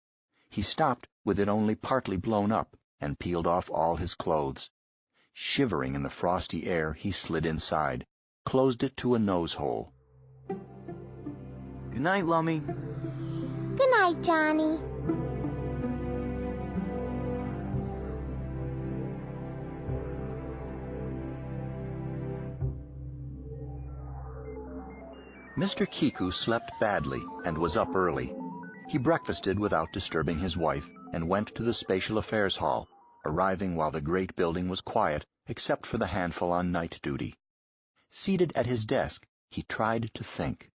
He stopped with it only partly blown up and peeled off all his clothes. Shivering in the frosty air, he slid inside, closed it to a nose hole. Good night, Lummy. Good night, Johnny. Mr. Kiku slept badly and was up early. He breakfasted without disturbing his wife and went to the Spatial Affairs Hall, arriving while the great building was quiet except for the handful on night duty. Seated at his desk, he tried to think.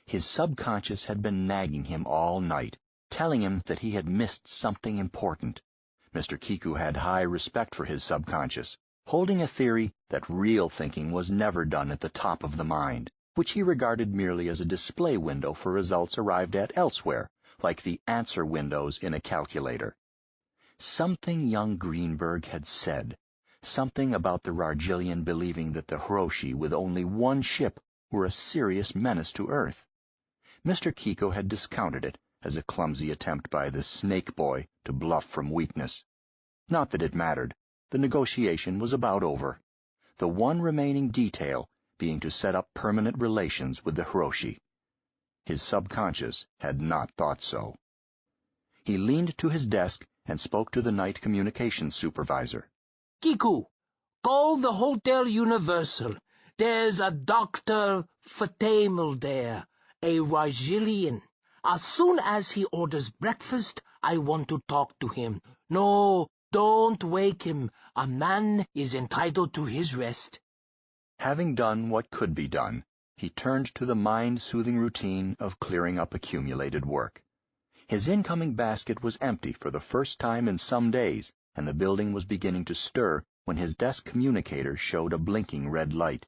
His subconscious had been nagging him all night, telling him that he had missed something important. Mr. Kiku had high respect for his subconscious, holding a theory that real thinking was never done at the top of the mind, which he regarded merely as a display window for results arrived at elsewhere, like the answer windows in a calculator. Something young Greenberg had said, something about the Rargillian believing that the Hiroshi with only one ship were a serious menace to Earth. Mr. Kiku had discounted it as a clumsy attempt by the snake boy to bluff from weakness. Not that it mattered. The negotiation was about over. The one remaining detail being to set up permanent relations with the Hiroshi. His subconscious had not thought so. He leaned to his desk and spoke to the night communications supervisor. Kiku, call the Hotel Universal. There's a Dr. Fatamel there, a Rajilian. As soon as he orders breakfast, I want to talk to him. No, don't wake him. A man is entitled to his rest. Having done what could be done, he turned to the mind-soothing routine of clearing up accumulated work. His incoming basket was empty for the first time in some days, and the building was beginning to stir when his desk communicator showed a blinking red light.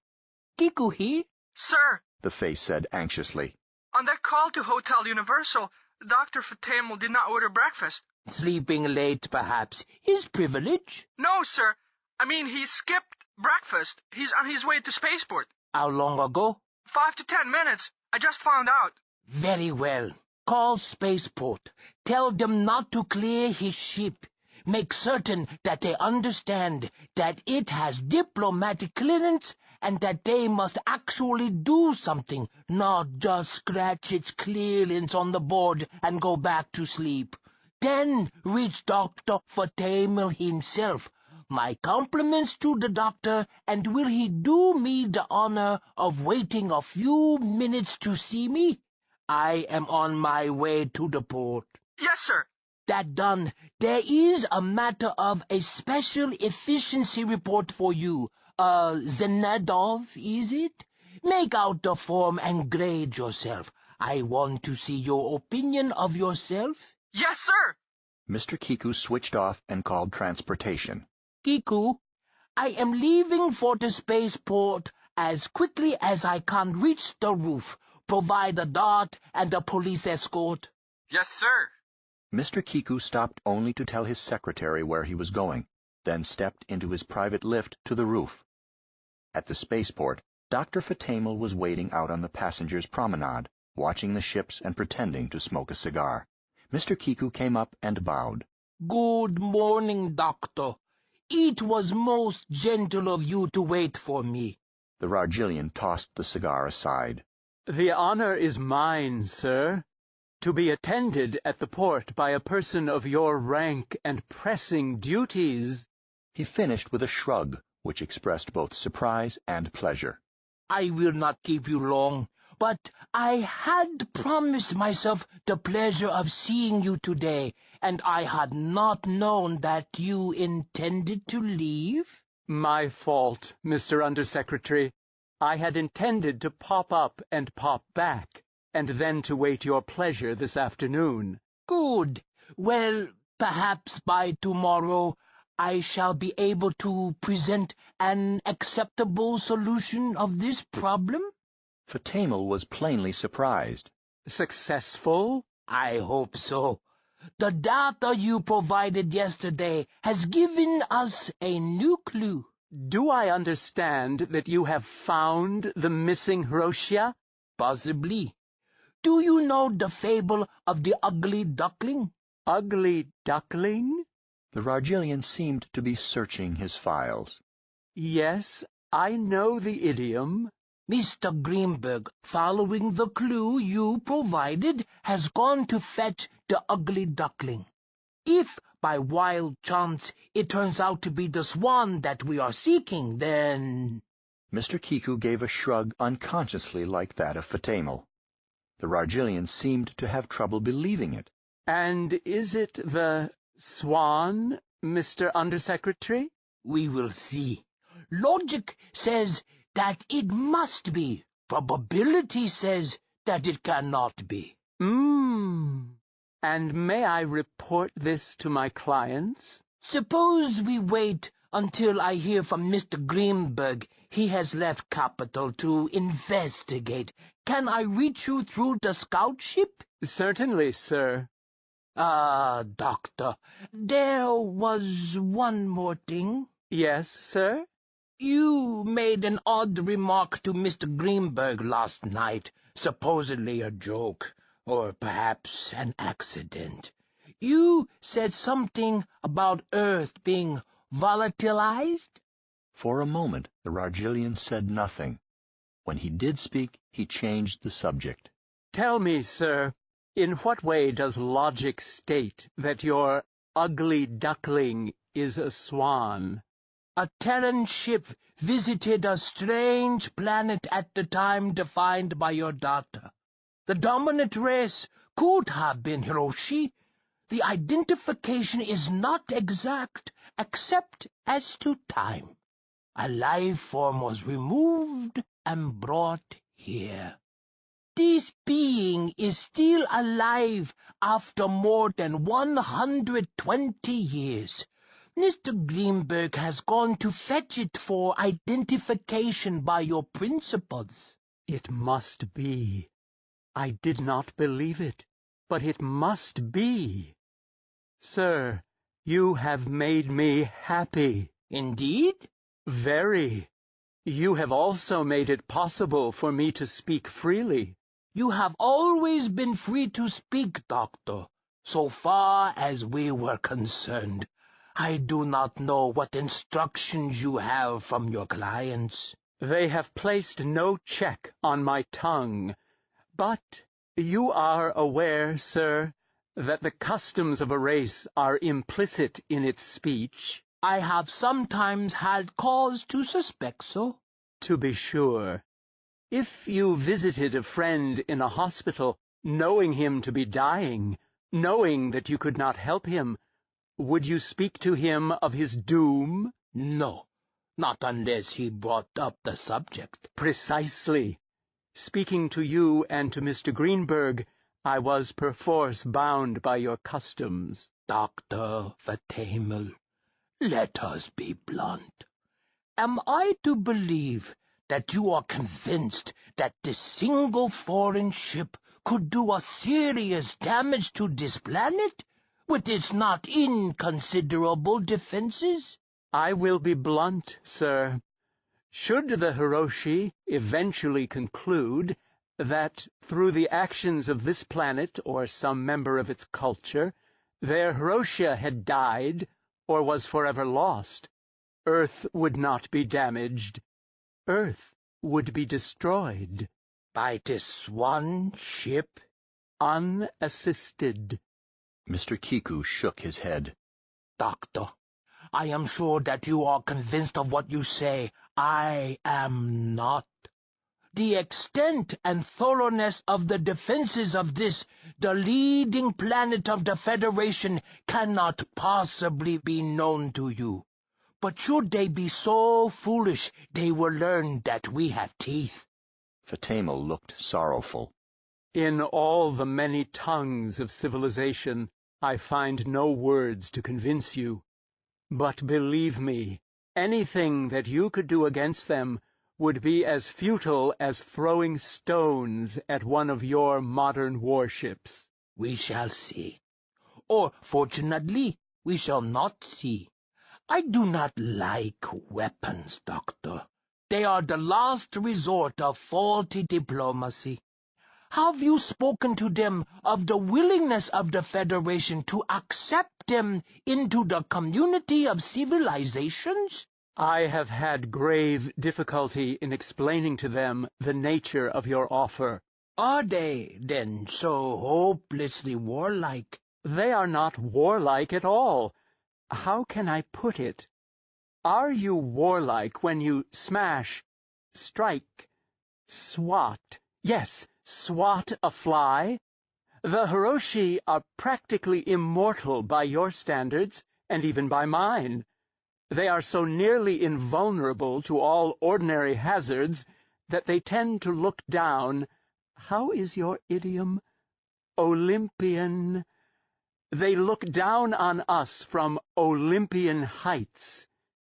Kiku here? Sir! The face said anxiously. On that call to Hotel Universal, Dr. Fatamel did not order breakfast. Sleeping late, perhaps. His privilege? No, sir. I mean, he skipped breakfast. He's on his way to Spaceport. How long ago? 5 to 10 minutes. I just found out. Very well. Call Spaceport. Tell them not to clear his ship. Make certain that they understand that it has diplomatic clearance and that they must actually do something, not just scratch its clearance on the board and go back to sleep. Then reach Dr. Fatamel himself. My compliments to the doctor, and will he do me the honor of waiting a few minutes to see me? I am on my way to the port. Yes, sir. That done, there is a matter of a special efficiency report for you. Zenadov, is it? Make out the form and grade yourself. I want to see your opinion of yourself. Yes, sir. Mr. Kiku switched off and called transportation. Kiku, I am leaving for the spaceport as quickly as I can reach the roof. Provide a dart and a police escort. Yes, sir. Mr. Kiku stopped only to tell his secretary where he was going, then stepped into his private lift to the roof. At the spaceport, Dr. Fatamel was waiting out on the passengers' promenade, watching the ships and pretending to smoke a cigar. Mr. Kiku came up and bowed. Good morning, Doctor. It was most gentle of you to wait for me. The Rajilian tossed the cigar aside. The honor is mine, sir. To be attended at the port by a person of your rank and pressing duties. He finished with a shrug, which expressed both surprise and pleasure. I will not keep you long, but I had promised myself the pleasure of seeing you today, and I had not known that you intended to leave. My fault, Mr. Undersecretary. I had intended to pop up and pop back, and then to wait your pleasure this afternoon. Good. Well, perhaps by tomorrow I shall be able to present an acceptable solution of this problem? Fatamel was plainly surprised. Successful? I hope so. The data you provided yesterday has given us a new clue. Do I understand that you have found the missing Hiroshia? Possibly. Do you know the fable of the ugly duckling? Ugly duckling? The Rajilian seemed to be searching his files. Yes, I know the idiom. Mr. Greenberg, following the clue you provided, has gone to fetch the ugly duckling. If, by wild chance, it turns out to be the swan that we are seeking, then... Mr. Kiku gave a shrug unconsciously like that of Fatamel. The Rajilian seemed to have trouble believing it. And is it the swan, Mr. Undersecretary? We will see. Logic says that it must be. Probability says that it cannot be. And may I report this to my clients? Suppose we wait until I hear from Mr. Greenberg. He has left Capital to investigate. Can I reach you through the scout ship? Certainly, sir. Doctor, there was one more thing. Yes, sir? You made an odd remark to Mr. Greenberg last night, supposedly a joke, or perhaps an accident. You said something about Earth being volatilized? For a moment, the Rajilian said nothing. When he did speak, he changed the subject. Tell me, sir, in what way does logic state that your ugly duckling is a swan? A Terran ship visited a strange planet at the time defined by your data. The dominant race could have been Hiroshi. The identification is not exact, except as to time. A life form was removed and brought here. This being is still alive after more than 120 years. Mr. Greenberg has gone to fetch it for identification by your principals. It must be. I did not believe it, but it must be. Sir, you have made me happy. Indeed? Very. You have also made it possible for me to speak freely. You have always been free to speak, Doctor, so far as we were concerned. I do not know what instructions you have from your clients. They have placed no check on my tongue. But you are aware, sir, that the customs of a race are implicit in its speech. I have sometimes had cause to suspect so. To be sure. If you visited a friend in a hospital, knowing him to be dying, knowing that you could not help him, would you speak to him of his doom? No, not unless he brought up the subject. Precisely. Speaking to you and to Mr. Greenberg, I was perforce bound by your customs. Dr. Fatamel, let us be blunt. Am I to believe that you are convinced that this single foreign ship could do a serious damage to this planet with its not inconsiderable defenses? I will be blunt, sir. Should the Hiroshi eventually conclude that, through the actions of this planet or some member of its culture, their Hiroshia had died or was forever lost, Earth would not be damaged. Earth would be destroyed. By this one ship? Unassisted. Mr. Kiku shook his head. Doctor, I am sure that you are convinced of what you say. I am not. The extent and thoroughness of the defenses of this, the leading planet of the Federation, cannot possibly be known to you. But should they be so foolish, they will learn that we have teeth. Fatamel looked sorrowful. In all the many tongues of civilization, I find no words to convince you. But believe me, anything that you could do against them would be as futile as throwing stones at one of your modern warships. We shall see. Or, fortunately, we shall not see. I do not like weapons, Doctor. They are the last resort of faulty diplomacy. Have you spoken to them of the willingness of the Federation to accept them into the community of civilizations? I have had grave difficulty in explaining to them the nature of your offer. Are they, then, so hopelessly warlike? They are not warlike at all. How can I put it? Are you warlike when you smash, strike, swat, yes, swat a fly? The Hiroshi are practically immortal by your standards, and even by mine. They are so nearly invulnerable to all ordinary hazards that they tend to look down, how is your idiom? Olympian. They look down on us from Olympian heights.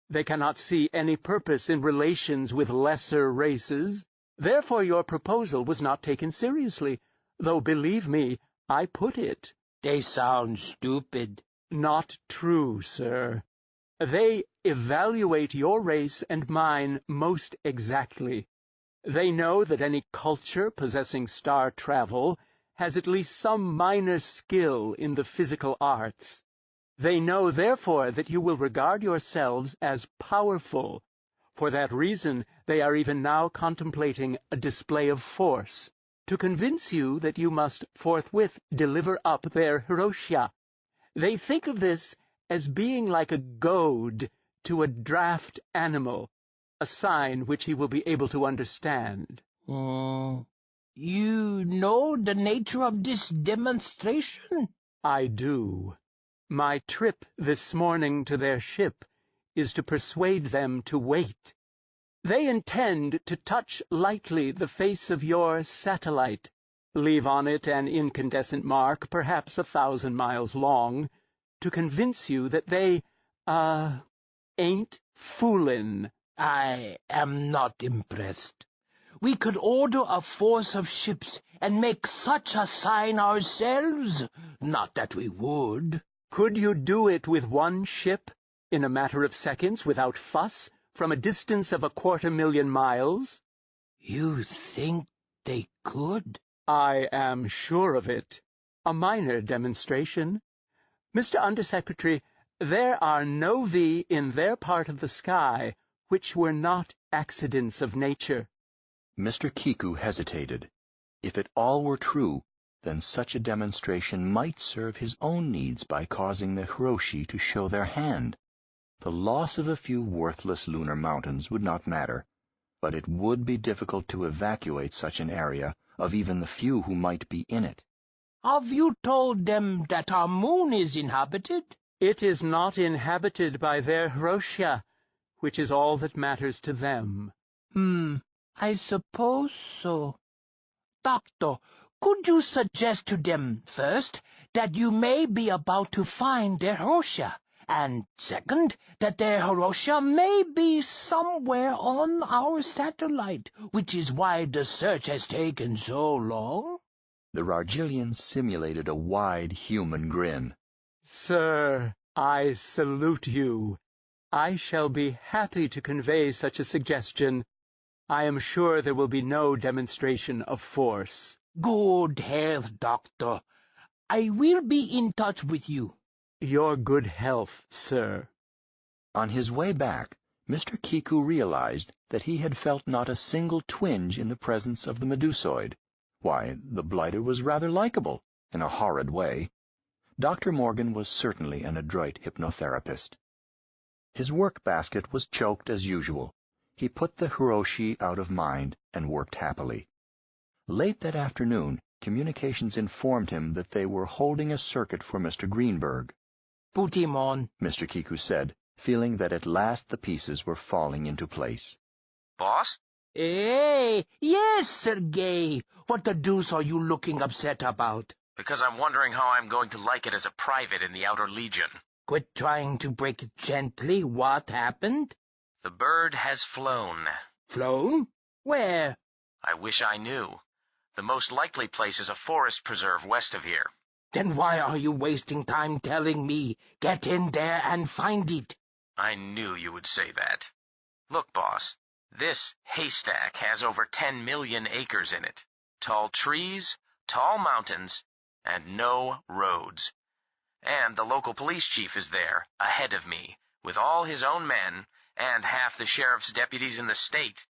They cannot see any purpose in relations with lesser races. Therefore your proposal was not taken seriously, though, believe me, I put it. They sound stupid. Not true, sir. They evaluate your race and mine most exactly. They know that any culture possessing star travel has at least some minor skill in the physical arts. They know, therefore, that you will regard yourselves as powerful. For that reason, they are even now contemplating a display of force, to convince you that you must forthwith deliver up their Hiroshia. They think of this as being like a goad to a draft animal, a sign which he will be able to understand. You know the nature of this demonstration? I do. My trip this morning to their ship is to persuade them to wait. They intend to touch lightly the face of your satellite, leave on it an incandescent mark, perhaps 1,000 miles long, to convince you that they, ain't foolin'. I am not impressed. We could order a force of ships and make such a sign ourselves. Not that we would. Could you do it with one ship, in a matter of seconds, without fuss, from a distance of 250,000 miles? You think they could? I am sure of it. A minor demonstration. Mr. Undersecretary, there are novae in their part of the sky which were not accidents of nature. Mr. Kiku hesitated. If it all were true, then such a demonstration might serve his own needs by causing the Hiroshi to show their hand. The loss of a few worthless lunar mountains would not matter, but it would be difficult to evacuate such an area of even the few who might be in it. Have you told them that our moon is inhabited? It is not inhabited by their Hiroshia, which is all that matters to them. I suppose so. Doctor, could you suggest to them, first, that you may be about to find their Hiroshia, and second, that their Hiroshia may be somewhere on our satellite, which is why the search has taken so long? The Rargilian simulated a wide human grin. Sir, I salute you. I shall be happy to convey such a suggestion. I am sure there will be no demonstration of force. Good health, Doctor. I will be in touch with you. Your good health, sir. On his way back, Mr. Kiku realized that he had felt not a single twinge in the presence of the Medusoid. Why, the blighter was rather likable, in a horrid way. Dr. Morgan was certainly an adroit hypnotherapist. His work basket was choked as usual. He put the Hiroshi out of mind and worked happily. Late that afternoon, communications informed him that they were holding a circuit for Mr. Greenberg. Put him on, Mr. Kiku said, feeling that at last the pieces were falling into place. Boss? Hey, yes, Sergei. What the deuce are you looking upset about? Because I'm wondering how I'm going to like it as a private in the Outer Legion. Quit trying to break it gently. What happened? The bird has flown. Flown? Where? I wish I knew. The most likely place is a forest preserve west of here. Then why are you wasting time telling me? Get in there and find it. I knew you would say that. Look, boss, this haystack has over 10 million acres in it. Tall trees, tall mountains, and no roads. And the local police chief is there, ahead of me, with all his own men and half the sheriff's deputies in the state.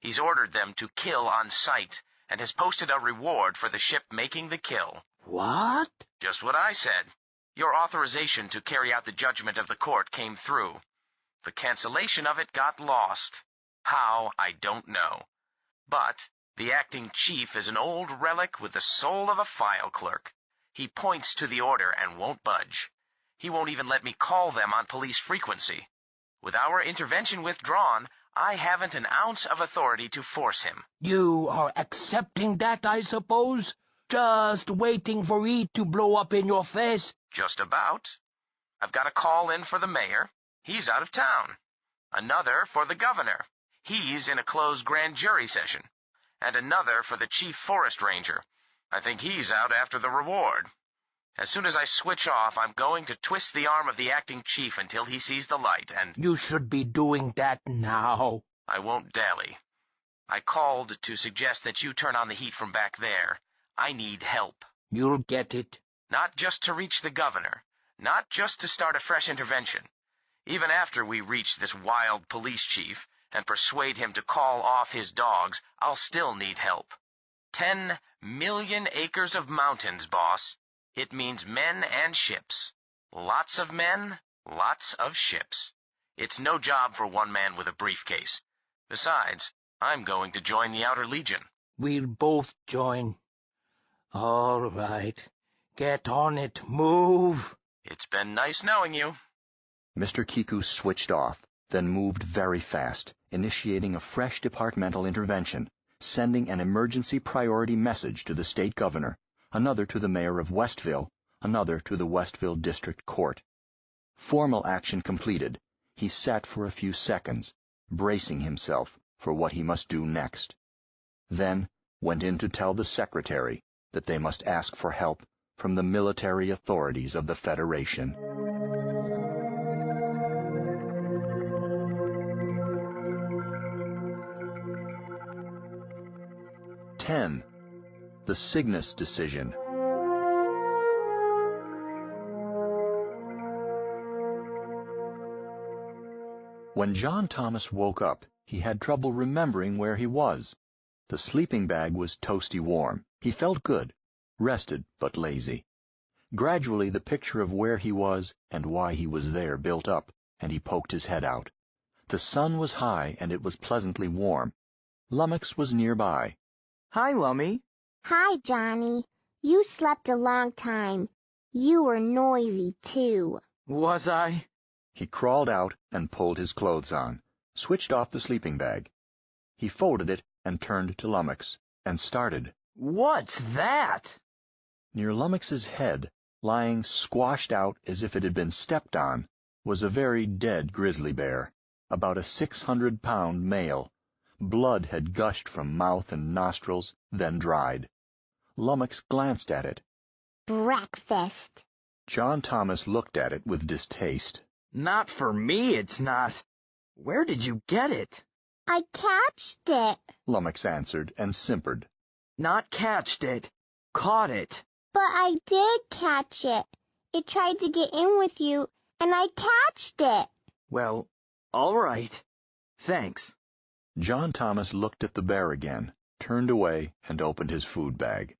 He's ordered them to kill on sight, and has posted a reward for the ship making the kill. What? Just what I said. Your authorization to carry out the judgment of the court came through. The cancellation of it got lost. How, I don't know. But the acting chief is an old relic with the soul of a file clerk. He points to the order and won't budge. He won't even let me call them on police frequency. With our intervention withdrawn, I haven't an ounce of authority to force him. You are accepting that, I suppose? Just waiting for it to blow up in your face? Just about. I've got a call in for the mayor. He's out of town. Another for the governor. He's in a closed grand jury session. And another for the chief forest ranger. I think he's out after the reward. As soon as I switch off, I'm going to twist the arm of the acting chief until he sees the light, and... You should be doing that now. I won't dally. I called to suggest that you turn on the heat from back there. I need help. You'll get it. Not just to reach the governor. Not just to start a fresh intervention. Even after we reach this wild police chief and persuade him to call off his dogs, I'll still need help. 10 million acres of mountains, boss. It means men and ships. Lots of men, lots of ships. It's no job for one man with a briefcase. Besides, I'm going to join the Outer Legion. We'll both join. All right. Get on it. Move. It's been nice knowing you. Mr. Kiku switched off, then moved very fast, initiating a fresh departmental intervention, sending an emergency priority message to the state governor, another to the mayor of Westville, another to the Westville District Court. Formal action completed, he sat for a few seconds, bracing himself for what he must do next. Then went in to tell the secretary that they must ask for help from the military authorities of the Federation. The Cygnus Decision. When John Thomas woke up, he had trouble remembering where he was. The sleeping bag was toasty warm. He felt good, rested but lazy. Gradually the picture of where he was and why he was there built up, and he poked his head out. The sun was high and it was pleasantly warm. Lummox was nearby. Hi, Lummy. Hi, Johnny. You slept a long time. You were noisy, too. Was I? He crawled out and pulled his clothes on, switched off the sleeping bag. He folded it and turned to Lummox, and started. What's that? Near Lummox's head, lying squashed out as if it had been stepped on, was a very dead grizzly bear, about a 600-pound male. Blood had gushed from mouth and nostrils, then dried. Lummox glanced at it. Breakfast. John Thomas looked at it with distaste. Not for me, it's not. Where did you get it? I catched it, Lummox answered and simpered. Not catched it. Caught it. But I did catch it. It tried to get in with you, and I catched it. Well, all right. Thanks. John Thomas looked at the bear again, turned away, and opened his food bag.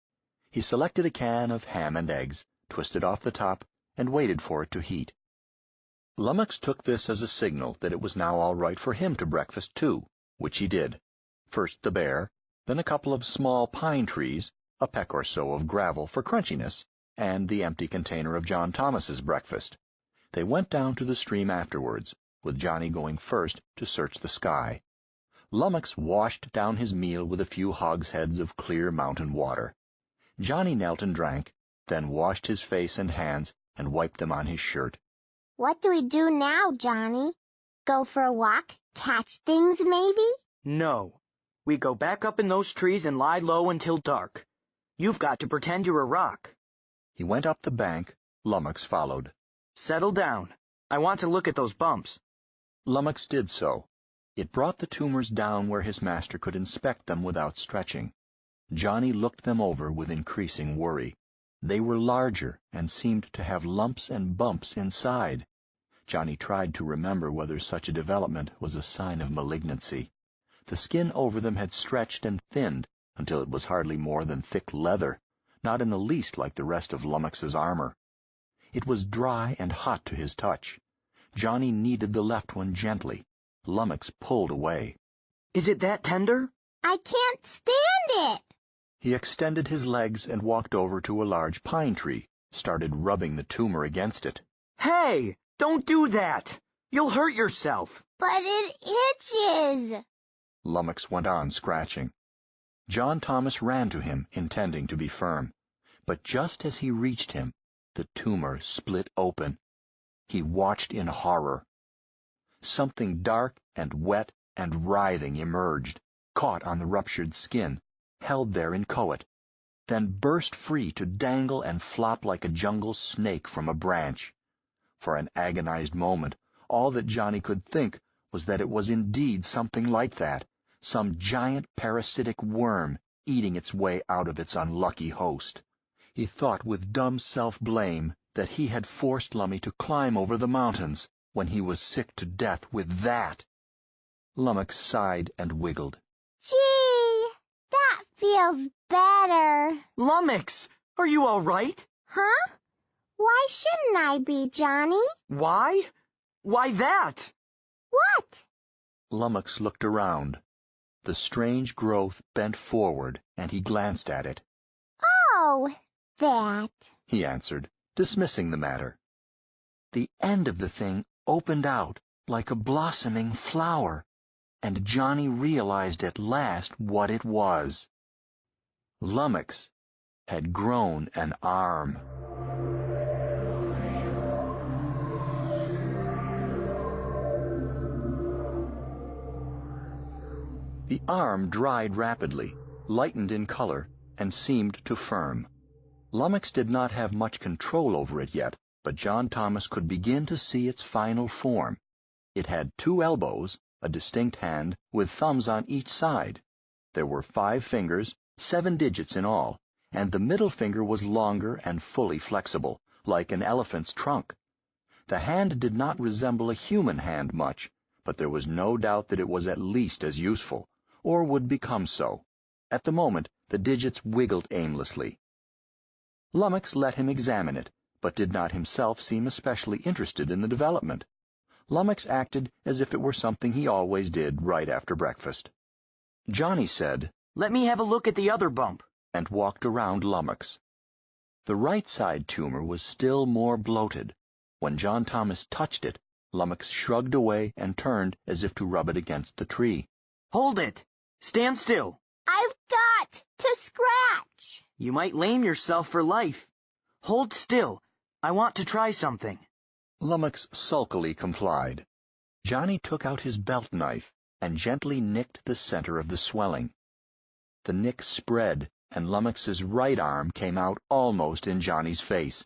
He selected a can of ham and eggs, twisted off the top, and waited for it to heat. Lummox took this as a signal that it was now all right for him to breakfast too, which he did. First the bear, then a couple of small pine trees, a peck or so of gravel for crunchiness, and the empty container of John Thomas's breakfast. They went down to the stream afterwards, with Johnny going first to search the sky. Lummox washed down his meal with a few hogsheads of clear mountain water. Johnny knelt and drank, then washed his face and hands and wiped them on his shirt. What do we do now, Johnny? Go for a walk? Catch things, maybe? No. We go back up in those trees and lie low until dark. You've got to pretend you're a rock. He went up the bank. Lummox followed. Settle down. I want to look at those bumps. Lummox did so. It brought the tumors down where his master could inspect them without stretching. Johnny looked them over with increasing worry. They were larger and seemed to have lumps and bumps inside. Johnny tried to remember whether such a development was a sign of malignancy. The skin over them had stretched and thinned until it was hardly more than thick leather, not in the least like the rest of Lummox's armor. It was dry and hot to his touch. Johnny kneaded the left one gently. Lummox pulled away. Is it that tender? I can't stand it. He extended his legs and walked over to a large pine tree, started rubbing the tumor against it. Hey, don't do that. You'll hurt yourself. But it itches. Lummox went on scratching. John Thomas ran to him, intending to be firm. But just as he reached him, the tumor split open. He watched in horror. Something dark and wet and writhing emerged, caught on the ruptured skin, held there inchoate, then burst free to dangle and flop like a jungle snake from a branch. For an agonized moment, all that Johnny could think was that it was indeed something like that, some giant parasitic worm eating its way out of its unlucky host. He thought with dumb self-blame that he had forced Lummy to climb over the mountains when he was sick to death with that. Lummox sighed and wiggled. Gee, that feels better. Lummox, are you all right? Huh? Why shouldn't I be, Johnny? Why? Why that? What? Lummox looked around. The strange growth bent forward, and he glanced at it. Oh, that, he answered, dismissing the matter. The end of the thing opened out like a blossoming flower, and Johnny realized at last what it was. Lummox had grown an arm. The arm dried rapidly, lightened in color, and seemed to firm. Lummox did not have much control over it yet, but John Thomas could begin to see its final form. It had 2 elbows, a distinct hand, with thumbs on each side. There were 5 fingers, 7 digits in all, and the middle finger was longer and fully flexible, like an elephant's trunk. The hand did not resemble a human hand much, but there was no doubt that it was at least as useful, or would become so. At the moment, the digits wiggled aimlessly. Lummox let him examine it, but did not himself seem especially interested in the development. Lummox acted as if it were something he always did right after breakfast. Johnny said, "Let me have a look at the other bump," and walked around Lummox. The right side tumor was still more bloated. When John Thomas touched it, Lummox shrugged away and turned as if to rub it against the tree. "Hold it! Stand still!" I've got to scratch. "You might lame yourself for life. Hold still. I want to try something." Lummox sulkily complied. Johnny took out his belt knife and gently nicked the center of the swelling. The nick spread, and Lummox's right arm came out almost in Johnny's face.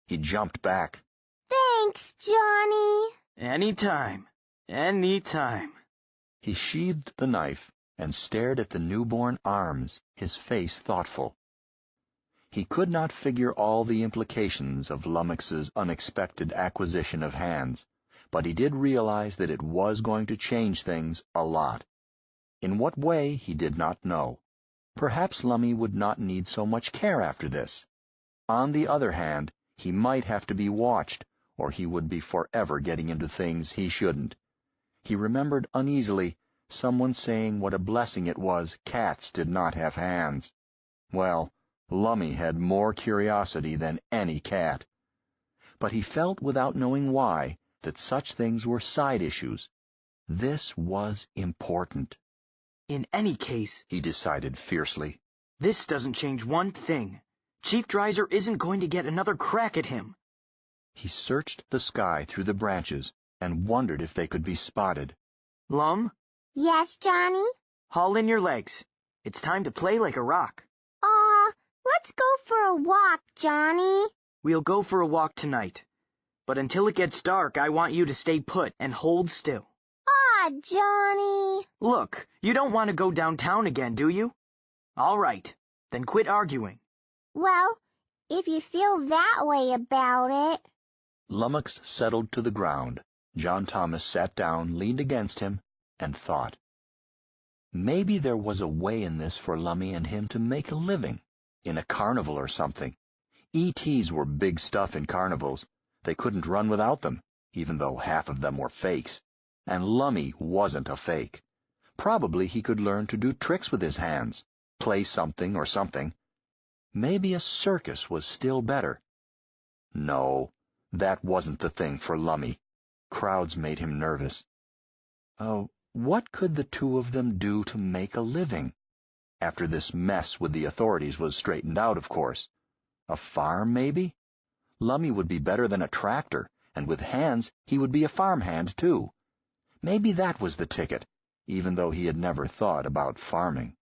He jumped back. Thanks, Johnny. Anytime. Anytime. He sheathed the knife and stared at the newborn arms, his face thoughtful. He could not figure all the implications of Lummox's unexpected acquisition of hands, but he did realize that it was going to change things a lot. In what way, he did not know. Perhaps Lummy would not need so much care after this. On the other hand, he might have to be watched, or he would be forever getting into things he shouldn't. He remembered uneasily someone saying what a blessing it was cats did not have hands. Well, Lummy had more curiosity than any cat. But he felt without knowing why that such things were side issues. This was important. In any case, he decided fiercely, this doesn't change one thing. Chief Dreiser isn't going to get another crack at him. He searched the sky through the branches and wondered if they could be spotted. Lum? Yes, Johnny? Haul in your legs. It's time to play like a rock. Let's go for a walk, Johnny. We'll go for a walk tonight. But until it gets dark, I want you to stay put and hold still. Johnny. Look, you don't want to go downtown again, do you? All right, then quit arguing. Well, if you feel that way about it. Lummox settled to the ground. John Thomas sat down, leaned against him, and thought. Maybe there was a way in this for Lummy and him to make a living, in a carnival or something. ETs were big stuff in carnivals. They couldn't run without them, even though half of them were fakes. And Lummy wasn't a fake. Probably he could learn to do tricks with his hands, play something or something. Maybe a circus was still better. No, that wasn't the thing for Lummy. Crowds made him nervous. What could the two of them do to make a living? After this mess with the authorities was straightened out, of course. A farm, maybe? Lummy would be better than a tractor, and with hands he would be a farmhand, too. Maybe that was the ticket, even though he had never thought about farming.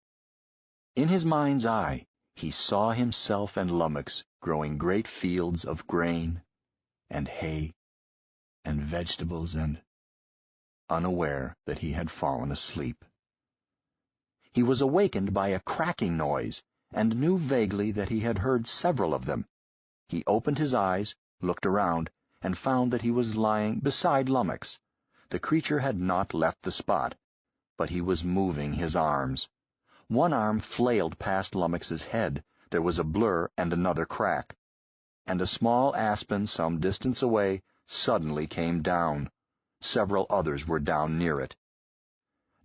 In his mind's eye, he saw himself and Lummox growing great fields of grain and hay and vegetables and unaware that he had fallen asleep. He was awakened by a cracking noise and knew vaguely that he had heard several of them. He opened his eyes, looked around, and found that he was lying beside Lummox. The creature had not left the spot, but he was moving his arms. One arm flailed past Lummox's head. There was a blur and another crack. And a small aspen some distance away suddenly came down. Several others were down near it.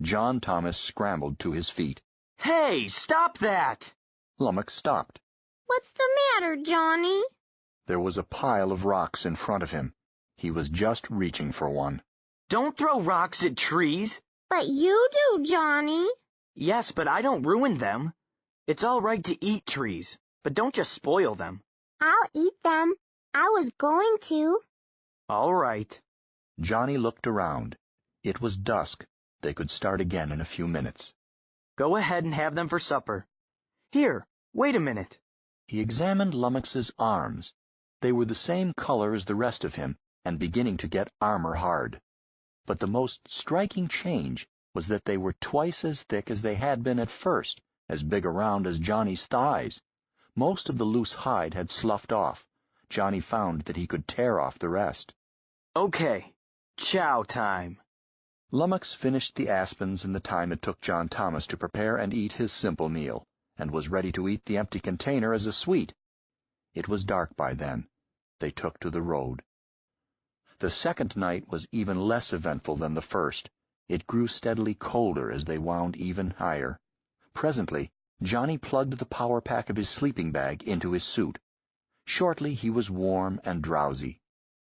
John Thomas scrambled to his feet. Hey, stop that! Lummox stopped. What's the matter, Johnny? There was a pile of rocks in front of him. He was just reaching for one. Don't throw rocks at trees. But you do, Johnny. Yes, but I don't ruin them. It's all right to eat trees, but don't just spoil them. I'll eat them. I was going to. All right. Johnny looked around. It was dusk. They could start again in a few minutes. Go ahead and have them for supper. Here, wait a minute. He examined Lummox's arms. They were the same color as the rest of him, and beginning to get armor-hard. But the most striking change was that they were twice as thick as they had been at first, as big around as Johnny's thighs. Most of the loose hide had sloughed off. Johnny found that he could tear off the rest. Okay, chow time. Lummox finished the aspens in the time it took John Thomas to prepare and eat his simple meal, and was ready to eat the empty container as a sweet. It was dark by then. They took to the road. The second night was even less eventful than the first. It grew steadily colder as they wound even higher. Presently, Johnny plugged the power pack of his sleeping bag into his suit. Shortly he was warm and drowsy.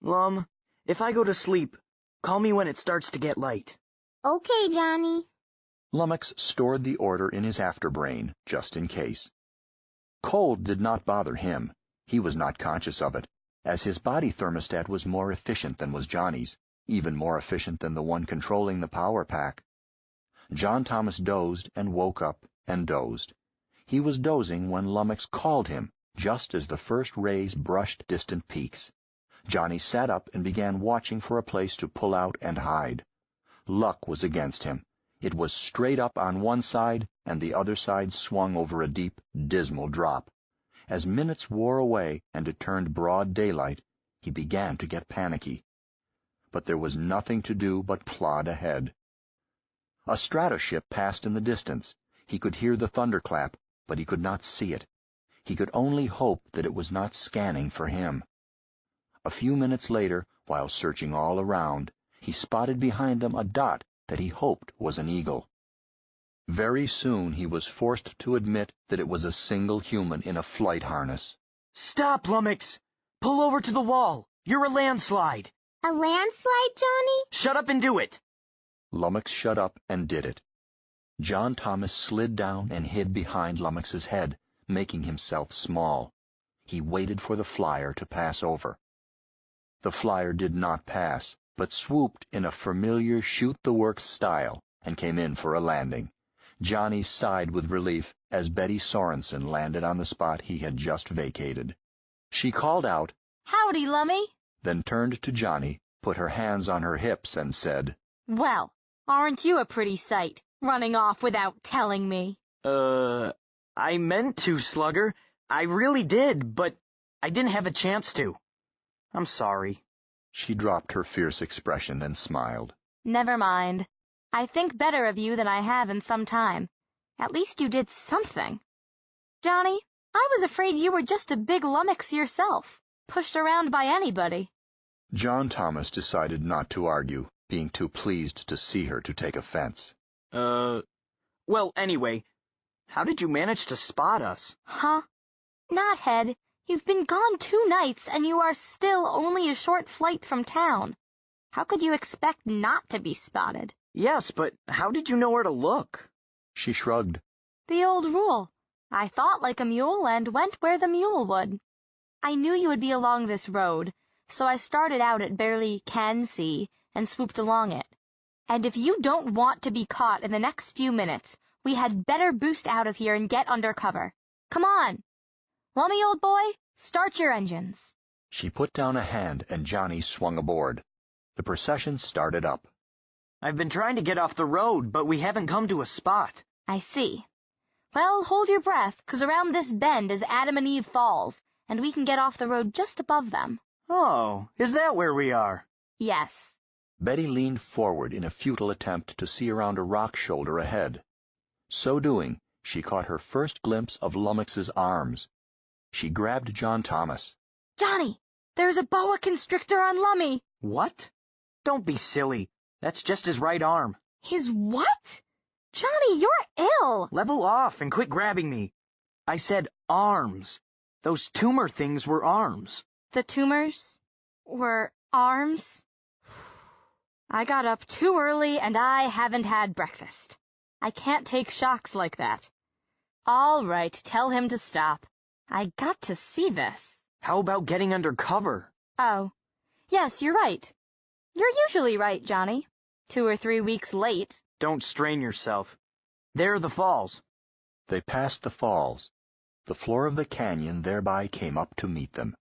Lum, if I go to sleep, call me when it starts to get light. Okay, Johnny. Lummox stored the order in his afterbrain, just in case. Cold did not bother him. He was not conscious of it, as his body thermostat was more efficient than was Johnny's, even more efficient than the one controlling the power pack. John Thomas dozed and woke up and dozed. He was dozing when Lummox called him, just as the first rays brushed distant peaks. Johnny sat up and began watching for a place to pull out and hide. Luck was against him. It was straight up on one side, and the other side swung over a deep, dismal drop. As minutes wore away and it turned broad daylight, he began to get panicky. But there was nothing to do but plod ahead. A stratoship passed in the distance. He could hear the thunderclap, but he could not see it. He could only hope that it was not scanning for him. A few minutes later, while searching all around, he spotted behind them a dot that he hoped was an eagle. Very soon he was forced to admit that it was a single human in a flight harness. Stop, Lummox! Pull over to the wall! You're a landslide! A landslide, Johnny? Shut up and do it! Lummox shut up and did it. John Thomas slid down and hid behind Lummox's head, making himself small. He waited for the flyer to pass over. The flyer did not pass, but swooped in a familiar shoot-the-works style and came in for a landing. Johnny sighed with relief as Betty Sorensen landed on the spot he had just vacated. She called out, "Howdy, Lummy," then turned to Johnny, put her hands on her hips, and said, "Well, aren't you a pretty sight, running off without telling me?" I meant to, Slugger. I really did, but I didn't have a chance to. I'm sorry." She dropped her fierce expression and smiled. "Never mind. I think better of you than I have in some time. At least you did something. Johnny, I was afraid you were just a big lummox yourself, pushed around by anybody." John Thomas decided not to argue, being too pleased to see her to take offense. Well, anyway, how did you manage to spot us? Huh? Knothead, you've been gone 2 nights and you are still only a short flight from town. How could you expect not to be spotted? Yes, but how did you know where to look? She shrugged. The old rule. I thought like a mule and went where the mule would. I knew you would be along this road, so I started out at barely can see and swooped along it. And if you don't want to be caught in the next few minutes, we had better boost out of here and get under cover. Come on. Lummy, old boy, start your engines. She put down a hand and Johnny swung aboard. The procession started up. I've been trying to get off the road, but we haven't come to a spot. I see. Well, hold your breath, 'cause around this bend is Adam and Eve Falls, and we can get off the road just above them. Oh, is that where we are? Yes. Betty leaned forward in a futile attempt to see around a rock shoulder ahead. So doing, she caught her first glimpse of Lummox's arms. She grabbed John Thomas. Johnny, there's a boa constrictor on Lummy. What? Don't be silly. That's just his right arm. His what? Johnny, you're ill. Level off and quit grabbing me. I said arms. Those tumor things were arms. The tumors were arms? I got up too early and I haven't had breakfast. I can't take shocks like that. All right, tell him to stop. I got to see this. How about getting under cover? Oh, yes, you're right. You're usually right, Johnny. 2 or 3 weeks late. Don't strain yourself. There are the falls. They passed the falls. The floor of the canyon thereby came up to meet them.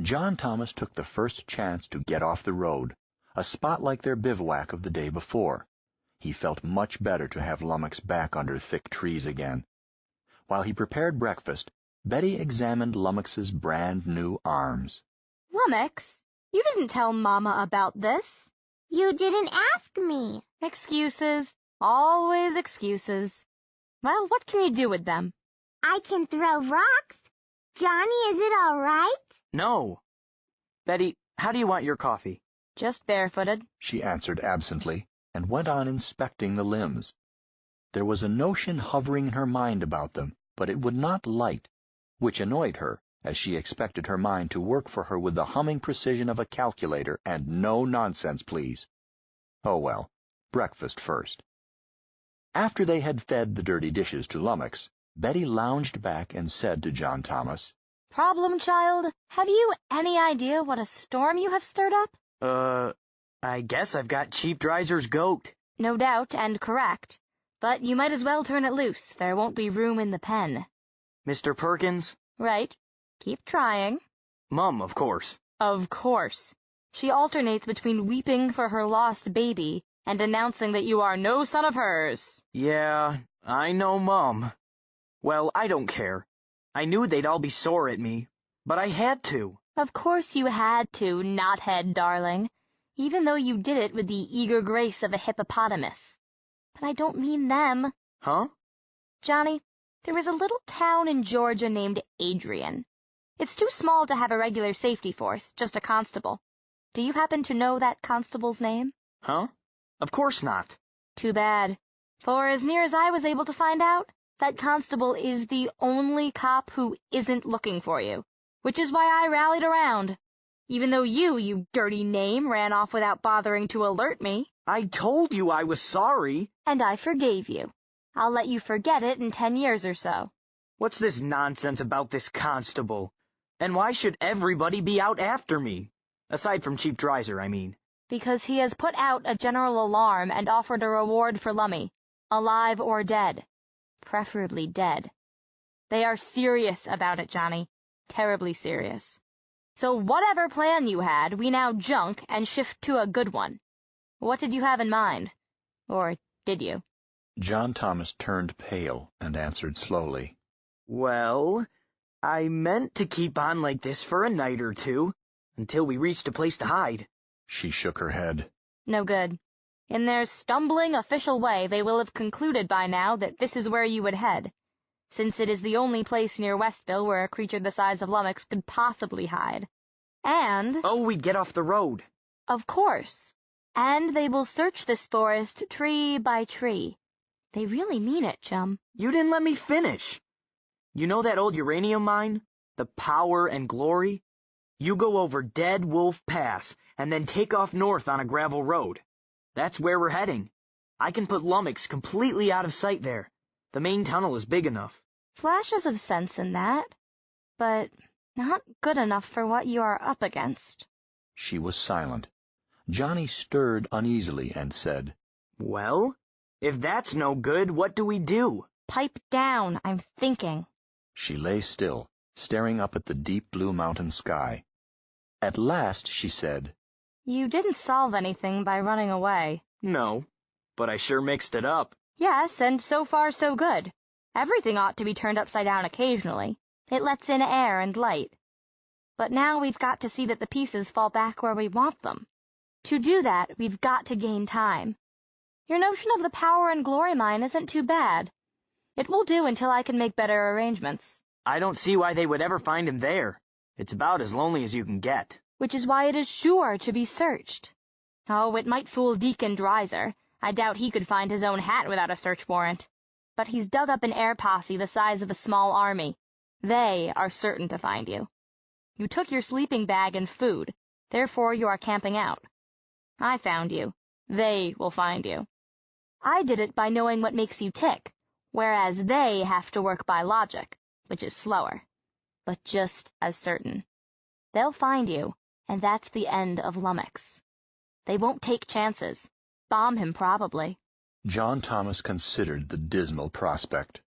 John Thomas took the first chance to get off the road, a spot like their bivouac of the day before. He felt much better to have Lummox back under thick trees again. While he prepared breakfast, Betty examined Lummox's brand-new arms. Lummox, you didn't tell Mama about this. You didn't ask me. Excuses. Always excuses. Well, what can you do with them? I can throw rocks. Johnny, is it all right? No. Betty, how do you want your coffee? Just barefooted, she answered absently, and went on inspecting the limbs. There was a notion hovering in her mind about them, but it would not light, which annoyed her, as she expected her mind to work for her with the humming precision of a calculator, and no nonsense, please. Oh well, breakfast first. After they had fed the dirty dishes to Lummox, Betty lounged back and said to John Thomas, Problem child, have you any idea what a storm you have stirred up? I guess I've got Chief Dreiser's goat. No doubt, and correct. But you might as well turn it loose. There won't be room in the pen. Mr. Perkins? Right. Keep trying. Mum, of course. Of course. She alternates between weeping for her lost baby and announcing that you are no son of hers. Yeah, I know Mum. Well, I don't care. I knew they'd all be sore at me, but I had to. Of course you had to, knothead darling, even though you did it with the eager grace of a hippopotamus. But I don't mean them. Huh? Johnny, there was a little town in Georgia named Adrian. It's too small to have a regular safety force, just a constable. Do you happen to know that constable's name? Huh? Of course not. Too bad. For as near as I was able to find out, that constable is the only cop who isn't looking for you, which is why I rallied around. Even though you dirty name, ran off without bothering to alert me. I told you I was sorry. And I forgave you. I'll let you forget it in 10 years or so. What's this nonsense about this constable? And why should everybody be out after me? Aside from Chief Dreiser, I mean. Because he has put out a general alarm and offered a reward for Lummy, alive or dead. Preferably dead. They are serious about it, Johnny. Terribly serious. So whatever plan you had, we now junk and shift to a good one. What did you have in mind? Or did you? John Thomas turned pale and answered slowly. Well, I meant to keep on like this for a night or two, until we reached a place to hide. She shook her head. No good. In their stumbling official way, they will have concluded by now that this is where you would head, since it is the only place near Westville where a creature the size of Lummox could possibly hide. And... Oh, we'd get off the road. Of course. And they will search this forest tree by tree. They really mean it, chum. You didn't let me finish. You know that old uranium mine? The Power and Glory? You go over Dead Wolf Pass, and then take off north on a gravel road. That's where we're heading. I can put Lummox completely out of sight there. The main tunnel is big enough. Flashes of sense in that, but not good enough for what you are up against. She was silent. Johnny stirred uneasily and said, Well, if that's no good, what do we do? Pipe down, I'm thinking. She lay still, staring up at the deep blue mountain sky. At last she said, You didn't solve anything by running away. No, but I sure mixed it up. Yes, and so far so good. Everything ought to be turned upside down occasionally. It lets in air and light. But now we've got to see that the pieces fall back where we want them. To do that, we've got to gain time. Your notion of the Power and Glory mine isn't too bad. It will do until I can make better arrangements. I don't see why they would ever find him there. It's about as lonely as you can get. Which is why it is sure to be searched. Oh, it might fool Deacon Dreiser. I doubt he could find his own hat without a search warrant. But he's dug up an air posse the size of a small army. They are certain to find you. You took your sleeping bag and food, therefore you are camping out. I found you. They will find you. I did it by knowing what makes you tick, whereas they have to work by logic, which is slower, but just as certain. They'll find you, and that's the end of Lummox. They won't take chances. Bomb him, probably. John Thomas considered the dismal prospect.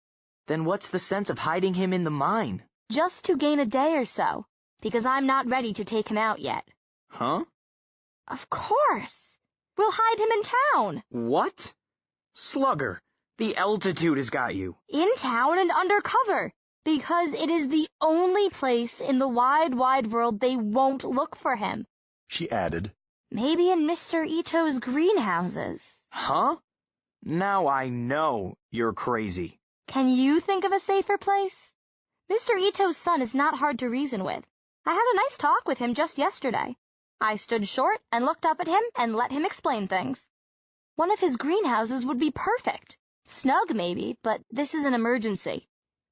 Then what's the sense of hiding him in the mine? Just to gain a day or so, because I'm not ready to take him out yet. Huh? Of course! We'll hide him in town! What? Slugger, the altitude has got you. In town and undercover, because it is the only place in the wide, wide world they won't look for him. She added, Maybe in Mr. Ito's greenhouses. Huh? Now I know you're crazy. Can you think of a safer place? Mr. Ito's son is not hard to reason with. I had a nice talk with him just yesterday. I stood short and looked up at him and let him explain things. One of his greenhouses would be perfect. Snug, maybe, but this is an emergency.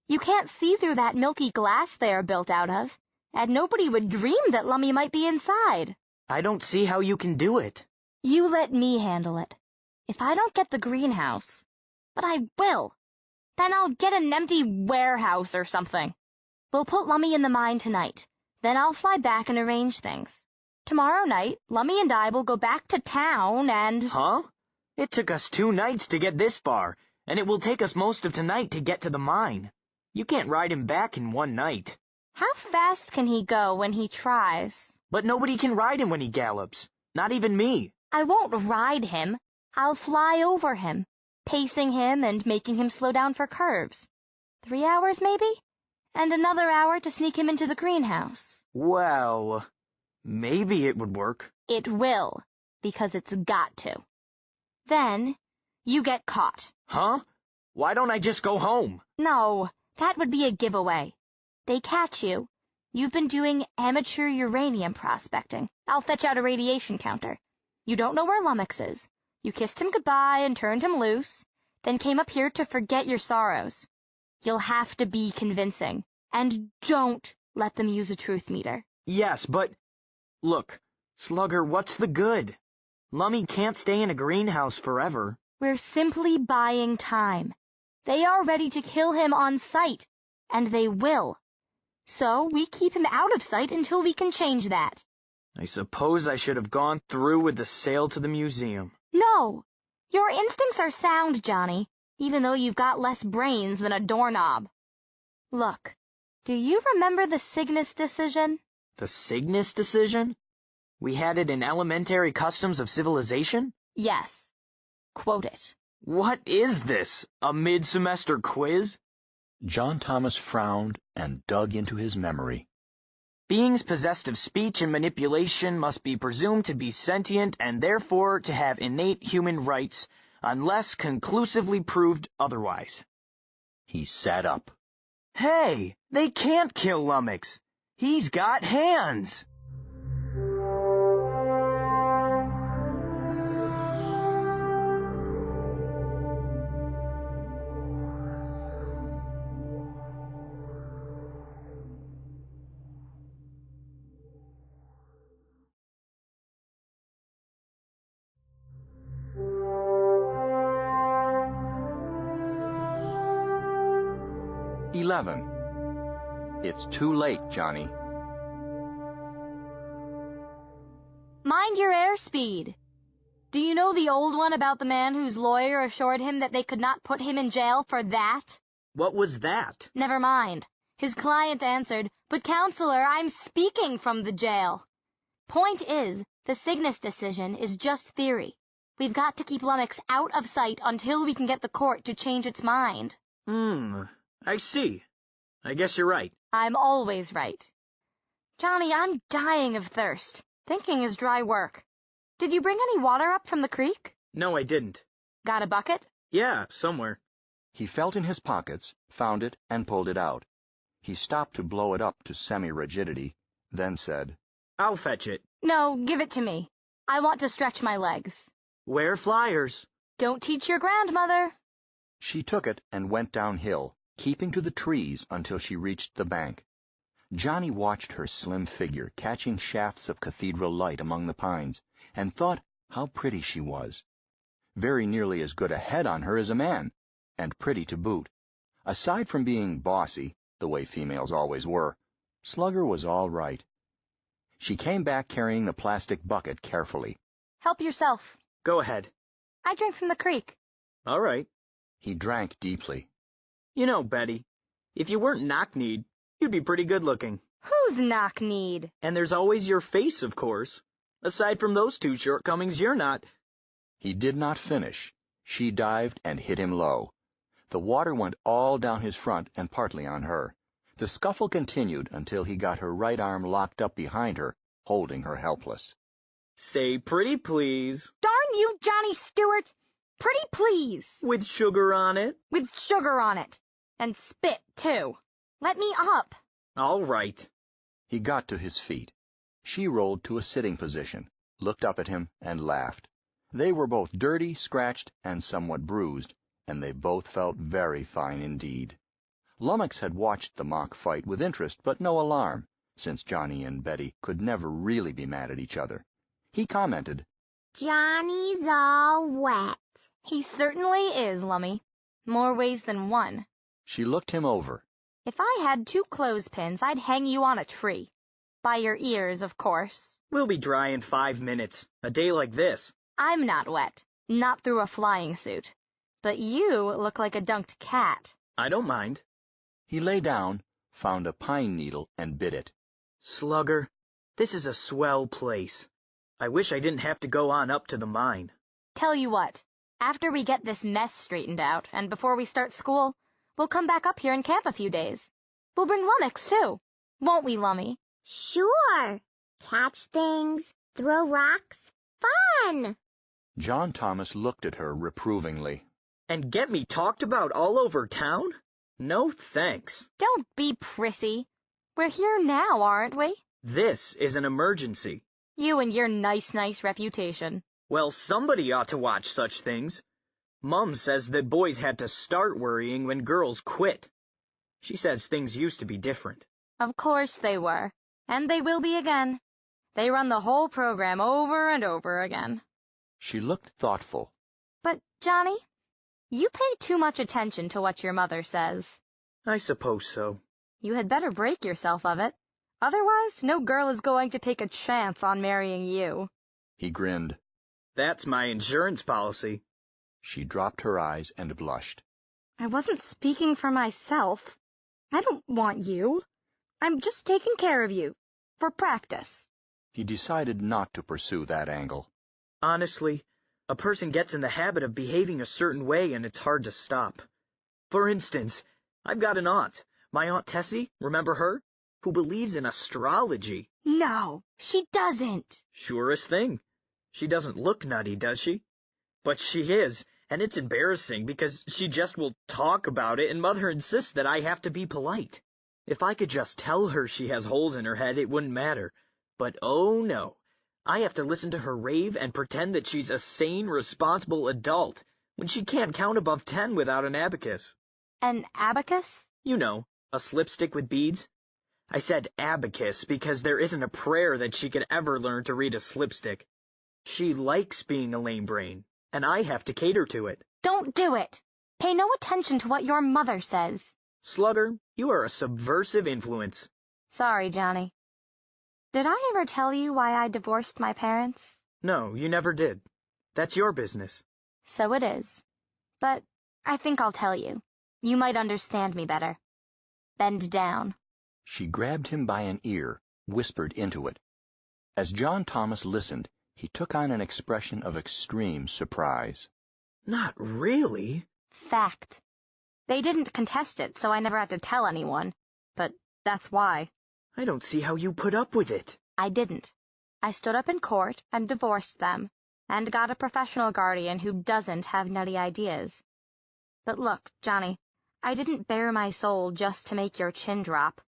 You can't see through that milky glass they are built out of, and nobody would dream that Lummy might be inside. I don't see how you can do it. You let me handle it. If I don't get the greenhouse, but I will, then I'll get an empty warehouse or something. We'll put Lummy in the mine tonight. Then I'll fly back and arrange things. Tomorrow night, Lummy and I will go back to town and... Huh? It took us 2 nights to get this far, and it will take us most of tonight to get to the mine. You can't ride him back in 1 night. How fast can he go when he tries? But nobody can ride him when he gallops. Not even me. I won't ride him. I'll fly over him, pacing him and making him slow down for curves. 3 hours, maybe? And another hour to sneak him into the greenhouse. Well, maybe it would work. It will, because it's got to. Then, you get caught. Huh? Why don't I just go home? No, that would be a giveaway. They catch you. You've been doing amateur uranium prospecting. I'll fetch out a radiation counter. You don't know where Lummox is. You kissed him goodbye and turned him loose, then came up here to forget your sorrows. You'll have to be convincing. And don't let them use a truth meter. Yes, but... Look, Slugger, what's the good? Lummy can't stay in a greenhouse forever. We're simply buying time. They are ready to kill him on sight, and they will. So we keep him out of sight until we can change that. I suppose I should have gone through with the sale to the museum. No! Your instincts are sound, Johnny, even though you've got less brains than a doorknob. Look, do you remember the Cygnus decision? The Cygnus decision? We had it in Elementary Customs of Civilization? Yes. Quote it. What is this? A mid-semester quiz? John Thomas frowned and dug into his memory. Beings possessed of speech and manipulation must be presumed to be sentient and therefore to have innate human rights, unless conclusively proved otherwise. He sat up. Hey, they can't kill Lummox. He's got hands. It's too late, Johnny. Mind your airspeed. Do you know the old one about the man whose lawyer assured him that they could not put him in jail for that? What was that? Never mind. His client answered, "But counselor, I'm speaking from the jail." Point is, the Cygnus decision is just theory. We've got to keep Lummox out of sight until we can get the court to change its mind. I see. I guess you're right. I'm always right. Johnny, I'm dying of thirst. Thinking is dry work. Did you bring any water up from the creek? No, I didn't. Got a bucket? Yeah, somewhere. He felt in his pockets, found it, and pulled it out. He stopped to blow it up to semi-rigidity, then said, I'll fetch it. No, give it to me. I want to stretch my legs. Wear flyers. Don't teach your grandmother. She took it and went downhill, keeping to the trees until she reached the bank. Johnny watched her slim figure catching shafts of cathedral light among the pines, and thought how pretty she was. Very nearly as good a head on her as a man, and pretty to boot. Aside from being bossy, the way females always were, Slugger was all right. She came back carrying the plastic bucket carefully. Help yourself. Go ahead. I drink from the creek. All right. He drank deeply. You know, Betty, if you weren't knock-kneed, you'd be pretty good-looking. Who's knock-kneed? And there's always your face, of course. Aside from those two shortcomings, you're not. He did not finish. She dived and hit him low. The water went all down his front and partly on her. The scuffle continued until he got her right arm locked up behind her, holding her helpless. Say pretty please. Darn you, Johnny Stewart! Pretty please! With sugar on it? With sugar on it. And spit, too. Let me up. All right. He got to his feet. She rolled to a sitting position, looked up at him, and laughed. They were both dirty, scratched, and somewhat bruised, and they both felt very fine indeed. Lummox had watched the mock fight with interest, but no alarm, since Johnny and Betty could never really be mad at each other. He commented, Johnny's all wet. He certainly is, Lummy. More ways than one. She looked him over. If I had 2 clothespins, I'd hang you on a tree. By your ears, of course. We'll be dry in 5 minutes. A day like this. I'm not wet. Not through a flying suit. But you look like a dunked cat. I don't mind. He lay down, found a pine needle, and bit it. Slugger, this is a swell place. I wish I didn't have to go on up to the mine. Tell you what, after we get this mess straightened out, and before we start school, we'll come back up here and camp a few days. We'll bring Lummox, too. Won't we, Lummy? Sure. Catch things, throw rocks. Fun! John Thomas looked at her reprovingly. And get me talked about all over town? No thanks. Don't be prissy. We're here now, aren't we? This is an emergency. You and your nice reputation. Well, somebody ought to watch such things. Mum says that boys had to start worrying when girls quit. She says things used to be different. Of course they were. And they will be again. They run the whole program over and over again. She looked thoughtful. But, Johnny, you pay too much attention to what your mother says. I suppose so. You had better break yourself of it. Otherwise, no girl is going to take a chance on marrying you. He grinned. That's my insurance policy. She dropped her eyes and blushed. I wasn't speaking for myself. I don't want you. I'm just taking care of you. For practice. He decided not to pursue that angle. Honestly, a person gets in the habit of behaving a certain way and it's hard to stop. For instance, I've got an aunt, my Aunt Tessie, remember her? Who believes in astrology. No, she doesn't. Surest thing. She doesn't look nutty, does she? But she is, and it's embarrassing because she just will talk about it and Mother insists that I have to be polite. If I could just tell her she has holes in her head, it wouldn't matter. But oh no, I have to listen to her rave and pretend that she's a sane, responsible adult when she can't count above 10 without an abacus. An abacus? You know, a slipstick with beads. I said abacus because there isn't a prayer that she could ever learn to read a slipstick. She likes being a lame brain, and I have to cater to it. Don't do it. Pay no attention to what your mother says. Slugger, you are a subversive influence. Sorry, Johnny. Did I ever tell you why I divorced my parents? No, you never did. That's your business. So it is. But I think I'll tell you. You might understand me better. Bend down. She grabbed him by an ear, whispered into it. As John Thomas listened, he took on an expression of extreme surprise. Not really. Fact. They didn't contest it, so I never had to tell anyone. But that's why. I don't see how you put up with it. I didn't. I stood up in court and divorced them, and got a professional guardian who doesn't have nutty ideas. But look, Johnny, I didn't bare my soul just to make your chin drop.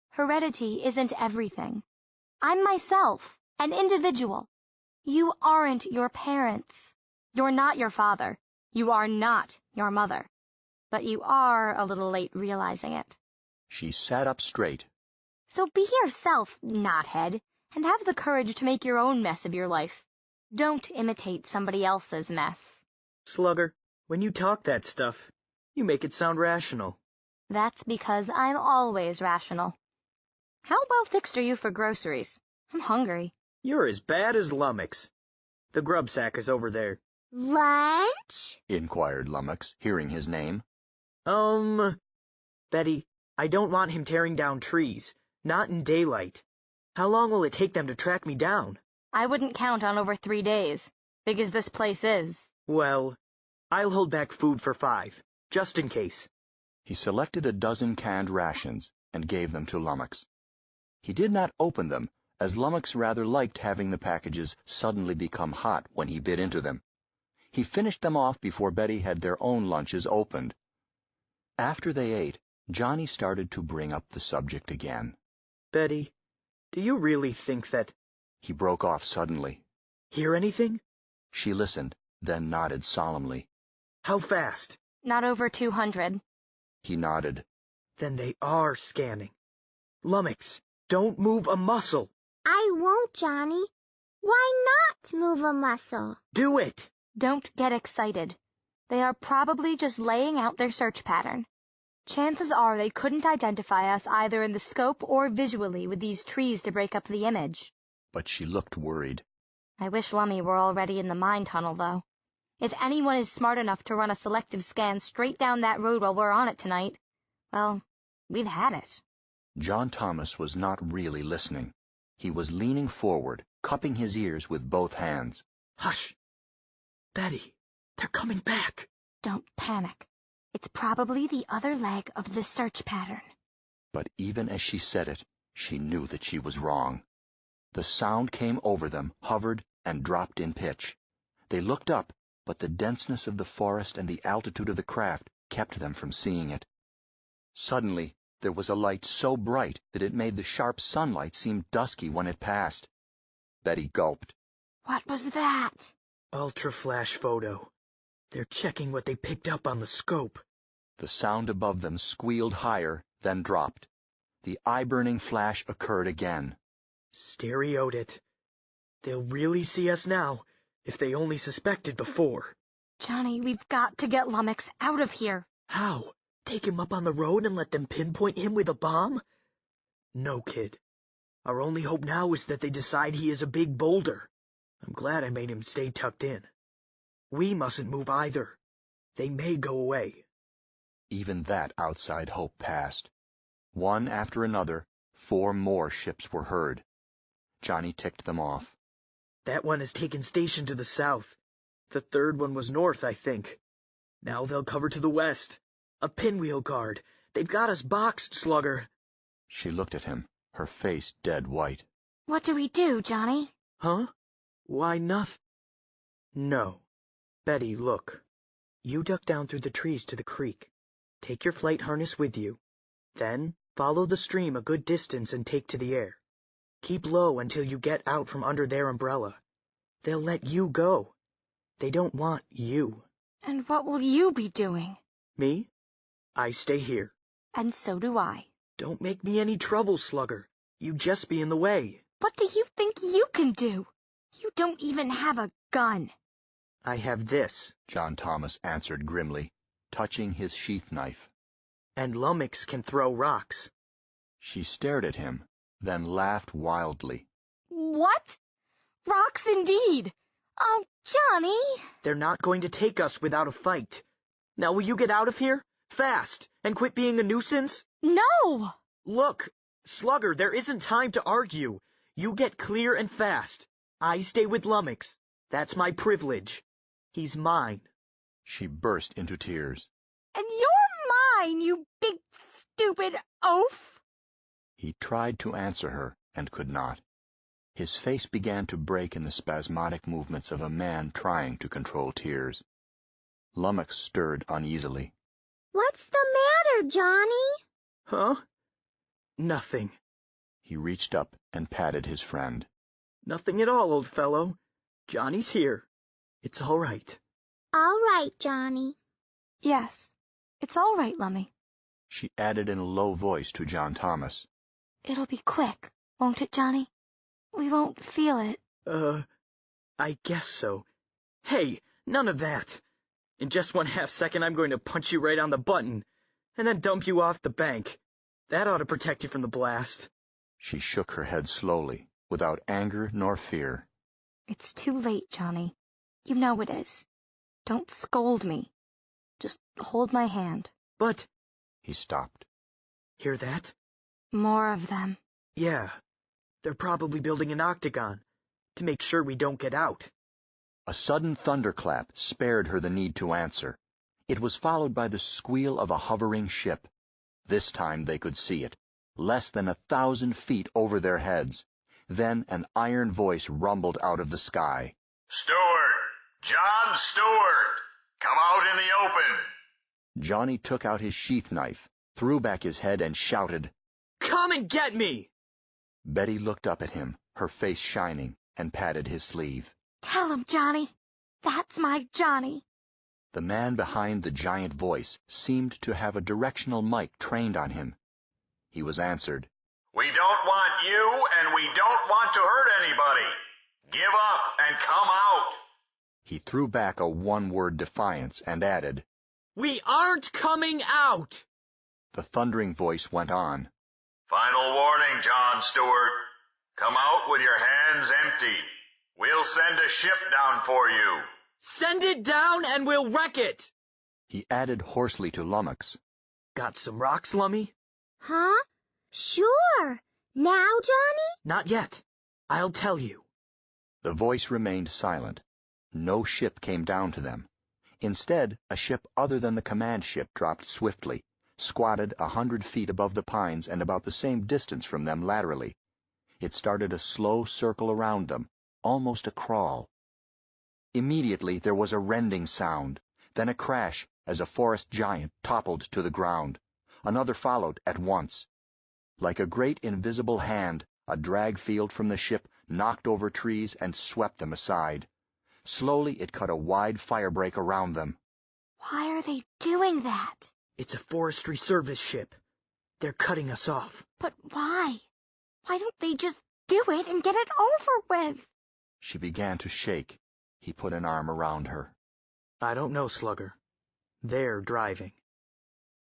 Heredity isn't everything. I'm myself, an individual. You aren't your parents. You're not your father. You are not your mother. But you are a little late realizing it. She sat up straight. So be yourself, knothead, and have the courage to make your own mess of your life. Don't imitate somebody else's mess. Slugger, when you talk that stuff, you make it sound rational. That's because I'm always rational. How well fixed are you for groceries? I'm hungry. You're as bad as Lummox. The grub sack is over there. Lunch? Inquired Lummox, hearing his name. Betty, I don't want him tearing down trees. Not in daylight. How long will it take them to track me down? I wouldn't count on over 3 days, big as this place is. Well, I'll hold back food for 5, just in case. He selected a dozen canned rations and gave them to Lummox. He did not open them, as Lummox rather liked having the packages suddenly become hot when he bit into them. He finished them off before Betty had their own lunches opened. After they ate, Johnny started to bring up the subject again. Betty, do you really think that... He broke off suddenly. Hear anything? She listened, then nodded solemnly. How fast? Not over 200. He nodded. Then they are scanning. Lummox, don't move a muscle. I won't, Johnny. Why not move a muscle? Do it! Don't get excited. They are probably just laying out their search pattern. Chances are they couldn't identify us either in the scope or visually with these trees to break up the image. But she looked worried. I wish Lummy were already in the mine tunnel, though. If anyone is smart enough to run a selective scan straight down that road while we're on it tonight, well, we've had it. John Thomas was not really listening. He was leaning forward, cupping his ears with both hands. Hush! Betty, they're coming back. Don't panic. It's probably the other leg of the search pattern. But even as she said it, she knew that she was wrong. The sound came over them, hovered, and dropped in pitch. They looked up, but the denseness of the forest and the altitude of the craft kept them from seeing it. Suddenly, there was a light so bright that it made the sharp sunlight seem dusky when it passed. Betty gulped. What was that? Ultra-flash photo. They're checking what they picked up on the scope. The sound above them squealed higher, then dropped. The eye-burning flash occurred again. Stereoed it. They'll really see us now, if they only suspected before. Johnny, we've got to get Lummox out of here. How? Take him up on the road and let them pinpoint him with a bomb? No, kid. Our only hope now is that they decide he is a big boulder. I'm glad I made him stay tucked in. We mustn't move either. They may go away. Even that outside hope passed. One after another, 4 more ships were heard. Johnny ticked them off. That one has taken station to the south. The third one was north, I think. Now they'll cover to the west. A pinwheel guard. They've got us boxed, Slugger. She looked at him, her face dead white. What do we do, Johnny? Huh? Why, nothing. No. Betty, look. You duck down through the trees to the creek. Take your flight harness with you. Then, follow the stream a good distance and take to the air. Keep low until you get out from under their umbrella. They'll let you go. They don't want you. And what will you be doing? Me? I stay here. And so do I. Don't make me any trouble, Slugger. You'd just be in the way. What do you think you can do? You don't even have a gun. I have this, John Thomas answered grimly, touching his sheath knife. And Lummox can throw rocks. She stared at him, then laughed wildly. What? Rocks indeed. Oh, Johnny. They're not going to take us without a fight. Now will you get out of here? Fast, and quit being a nuisance? No! Look, Slugger, there isn't time to argue. You get clear and fast. I stay with Lummox. That's my privilege. He's mine. She burst into tears. And you're mine, you big, stupid oaf! He tried to answer her, and could not. His face began to break in the spasmodic movements of a man trying to control tears. Lummox stirred uneasily. What's the matter, Johnny? Huh? Nothing. He reached up and patted his friend. Nothing at all, old fellow. Johnny's here. It's all right. All right, Johnny. Yes, it's all right, Lummy. She added in a low voice to John Thomas. It'll be quick, won't it, Johnny? We won't feel it. I guess so. Hey, none of that. In just 1/2 second, I'm going to punch you right on the button, and then dump you off the bank. That ought to protect you from the blast. She shook her head slowly, without anger nor fear. It's too late, Johnny. You know it is. Don't scold me. Just hold my hand. But... He stopped. Hear that? More of them. Yeah. They're probably building an octagon, to make sure we don't get out. A sudden thunderclap spared her the need to answer. It was followed by the squeal of a hovering ship. This time they could see it, less than 1,000 feet over their heads. Then an iron voice rumbled out of the sky. Stewart! John Stewart! Come out in the open! Johnny took out his sheath knife, threw back his head, and shouted, Come and get me! Betty looked up at him, her face shining, and patted his sleeve. Tell him, Johnny. That's my Johnny. The man behind the giant voice seemed to have a directional mic trained on him. He was answered. We don't want you, and we don't want to hurt anybody. Give up and come out. He threw back a one-word defiance and added, We aren't coming out! The thundering voice went on. Final warning, John Stewart. Come out with your hands empty. We'll send a ship down for you. Send it down and we'll wreck it! He added hoarsely to Lummox. Got some rocks, Lummy? Huh? Sure. Now, Johnny? Not yet. I'll tell you. The voice remained silent. No ship came down to them. Instead, a ship other than the command ship dropped swiftly, squatted 100 feet above the pines and about the same distance from them laterally. It started a slow circle around them, almost a crawl. Immediately there was a rending sound, then a crash as a forest giant toppled to the ground. Another followed at once. Like a great invisible hand, a drag field from the ship knocked over trees and swept them aside. Slowly it cut a wide firebreak around them. Why are they doing that? It's a forestry service ship. They're cutting us off. But why? Why don't they just do it and get it over with? She began to shake. He put an arm around her. I don't know, Slugger. They're driving.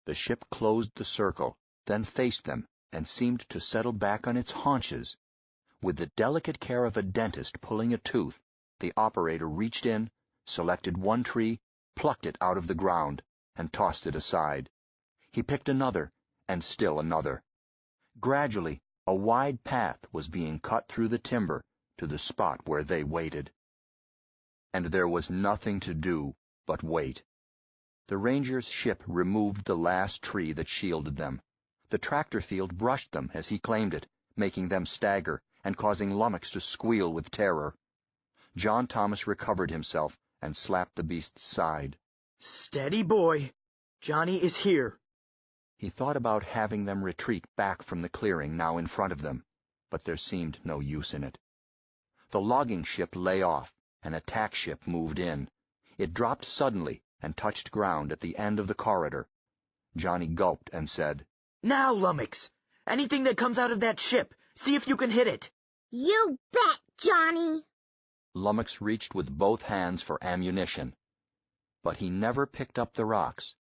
The ship closed the circle, then faced them, and seemed to settle back on its haunches. With the delicate care of a dentist pulling a tooth, the operator reached in, selected one tree, plucked it out of the ground, and tossed it aside. He picked another, and still another. Gradually, a wide path was being cut through the timber to the spot where they waited. And there was nothing to do but wait. The ranger's ship removed the last tree that shielded them. The tractor field brushed them as he claimed it, making them stagger and causing Lummox to squeal with terror. John Thomas recovered himself and slapped the beast's side. Steady, boy. Johnny is here. He thought about having them retreat back from the clearing now in front of them, but there seemed no use in it. The logging ship lay off. An attack ship moved in. It dropped suddenly and touched ground at the end of the corridor. Johnny gulped and said, Now, Lummox. Anything that comes out of that ship, see if you can hit it. You bet, Johnny. Lummox reached with both hands for ammunition. But he never picked up the rocks.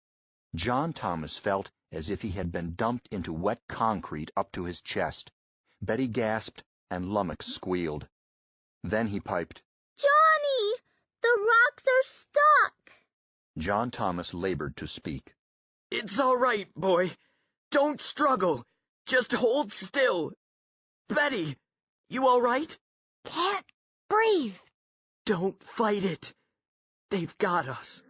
John Thomas felt as if he had been dumped into wet concrete up to his chest. Betty gasped, and Lummox squealed. Then he piped, Johnny! The rocks are stuck! John Thomas labored to speak. It's all right, boy. Don't struggle. Just hold still. Betty, you all right? Can't breathe. Don't fight it. They've got us.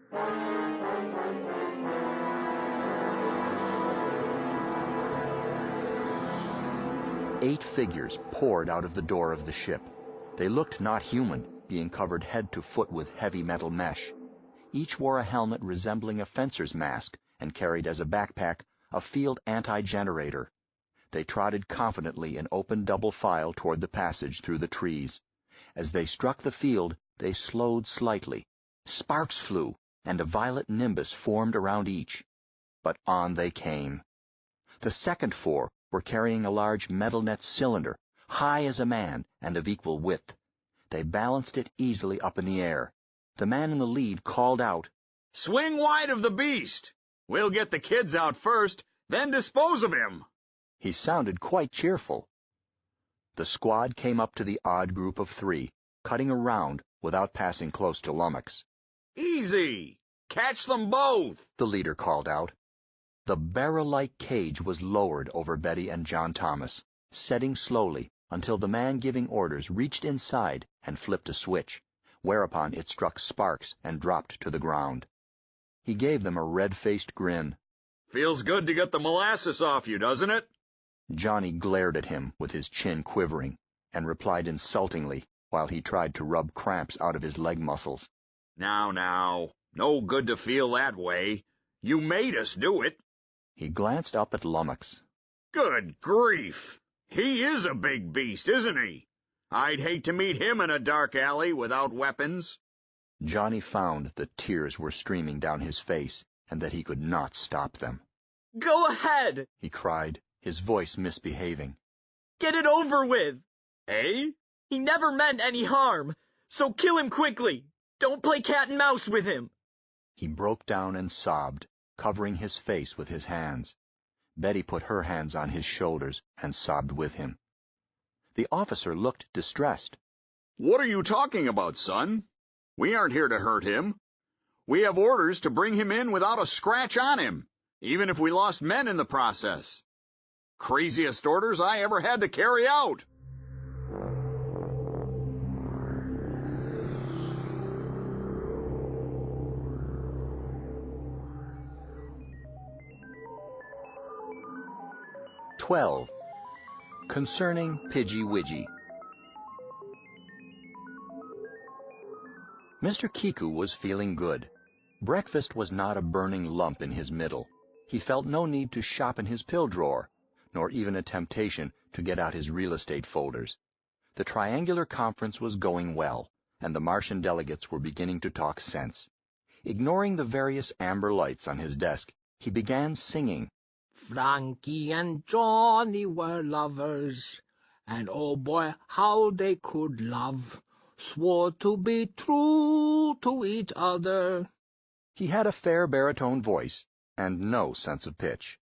8 figures poured out of the door of the ship. They looked not human, being covered head to foot with heavy metal mesh. Each wore a helmet resembling a fencer's mask and carried as a backpack a field anti-generator. They trotted confidently in open double file toward the passage through the trees. As they struck the field, They slowed slightly. Sparks flew, and a violet nimbus formed around each. But on they came. The second four were carrying a large metal net cylinder, high as a man and of equal width. They balanced it easily up in the air. The man in the lead called out, "Swing wide of the beast! We'll get the kids out first, then dispose of him." He sounded quite cheerful. The squad came up to the odd group of three, cutting around without passing close to Lummox. "Easy! Catch them both!" the leader called out. The barrel-like cage was lowered over Betty and John Thomas, setting slowly until the man giving orders reached inside and flipped a switch, whereupon it struck sparks and dropped to the ground. He gave them a red-faced grin. "Feels good to get the molasses off you, doesn't it?" Johnny glared at him with his chin quivering, and replied insultingly while he tried to rub cramps out of his leg muscles. Now, no good to feel that way. You made us do it." He glanced up at Lummox. "Good grief! He is a big beast, isn't he? I'd hate to meet him in a dark alley without weapons." Johnny found that tears were streaming down his face, and that he could not stop them. "Go ahead!" he cried, his voice misbehaving. "Get it over with!" "Eh?" "He never meant any harm, so kill him quickly! Don't play cat and mouse with him!" He broke down and sobbed, covering his face with his hands. Betty put her hands on his shoulders and sobbed with him. The officer looked distressed. "What are you talking about, son? We aren't here to hurt him. We have orders to bring him in without a scratch on him, even if we lost men in the process. Craziest orders I ever had to carry out." "12. Concerning Pidgey Widgey. Mr. Kiku was feeling good. Breakfast was not a burning lump in his middle. He felt no need to shop in his pill drawer, nor even a temptation to get out his real estate folders. The triangular conference was going well, and the Martian delegates were beginning to talk sense. Ignoring the various amber lights on his desk, he began singing, "Frankie and Johnny were lovers, and oh boy, how they could love. Swore to be true to each other." He had a fair baritone voice, and no sense of pitch.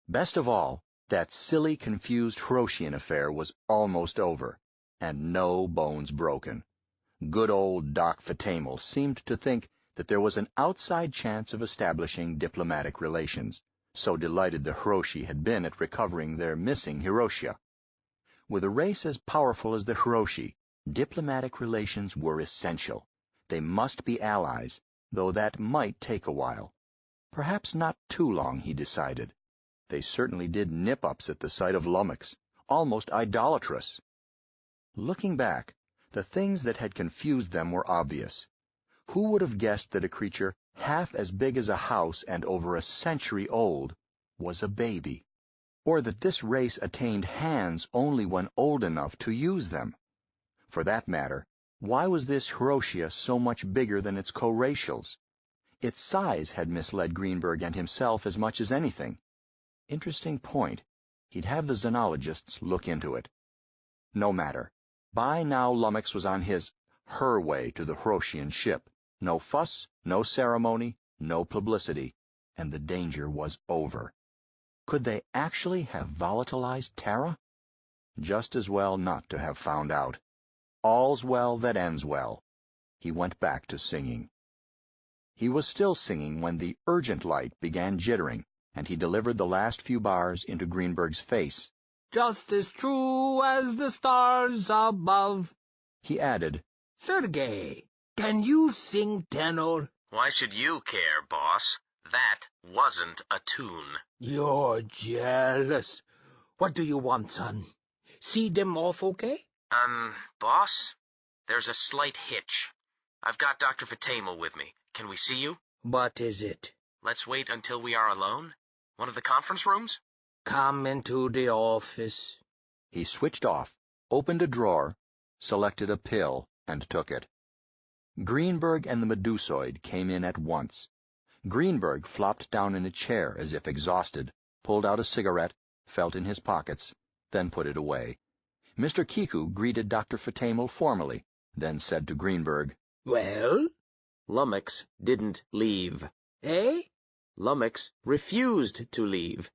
Best of all, that silly, confused Hiroshian affair was almost over, and no bones broken. Good old Doc Fatamel seemed to think that there was an outside chance of establishing diplomatic relations, so delighted the Hiroshi had been at recovering their missing Hiroshia. With a race as powerful as the Hiroshi, diplomatic relations were essential. They must be allies, though that might take a while. Perhaps not too long, he decided. They certainly did nip-ups at the sight of Lummox, almost idolatrous. Looking back, the things that had confused them were obvious. Who would have guessed that a creature half as big as a house and over a century old was a baby? Or that this race attained hands only when old enough to use them? For that matter, why was this Hiroshia so much bigger than its co-racials? Its size had misled Greenberg and himself as much as anything. Interesting point. He'd have the xenologists look into it. No matter. By now Lummox was on her way to the Hiroshian ship. No fuss, no ceremony, no publicity, and the danger was over. Could they actually have volatilized Terra? Just as well not to have found out. All's well that ends well. He went back to singing. He was still singing when the urgent light began jittering, and he delivered the last few bars into Greenberg's face. "Just as true as the stars above." He added, "Sergei, can you sing tenor?" "Why should you care, boss? That wasn't a tune." "You're jealous. What do you want, son? See them off okay?" Boss? There's a slight hitch. I've got Dr. Fatamel with me. Can we see you?" "What is it?" "Let's wait until we are alone. One of the conference rooms?" "Come into the office." He switched off, opened a drawer, selected a pill, and took it. Greenberg and the Medusoid came in at once. Greenberg flopped down in a chair as if exhausted, pulled out a cigarette, felt in his pockets, then put it away. Mr. Kiku greeted Dr. Fatamel formally, then said to Greenberg, Well? Lummox didn't leave. Eh? Lummox refused to leave.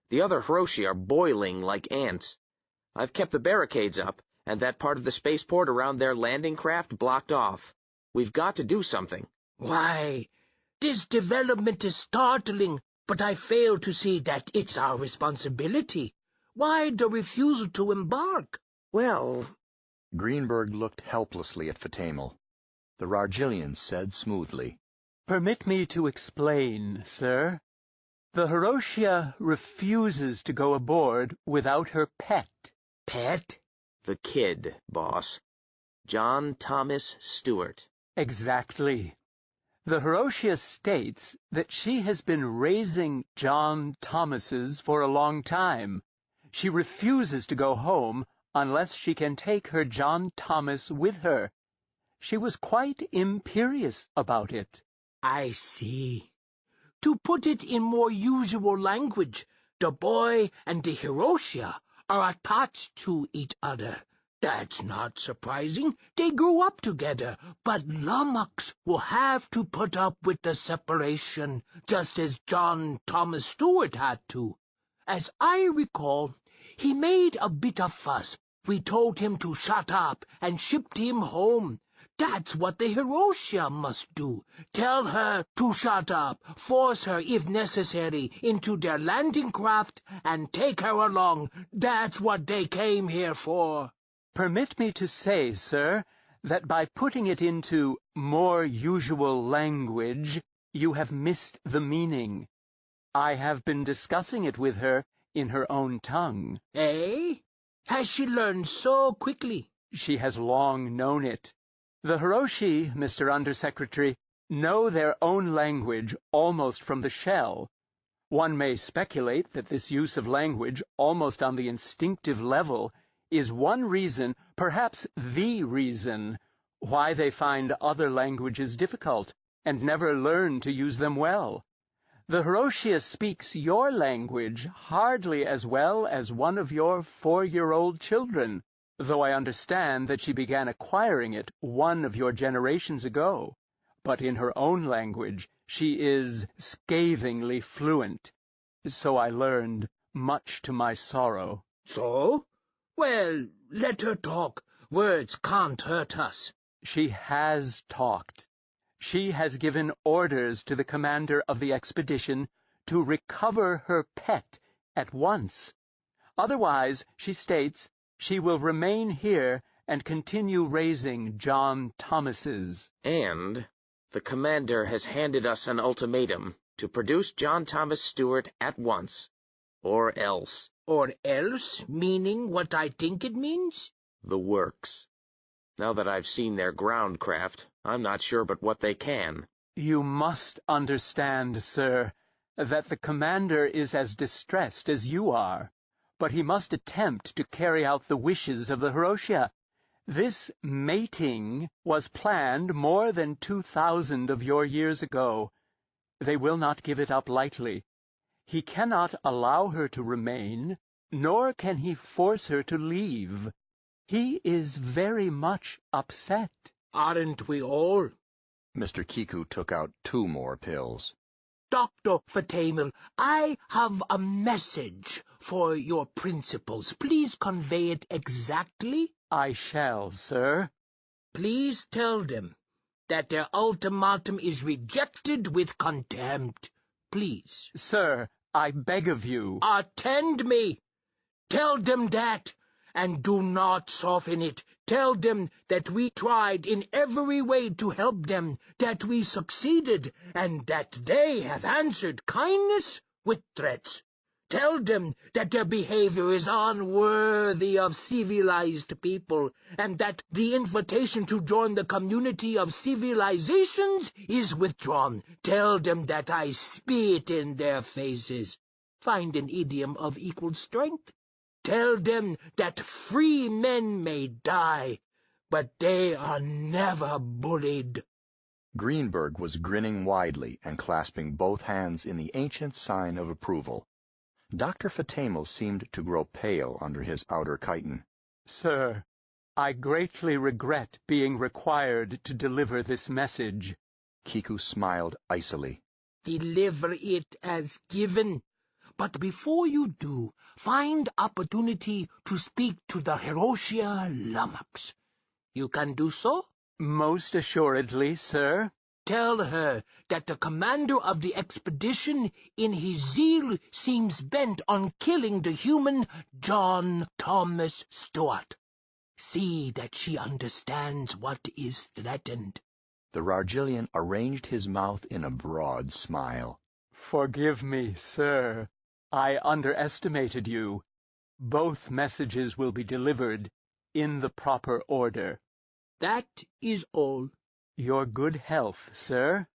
The other Hiroshi are boiling like ants. I've kept the barricades up, and that part of the spaceport around their landing craft blocked off. We've got to do something. Why, this development is startling, but I fail to see that it's our responsibility. Why the refusal to embark? Well... Greenberg looked helplessly at Fatamel. The Rargillian said smoothly, Permit me to explain, sir. The Hiroshia refuses to go aboard without her pet. Pet? The kid, boss. John Thomas Stewart. Exactly. The Hiroshia states that she has been raising John Thomases for a long time. She refuses to go home unless she can take her John Thomas with her. She was quite imperious about it. I see. To put it in more usual language, the boy and the Hiroshia are attached to each other. That's not surprising. They grew up together, but Lummox will have to put up with the separation, just as John Thomas Stewart had to. As I recall, he made a bit of fuss. We told him to shut up and shipped him home. That's what the Hiroshia must do. Tell her to shut up, force her, if necessary, into their landing craft, and take her along. That's what they came here for. Permit me to say, sir, that by putting it into more usual language, you have missed the meaning. I have been discussing it with her in her own tongue. Eh? Has she learned so quickly? She has long known it. The Hiroshi, Mr. Undersecretary, know their own language almost from the shell. One may speculate that this use of language, almost on the instinctive level, is one reason, perhaps the reason, why they find other languages difficult and never learn to use them well. The Hiroshia speaks your language hardly as well as one of your 4-year-old children, though I understand that she began acquiring it one of your generations ago. But in her own language she is scathingly fluent. So I learned, much to my sorrow. So? Well, let her talk. Words can't hurt us. She has talked. She has given orders to the commander of the expedition to recover her pet at once. Otherwise, she states, she will remain here and continue raising John Thomases. And the commander has handed us an ultimatum to produce John Thomas Stewart at once, or else. Or else, meaning what I think it means? The works. Now that I've seen their ground craft, I'm not sure but what they can. You must understand, sir, that the commander is as distressed as you are, but he must attempt to carry out the wishes of the Hiroshia. This mating was planned more than 2,000 of your years ago. They will not give it up lightly. He cannot allow her to remain, nor can he force her to leave. He is very much upset. Aren't we all? Mr. Kiku took out 2 more pills. Dr. Fatamel, I have a message for your principals. Please convey it exactly. I shall, sir. Please tell them that their ultimatum is rejected with contempt. Please. Sir, I beg of you. Attend me. Tell them that, and do not soften it. Tell them that we tried in every way to help them, that we succeeded, and that they have answered kindness with threats. Tell them that their behavior is unworthy of civilized people, and that the invitation to join the community of civilizations is withdrawn. Tell them that I spit in their faces. Find an idiom of equal strength. Tell them that free men may die, but they are never bullied. Greenberg was grinning widely and clasping both hands in the ancient sign of approval. Dr. Fatamel seemed to grow pale under his outer chiton. Sir, I greatly regret being required to deliver this message. Kiku smiled icily. Deliver it as given. But before you do, find opportunity to speak to the Hiroshia Lummox. You can do so? Most assuredly, sir. Tell her that the commander of the expedition, in his zeal, seems bent on killing the human John Thomas Stuart. See that she understands what is threatened. The Rargillian arranged his mouth in a broad smile. Forgive me, sir. I underestimated you. Both messages will be delivered in the proper order. That is all. Your good health, sir.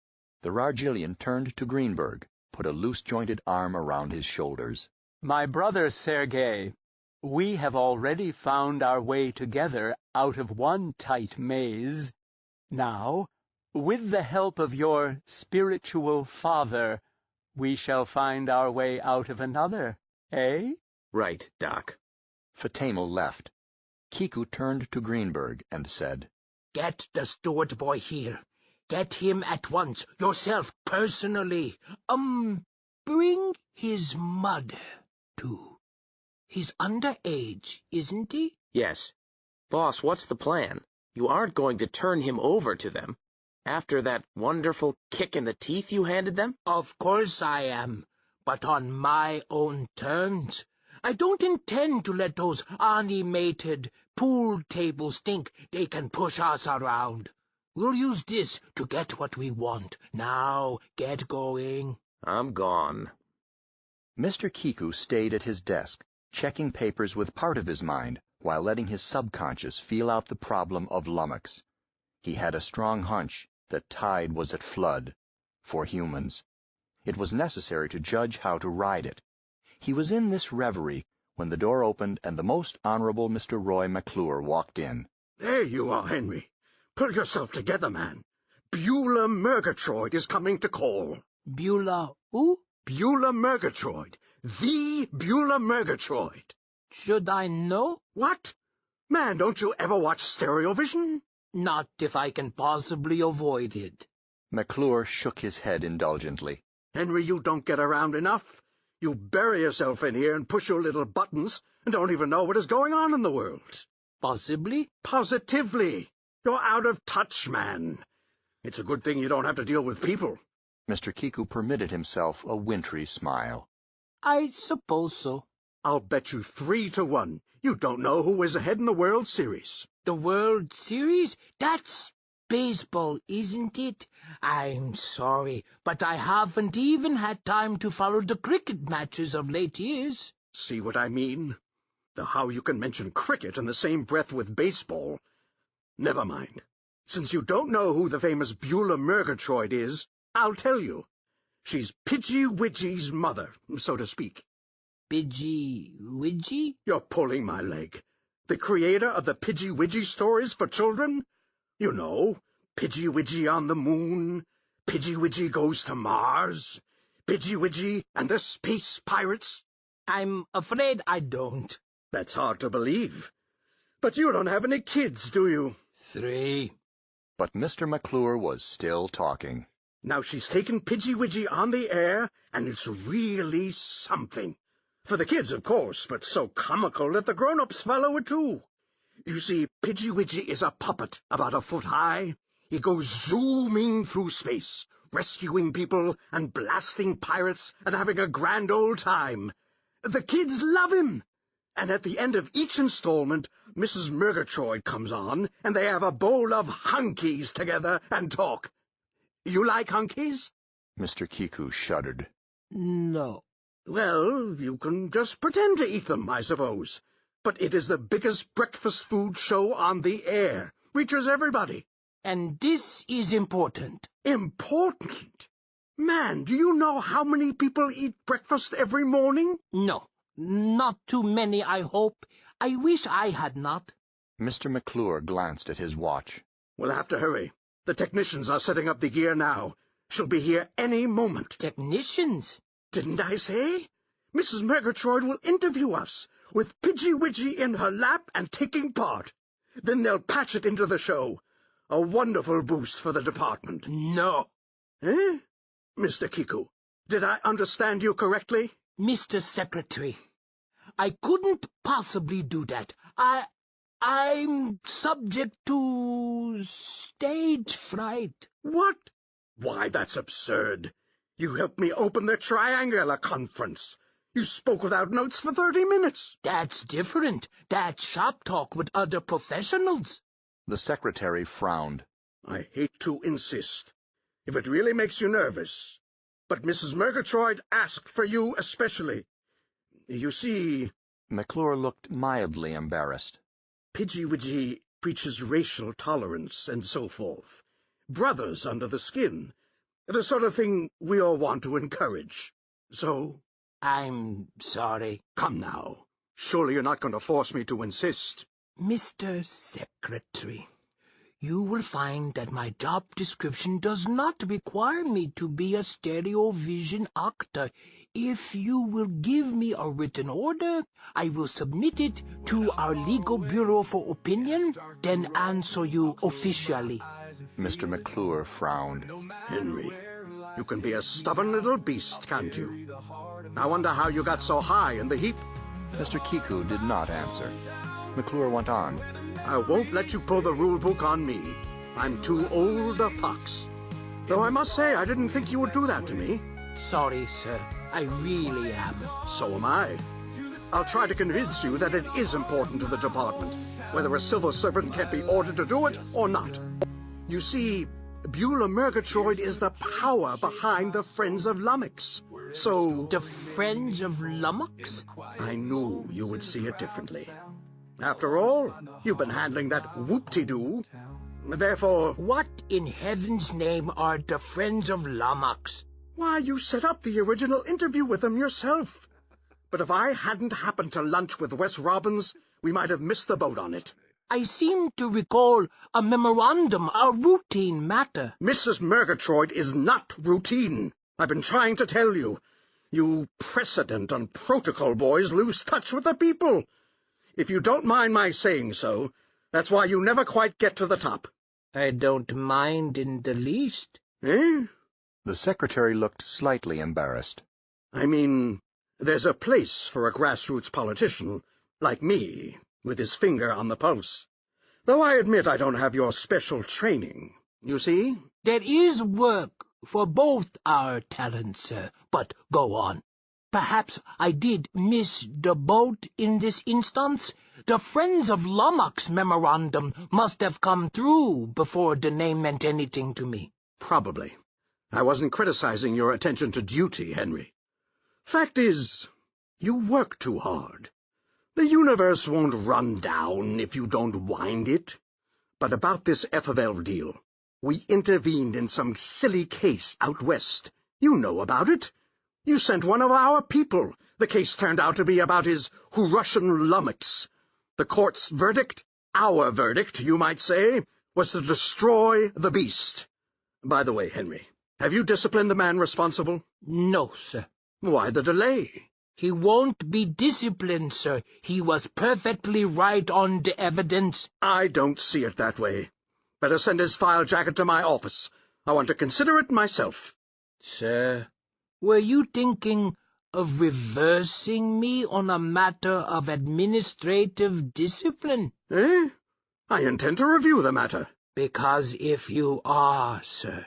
The Rargillian turned to Greenberg, put a loose-jointed arm around his shoulders. My brother Sergei, we have already found our way together out of one tight maze. Now, with the help of your spiritual father, we shall find our way out of another, eh? Right, Doc. Fatamel left. Kiku turned to Greenberg and said, Get the Stuart boy here. Get him at once, yourself, personally. Bring his mother, too. He's underage, isn't he? Yes. Boss, what's the plan? You aren't going to turn him over to them after that wonderful kick in the teeth you handed them? Of course I am, but on my own terms. I don't intend to let those animated pool tables think they can push us around. We'll use this to get what we want. Now, get going. I'm gone. Mr. Kiku stayed at his desk, checking papers with part of his mind while letting his subconscious feel out the problem of Lummox. He had a strong hunch that tide was at flood, for humans. It was necessary to judge how to ride it. He was in this reverie when the door opened and the most honorable Mr. Roy McClure walked in. There you are, Henry. Pull yourself together, man. Beulah Murgatroyd is coming to call. Beulah who? Beulah Murgatroyd. The Beulah Murgatroyd. Should I know? What? Man, don't you ever watch Stereovision? Not if I can possibly avoid it. McClure shook his head indulgently. Henry, you don't get around enough. You bury yourself in here and push your little buttons and don't even know what is going on in the world. Possibly? Positively. You're out of touch, man. It's a good thing you don't have to deal with people. Mr. Kiku permitted himself a wintry smile. I suppose so. I'll bet you 3-1. You don't know who is ahead in the World Series. The World Series? That's baseball, isn't it? I'm sorry, but I haven't even had time to follow the cricket matches of late years. See what I mean? How you can mention cricket in the same breath with baseball. Never mind. Since you don't know who the famous Beulah Murgatroyd is, I'll tell you. She's Pidgey Widgey's mother, so to speak. Pidgey Widgey? You're pulling my leg. The creator of the Pidgey Widgey stories for children? You know, Pidgey Widgey on the moon, Pidgey Widgey goes to Mars, Pidgey Widgey and the Space Pirates. I'm afraid I don't. That's hard to believe. But you don't have any kids, do you? 3. But Mr. McClure was still talking. Now she's taken Pidgey Widgey on the air, and it's really something. For the kids, of course, but so comical that the grown-ups follow it too. You see, Pidgey Widgey is a puppet about a foot high. He goes zooming through space, rescuing people and blasting pirates and having a grand old time. The kids love him. And at the end of each installment, Mrs. Murgatroyd comes on, and they have a bowl of hunkies together and talk. You like hunkies? Mr. Kiku shuddered. No. Well, you can just pretend to eat them, I suppose. But it is the biggest breakfast food show on the air. Reaches everybody. And this is important. Important? Man, do you know how many people eat breakfast every morning? No. Not too many, I hope. I wish I had not. Mr. McClure glanced at his watch. We'll have to hurry. The technicians are setting up the gear now. She'll be here any moment. Technicians? Didn't I say? Mrs. Murgatroyd will interview us, with Pidgey Widgey in her lap and taking part. Then they'll patch it into the show. A wonderful boost for the department. No. Eh? Mr. Kiku, did I understand you correctly? Mr. Secretary, I couldn't possibly do that. I'm subject to stage fright. What? Why, that's absurd. You helped me open the Triangular Conference. You spoke without notes for 30 minutes. That's different. That's shop talk with other professionals. The secretary frowned. I hate to insist, if it really makes you nervous, but Mrs. Murgatroyd asked for you especially. You see... McClure looked mildly embarrassed. Pidgey Widgey preaches racial tolerance and so forth. Brothers under the skin. The sort of thing we all want to encourage. So... I'm sorry. Come now. Surely you're not going to force me to insist. Mr. Secretary, you will find that my job description does not require me to be a stereo vision actor. If you will give me a written order, I will submit it to our legal bureau for opinion, then answer you officially. Mr. McClure frowned. Henry, you can be a stubborn little beast, can't you? I wonder how you got so high in the heap. Mr. Kiku did not answer. McClure went on. I won't let you pull the rule book on me. I'm too old a fox. Though I must say, I didn't think you would do that to me. Sorry, sir. I really am. So am I. I'll try to convince you that it is important to the department, whether a civil servant can't be ordered to do it or not. You see, Beulah Murgatroyd is the power behind the Friends of Lummox. So... The Friends of Lummox? I knew you would see it differently. After all, you've been handling that whoop-de-doo. Therefore... What in heaven's name are the Friends of Lummox? Why, you set up the original interview with them yourself. But if I hadn't happened to lunch with Wes Robbins, we might have missed the boat on it. I seem to recall a memorandum, a routine matter. Mrs. Murgatroyd is not routine. I've been trying to tell you. You precedent and protocol boys lose touch with the people. If you don't mind my saying so, that's why you never quite get to the top. I don't mind in the least. Eh? The secretary looked slightly embarrassed. I mean, there's a place for a grassroots politician, like me, with his finger on the pulse. Though I admit I don't have your special training, you see? There is work for both our talents, sir, but go on. Perhaps I did miss the boat in this instance. The Friends of Lummox memorandum must have come through before the name meant anything to me. Probably. I wasn't criticizing your attention to duty, Henry. Fact is, you work too hard. The universe won't run down if you don't wind it. But about this FFL deal, we intervened in some silly case out west. You know about it. You sent one of our people. The case turned out to be about his Russian Lummox. The court's verdict, our verdict, you might say, was to destroy the beast. By the way, Henry, have you disciplined the man responsible? No, sir. Why the delay? He won't be disciplined, sir. He was perfectly right on the evidence. I don't see it that way. Better send his file jacket to my office. I want to consider it myself. Sir, were you thinking of reversing me on a matter of administrative discipline? Eh? I intend to review the matter. Because if you are, sir,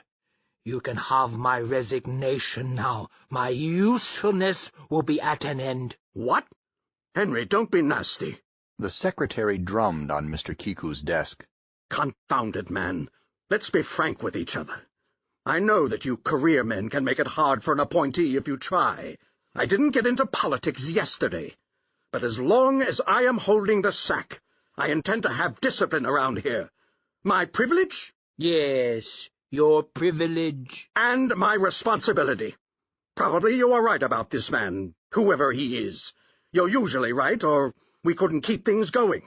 you can have my resignation now. My usefulness will be at an end. What? Henry, don't be nasty. The secretary drummed on Mr. Kiku's desk. Confound it, man. Let's be frank with each other. I know that you career men can make it hard for an appointee if you try. I didn't get into politics yesterday. But as long as I am holding the sack, I intend to have discipline around here. My privilege? Yes, your privilege. And my responsibility. Probably you are right about this man, whoever he is. You're usually right, or we couldn't keep things going.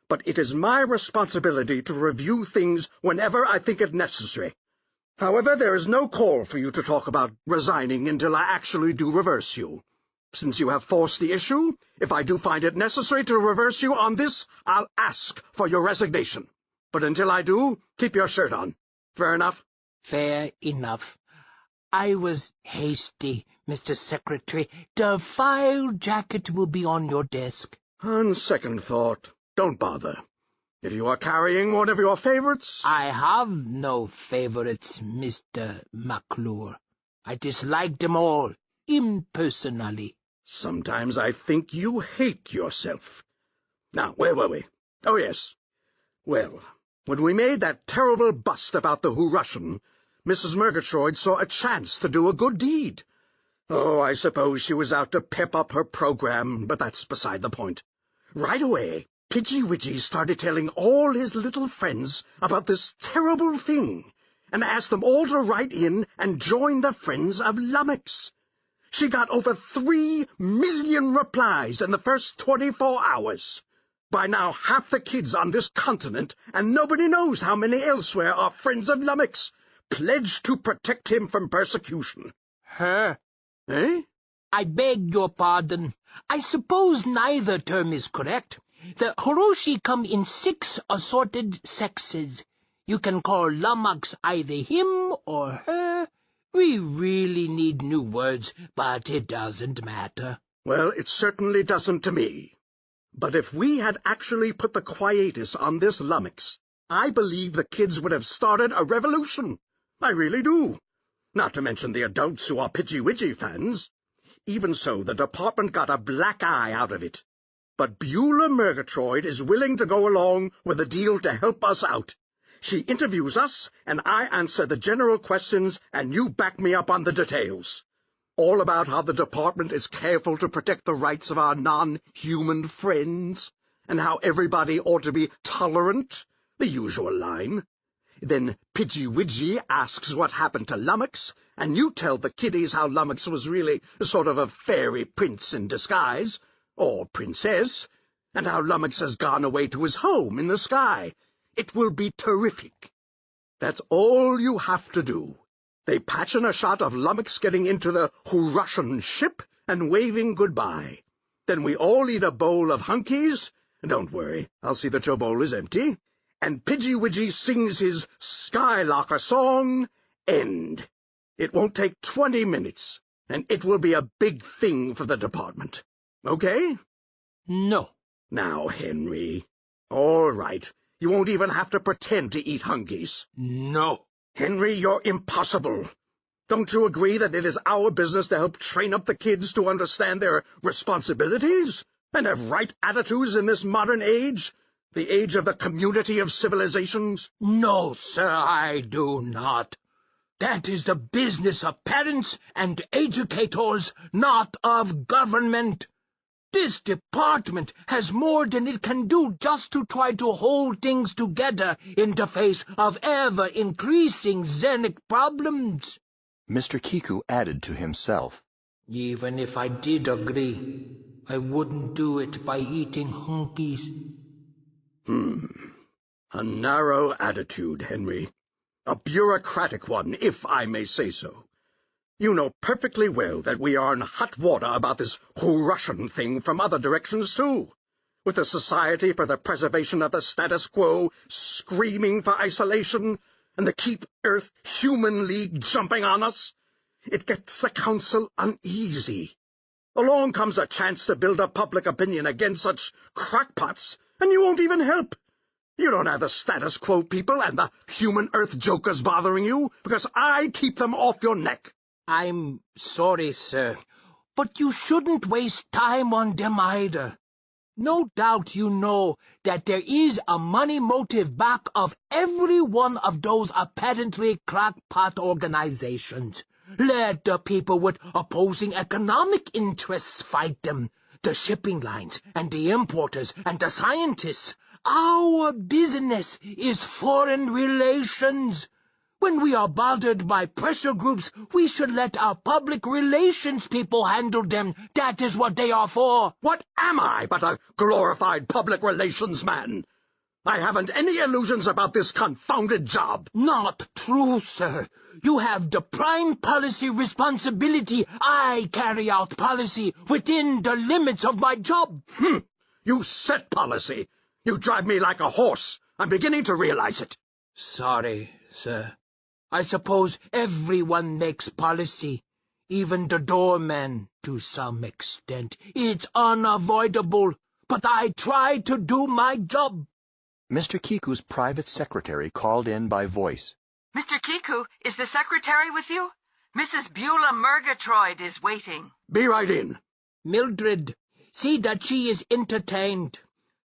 but it is my responsibility to review things whenever I think it necessary. However, there is no call for you to talk about resigning until I actually do reverse you. Since you have forced the issue, if I do find it necessary to reverse you on this, I'll ask for your resignation. But until I do, keep your shirt on. Fair enough? Fair enough. I was hasty, Mr. Secretary. The file jacket will be on your desk. On second thought, don't bother. If you are carrying one of your favorites... I have no favorites, Mr. McClure. I dislike them all, impersonally. Sometimes I think you hate yourself. Now, where were we? Oh, yes. Well, when we made that terrible bust about the Who Russian, Mrs. Murgatroyd saw a chance to do a good deed. Oh, I suppose she was out to pep up her program, but that's beside the point. Right away, Pidgey Widgey started telling all his little friends about this terrible thing, and asked them all to write in and join the Friends of Lummox. She got over 3 million replies in the first 24 hours. By now, half the kids on this continent, and nobody knows how many elsewhere, are Friends of Lummox, pledged to protect him from persecution. Her? Eh? I beg your pardon. I suppose neither term is correct. The Hiroshi come in 6 assorted sexes. You can call Lummox either him or her. We really need new words, but it doesn't matter. Well, it certainly doesn't to me. But if we had actually put the quietus on this Lummox, I believe the kids would have started a revolution. I really do. Not to mention the adults who are Pidgey Widgey fans. Even so, the department got a black eye out of it. But Beulah Murgatroyd is willing to go along with the deal to help us out. She interviews us, and I answer the general questions, and you back me up on the details. All about how the department is careful to protect the rights of our non-human friends, and how everybody ought to be tolerant, the usual line. Then Pidgey Widgey asks what happened to Lummox, and you tell the kiddies how Lummox was really sort of a fairy prince in disguise, or princess, and how Lummox has gone away to his home in the sky. It will be terrific. That's all you have to do. They patch in a shot of Lummox getting into the Russian ship and waving goodbye. Then we all eat a bowl of hunkies. Don't worry, I'll see that your bowl is empty. And Pidgey Widgey sings his Skylarker song, End. It won't take 20 minutes, and it will be a big thing for the department. Okay? No. Now, Henry. All right. You won't even have to pretend to eat hunkies. No. Henry, you're impossible. Don't you agree that it is our business to help train up the kids to understand their responsibilities and have right attitudes in this modern age, the age of the community of civilizations? No, sir, I do not. That is the business of parents and educators, not of government. This department has more than it can do just to try to hold things together in the face of ever-increasing xenic problems. Mr. Kiku added to himself. Even if I did agree, I wouldn't do it by eating hunkies. A narrow attitude, Henry. A bureaucratic one, if I may say so. You know perfectly well that we are in hot water about this whole Russian thing from other directions, too. With the Society for the Preservation of the Status Quo screaming for isolation, and the Keep Earth Human League jumping on us. It gets the Council uneasy. Along comes a chance to build up public opinion against such crackpots, and you won't even help. You don't have the status quo people and the human Earth jokers bothering you, because I keep them off your neck. I'm sorry, sir, but you shouldn't waste time on them either. No doubt you know that there is a money motive back of every one of those apparently crackpot organizations. Let the people with opposing economic interests fight them, the shipping lines and the importers and the scientists. Our business is foreign relations. When we are bothered by pressure groups, we should let our public relations people handle them. That is what they are for. What am I but a glorified public relations man? I haven't any illusions about this confounded job. Not true, sir. You have the prime policy responsibility. I carry out policy within the limits of my job. You set policy. You drive me like a horse. I'm beginning to realize it. Sorry, sir. I suppose everyone makes policy. Even the doorman, to some extent. It's unavoidable, but I try to do my job. Mr. Kiku's private secretary called in by voice. Mr. Kiku, is the secretary with you? Mrs. Beulah Murgatroyd is waiting. Be right in. Mildred, see that she is entertained.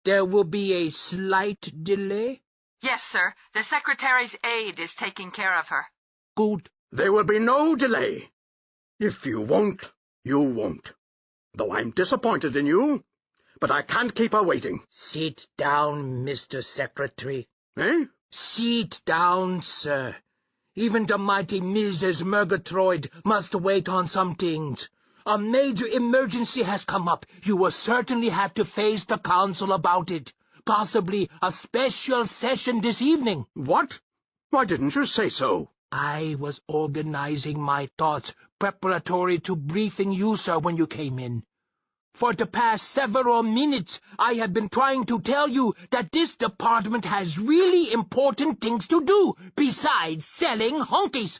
There will be a slight delay. Yes, sir. The secretary's aide is taking care of her. Good. There will be no delay. If you won't, you won't. Though I'm disappointed in you, but I can't keep her waiting. Sit down, Mr. Secretary. Eh? Sit down, sir. Even the mighty Mrs. Murgatroyd must wait on some things. A major emergency has come up. You will certainly have to face the council about it. Possibly a special session this evening. What? Why didn't you say so? I was organizing my thoughts preparatory to briefing you, sir, when you came in. For the past several minutes, I have been trying to tell you that this department has really important things to do besides selling honkies.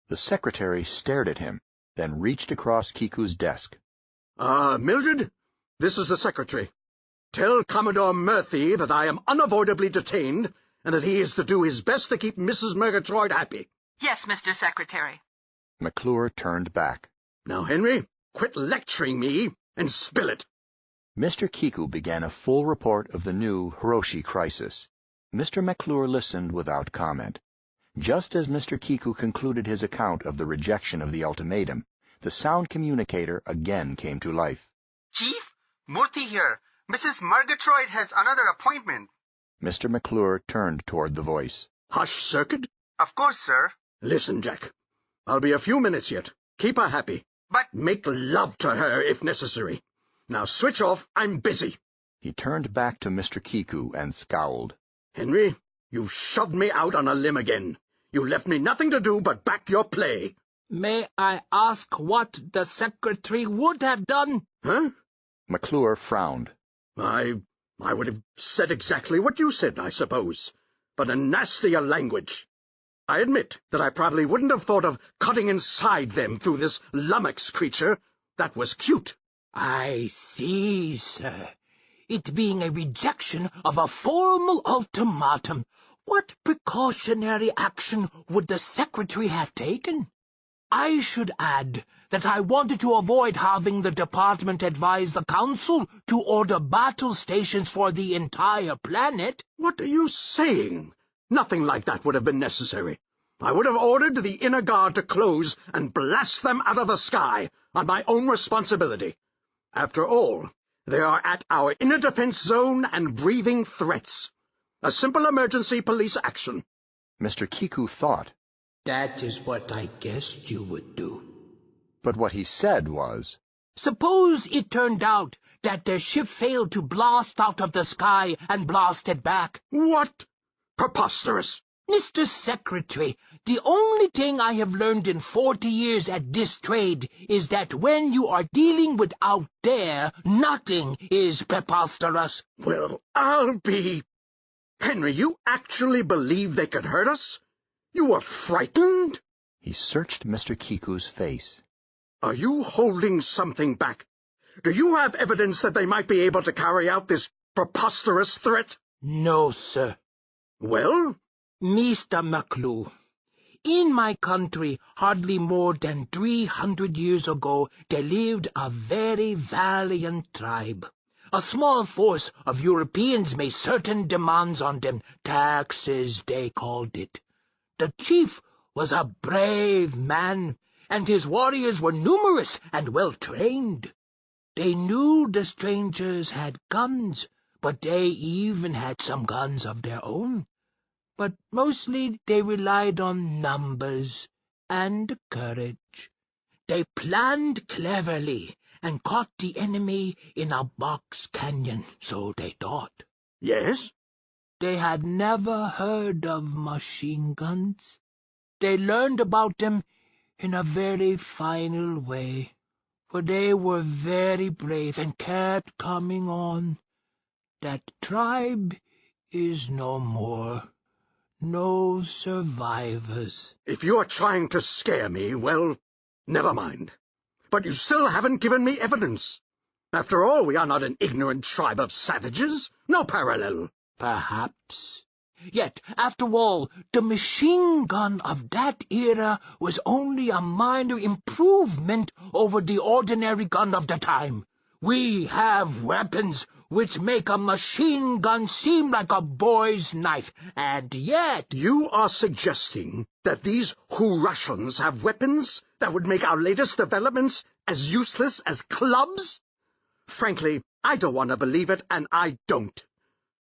The secretary stared at him, then reached across Kiku's desk. Mildred, this is the secretary. Tell Commodore Murphy that I am unavoidably detained and that he is to do his best to keep Mrs. Murgatroyd happy. Yes, Mr. Secretary. McClure turned back. Now, Henry, quit lecturing me and spill it. Mr. Kiku began a full report of the new Hiroshi crisis. Mr. McClure listened without comment. Just as Mr. Kiku concluded his account of the rejection of the ultimatum, the sound communicator again came to life. Chief, Murthy here. Mrs. Murgatroyd has another appointment. Mr. McClure turned toward the voice. Hush, Circuit? Of course, sir. Listen, Jack. I'll be a few minutes yet. Keep her happy. But... Make love to her if necessary. Now switch off. I'm busy. He turned back to Mr. Kiku and scowled. Henry, you've shoved me out on a limb again. You left me nothing to do but back your play. May I ask what the secretary would have done? Huh? McClure frowned. I would have said exactly what you said, I suppose, but in nastier language. I admit that I probably wouldn't have thought of cutting inside them through this Lummox creature. That was cute. I see, sir. It being a rejection of a formal ultimatum, what precautionary action would the secretary have taken? I should add that I wanted to avoid having the department advise the council to order battle stations for the entire planet. What are you saying? Nothing like that would have been necessary. I would have ordered the inner guard to close and blast them out of the sky on my own responsibility. After all, they are at our inner defense zone and breathing threats. A simple emergency police action. Mr. Kiku thought. That is what I guessed you would do. But what he said was, suppose it turned out that their ship failed to blast out of the sky and blasted back. What? Preposterous. Mr. Secretary, the only thing I have learned in 40 years at this trade is that when you are dealing with out there, nothing is preposterous. Well, I'll be... Henry, you actually believe they could hurt us? You were frightened? He searched Mr. Kiku's face. Are you holding something back? Do you have evidence that they might be able to carry out this preposterous threat? No, sir. Well? Mr. McClure, in my country, hardly more than 300 years ago, there lived a very valiant tribe. A small force of Europeans made certain demands on them. Taxes, they called it. The chief was a brave man, and his warriors were numerous and well-trained. They knew the strangers had guns, but they even had some guns of their own. But mostly they relied on numbers and courage. They planned cleverly and caught the enemy in a box canyon, so they thought. Yes? They had never heard of machine guns. They learned about them in a very final way, for they were very brave and kept coming on. That tribe is no more. No survivors. If you're trying to scare me, well, never mind. But you still haven't given me evidence. After all, we are not an ignorant tribe of savages. No parallel. Perhaps. Yet, after all, the machine gun of that era was only a minor improvement over the ordinary gun of the time. We have weapons which make a machine gun seem like a boy's knife, and yet... You are suggesting that these Russians have weapons that would make our latest developments as useless as clubs? Frankly, I don't want to believe it, and I don't.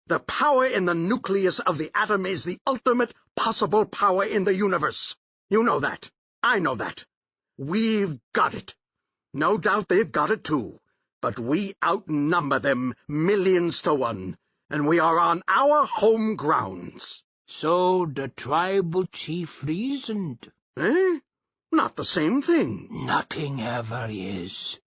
The power in the nucleus of the atom is the ultimate possible power in the universe. You know that. I know that. We've got it. No doubt they've got it too. But we outnumber them millions to one, and we are on our home grounds. So the tribal chief reasoned. Eh? Not the same thing. Nothing ever is.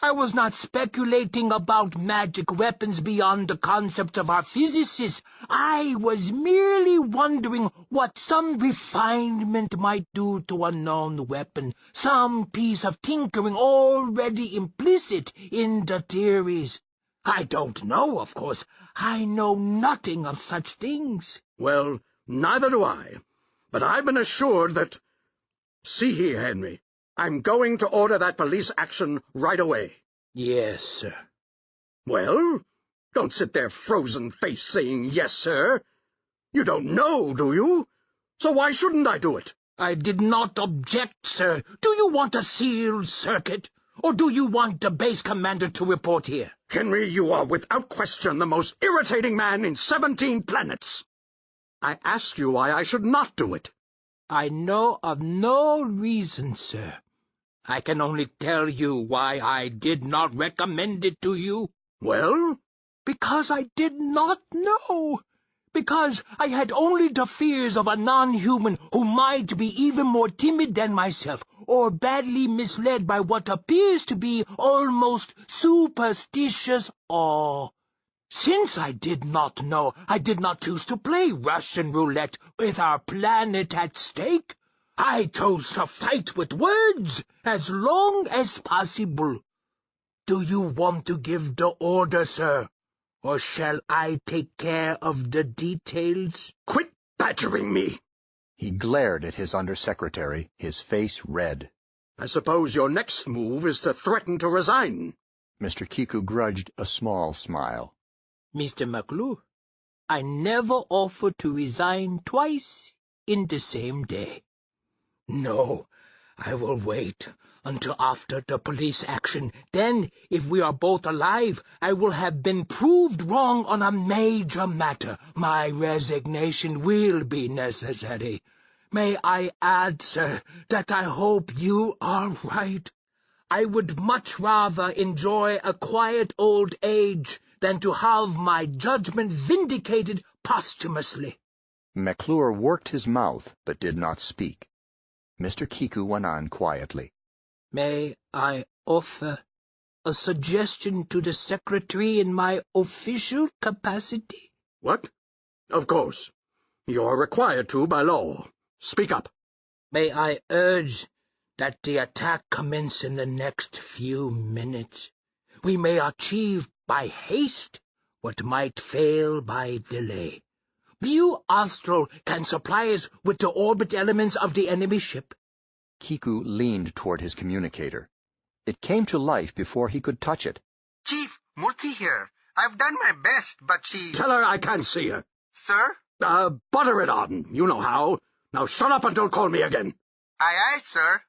I was not speculating about magic weapons beyond the concept of our physicists. I was merely wondering what some refinement might do to a known weapon, some piece of tinkering already implicit in the theories. I don't know, of course. I know nothing of such things. Well, neither do I. But I've been assured that... See here, Henry. I'm going to order that police action right away. Yes, sir. Well, don't sit there frozen-faced saying yes, sir. You don't know, do you? So why shouldn't I do it? I did not object, sir. Do you want a sealed circuit? Or do you want the base commander to report here? Henry, you are without question the most irritating man in 17 planets. I ask you why I should not do it. I know of no reason, sir. I can only tell you why I did not recommend it to you. Well? Because I did not know. Because I had only the fears of a non-human who might be even more timid than myself, or badly misled by what appears to be almost superstitious awe. Since I did not know, I did not choose to play Russian roulette with our planet at stake. I chose to fight with words as long as possible. Do you want to give the order, sir? Or shall I take care of the details? Quit badgering me! He glared at his undersecretary, his face red. I suppose your next move is to threaten to resign. Mr. Kiku grudged a small smile. Mr. McClure, I never offered to resign twice in the same day. No, I will wait until after the police action. Then, if we are both alive, I will have been proved wrong on a major matter. My resignation will be necessary. May I add, sir, that I hope you are right. I would much rather enjoy a quiet old age than to have my judgment vindicated posthumously. McClure worked his mouth, but did not speak. Mr. Kiku went on quietly. May I offer a suggestion to the secretary in my official capacity? What? Of course. You're required to by law. Speak up. May I urge that the attack commence in the next few minutes? We may achieve by haste what might fail by delay. View Astral can supply us with the orbit elements of the enemy ship. Kiku leaned toward his communicator. It came to life before he could touch it. Chief, Murthy here. I've done my best, but she... Tell her I can't see her. Sir? Butter it on. You know how. Now shut up and don't call me again. Aye, aye, sir.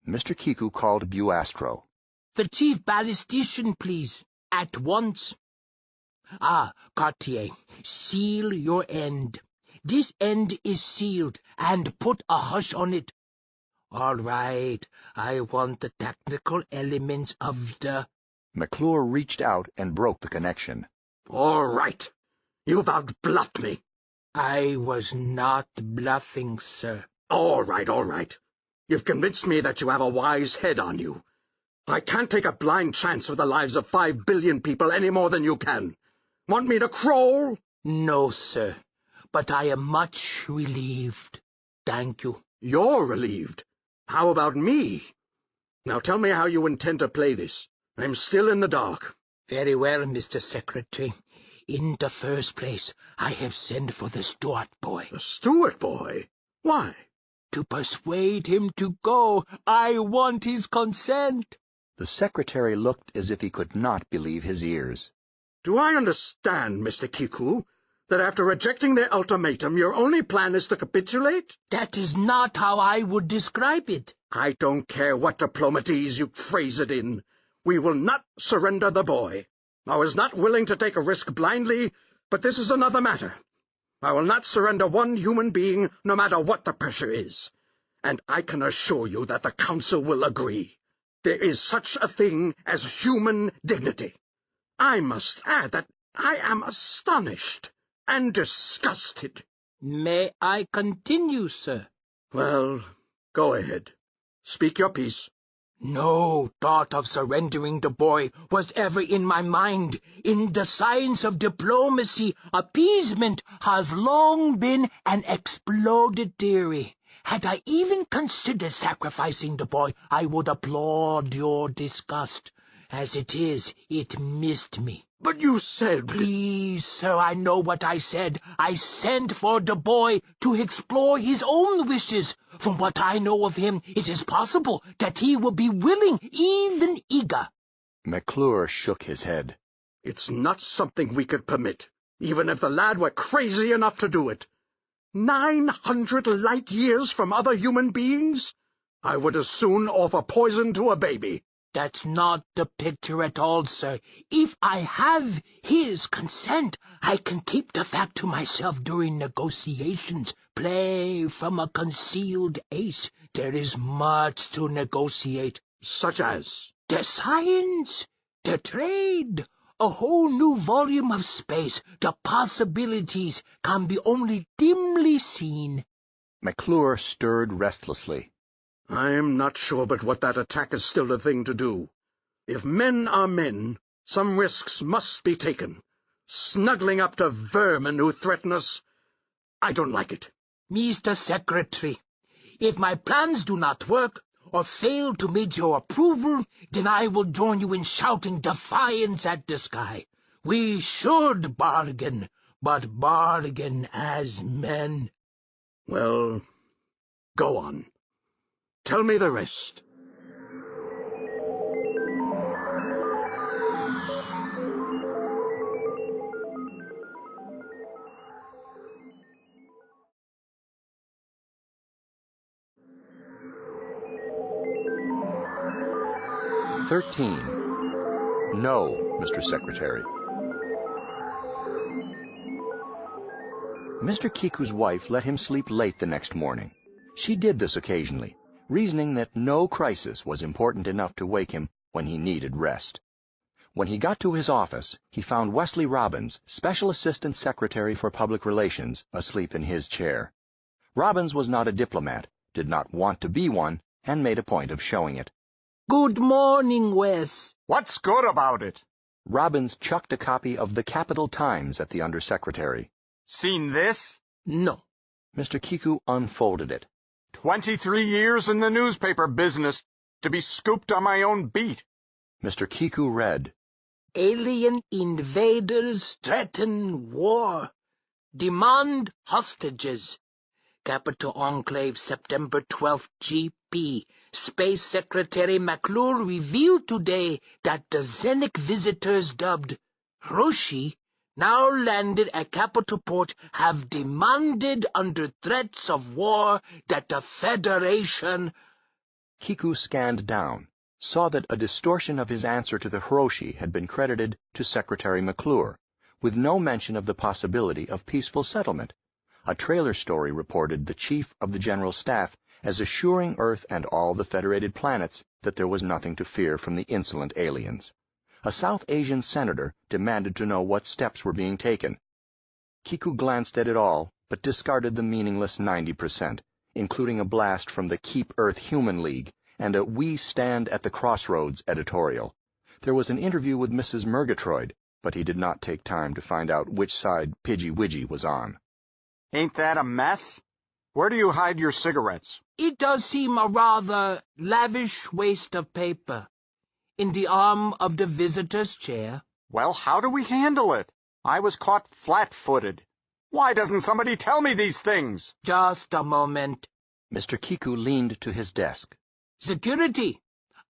Mr. Kiku called Buastro. The chief ballistician, please. At once. Cartier, seal your end. This end is sealed, and put a hush on it. All right, I want the technical elements of the... McClure reached out and broke the connection. All right. You've outbluffed me. I was not bluffing, sir. All right. You've convinced me that you have a wise head on you. I can't take a blind chance with the lives of 5 billion people any more than you can. Want me to crawl? No, sir, but I am much relieved. Thank you. You're relieved. How about me? Now tell me how you intend to play this. I'm still in the dark. Very well, Mr. Secretary. In the first place, I have sent for the Stuart boy. The Stuart boy? Why? To persuade him to go. I want his consent. The secretary looked as if he could not believe his ears. Do I understand, Mr. Kiku, that after rejecting their ultimatum, your only plan is to capitulate? That is not how I would describe it. I don't care what diplomatese you phrase it in. We will not surrender the boy. I was not willing to take a risk blindly, but this is another matter. I will not surrender one human being, no matter what the pressure is. And I can assure you that the Council will agree. There is such a thing as human dignity. I must add that I am astonished and disgusted. May I continue, sir? Well, go ahead. Speak your piece. No thought of surrendering the boy was ever in my mind. In the science of diplomacy, appeasement has long been an exploded theory. Had I even considered sacrificing the boy, I would applaud your disgust. As it is, it missed me. But you said... Please, sir, I know what I said. I sent for the boy to explore his own wishes. From what I know of him, it is possible that he will be willing, even eager. McClure shook his head. It's not something we could permit, even if the lad were crazy enough to do it. 900 light years from other human beings? I would as soon offer poison to a baby. That's not the picture at all, sir. If I have his consent, I can keep the fact to myself during negotiations. Play from a concealed ace. There is much to negotiate. Such as? The science, the trade, a whole new volume of space. The possibilities can be only dimly seen. McClure stirred restlessly. I'm not sure but what that attack is still a thing to do. If men are men, some risks must be taken. Snuggling up to vermin who threaten us, I don't like it. Mr. Secretary, if my plans do not work, or fail to meet your approval, then I will join you in shouting defiance at the sky. We should bargain, but bargain as men. Well, go on. Tell me the rest. No, Mr. Secretary. Mr. Kiku's wife let him sleep late the next morning. She did this occasionally, reasoning that no crisis was important enough to wake him when he needed rest. When he got to his office, he found Wesley Robbins, Special Assistant Secretary for Public Relations, asleep in his chair. Robbins was not a diplomat, did not want to be one, and made a point of showing it. Good morning, Wes. What's good about it? Robbins chucked a copy of the Capital Times at the Undersecretary. Seen this? No. Mr. Kiku unfolded it. 23 years in the newspaper business to be scooped on my own beat. Mr. Kiku read, Alien invaders threaten war. Demand hostages. Capital Enclave, September 12th, GP. Space Secretary McClure revealed today that the Xenic visitors dubbed Roshi, now landed at Capital Port, have demanded under threats of war that the Federation... Kiku scanned down, saw that a distortion of his answer to the Hiroshi had been credited to Secretary McClure, with no mention of the possibility of peaceful settlement. A trailer story reported the Chief of the General Staff as assuring Earth and all the Federated Planets that there was nothing to fear from the insolent aliens. A South Asian senator demanded to know what steps were being taken. Kiku glanced at it all, but discarded the meaningless 90%, including a blast from the Keep Earth Human League and a We Stand at the Crossroads editorial. There was an interview with Mrs. Murgatroyd, but he did not take time to find out which side Pidgey Widgey was on. Ain't that a mess? Where do you hide your cigarettes? It does seem a rather lavish waste of paper. In the arm of the visitor's chair. Well, how do we handle it? I was caught flat-footed. Why doesn't somebody tell me these things? Just a moment. Mr. Kiku leaned to his desk. Security.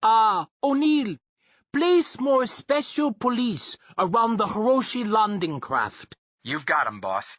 O'Neill, place more special police around the Hiroshi landing craft. You've got 'em, boss.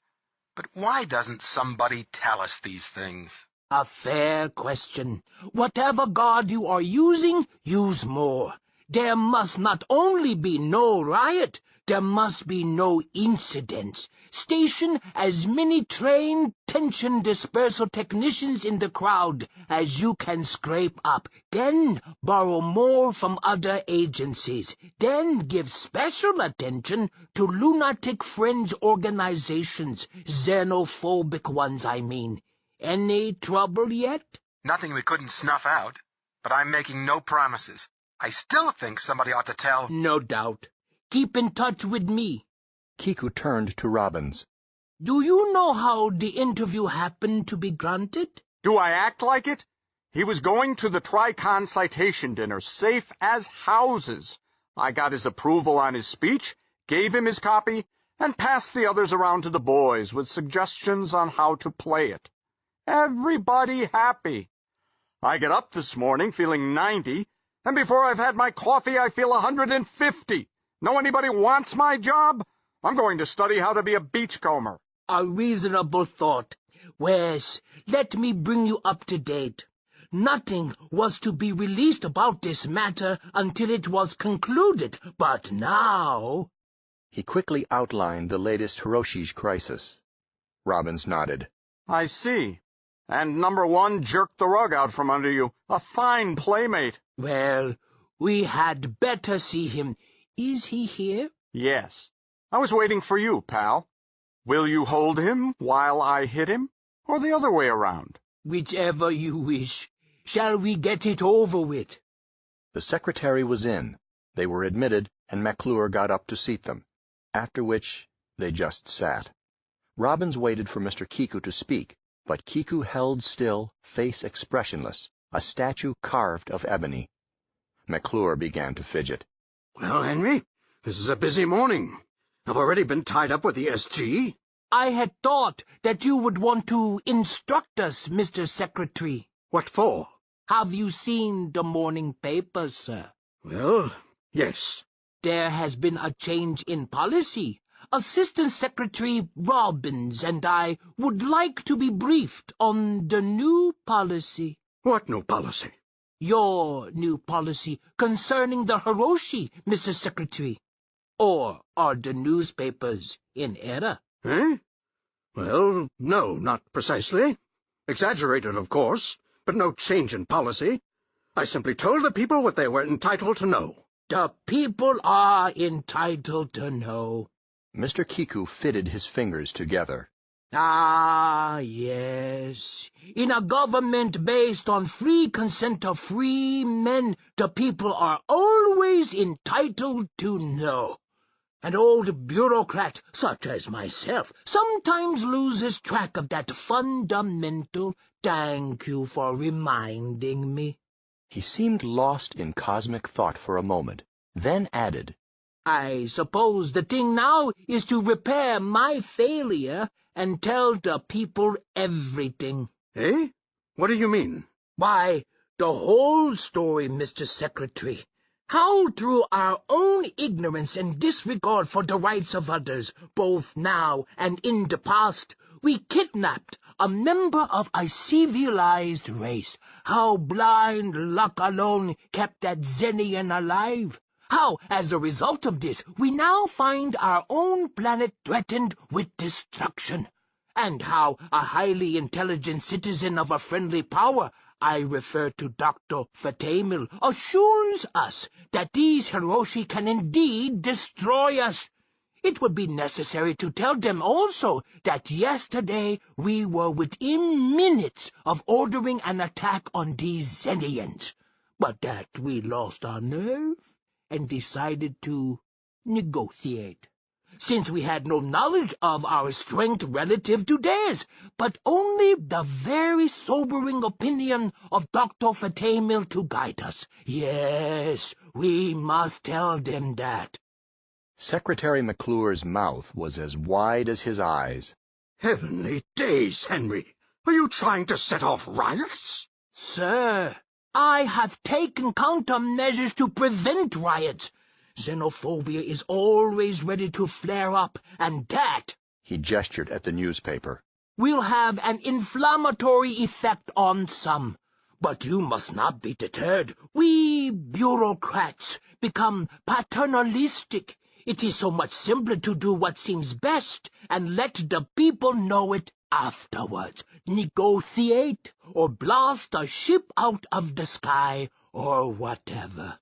But why doesn't somebody tell us these things? A fair question. Whatever guard you are using, use more. There must not only be no riot, there must be no incidents. Station as many trained tension dispersal technicians in the crowd as you can scrape up. Then borrow more from other agencies. Then give special attention to lunatic fringe organizations, xenophobic ones, I mean. Any trouble yet? Nothing we couldn't snuff out, but I'm making no promises. I still think somebody ought to tell... No doubt. Keep in touch with me. Kiku turned to Robbins. Do you know how the interview happened to be granted? Do I act like it? He was going to the Tricon citation dinner, safe as houses. I got his approval on his speech, gave him his copy, and passed the others around to the boys with suggestions on how to play it. Everybody happy. I get up this morning feeling 90, and before I've had my coffee I feel 150. Know anybody wants my job? I'm going to study how to be a beachcomber. A reasonable thought. Wes, let me bring you up to date. Nothing was to be released about this matter until it was concluded, but now... He quickly outlined the latest Hiroshi's crisis. Robbins nodded. I see. And number one jerked the rug out from under you. A fine playmate. Well, we had better see him. Is he here? Yes. I was waiting for you, pal. Will you hold him while I hit him, or the other way around? Whichever you wish. Shall we get it over with? The secretary was in. They were admitted, and McClure got up to seat them, after which they just sat. Robbins waited for Mr. Kiku to speak, but Kiku held still, face expressionless, a statue carved of ebony. McClure began to fidget. Well, Henry, this is a busy morning. I've already been tied up with the SG. I had thought that you would want to instruct us, Mr. Secretary. What for? Have you seen the morning papers, sir? Well, yes. There has been a change in policy. Assistant Secretary Robbins and I would like to be briefed on the new policy. What new policy? Your new policy concerning the Hiroshi, Mr. Secretary. Or are the newspapers in error? Eh? Well, no, not precisely. Exaggerated, of course, but no change in policy. I simply told the people what they were entitled to know. The people are entitled to know. Mr. Kiku fitted his fingers together. Ah, yes. In a government based on free consent of free men, the people are always entitled to know. An old bureaucrat, such as myself, sometimes loses track of that fundamental. Thank you for reminding me. He seemed lost in cosmic thought for a moment, then added, I suppose the thing now is to repair my failure and tell the people everything. Eh? What do you mean? Why, the whole story, Mr. Secretary. How through our own ignorance and disregard for the rights of others, both now and in the past, we kidnapped a member of a civilized race. How blind luck alone kept that Zenian alive. How, as a result of this, we now find our own planet threatened with destruction. And how a highly intelligent citizen of a friendly power, I refer to Dr. Fatamil, assures us that these Hiroshi can indeed destroy us. It would be necessary to tell them also that yesterday we were within minutes of ordering an attack on these Zenians, but that we lost our nerve and decided to negotiate, since we had no knowledge of our strength relative to theirs, but only the very sobering opinion of Dr. Fatemil to guide us. Yes, we must tell them that. Secretary McClure's mouth was as wide as his eyes. Heavenly days, Henry! Are you trying to set off riots? Sir, I have taken countermeasures to prevent riots. Xenophobia is always ready to flare up, and that, he gestured at the newspaper, will have an inflammatory effect on some. But you must not be deterred. We bureaucrats become paternalistic. It is so much simpler to do what seems best and let the people know it afterwards. Negotiate, or blast a ship out of the sky, or whatever.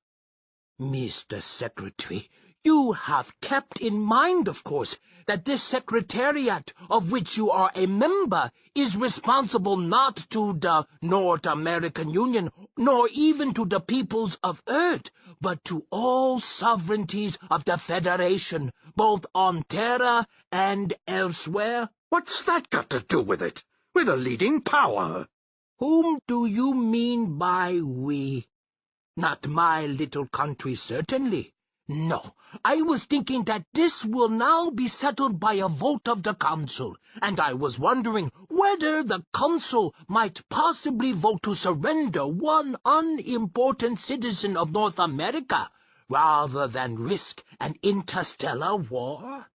Mr. Secretary, you have kept in mind, of course, that this Secretariat, of which you are a member, is responsible not to the North American Union, nor even to the peoples of Earth, but to all sovereignties of the Federation, both on Terra and elsewhere. What's that got to do with it? We're the leading power. Whom do you mean by we? Not my little country, certainly. No, I was thinking that this will now be settled by a vote of the Council, and I was wondering whether the Council might possibly vote to surrender one unimportant citizen of North America, rather than risk an interstellar war.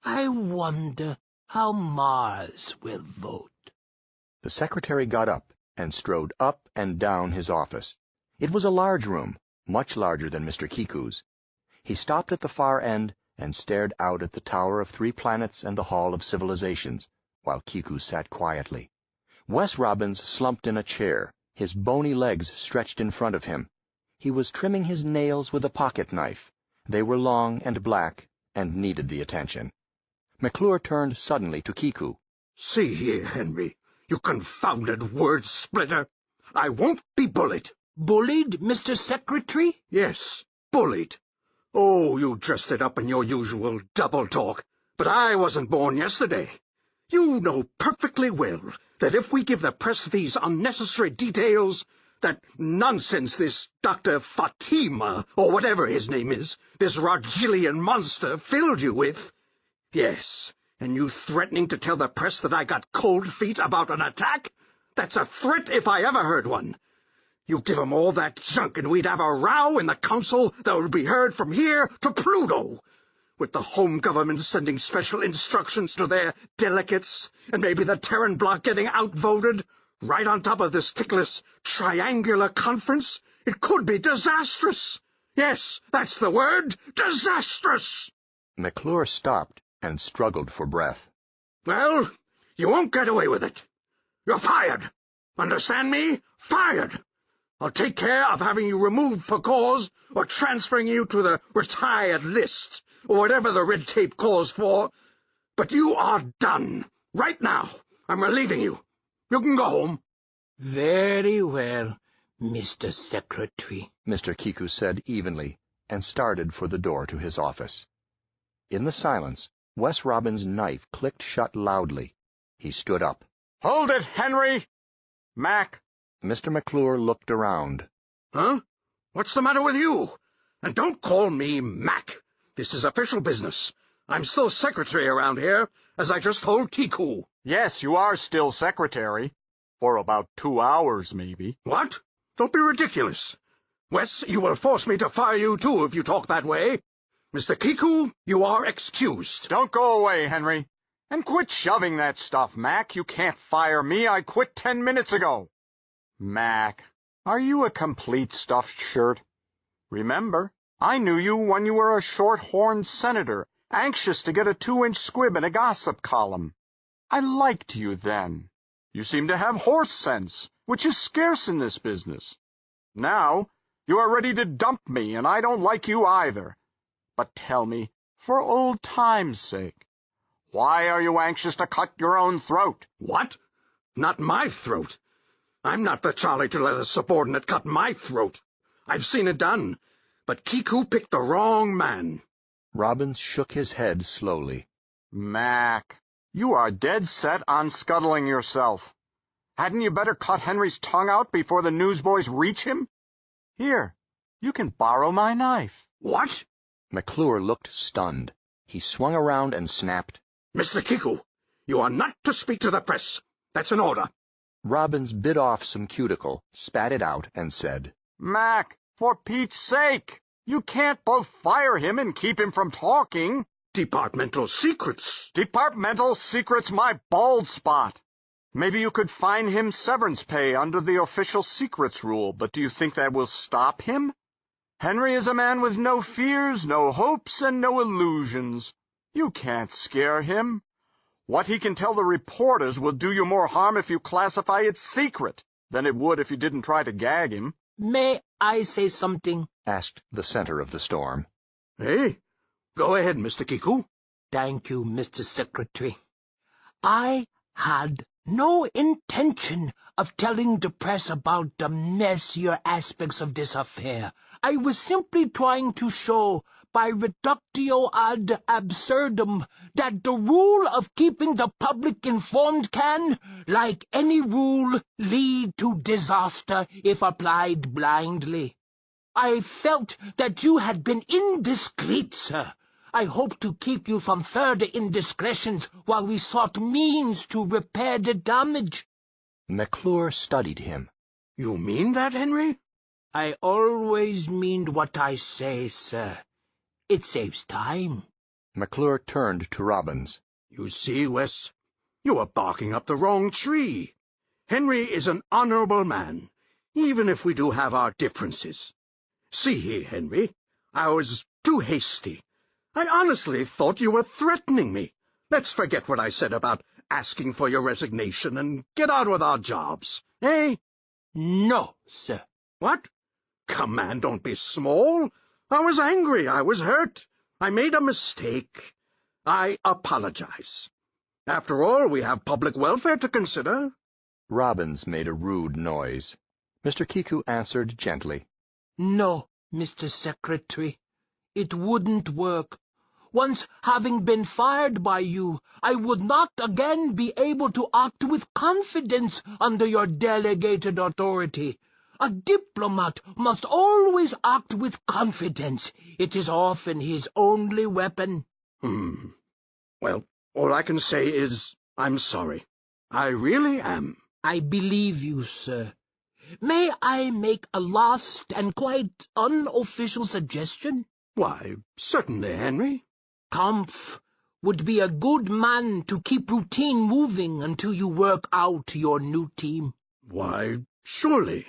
I wonder how Mars will vote. The secretary got up and strode up and down his office. It was a large room, much larger than Mr. Kiku's. He stopped at the far end and stared out at the Tower of Three Planets and the Hall of Civilizations, while Kiku sat quietly. Wes Robbins slumped in a chair, his bony legs stretched in front of him. He was trimming his nails with a pocket knife. They were long and black and needed the attention. McClure turned suddenly to Kiku. See here, Henry, you confounded word-splitter. I won't be bullied. Bullied, Mr. Secretary? Yes, bullied. Oh, you dressed it up in your usual double talk, but I wasn't born yesterday. You know perfectly well that if we give the press these unnecessary details, that nonsense this Dr. Fatima, or whatever his name is, this Rogilian monster filled you with. Yes, and you threatening to tell the press that I got cold feet about an attack? That's a threat if I ever heard one. You give 'em all that junk and we'd have a row in the council that would be heard from here to Pluto, with the home government sending special instructions to their delegates, and maybe the Terran bloc getting outvoted, right on top of this ticklish triangular conference. It could be disastrous. Yes, that's the word, disastrous. McClure stopped and struggled for breath. Well, you won't get away with it. You're fired. Understand me? Fired. I'll take care of having you removed for cause, or transferring you to the retired list, or whatever the red tape calls for. But you are done. Right now. I'm relieving you. You can go home. Very well, Mr. Secretary, Mr. Kiku said evenly, and started for the door to his office. In the silence, Wes Robbins' knife clicked shut loudly. He stood up. Hold it, Henry! Mac! Mr. McClure looked around. Huh? What's the matter with you? And don't call me Mac. This is official business. I'm still secretary around here, as I just told Kiku. Yes, you are still secretary. For about 2 hours, maybe. What? Don't be ridiculous. Wes, you will force me to fire you, too, if you talk that way. Mr. Kiku, you are excused. Don't go away, Henry. And quit shoving that stuff, Mac. You can't fire me. I quit 10 minutes ago. Mac, are you a complete stuffed shirt? Remember, I knew you when you were a short-horned senator, anxious to get a 2-inch squib in a gossip column. I liked you then. You seem to have horse sense, which is scarce in this business. Now, you are ready to dump me, and I don't like you either. But tell me, For old time's sake. Why are you anxious to cut your own throat? What? Not my throat. I'm not the Charlie to let a subordinate cut my throat. I've seen it done, but Kiku picked the wrong man. Robbins shook his head slowly. Mac, you are dead set on scuttling yourself. Hadn't you better cut Henry's tongue out before the newsboys reach him? Here, you can borrow my knife. What? McClure looked stunned. He swung around and snapped, Mr. Kiku, you are not to speak to the press. That's an order. Robbins bit off some cuticle, spat it out, and said, Mac, for Pete's sake, you can't both fire him and keep him from talking. Departmental secrets. Departmental secrets my bald spot. Maybe you could fine him severance pay under the official secrets rule, but do you think that will stop him? Henry is a man with no fears, no hopes, and no illusions. You can't scare him. What he can tell the reporters will do you more harm if you classify it secret than it would if you didn't try to gag him. May I say something? Asked the center of the storm. Hey, go ahead, Mr. Kiku. Thank you, Mr. Secretary. I had no intention of telling the press about the messier aspects of this affair. I was simply trying to show, by reductio ad absurdum, that the rule of keeping the public informed can, like any rule, lead to disaster if applied blindly. I felt that you had been indiscreet, sir. I hoped to keep you from further indiscretions while we sought means to repair the damage. McClure studied him. You mean that, Henry? I always mean what I say, sir. It saves time. McClure turned to Robbins. You see, Wes, you are barking up the wrong tree. Henry is an honorable man, even if we do have our differences. See here, Henry, I was too hasty. I honestly thought you were threatening me. Let's forget what I said about asking for your resignation and get on with our jobs, eh? No, sir. What? Come, man, don't be small. I was angry. I was hurt. I made a mistake. I apologize. After all, we have public welfare to consider. Robbins made a rude noise. Mr. Kiku answered gently. No, Mr. Secretary. It wouldn't work. Once having been fired by you, I would not again be able to act with confidence under your delegated authority. A diplomat must always act with confidence. It is often his only weapon. Well, all I can say is, I'm sorry. I really am. I believe you, sir. May I make a last and quite unofficial suggestion? Why, certainly, Henry. Kampf would be a good man to keep routine moving until you work out your new team. Why, surely.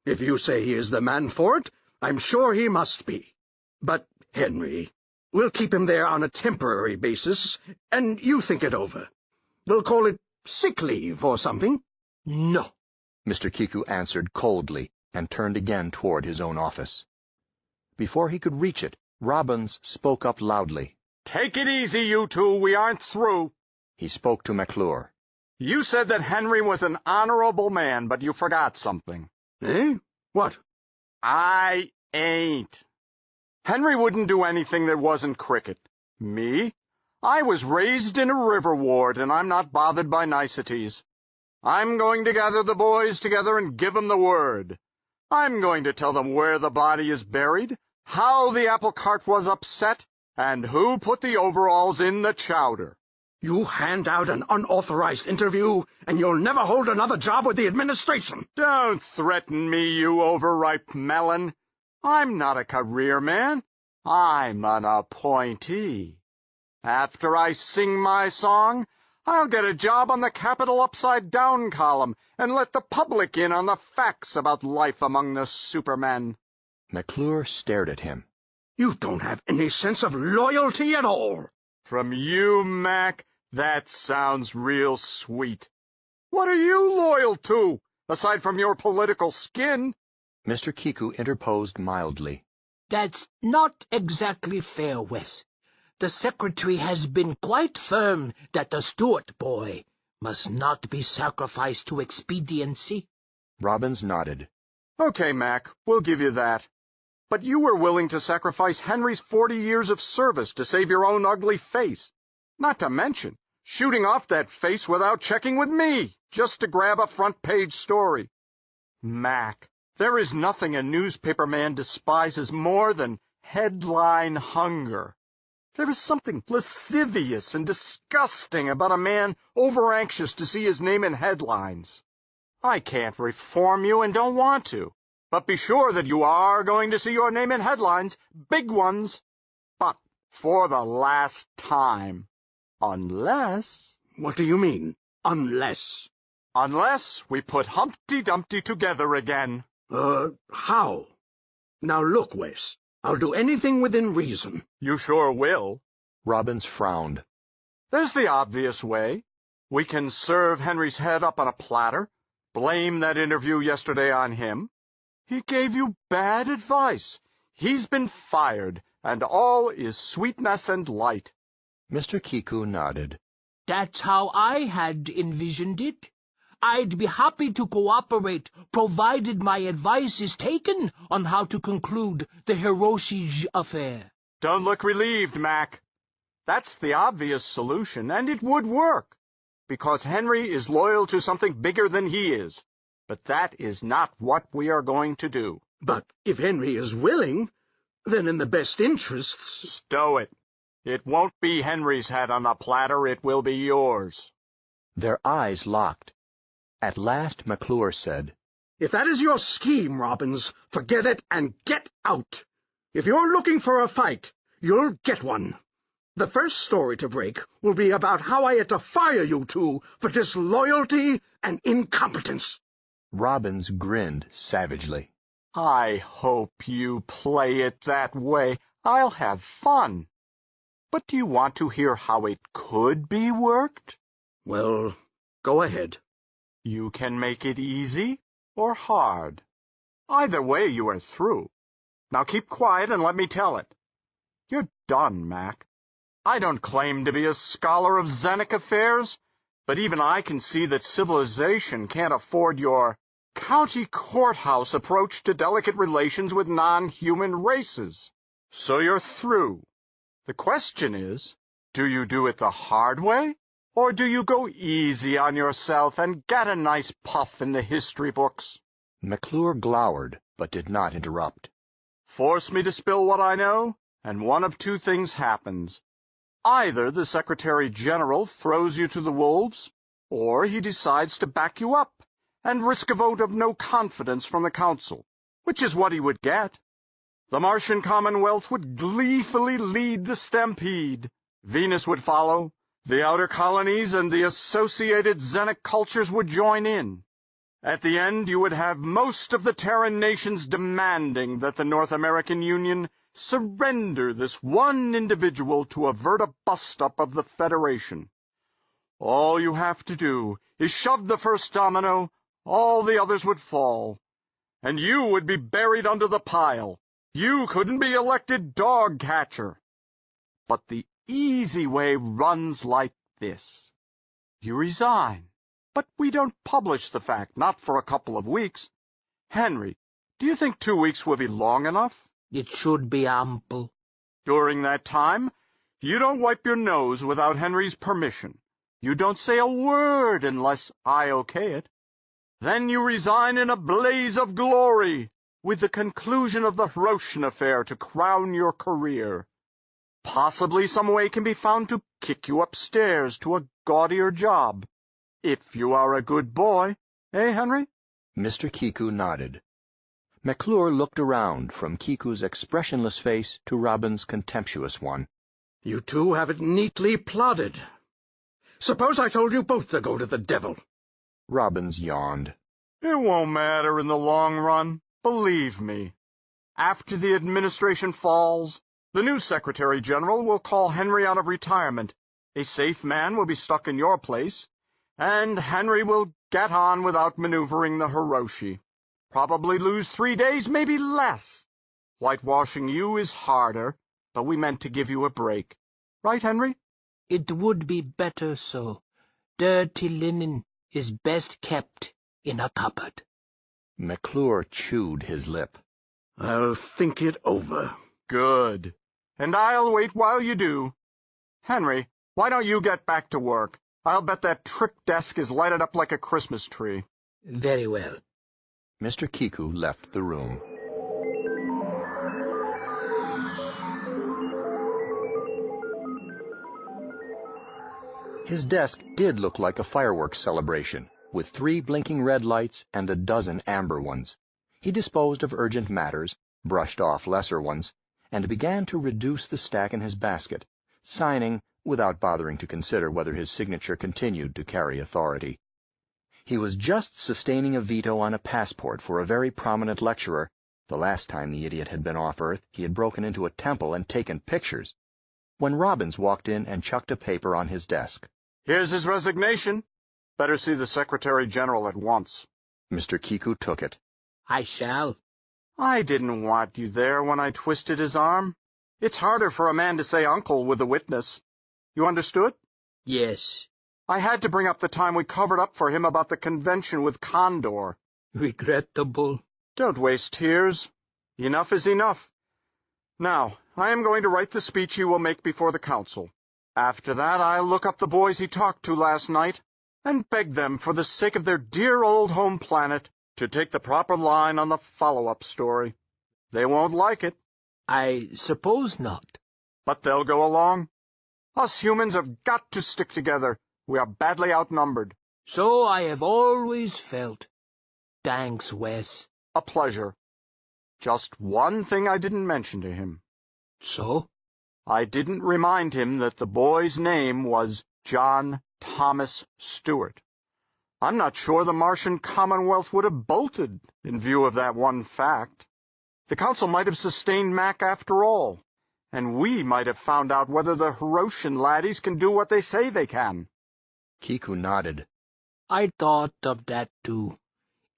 If you say he is the man for it, I'm sure he must be. But, Henry, we'll keep him there on a temporary basis, and you think it over. We'll call it sick leave or something. No, Mr. Kiku answered coldly and turned again toward his own office. Before he could reach it, Robbins spoke up loudly. Take it easy, you two. We aren't through. He spoke to McClure. You said that Henry was an honorable man, but you forgot something. Eh? What? I ain't. Henry wouldn't do anything that wasn't cricket. Me? I was raised in a river ward, and I'm not bothered by niceties. I'm going to gather the boys together and give them the word. I'm going to tell them where the body is buried, how the apple cart was upset, and who put the overalls in the chowder. You hand out an unauthorized interview, and you'll never hold another job with the administration. Don't threaten me, you overripe melon. I'm not a career man. I'm an appointee. After I sing my song, I'll get a job on the Capitol upside-down column and let the public in on the facts about life among the supermen. McClure stared at him. You don't have any sense of loyalty at all. From you, Mac, that sounds real sweet. What are you loyal to, aside from your political skin? Mr. Kiku interposed mildly. That's not exactly fair, Wes. The secretary has been quite firm that the Stewart boy must not be sacrificed to expediency. Robbins nodded. Okay, Mac, we'll give you that. But you were willing to sacrifice Henry's 40 years of service to save your own ugly face. Not to mention shooting off that face without checking with me, just to grab a front-page story. Mac, there is nothing a newspaper man despises more than headline hunger. There is something lascivious and disgusting about a man over-anxious to see his name in headlines. I can't reform you and don't want to, but be sure that you are going to see your name in headlines, big ones, but for the last time. Unless... What do you mean, unless? Unless we put Humpty Dumpty together again. How? Now look, Wes, I'll do anything within reason. You sure will. Robbins frowned. There's the obvious way. We can serve Henry's head up on a platter, blame that interview yesterday on him. He gave you bad advice. He's been fired, and all is sweetness and light. Mr. Kiku nodded. That's how I had envisioned it. I'd be happy to cooperate, provided my advice is taken on how to conclude the Hiroshi affair. Don't look relieved, Mac. That's the obvious solution, and it would work, because Henry is loyal to something bigger than he is. But that is not what we are going to do. But if Henry is willing, then in the best interests... Stow it. It won't be Henry's head on the platter, it will be yours. Their eyes locked. At last McClure said, If that is your scheme, Robbins, forget it and get out. If you're looking for a fight, you'll get one. The first story to break will be about how I had to fire you two for disloyalty and incompetence. Robbins grinned savagely. I hope you play it that way. I'll have fun. But do you want to hear how it could be worked? Well, go ahead. You can make it easy or hard. Either way, you are through. Now keep quiet and let me tell it. You're done, Mac. I don't claim to be a scholar of Zenek affairs, but even I can see that civilization can't afford your county courthouse approach to delicate relations with non-human races. So you're through. The question is, do you do it the hard way, or do you go easy on yourself and get a nice puff in the history books? McClure glowered, but did not interrupt. Force me to spill what I know, and one of two things happens. Either the Secretary-General throws you to the wolves, or he decides to back you up and risk a vote of no confidence from the Council, which is what he would get. The Martian Commonwealth would gleefully lead the stampede. Venus would follow. The outer colonies and the associated Zenek cultures would join in. At the end, you would have most of the Terran nations demanding that the North American Union surrender this one individual to avert a bust-up of the Federation. All you have to do is shove the first domino, all the others would fall, and you would be buried under the pile. You couldn't be elected dog catcher. But the easy way runs like this. You resign, but we don't publish the fact, not for a couple of weeks. Henry, do you think 2 weeks will be long enough? It should be ample. During that time, you don't wipe your nose without Henry's permission. You don't say a word unless I okay it. Then you resign in a blaze of glory, with the conclusion of the Hiroshi affair to crown your career. Possibly some way can be found to kick you upstairs to a gaudier job, if you are a good boy, eh, Henry? Mr. Kiku nodded. McClure looked around from Kiku's expressionless face to Robin's contemptuous one. You two have it neatly plotted. Suppose I told you both to go to the devil. Robbins yawned. It won't matter in the long run. Believe me. After the administration falls, the new Secretary-General will call Henry out of retirement. A safe man will be stuck in your place, and Henry will get on without maneuvering the Hiroshi. Probably lose 3 days, maybe less. Whitewashing you is harder, but we meant to give you a break. Right, Henry? It would be better so. Dirty linen is best kept in a cupboard. McClure chewed his lip. I'll think it over. Good. And I'll wait while you do. Henry, why don't you get back to work? I'll bet that trick desk is lighted up like a Christmas tree. Very well. Mr. Kiku left the room. His desk did look like a fireworks celebration, with 3 blinking red lights and a dozen amber ones. He disposed of urgent matters, brushed off lesser ones, and began to reduce the stack in his basket, signing without bothering to consider whether his signature continued to carry authority. He was just sustaining a veto on a passport for a very prominent lecturer. The last time the idiot had been off Earth, he had broken into a temple and taken pictures, when Robbins walked in and chucked a paper on his desk. Here's his resignation. Better see the Secretary General at once. Mr. Kiku took it. I shall. I didn't want you there when I twisted his arm. It's harder for a man to say uncle with a witness. You understood? Yes. I had to bring up the time we covered up for him about the convention with Condor. Regrettable. Don't waste tears. Enough is enough. Now, I am going to write the speech he will make before the council. After that, I'll look up the boys he talked to last night and beg them, for the sake of their dear old home planet, to take the proper line on the follow-up story. They won't like it. I suppose not. But they'll go along. Us humans have got to stick together. We are badly outnumbered. So I have always felt. Thanks, Wes. A pleasure. Just one thing I didn't mention to him. So? I didn't remind him that the boy's name was John Thomas Stewart. I'm not sure the Martian Commonwealth would have bolted in view of that one fact. The council might have sustained Mac after all, and we might have found out whether the Hiroshian laddies can do what they say they can. Kiku nodded. I thought of that too.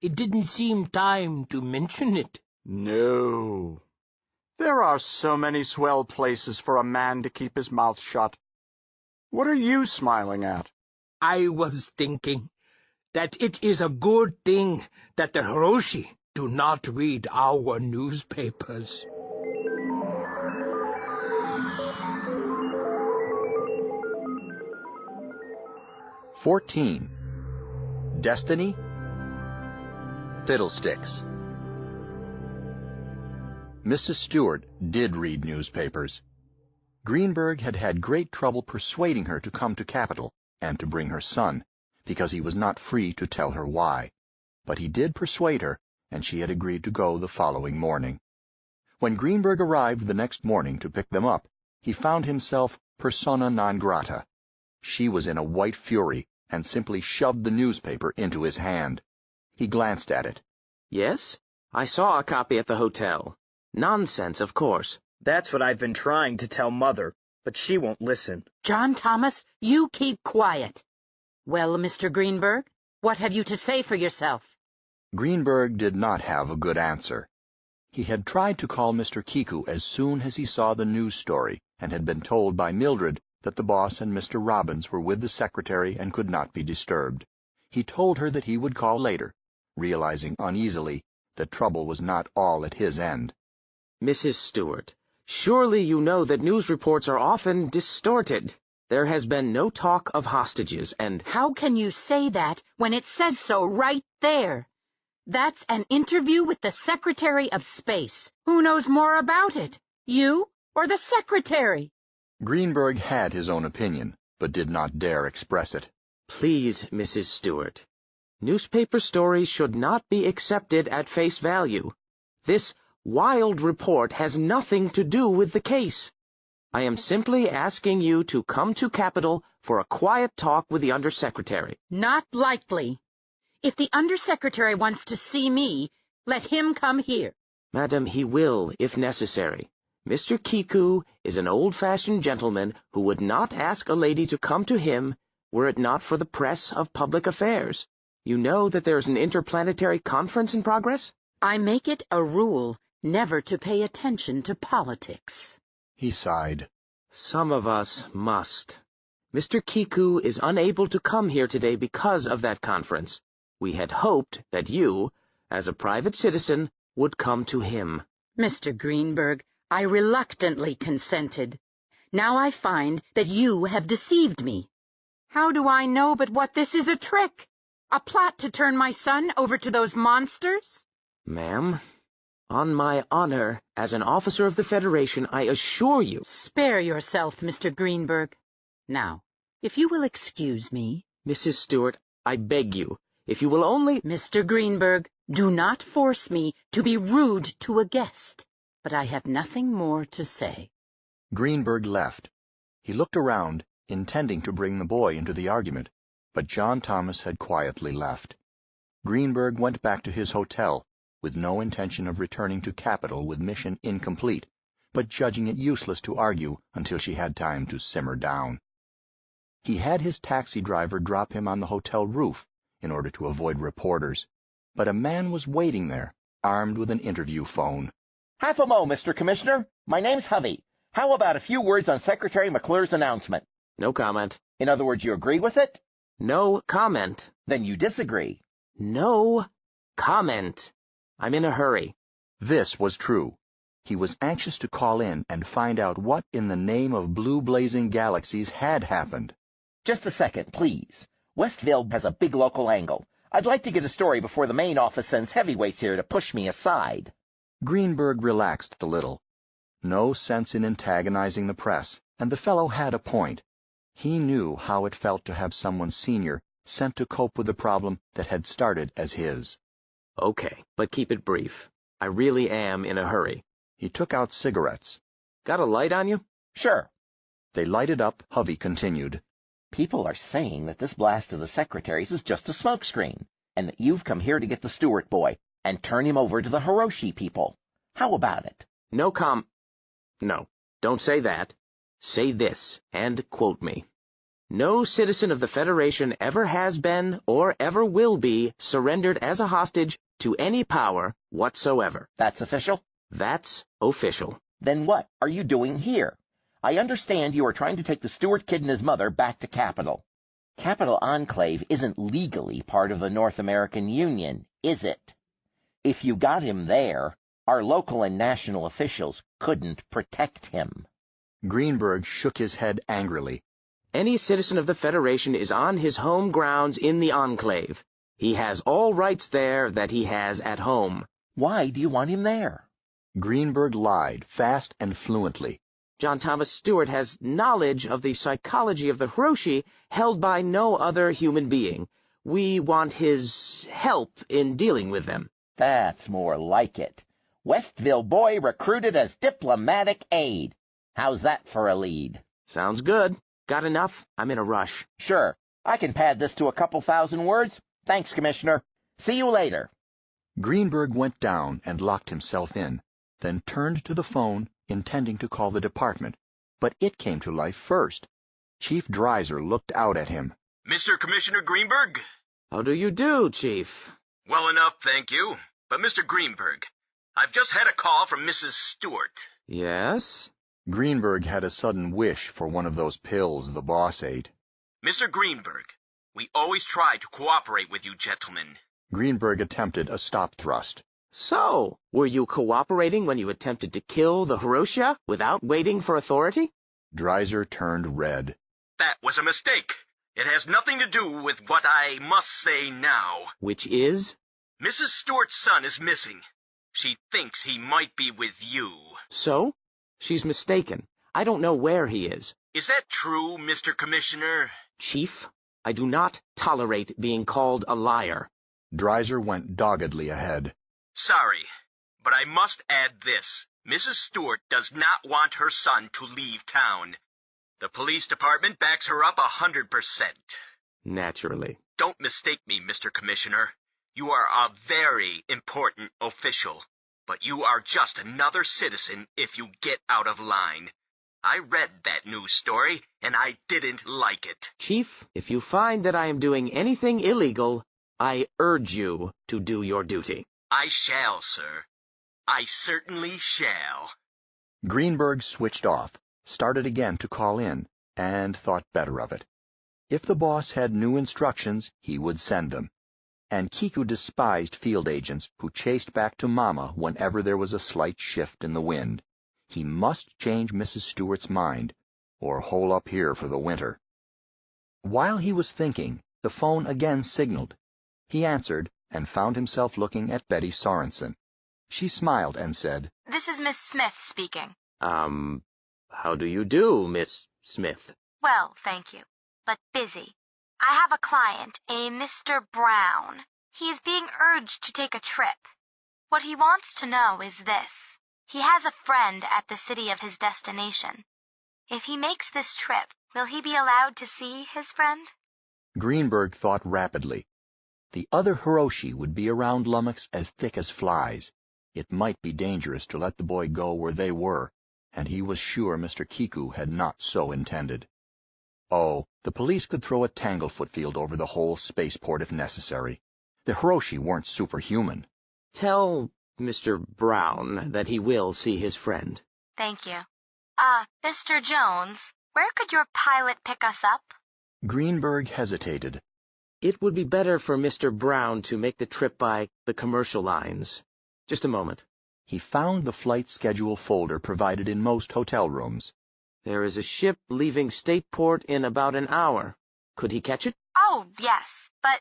It didn't seem time to mention it. No. There are so many swell places for a man to keep his mouth shut. What are you smiling at? I was thinking that it is a good thing that the Hiroshi do not read our newspapers. Destiny? Fiddlesticks. Mrs. Stewart did read newspapers. Greenberg had had great trouble persuading her to come to Capital and to bring her son, because he was not free to tell her why. But he did persuade her, and she had agreed to go the following morning. When Greenberg arrived the next morning to pick them up, he found himself persona non grata. She was in a white fury and simply shoved the newspaper into his hand. He glanced at it. Yes? I saw a copy at the hotel. Nonsense, of course. That's what I've been trying to tell Mother, but she won't listen. John Thomas, you keep quiet. Well, Mr. Greenberg, what have you to say for yourself? Greenberg did not have a good answer. He had tried to call Mr. Kiku as soon as he saw the news story, and had been told by Mildred that the boss and Mr. Robbins were with the secretary and could not be disturbed. He told her that he would call later, realizing uneasily that trouble was not all at his end. Mrs. Stewart, surely you know that news reports are often distorted. There has been no talk of hostages, and— How can you say that when it says so right there? That's an interview with the Secretary of Space. Who knows more about it? You or the Secretary? Greenberg had his own opinion, but did not dare express it. Please, Mrs. Stewart, newspaper stories should not be accepted at face value. This wild report has nothing to do with the case. I am simply asking you to come to Capitol for a quiet talk with the Undersecretary. Not likely. If the Undersecretary wants to see me, let him come here. Madam, he will, if necessary. Mr. Kiku is an old-fashioned gentleman who would not ask a lady to come to him were it not for the press of public affairs. You know that there is an interplanetary conference in progress? I make it a rule never to pay attention to politics. He sighed. Some of us must. Mr. Kiku is unable to come here today because of that conference. We had hoped that you, as a private citizen, would come to him. Mr. Greenberg, I reluctantly consented. Now I find that you have deceived me. How do I know but what this is a trick? A plot to turn my son over to those monsters? Ma'am, on my honor as an officer of the Federation, I assure you— Spare yourself, Mr. Greenberg. Now, if you will excuse me— Mrs. Stewart, I beg you, if you will only— Mr. Greenberg, do not force me to be rude to a guest, but I have nothing more to say. Greenberg left. He looked around, intending to bring the boy into the argument, but John Thomas had quietly left. Greenberg went back to his hotel, with no intention of returning to Capital with mission incomplete, but judging it useless to argue until she had time to simmer down. He had his taxi driver drop him on the hotel roof in order to avoid reporters, but a man was waiting there, armed with an interview phone. Half a mo, Mr. Commissioner. My name's Hovey. How about a few words on Secretary McClure's announcement? No comment. In other words, you agree with it? No comment. Then you disagree. No comment. I'm in a hurry. This was true. He was anxious to call in and find out what in the name of blue blazing galaxies had happened. Just a second, please. Westville has a big local angle. I'd like to get a story before the main office sends heavyweights here to push me aside. Greenberg relaxed a little. No sense in antagonizing the press, and the fellow had a point. He knew how it felt to have someone senior sent to cope with a problem that had started as his. Okay, but keep it brief. I really am in a hurry. He took out cigarettes. Got a light on you? Sure. They lighted up. Hovey continued. People are saying that this blast of the secretaries is just a smokescreen, and that you've come here to get the Stewart boy and turn him over to the Hiroshi people. How about it? No, don't say that. Say this, and quote me. No citizen of the Federation ever has been, or ever will be, surrendered as a hostage to any power whatsoever. That's official? That's official. Then what are you doing here? I understand you are trying to take the Stewart kid and his mother back to Capital. Capital Enclave isn't legally part of the North American Union, is it? If you got him there, our local and national officials couldn't protect him. Greenberg shook his head angrily. Any citizen of the Federation is on his home grounds in the Enclave. He has all rights there that he has at home. Why do you want him there? Greenberg lied, fast and fluently. John Thomas Stewart has knowledge of the psychology of the Hiroshi held by no other human being. We want his help in dealing with them. That's more like it. Westville boy recruited as diplomatic aid. How's that for a lead? Sounds good. Got enough? I'm in a rush. Sure. I can pad this to a couple thousand words. Thanks, Commissioner. See you later. Greenberg went down and locked himself in, then turned to the phone, intending to call the department. But it came to life first. Chief Dreiser looked out at him. Mr. Commissioner Greenberg? How do you do, Chief? Well enough, thank you. But Mr. Greenberg, I've just had a call from Mrs. Stewart. Yes? Greenberg had a sudden wish for one of those pills the boss ate. Mr. Greenberg, we always try to cooperate with you gentlemen. Greenberg attempted a stop thrust. So, were you cooperating when you attempted to kill the Hiroshi without waiting for authority? Dreiser turned red. That was a mistake. It has nothing to do with what I must say now. Which is? Mrs. Stewart's son is missing. She thinks he might be with you. So? She's mistaken. I don't know where he is. Is that true, Mr. Commissioner? Chief, I do not tolerate being called a liar. Dreiser went doggedly ahead. Sorry, but I must add this. Mrs. Stewart does not want her son to leave town. The police department backs her up 100%. Naturally. Don't mistake me, Mr. Commissioner. You are a very important official, but you are just another citizen if you get out of line. I read that news story, and I didn't like it. Chief, if you find that I am doing anything illegal, I urge you to do your duty. I shall, sir. I certainly shall. Greenberg switched off, started again to call in, and thought better of it. If the boss had new instructions, he would send them. And Kiku despised field agents who chased back to Mama whenever there was a slight shift in the wind. He must change Mrs. Stewart's mind, or hole up here for the winter. While he was thinking, the phone again signaled. He answered, and found himself looking at Betty Sorensen. She smiled and said, "This is Miss Smith speaking." How do you do, Miss Smith? "Well, thank you, but busy. I have a client, a Mr. Brown. He is being urged to take a trip. What he wants to know is this. He has a friend at the city of his destination. If he makes this trip, will he be allowed to see his friend?" Greenberg thought rapidly. The other Hiroshi would be around Lummox as thick as flies. It might be dangerous to let the boy go where they were, and he was sure Mr. Kiku had not so intended. Oh, the police could throw a tanglefoot field over the whole spaceport if necessary. The Hiroshi weren't superhuman. Tell Mr. Brown that he will see his friend. "Thank you. Mr. Jones, where could your pilot pick us up?" Greenberg hesitated. It would be better for Mr. Brown to make the trip by the commercial lines. Just a moment. He found the flight schedule folder provided in most hotel rooms. There is a ship leaving Stateport in about an hour. Could he catch it? "Oh, yes, but,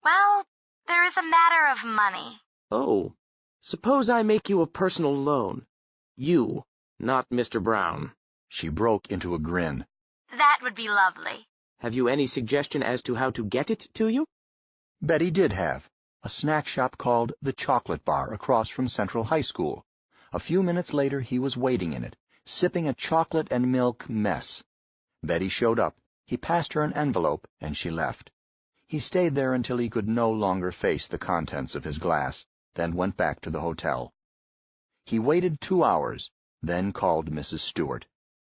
well, there is a matter of money." Oh, suppose I make you a personal loan. You, not Mr. Brown. She broke into a grin. "That would be lovely." Have you any suggestion as to how to get it to you? Betty did have. A snack shop called the Chocolate Bar across from Central High School. A few minutes later he was waiting in it, sipping a chocolate and milk mess. Betty showed up. He passed her an envelope, and she left. He stayed there until he could no longer face the contents of his glass, then went back to the hotel. He waited 2 hours, then called Mrs. Stewart.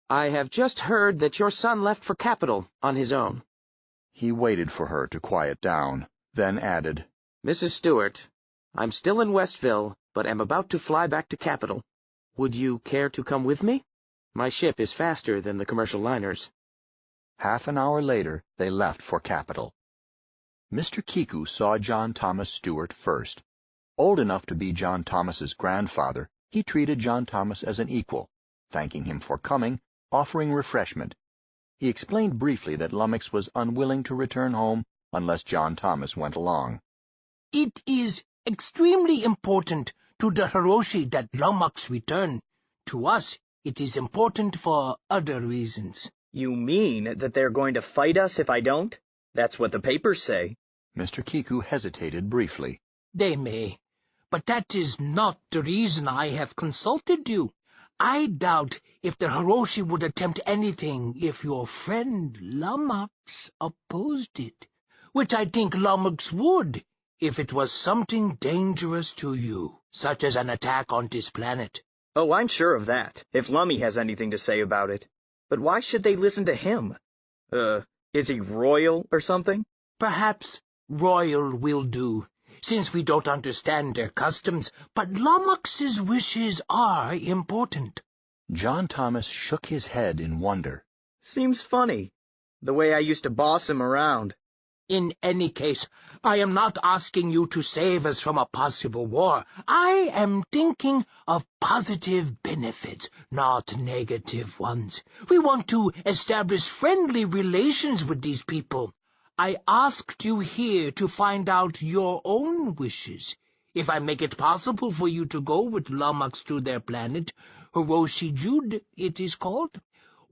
"I have just heard that your son left for Capital on his own." He waited for her to quiet down, then added, "Mrs. Stewart, I'm still in Westville, but am about to fly back to Capital. Would you care to come with me? My ship is faster than the commercial liners." Half an hour later, they left for Capital. Mr. Kiku saw John Thomas Stewart first. Old enough to be John Thomas's grandfather, he treated John Thomas as an equal, thanking him for coming, offering refreshment. He explained briefly that Lummox was unwilling to return home unless John Thomas went along. "It is extremely important to the Hiroshi that Lummox return. To us, it is important for other reasons." "You mean that they're going to fight us if I don't? That's what the papers say." Mr. Kiku hesitated briefly. "They may, but that is not the reason I have consulted you. I doubt if the Hiroshi would attempt anything if your friend Lummox opposed it, which I think Lummox would if it was something dangerous to you, such as an attack on this planet." "Oh, I'm sure of that, if Lummy has anything to say about it. But why should they listen to him? Is he royal or something?" "Perhaps royal will do, since we don't understand their customs, but Lummox's wishes are important." John Thomas shook his head in wonder. "Seems funny, the way I used to boss him around." "In any case, I am not asking you to save us from a possible war. I am thinking of positive benefits, not negative ones. We want to establish friendly relations with these people. I asked you here to find out your own wishes. If I make it possible for you to go with Lummox to their planet, Hiroshi Jude, it is called,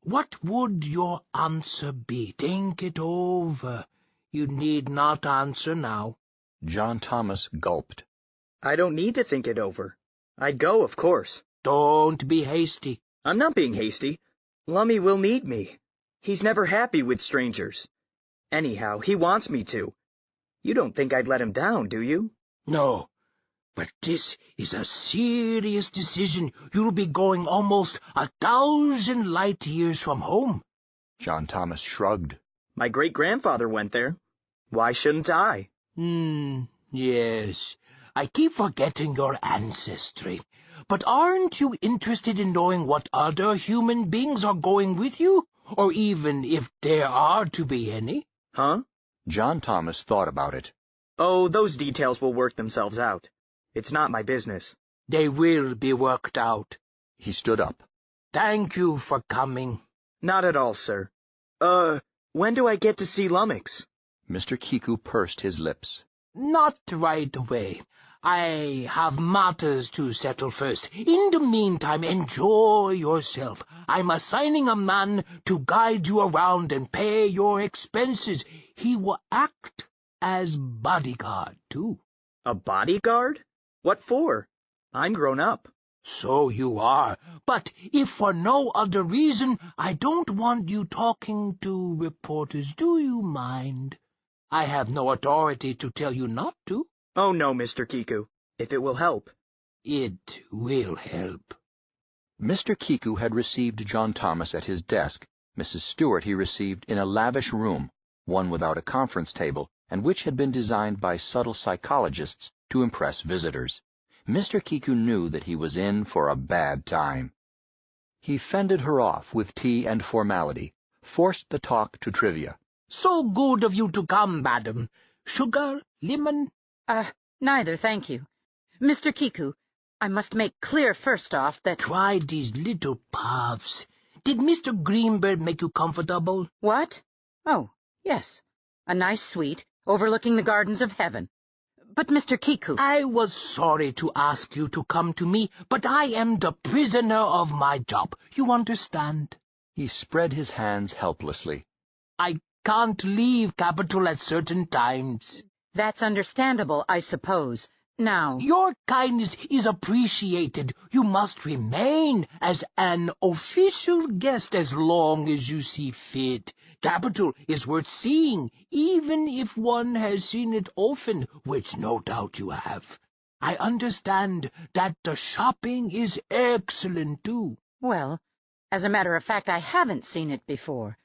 what would your answer be? Think it over. You need not answer now." John Thomas gulped. "I don't need to think it over. I'd go, of course." "Don't be hasty." "I'm not being hasty. Lummy will need me. He's never happy with strangers. Anyhow, he wants me to. You don't think I'd let him down, do you?" "No, but this is a serious decision. You'll be going almost 1,000 light years from home." John Thomas shrugged. "My great-grandfather went there. Why shouldn't I?" Yes. I keep forgetting your ancestry. But aren't you interested in knowing what other human beings are going with you? Or even if there are to be any? Huh? John Thomas thought about it. Oh, those details will work themselves out. It's not my business. They will be worked out. He stood up. Thank you for coming. Not at all, sir. When do I get to see Lummox? Mr. Kiku pursed his lips. Not right away. I have matters to settle first. In the meantime, enjoy yourself. I'm assigning a man to guide you around and pay your expenses. He will act as bodyguard, too. A bodyguard? What for? I'm grown up. So you are, but if for no other reason, I don't want you talking to reporters. Do you mind? I have no authority to tell you not to. Oh, no, Mr. Kiku. If it will help. It will help. Mr. Kiku had received John Thomas at his desk. Mrs. Stewart he received in a lavish room, one without a conference table, and which had been designed by subtle psychologists to impress visitors. Mr. Kiku knew that he was in for a bad time. He fended her off with tea and formality, forced the talk to trivia. So good of you to come, madam. Sugar? Lemon? Neither, thank you. Mr. Kiku, I must make clear first off that— Try these little puffs. Did Mr. Greenberg make you comfortable? What? Oh, yes. A nice suite overlooking the gardens of heaven. But, Mr. Kiku— I was sorry to ask you to come to me, but I am the prisoner of my job. You understand? He spread his hands helplessly. I can't leave Capitol at certain times. That's understandable, I suppose. Now— Your kindness is appreciated. You must remain as an official guest as long as you see fit. Capitol is worth seeing, even if one has seen it often, which no doubt you have. I understand that the shopping is excellent, too. Well, as a matter of fact, I haven't seen it before.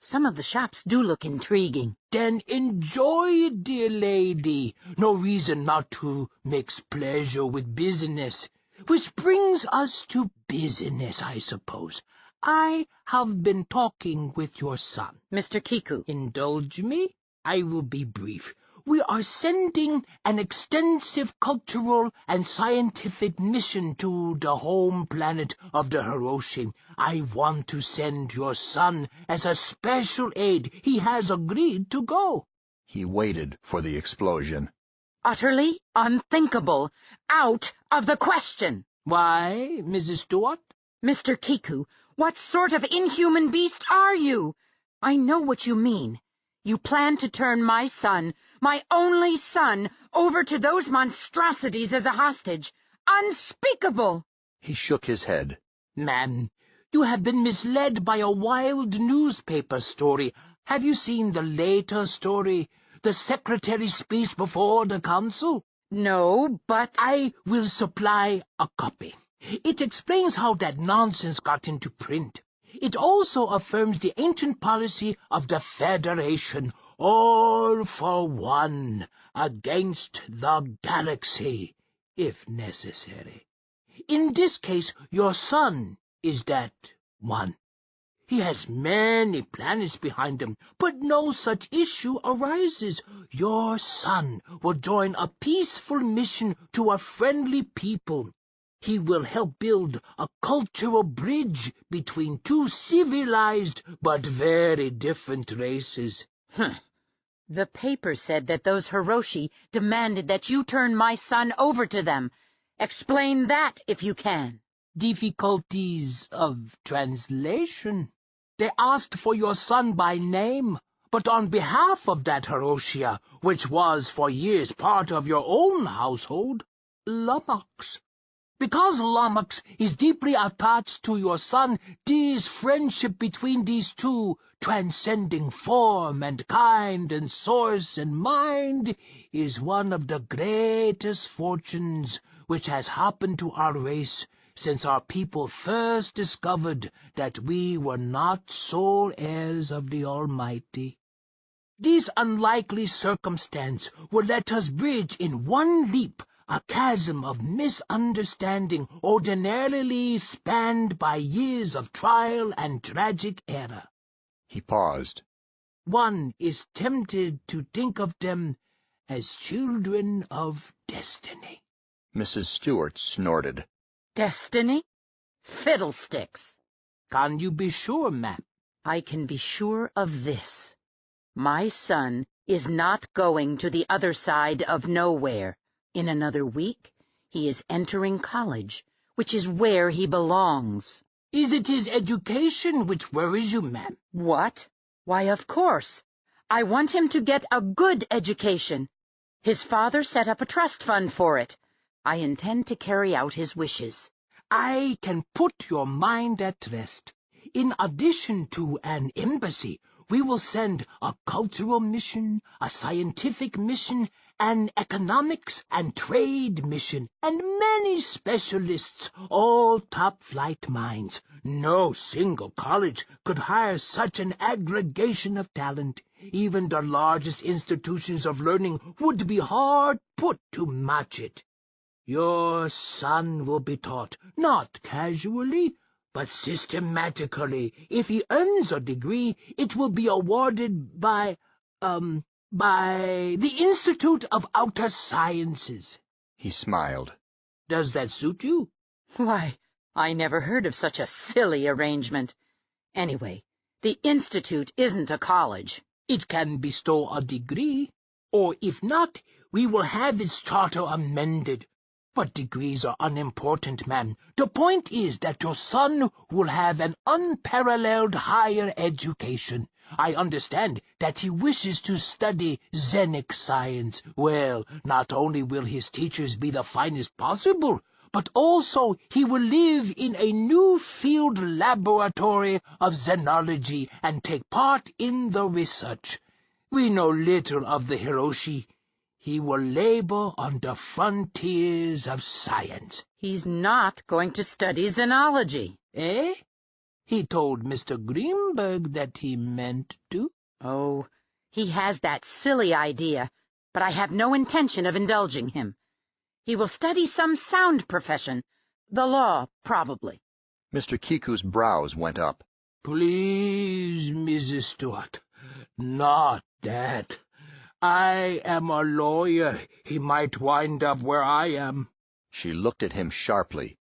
Some of the shops do look intriguing. Then enjoy it, dear lady. No reason not to mix pleasure with business. Which brings us to business, I suppose. I have been talking with your son. Mr. Kiku. Indulge me? I will be brief. We are sending an extensive cultural and scientific mission to the home planet of the Hiroshi. I want to send your son as a special aid. He has agreed to go. He waited for the explosion. Utterly unthinkable. Out of the question. Why, Mrs. Stewart? Mr. Kiku, what sort of inhuman beast are you? I know what you mean. You plan to turn my son, my only son, over to those monstrosities as a hostage. Unspeakable! He shook his head. Man, you have been misled by a wild newspaper story. Have you seen the later story? The secretary's speech before the council? No, but I will supply a copy. It explains how that nonsense got into print. It also affirms the ancient policy of the Federation, all for one, against the galaxy, if necessary. In this case, your son is that one. He has many planets behind him, but no such issue arises. Your son will join a peaceful mission to a friendly people. He will help build a cultural bridge between two civilized but very different races. The paper said that those Hiroshi demanded that you turn my son over to them. Explain that, if you can. Difficulties of translation. They asked for your son by name, but on behalf of that Hiroshia, which was for years part of your own household, Lummox. Because Lummox is deeply attached to your son, this friendship between these two, transcending form and kind and source and mind, is one of the greatest fortunes which has happened to our race since our people first discovered that we were not sole heirs of the Almighty. This unlikely circumstance will let us bridge in one leap a chasm of misunderstanding ordinarily spanned by years of trial and tragic error. He paused. One is tempted to think of them as children of destiny. Mrs. Stewart snorted. Destiny? Fiddlesticks. Can you be sure, ma'am? I can be sure of this. My son is not going to the other side of nowhere. In another week, he is entering college, which is where he belongs. Is it his education which worries you, ma'am? What? Why, of course. I want him to get a good education. His father set up a trust fund for it. I intend to carry out his wishes. I can put your mind at rest. In addition to an embassy, we will send a cultural mission, a scientific mission, an economics and trade mission, and many specialists, all top-flight minds. No single college could hire such an aggregation of talent. Even the largest institutions of learning would be hard put to match it. Your son will be taught, not casually, but systematically. If he earns a degree, it will be awarded by the Institute of Outer Sciences. He smiled. Does that suit you? Why, I never heard of such a silly arrangement. Anyway, the Institute isn't a college. It can bestow a degree, or if not, we will have its charter amended. But degrees are unimportant, ma'am. The point is that your son will have an unparalleled higher education. I understand that he wishes to study xenic science. Well, not only will his teachers be the finest possible, but also he will live in a new field laboratory of xenology and take part in the research. We know little of the Hiroshi. He will labor on the frontiers of science. He's not going to study xenology. Eh? He told Mr. Greenberg that he meant to. Oh, he has that silly idea, but I have no intention of indulging him. He will study some sound profession, the law, probably. Mr. Kiku's brows went up. Please, Mrs. Stewart, not that. I am a lawyer. He might wind up where I am. She looked at him sharply.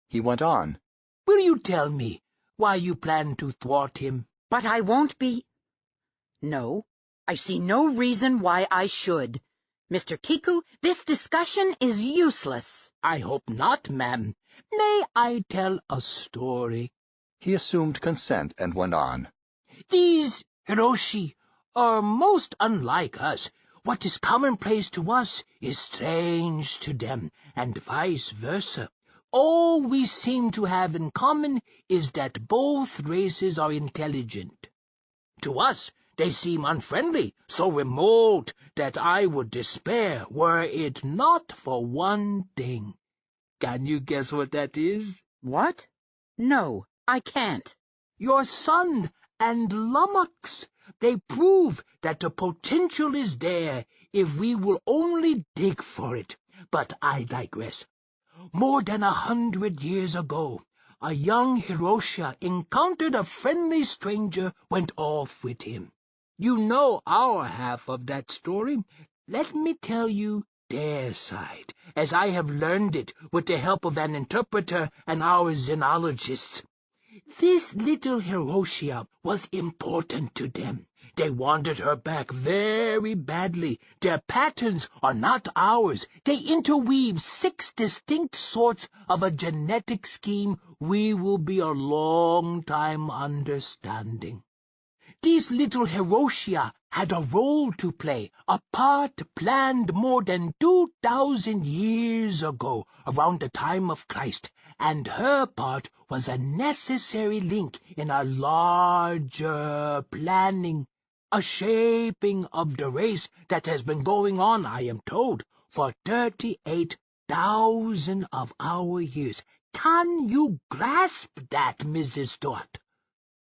He went on. Will you tell me why you plan to thwart him? But I won't be... No, I see no reason why I should. Mr. Kiku, this discussion is useless. I hope not, ma'am. May I tell a story? He assumed consent and went on. These Hiroshi are most unlike us. What is commonplace to us is strange to them, and vice versa. All we seem to have in common is that both races are intelligent. To us, they seem unfriendly, so remote that I would despair were it not for one thing. Can you guess what that is? What? No, I can't. Your son and Lummox. They prove that the potential is there if we will only dig for it. But I digress. More than 100 years ago, a young Hiroshi encountered a friendly stranger, went off with him. You know our half of that story. Let me tell you their side, as I have learned it with the help of an interpreter and our xenologists. This little Hiroshi was important to them. They wanted her back very badly. Their patterns are not ours. They interweave 6 distinct sorts of a genetic scheme we will be a long time understanding. These little Hiroshi had a role to play, a part planned more than 2,000 years ago, around the time of Christ, and her part was a necessary link in a larger planning, a shaping of the race that has been going on, I am told, for 38,000 of our years. Can you grasp that, Mrs. Stewart?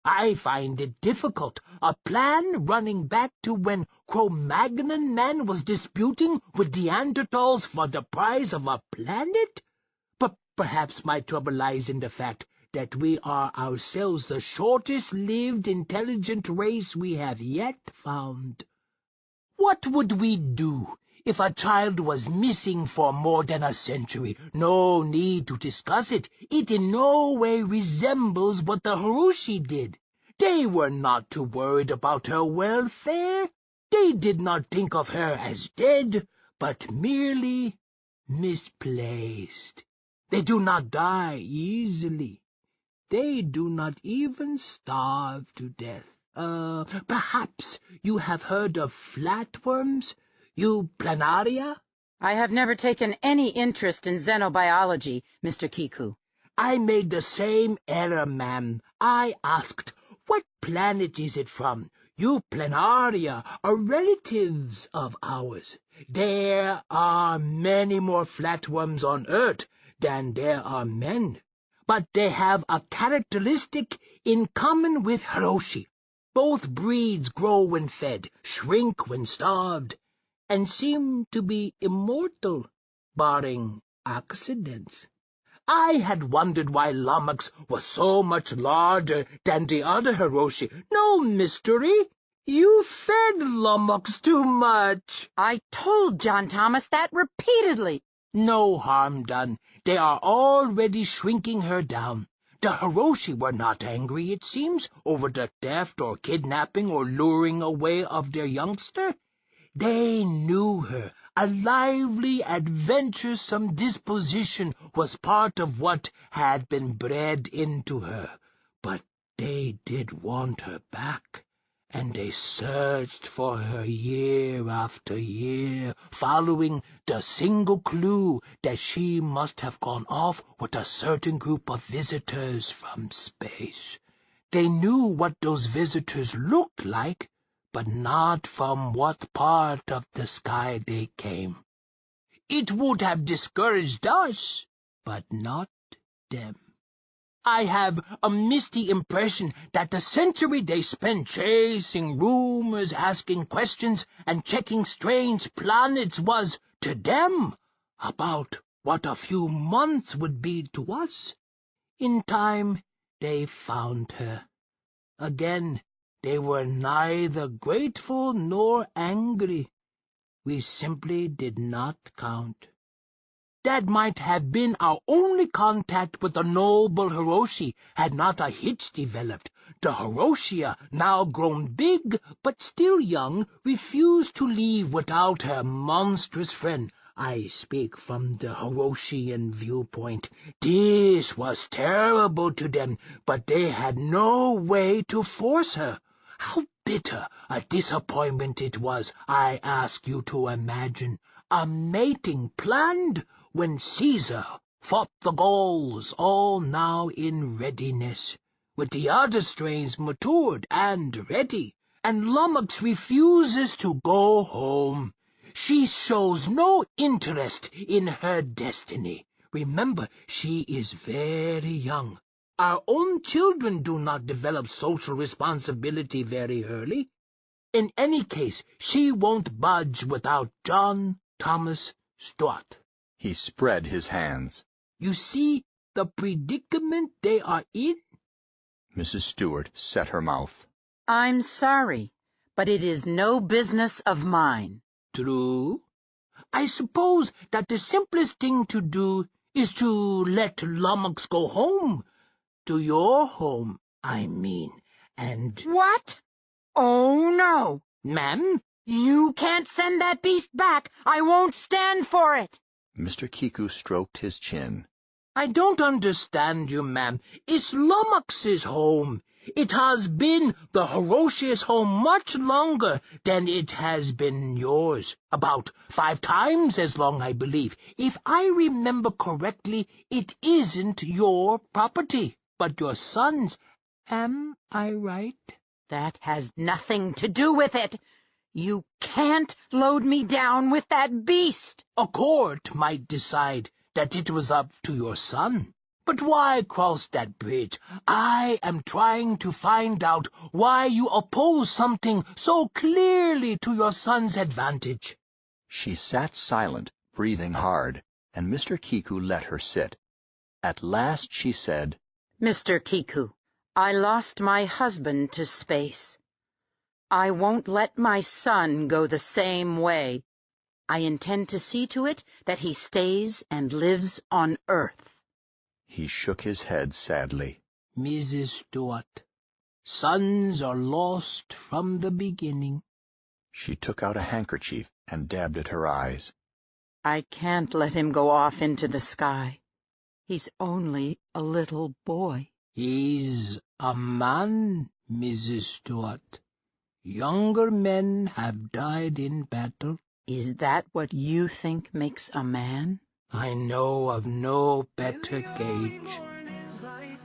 I find it difficult. A plan running back to when Cro-Magnon man was disputing with Neanderthals for the prize of a planet? But perhaps my trouble lies in the fact that we are ourselves the shortest-lived intelligent race we have yet found. What would we do if a child was missing for more than a century? No need to discuss it. It in no way resembles what the Hiroshi did. They were not too worried about her welfare. They did not think of her as dead, but merely misplaced. They do not die easily. They do not even starve to death. Perhaps you have heard of flatworms? You planaria? I have never taken any interest in xenobiology, Mr. Kiku. I made the same error, ma'am. I asked, what planet is it from? You planaria are relatives of ours. There are many more flatworms on Earth than there are men. But they have a characteristic in common with Hiroshi. Both breeds grow when fed, shrink when starved, and seem to be immortal, barring accidents. I had wondered why Lummox was so much larger than the other Hiroshi. No mystery. You fed Lummox too much. I told John Thomas that repeatedly. No harm done. They are already shrinking her down. The Hiroshi were not angry, it seems, over the theft or kidnapping or luring away of their youngster. They knew her. A lively, adventuresome disposition was part of what had been bred into her. But they did want her back, and they searched for her year after year, following the single clue that she must have gone off with a certain group of visitors from space. They knew what those visitors looked like, but not from what part of the sky they came. It would have discouraged us, but not them. I have a misty impression that the century they spent chasing rumors, asking questions, and checking strange planets was, to them, about what a few months would be to us. In time, they found her. Again, they were neither grateful nor angry. We simply did not count. That might have been our only contact with the noble Hiroshi had not a hitch developed. The Hiroshia, now grown big but still young, refused to leave without her monstrous friend. I speak from the Hiroshian viewpoint. This was terrible to them, but they had no way to force her. How bitter a disappointment it was, I ask you to imagine. A mating planned when Caesar fought the Gauls, all now in readiness, with the other strains matured and ready, and Lummox refuses to go home. She shows no interest in her destiny. Remember, she is very young. Our own children do not develop social responsibility very early. In any case, she won't budge without John Thomas Stuart. He spread his hands. You see the predicament they are in? Mrs. Stewart set her mouth. I'm sorry, but it is no business of mine. True. I suppose that the simplest thing to do is to let Lummox go home. To your home, I mean, and... What? Oh, no. Ma'am? You can't send that beast back. I won't stand for it. Mr. Kiku stroked his chin. I don't understand you, ma'am. It's Lummox's home. It has been the Hiroshi's home much longer than it has been yours. About 5 times as long, I believe. If I remember correctly, it isn't your property, but your son's. Am I right? That has nothing to do with it. You can't load me down with that beast. A court might decide that it was up to your son. But why cross that bridge? I am trying to find out why you oppose something so clearly to your son's advantage. She sat silent, breathing hard, and Mr. Kiku let her sit. At last she said, Mr. Kiku, I lost my husband to space. I won't let my son go the same way. I intend to see to it that he stays and lives on Earth. He shook his head sadly. Mrs. Stuart, sons are lost from the beginning. She took out a handkerchief and dabbed at her eyes. I can't let him go off into the sky. He's only a little boy. He's a man, Mrs. Stuart. Younger men have died in battle. Is that what you think makes a man? I know of no better gauge.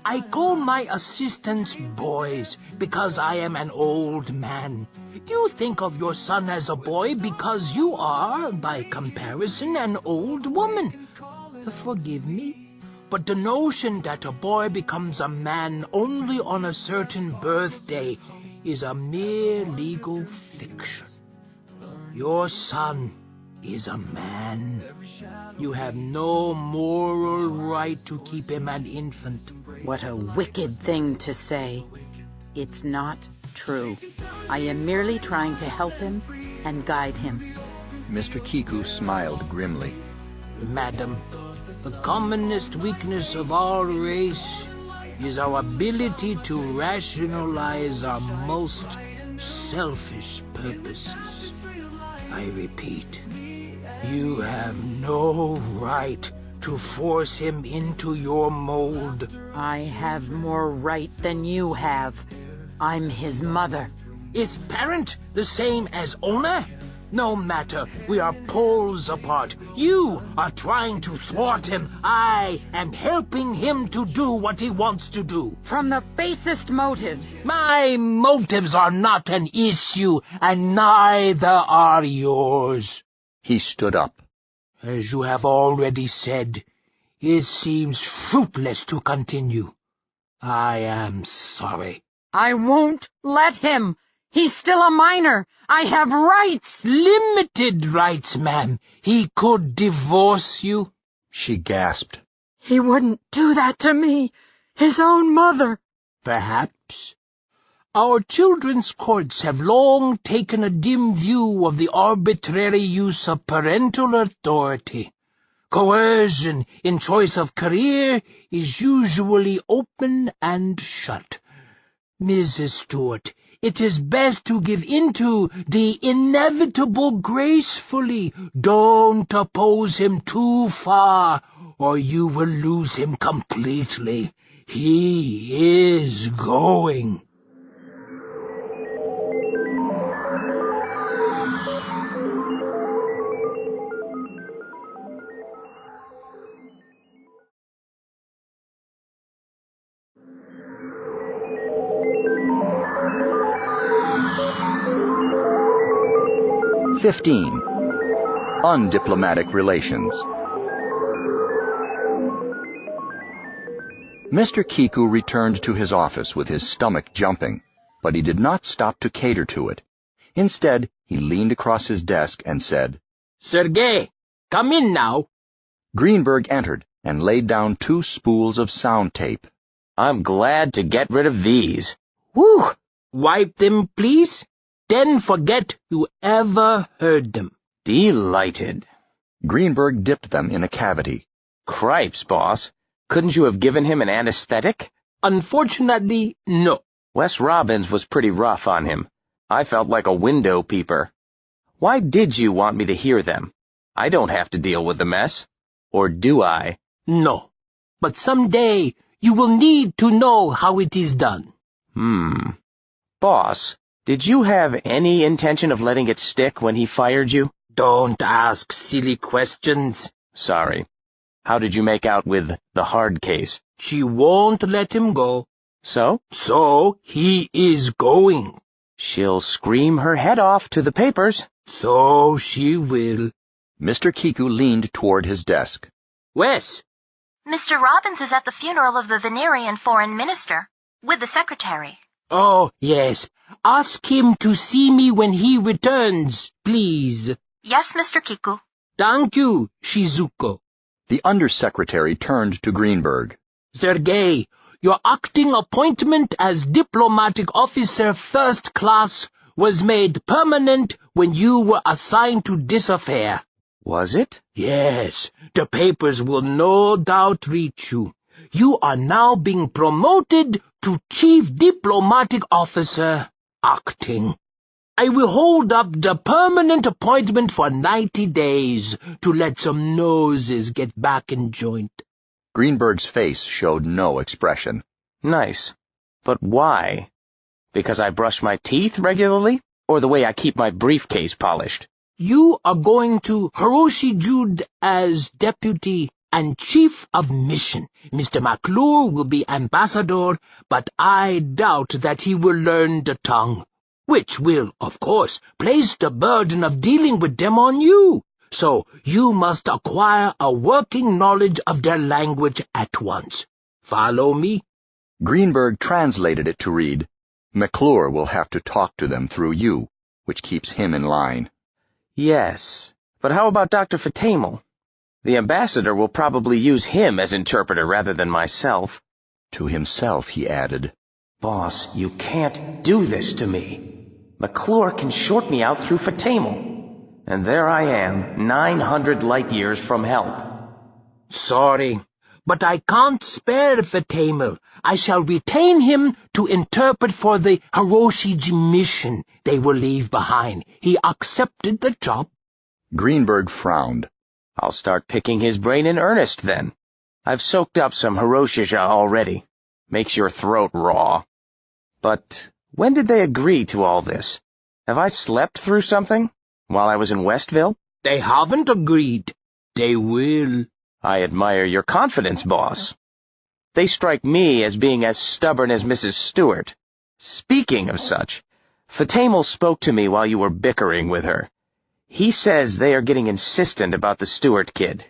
I call my assistants boys because I am an old man. You think of your son as a boy because you are, by comparison, an old woman. Forgive me, but the notion that a boy becomes a man only on a certain birthday is a mere legal fiction. Your son is a man. You have no moral right to keep him an infant. What a wicked thing to say. It's not true. I am merely trying to help him and guide him. Mr. Kiku smiled grimly. Madam, the commonest weakness of our race is our ability to rationalize our most selfish purposes. I repeat, you have no right to force him into your mold. I have more right than you have. I'm his mother. Is parent the same as owner? No matter, we are poles apart. You are trying to thwart him. I am helping him to do what he wants to do. From the basest motives. My motives are not an issue, and neither are yours. He stood up. As you have already said, it seems fruitless to continue. I am sorry. I won't let him. He's still a minor. I have rights. Limited rights, ma'am. He could divorce you. She gasped. He wouldn't do that to me. His own mother. Perhaps. Our children's courts have long taken a dim view of the arbitrary use of parental authority. Coercion in choice of career is usually open and shut. Mrs. Stuart, it is best to give in to the inevitable gracefully. Don't oppose him too far, or you will lose him completely. He is going. Undiplomatic relations. Mr. Kiku returned to his office with his stomach jumping, but he did not stop to cater to it. Instead, he leaned across his desk and said, Sergei, come in now. Greenberg entered and laid down 2 spools of sound tape. I'm glad to get rid of these. Whew! Wipe them, please. Then forget you ever heard them. Delighted. Greenberg dipped them in a cavity. Cripes, boss. Couldn't you have given him an anesthetic? Unfortunately, no. Wes Robbins was pretty rough on him. I felt like a window peeper. Why did you want me to hear them? I don't have to deal with the mess. Or do I? No. But someday you will need to know how it is done. Boss, did you have any intention of letting it stick when he fired you? Don't ask silly questions. Sorry. How did you make out with the hard case? She won't let him go. So? So he is going. She'll scream her head off to the papers. So she will. Mr. Kiku leaned toward his desk. Wes, Mr. Robbins is at the funeral of the Venerian foreign minister, with the secretary. Oh, yes. Ask him to see me when he returns, please. Yes, Mr. Kiku. Thank you, Shizuko. The undersecretary turned to Greenberg. Sergei, your acting appointment as diplomatic officer first class was made permanent when you were assigned to this affair. Was it? Yes, the papers will no doubt reach you. You are now being promoted to Chief Diplomatic Officer, acting. I will hold up the permanent appointment for 90 days to let some noses get back in joint. Greenberg's face showed no expression. Nice. But why? Because I brush my teeth regularly? Or the way I keep my briefcase polished? You are going to Hiroshi-Jude as deputy and chief of mission. Mr. McClure will be ambassador, but I doubt that he will learn the tongue, which will, of course, place the burden of dealing with them on you. So you must acquire a working knowledge of their language at once. Follow me? Greenberg translated it to read, McClure will have to talk to them through you, which keeps him in line. Yes, but how about Dr. Fatamel? The ambassador will probably use him as interpreter rather than myself. To himself he added, Boss, you can't do this to me. McClure can short me out through Fatamel. And there I am, 900 light-years from help. Sorry, but I can't spare Fatamel. I shall retain him to interpret for the Hiroshiji mission they will leave behind. He accepted the job. Greenberg frowned. I'll start picking his brain in earnest, then. I've soaked up some Hiroshija already. Makes your throat raw. But when did they agree to all this? Have I slept through something? While I was in Westville? They haven't agreed. They will. I admire your confidence, boss. They strike me as being as stubborn as Mrs. Stewart. Speaking of such, Fatamel spoke to me while you were bickering with her. He says they are getting insistent about the Stewart kid.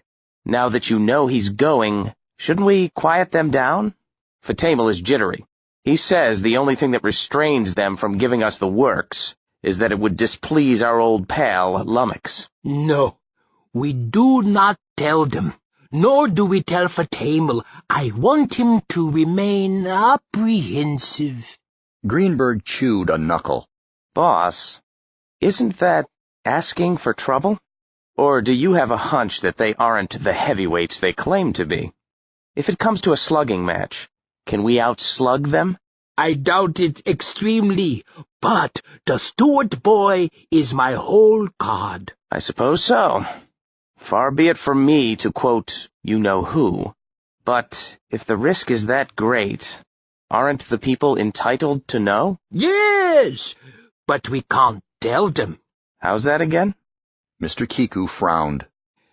Now that you know he's going, shouldn't we quiet them down? Fatamel is jittery. He says the only thing that restrains them from giving us the works is that it would displease our old pal, Lummox. No, we do not tell them. Nor do we tell Fatamel. I want him to remain apprehensive. Greenberg chewed a knuckle. Boss, isn't that asking for trouble? Or do you have a hunch that they aren't the heavyweights they claim to be? If it comes to a slugging match, can we outslug them? I doubt it extremely, but the Stewart boy is my whole card. I suppose so. Far be it from me to quote you-know-who, but if the risk is that great, aren't the people entitled to know? Yes, but we can't tell them. How's that again? Mr. Kiku frowned.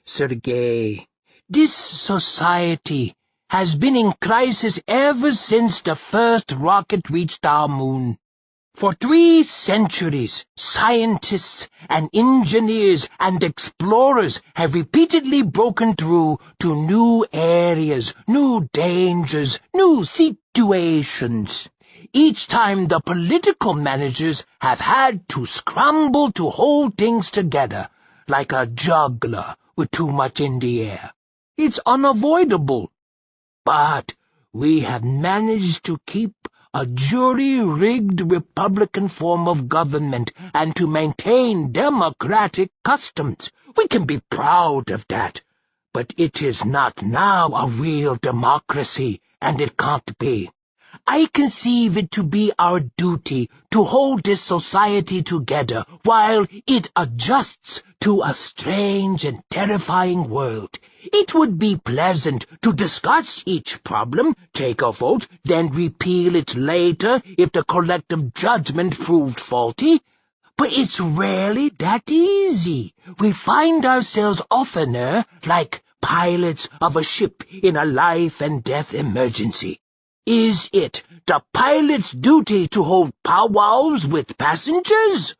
Sergei, this society has been in crisis ever since the first rocket reached our moon. For 3 centuries, scientists and engineers and explorers have repeatedly broken through to new areas, new dangers, new situations. Each time the political managers have had to scramble to hold things together, like a juggler with too much in the air. It's unavoidable. But we have managed to keep a jury-rigged Republican form of government and to maintain democratic customs. We can be proud of that. But it is not now a real democracy, and it can't be. I conceive it to be our duty to hold this society together while it adjusts to a strange and terrifying world. It would be pleasant to discuss each problem, take a vote, then repeal it later if the collective judgment proved faulty. But it's rarely that easy. We find ourselves oftener like pilots of a ship in a life-and-death emergency. Is it the pilot's duty to hold powwows with passengers?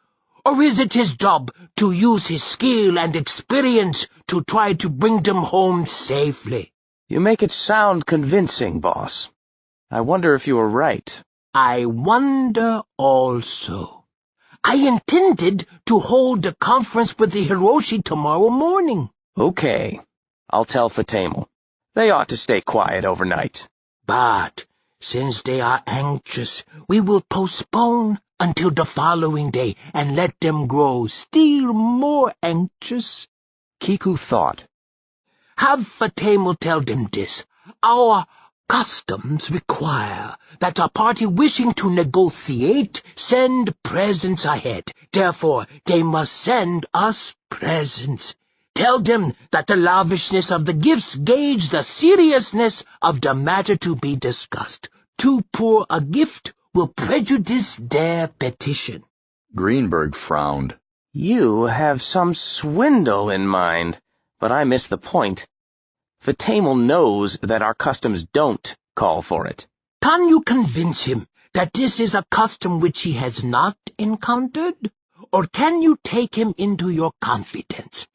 Or is it his job to use his skill and experience to try to bring them home safely? You make it sound convincing, boss. I wonder if you were right. I wonder also. I intended to hold a conference with the Hiroshi tomorrow morning. Okay. I'll tell Fatamel. They ought to stay quiet overnight. But since they are anxious, we will postpone until the following day and let them grow still more anxious. Kiku thought. Have Fatamel tell them this. Our customs require that a party wishing to negotiate send presents ahead. Therefore, they must send us presents. Tell them that the lavishness of the gifts gauge the seriousness of the matter to be discussed. Too poor a gift will prejudice their petition. Greenberg frowned. You have some swindle in mind, but I miss the point. Fatamel knows that our customs don't call for it. Can you convince him that this is a custom which he has not encountered? Or can you take him into your confidence?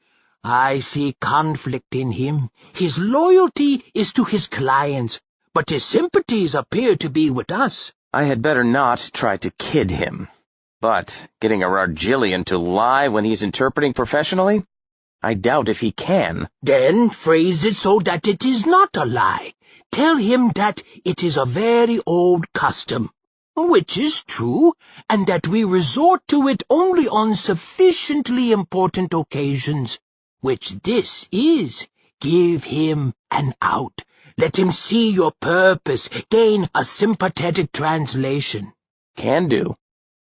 I see conflict in him. His loyalty is to his clients, but his sympathies appear to be with us. I had better not try to kid him. But getting a Rargillian to lie when he's interpreting professionally? I doubt if he can. Then phrase it so that it is not a lie. Tell him that it is a very old custom, which is true, and that we resort to it only on sufficiently important occasions, which this is. Give him an out. Let him see your purpose, gain a sympathetic translation. Can do.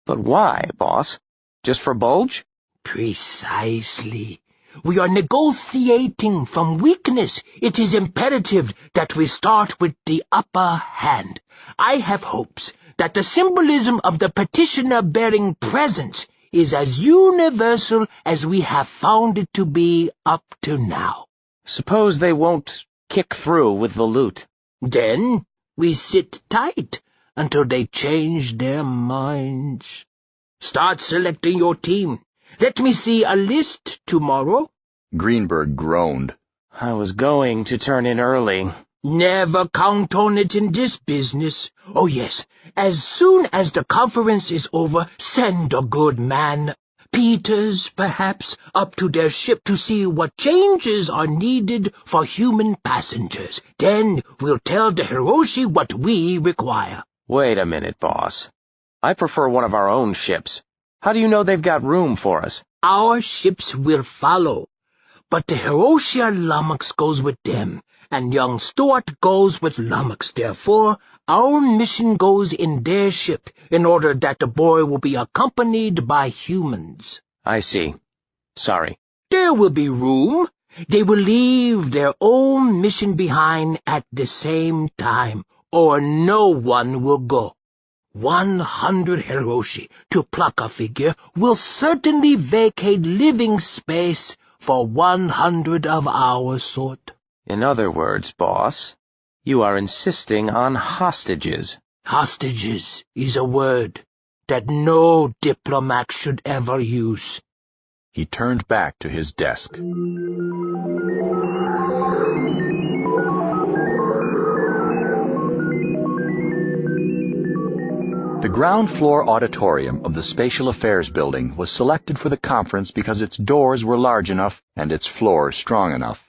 But why, boss? Just for bulge? Precisely. We are negotiating from weakness. It is imperative that we start with the upper hand. I have hopes that the symbolism of the petitioner bearing presents is as universal as we have found it to be up to now. Suppose they won't kick through with the loot. Then we sit tight until they change their minds. Start selecting your team. Let me see a list tomorrow. Greenberg groaned. I was going to turn in early. Never count on it in this business. Oh, yes, as soon as the conference is over, send a good man, Peters, perhaps, up to their ship to see what changes are needed for human passengers. Then we'll tell the Hiroshi what we require. Wait a minute, boss. I prefer one of our own ships. How do you know they've got room for us? Our ships will follow, but the Hiroshi Lummox goes with them, and young Stuart goes with Lummox. Therefore, our mission goes in their ship, in order that the boy will be accompanied by humans. I see. Sorry. There will be room. They will leave their own mission behind at the same time, or no one will go. 100 Hiroshi, to pluck a figure, will certainly vacate living space for 100 of our sort. In other words, boss, you are insisting on hostages. Hostages is a word that no diplomat should ever use. He turned back to his desk. The ground-floor auditorium of the Spatial Affairs Building was selected for the conference because its doors were large enough and its floor strong enough.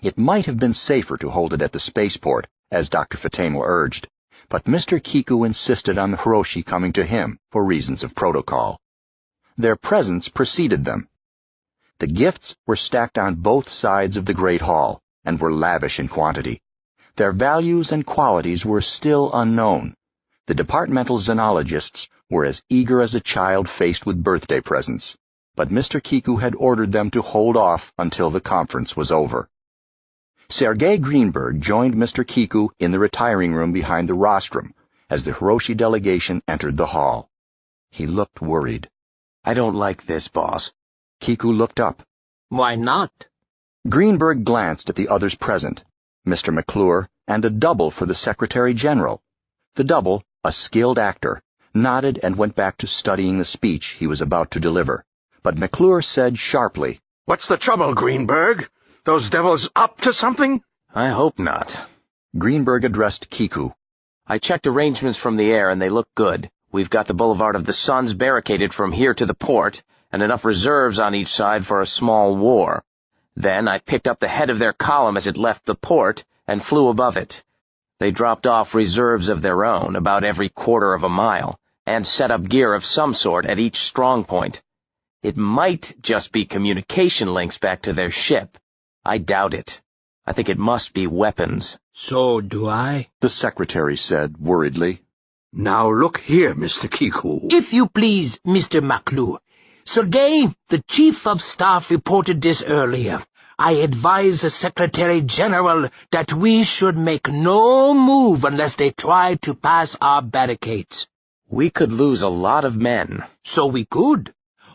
It might have been safer to hold it at the spaceport, as Dr. Fatamel urged, but Mr. Kiku insisted on the Hiroshi coming to him for reasons of protocol. Their presence preceded them. The gifts were stacked on both sides of the Great Hall and were lavish in quantity. Their values and qualities were still unknown. The departmental xenologists were as eager as a child faced with birthday presents, but Mr. Kiku had ordered them to hold off until the conference was over. Sergei Greenberg joined Mr. Kiku in the retiring room behind the rostrum as the Hiroshi delegation entered the hall. He looked worried. I don't like this, boss. Kiku looked up. Why not? Greenberg glanced at the others present, Mr. McClure, and a double for the Secretary General. The double, a skilled actor, nodded and went back to studying the speech he was about to deliver. But McClure said sharply, What's the trouble, Greenberg? Those devils up to something? I hope not. Greenberg addressed Kiku. I checked arrangements from the air, and they look good. We've got the Boulevard of the Suns barricaded from here to the port, and enough reserves on each side for a small war. Then I picked up the head of their column as it left the port, and flew above it. They dropped off reserves of their own, about every quarter of a mile, and set up gear of some sort at each strong point. It might just be communication links back to their ship. I doubt it. I think it must be weapons. So do I, the secretary said worriedly. Now look here, Mr. Kiku. If you please, Mr. McClure. Sergei, the Chief of Staff, reported this earlier. I advised the Secretary-General that we should make no move unless they try to pass our barricades. We could lose a lot of men. So we could.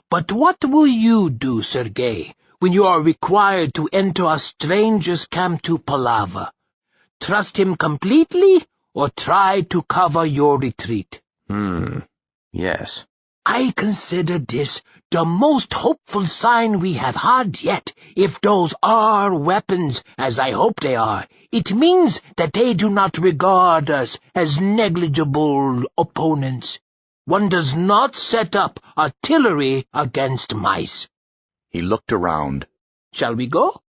But what will you do, Sergei, when you are required to enter a stranger's camp to palaver? Trust him completely, or try to cover your retreat? Yes. I consider this the most hopeful sign we have had yet. If those are weapons, as I hope they are, it means that they do not regard us as negligible opponents. One does not set up artillery against mice. He looked around. Shall we go?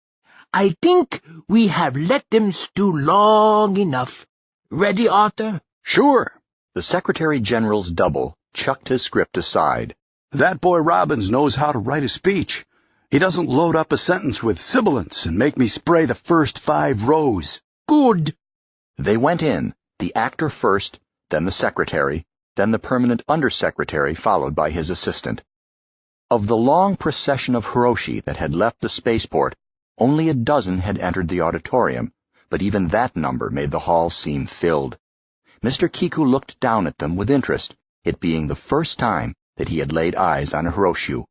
I think we have let them stew long enough. Ready, Arthur? Sure. The Secretary-General's double chucked his script aside. That boy Robbins knows how to write a speech. He doesn't load up a sentence with sibilants and make me spray the first 5 rows. Good. They went in, the actor first, then the secretary, then the permanent undersecretary, followed by his assistant. Of the long procession of Hiroshi that had left the spaceport, only a dozen had entered the auditorium, but even that number made the hall seem filled. Mr. Kiku looked down at them with interest, it being the first time that he had laid eyes on a Hiroshu.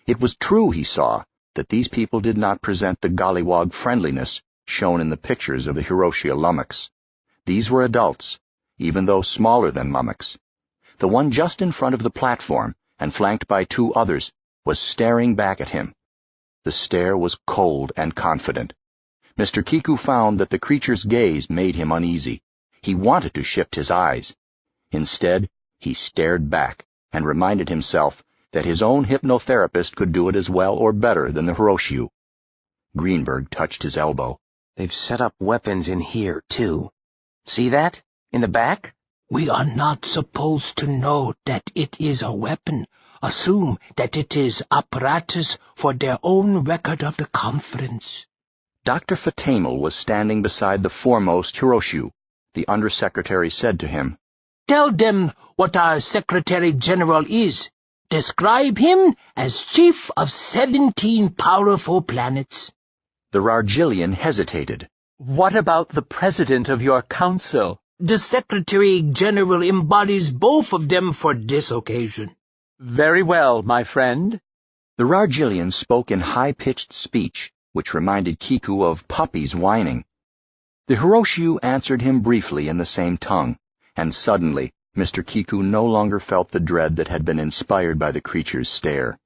It was true, he saw, that these people did not present the gollywog friendliness shown in the pictures of the Hiroshia Lummox. These were adults, even though smaller than Lummox. The one just in front of the platform, and flanked by 2 others, was staring back at him. The stare was cold and confident. Mr. Kiku found that the creature's gaze made him uneasy. He wanted to shift his eyes. Instead, he stared back and reminded himself that his own hypnotherapist could do it as well or better than the Hiroshiu. Greenberg touched his elbow. They've set up weapons in here, too. See that? In the back? We are not supposed to know that it is a weapon. Assume that it is apparatus for their own record of the conference. Dr. Fatamel was standing beside the foremost Hiroshiu. The undersecretary said to him, Tell them what our Secretary-General is. Describe him as chief of 17 powerful planets. The Rargillian hesitated. What about the president of your council? The Secretary-General embodies both of them for this occasion. Very well, my friend. The Rargillian spoke in high-pitched speech, which reminded Kiku of puppies whining. The Hiroshiu answered him briefly in the same tongue, and suddenly Mr. Kiku no longer felt the dread that had been inspired by the creature's stare.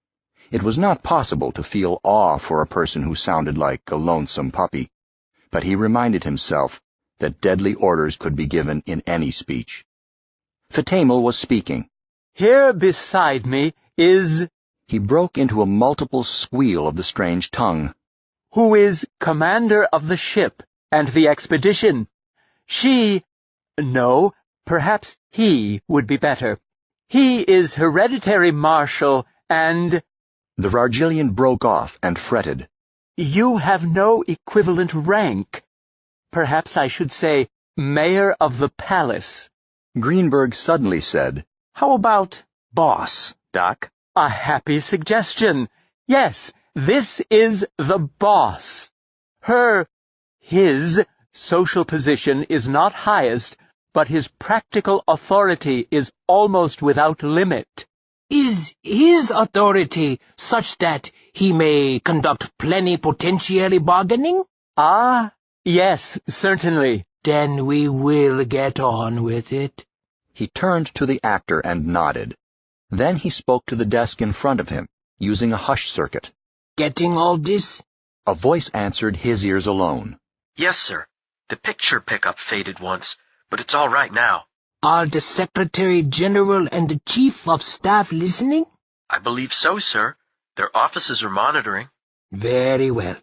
It was not possible to feel awe for a person who sounded like a lonesome puppy, but he reminded himself that deadly orders could be given in any speech. Fatamel was speaking. Here beside me is... He broke into a multiple squeal of the strange tongue. Who is commander of the ship and the expedition. She... No, perhaps he would be better. He is hereditary marshal and... The Rargillian broke off and fretted. You have no equivalent rank. Perhaps I should say mayor of the palace. Greenberg suddenly said, How about boss, Doc? A happy suggestion. Yes, this is the boss. His social position is not highest, but his practical authority is almost without limit. Is his authority such that he may conduct plenipotentiary bargaining? Ah, yes, certainly. Then we will get on with it. He turned to the actor and nodded. Then he spoke to the desk in front of him, using a hush circuit. Getting all this? A voice answered his ears alone. Yes, sir. The picture pickup faded once, but it's all right now. Are the Secretary General and the Chief of Staff listening? I believe so, sir. Their offices are monitoring. Very well.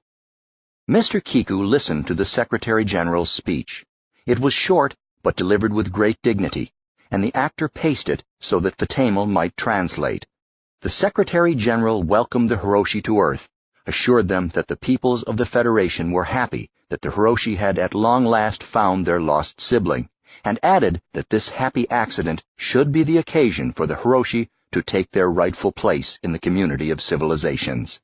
Mr. Kiku listened to the Secretary General's speech. It was short, but delivered with great dignity, and the actor paced it so that Fatamel might translate. The Secretary General welcomed the Hiroshi to Earth, assured them that the peoples of the Federation were happy that the Hiroshi had at long last found their lost sibling, and added that this happy accident should be the occasion for the Hiroshi to take their rightful place in the community of civilizations.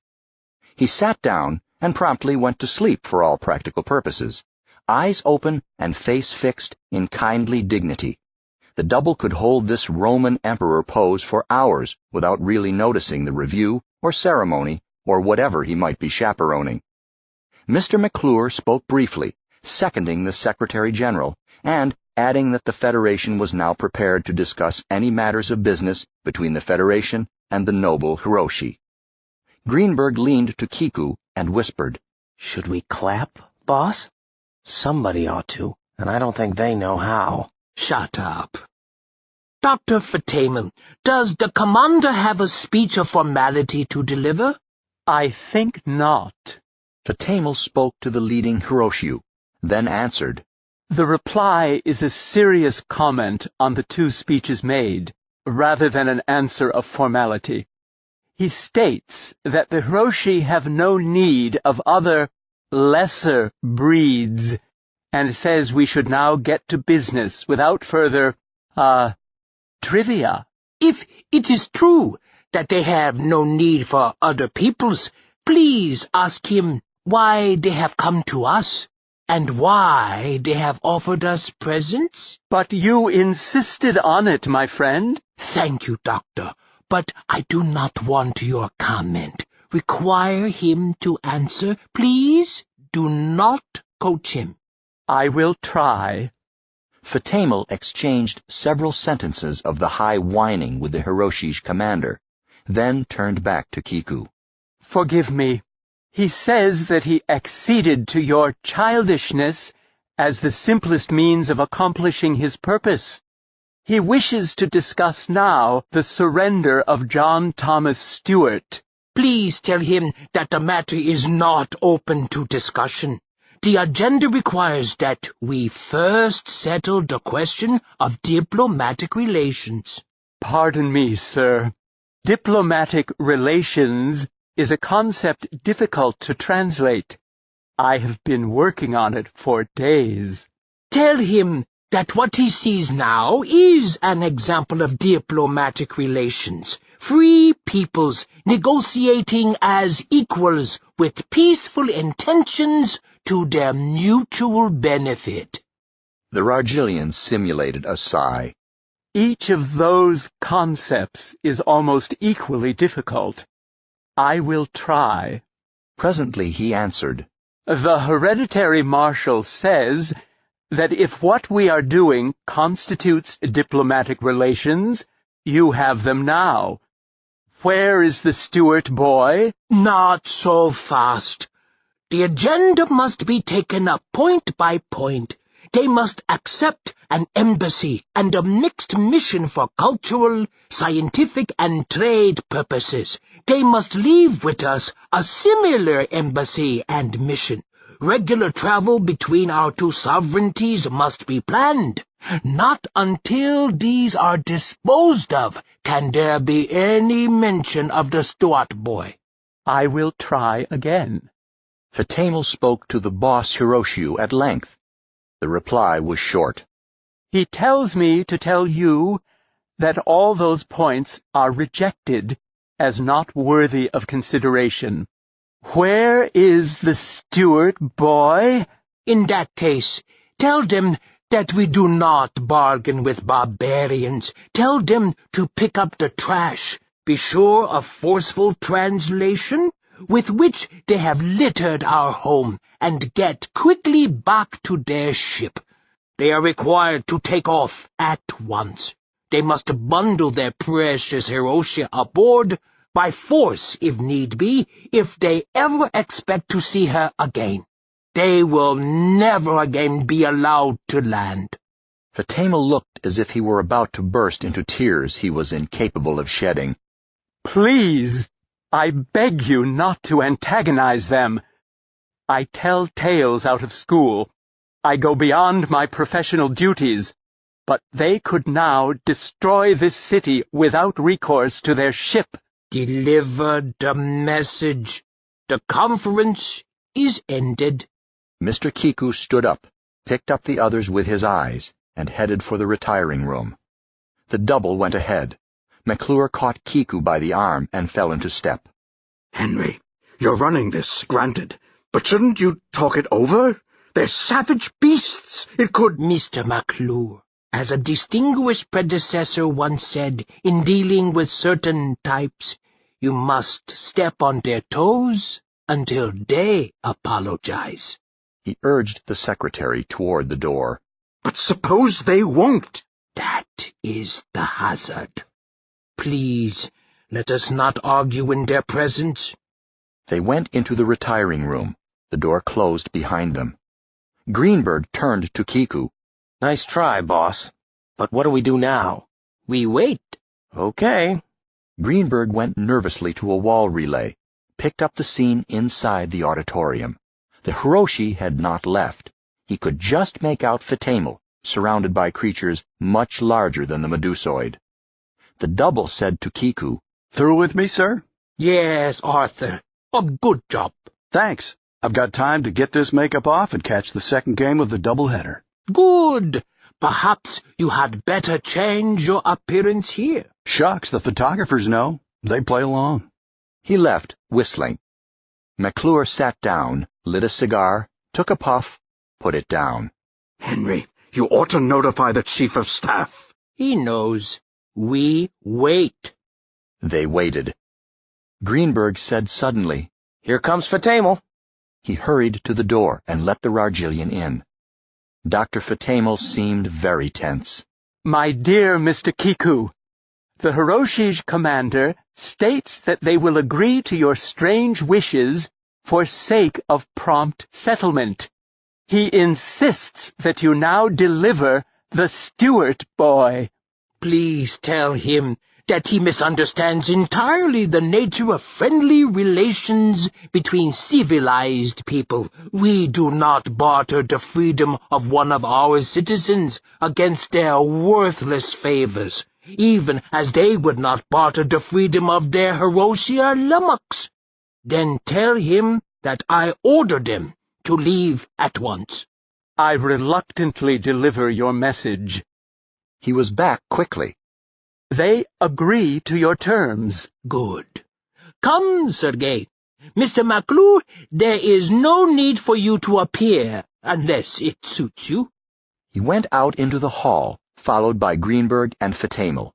He sat down and promptly went to sleep for all practical purposes, eyes open and face fixed in kindly dignity. The double could hold this Roman emperor pose for hours without really noticing the review or ceremony or whatever he might be chaperoning. Mr. McClure spoke briefly, seconding the Secretary General, and adding that the Federation was now prepared to discuss any matters of business between the Federation and the noble Hiroshi. Greenberg leaned to Kiku and whispered, "Should we clap, boss? Somebody ought to, and I don't think they know how." Shut up. Dr. Fatamel, does the commander have a speech of formality to deliver? I think not. Fatamel spoke to the leading Hiroshiu, then answered, The reply is a serious comment on the two speeches made, rather than an answer of formality. He states that the Hiroshi have no need of other, lesser breeds, and says we should now get to business without further, trivia. If it is true that they have no need for other peoples, please ask him why they have come to us, and why they have offered us presents. But you insisted on it, my friend. Thank you, Doctor, but I do not want your comment. Require him to answer. Please do not coach him. I will try. Fatamel exchanged several sentences of the high whining with the Hiroshi's commander, then turned back to Kiku. Forgive me. He says that he acceded to your childishness as the simplest means of accomplishing his purpose. He wishes to discuss now the surrender of John Thomas Stewart. Please tell him that the matter is not open to discussion. The agenda requires that we first settle the question of diplomatic relations. Pardon me, sir. Diplomatic relations is a concept difficult to translate. I have been working on it for days. Tell him that what he sees now is an example of diplomatic relations. Free peoples negotiating as equals with peaceful intentions to their mutual benefit. The Rargilian simulated a sigh. Each of those concepts is almost equally difficult. I will try. Presently he answered, The hereditary marshal says that if what we are doing constitutes diplomatic relations, you have them now. Where is the Stewart boy? Not so fast. The agenda must be taken up point by point. They must accept an embassy and a mixed mission for cultural, scientific, and trade purposes. They must leave with us a similar embassy and mission. Regular travel between our two sovereignties must be planned. Not until these are disposed of can there be any mention of the Stewart boy. I will try again. Fatamel spoke to the boss Hiroshiu at length. The reply was short. He tells me to tell you that all those points are rejected as not worthy of consideration. Where is the Stewart boy? In that case, tell them that we do not bargain with barbarians. Tell them to pick up the trash. Be sure of forceful translation, with which they have littered our home, and get quickly back to their ship. They are required to take off at once. They must bundle their precious Hiroshi aboard by force, if need be, if they ever expect to see her again. They will never again be allowed to land. Fatamel looked as if he were about to burst into tears he was incapable of shedding. Please, I beg you not to antagonize them. I tell tales out of school. I go beyond my professional duties, but they could now destroy this city without recourse to their ship. Deliver the message. The conference is ended. Mr. Kiku stood up, picked up the others with his eyes, and headed for the retiring room. The double went ahead. McClure caught Kiku by the arm and fell into step. Henry, you're running this, granted. But shouldn't you talk it over? They're savage beasts. It could— Mr. McClure, as a distinguished predecessor once said, in dealing with certain types, you must step on their toes until they apologize. He urged the secretary toward the door. But suppose they won't? That is the hazard. Please, let us not argue in their presence. They went into the retiring room. The door closed behind them. Greenberg turned to Kiku. Nice try, boss. But what do we do now? We wait. Okay. Greenberg went nervously to a wall relay, picked up the scene inside the auditorium. The Hiroshi had not left. He could just make out Fatamel, surrounded by creatures much larger than the Medusoid. The double said to Kiku, "Through with me, sir?" Yes, Arthur. A good job. Thanks. I've got time to get this makeup off and catch the second game of the doubleheader. Good. Perhaps you had better change your appearance here. Shucks, the photographers know. They play along. He left, whistling. McClure sat down, lit a cigar, took a puff, put it down. Henry, you ought to notify the Chief of Staff. He knows. We wait. They waited. Greenberg said suddenly, Here comes Fatamel. He hurried to the door and let the Rargillian in. Dr. Fatamel seemed very tense. My dear Mr. Kiku, the Hiroshi's commander states that they will agree to your strange wishes for sake of prompt settlement. He insists that you now deliver the Stewart boy. Please tell him that he misunderstands entirely the nature of friendly relations between civilized people. We do not barter the freedom of one of our citizens against their worthless favors, even as they would not barter the freedom of their Hiroshi or Lummox. Then tell him that I order them to leave at once. I reluctantly deliver your message. He was back quickly. They agree to your terms. Good. Come, Sergei. Mr. McClure, there is no need for you to appear, unless it suits you. He went out into the hall, followed by Greenberg and Fatamel.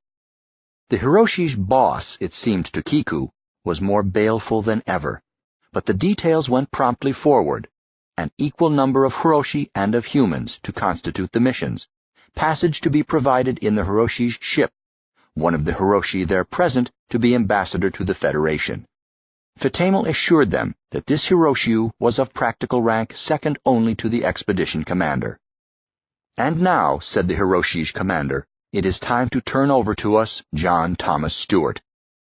The Hiroshi's boss, it seemed to Kiku, was more baleful than ever, but the details went promptly forward. An equal number of Hiroshi and of humans to constitute the missions, passage to be provided in the Hiroshi's ship, one of the Hiroshi there present to be ambassador to the Federation. Fatamel assured them that this Hiroshi was of practical rank second only to the expedition commander. And now, said the Hiroshi's commander, it is time to turn over to us John Thomas Stewart.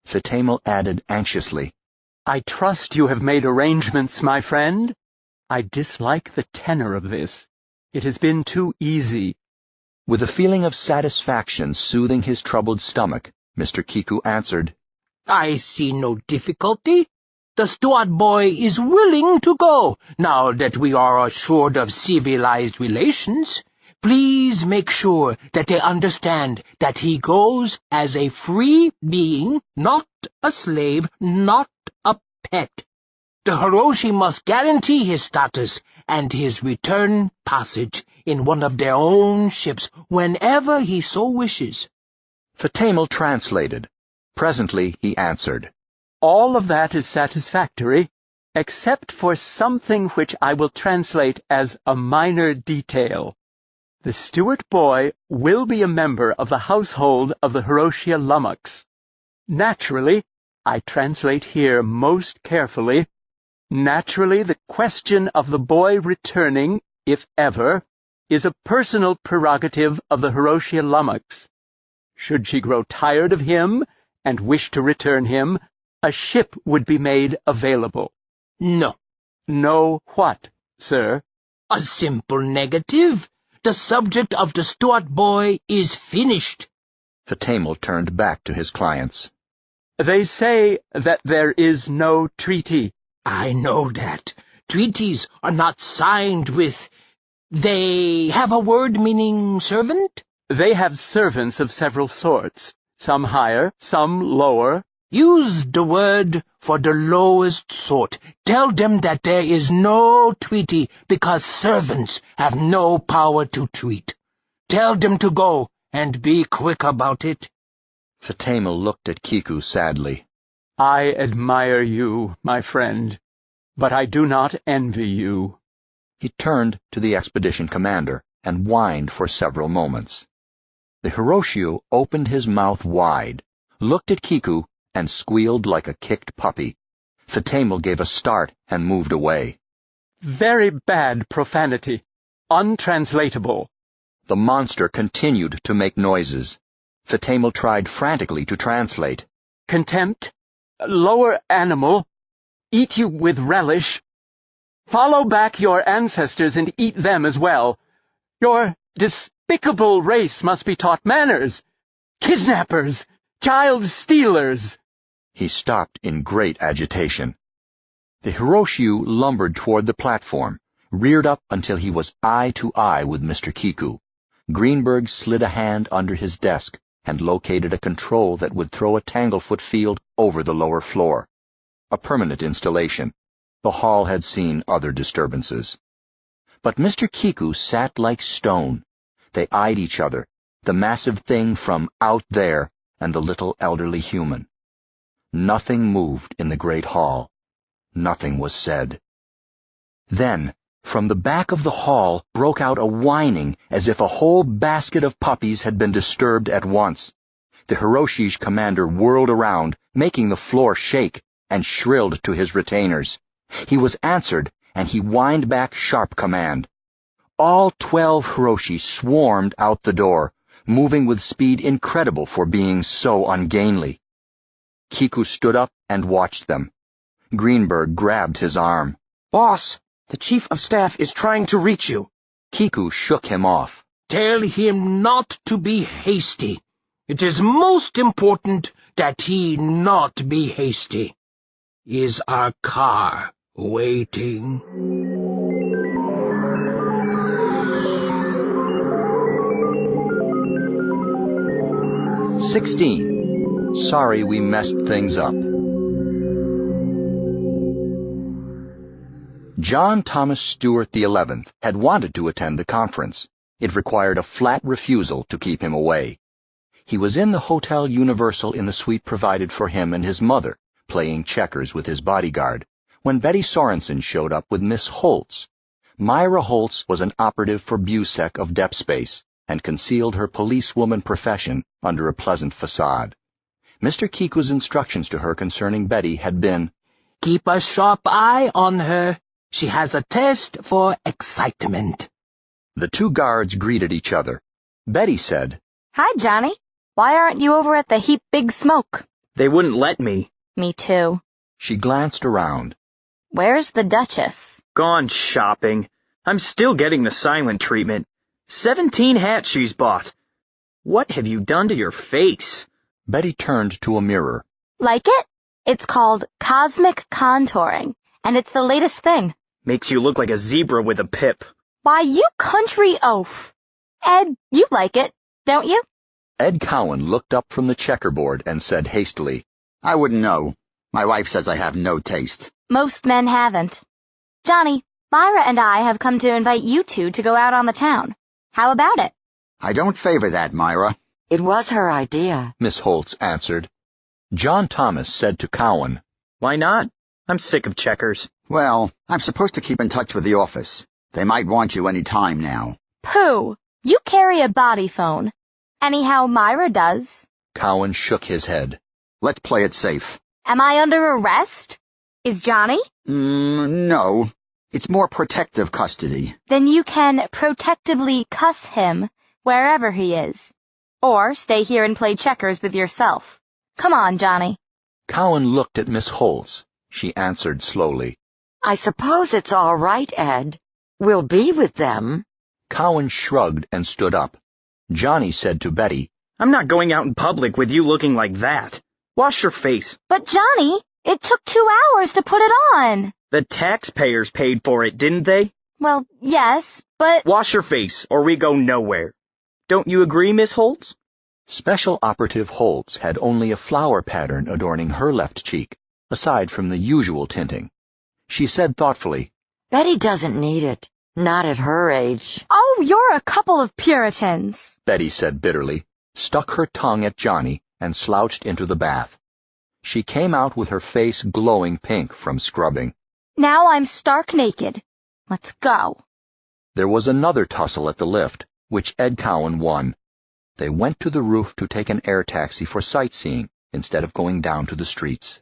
Fatamel added anxiously, I trust you have made arrangements, my friend. I dislike the tenor of this. It has been too easy. With a feeling of satisfaction soothing his troubled stomach, Mr. Kiku answered, I see no difficulty. The Stewart boy is willing to go, now that we are assured of civilized relations. Please make sure that they understand that he goes as a free being, not a slave, not a pet. The Hiroshi must guarantee his status and his return passage in one of their own ships whenever he so wishes. Fatamel translated. Presently he answered, All of that is satisfactory, except for something which I will translate as a minor detail. The Stewart boy will be a member of the household of the Hiroshi Lummox. Naturally, I translate here most carefully, Naturally, the question of the boy returning, if ever, is a personal prerogative of the Hiroshia Lummox. Should she grow tired of him and wish to return him, a ship would be made available. No. No what, sir? A simple negative. The subject of the Stuart boy is finished. Fatamel turned back to his clients. They say that there is no treaty. I know that. Treaties are not signed with... They have a word meaning servant? They have servants of several sorts, some higher, some lower. Use the word for the lowest sort. Tell them that there is no treaty because servants have no power to treat. Tell them to go, and be quick about it. Fatamel looked at Kiku sadly. I admire you, my friend, but I do not envy you. He turned to the expedition commander and whined for several moments. The Hiroshio opened his mouth wide, looked at Kiku, and squealed like a kicked puppy. Fatamel gave a start and moved away. Very bad profanity. Untranslatable. The monster continued to make noises. Fatamel tried frantically to translate. Contempt. Lower animal. Eat you with relish. Follow back your ancestors and eat them as well. Your despicable race must be taught manners. Kidnappers. Child stealers. He stopped in great agitation. The Hiroshio lumbered toward the platform, reared up until he was eye to eye with Mr. Kiku. Greenberg slid a hand under his desk and located a control that would throw a tanglefoot field over the lower floor. A permanent installation. The hall had seen other disturbances. But Mr. Kiku sat like stone. They eyed each other, the massive thing from out there and the little elderly human. Nothing moved in the great hall. Nothing was said. Then, from the back of the hall broke out a whining as if a whole basket of puppies had been disturbed at once. The Hiroshi's commander whirled around, making the floor shake, and shrilled to his retainers. He was answered, and he whined back sharp command. All 12 Hiroshi swarmed out the door, moving with speed incredible for being so ungainly. Kiku stood up and watched them. Greenberg grabbed his arm. Boss, the Chief of Staff is trying to reach you. Kiku shook him off. Tell him not to be hasty. It is most important that he not be hasty. Is our car waiting? Sorry we messed things up. John Thomas Stewart XI had wanted to attend the conference. It required a flat refusal to keep him away. He was in the Hotel Universal in the suite provided for him and his mother, playing checkers with his bodyguard, when Betty Sorensen showed up with Miss Holtz. Myra Holtz was an operative for Busek of Deep Space, and concealed her policewoman profession under a pleasant facade. Mr. Kiku's instructions to her concerning Betty had been, Keep a sharp eye on her. She has a taste for excitement. The two guards greeted each other. Betty said, Hi, Johnny. Why aren't you over at the Heap Big Smoke? They wouldn't let me. Me too. She glanced around. Where's the Duchess? Gone shopping. I'm still getting the silent treatment. 17 hats she's bought. What have you done to your face? Betty turned to a mirror. Like it? It's called cosmic contouring, and it's the latest thing. Makes you look like a zebra with a pip. Why, you country oaf. Ed, you like it, don't you? Ed Cowan looked up from the checkerboard and said hastily, I wouldn't know. My wife says I have no taste. Most men haven't. Johnny, Myra and I have come to invite you two to go out on the town. How about it? I don't favor that, Myra. It was her idea, Miss Holtz answered. John Thomas said to Cowan, Why not? I'm sick of checkers. Well, I'm supposed to keep in touch with the office. They might want you any time now. Pooh! You carry a body phone. Anyhow, Myra does. Cowan shook his head. Let's play it safe. Am I under arrest? Is Johnny? No. It's more protective custody. Then you can protectively cuss him wherever he is. Or stay here and play checkers with yourself. Come on, Johnny. Cowan looked at Miss Holtz. She answered slowly. I suppose it's all right, Ed. We'll be with them. Cowan shrugged and stood up. Johnny said to Betty, I'm not going out in public with you looking like that. Wash your face. But Johnny, it took 2 hours to put it on. The taxpayers paid for it, didn't they? Well, yes, but... Wash your face, or we go nowhere. Don't you agree, Miss Holtz? Special Operative Holtz had only a flower pattern adorning her left cheek, aside from the usual tinting. She said thoughtfully, Betty doesn't need it. Not at her age. Oh, you're a couple of Puritans. Betty said bitterly, stuck her tongue at Johnny, and slouched into the bath. She came out with her face glowing pink from scrubbing. Now I'm stark naked. Let's go. There was another tussle at the lift, which Ed Cowan won. They went to the roof to take an air taxi for sightseeing, instead of going down to the streets.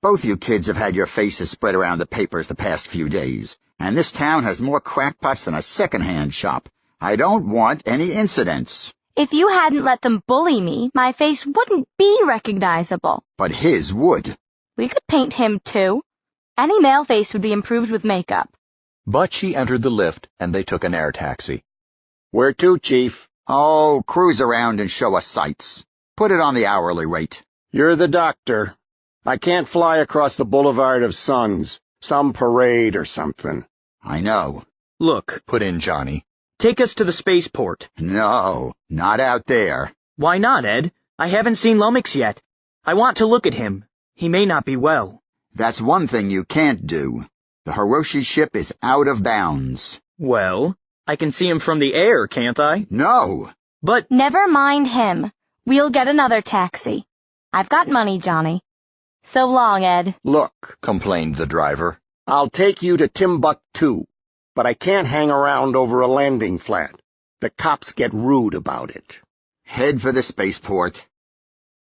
Both you kids have had your faces spread around the papers the past few days, and this town has more crackpots than a second-hand shop. I don't want any incidents. If you hadn't let them bully me, my face wouldn't be recognizable. But his would. We could paint him, too. Any male face would be improved with makeup. But she entered the lift, and they took an air taxi. Where to, Chief? Oh, cruise around and show us sights. Put it on the hourly rate. You're the doctor. I can't fly across the Boulevard of Suns. Some parade or something. I know. Look, put in Johnny. Take us to the spaceport. No, not out there. Why not, Ed? I haven't seen Lummox yet. I want to look at him. He may not be well. That's one thing you can't do. The Hiroshi ship is out of bounds. Well, I can see him from the air, can't I? No. But... Never mind him. We'll get another taxi. I've got money, Johnny. So long, Ed. Look, complained the driver. I'll take you to Timbuktu, but I can't hang around over a landing flat. The cops get rude about it. Head for the spaceport.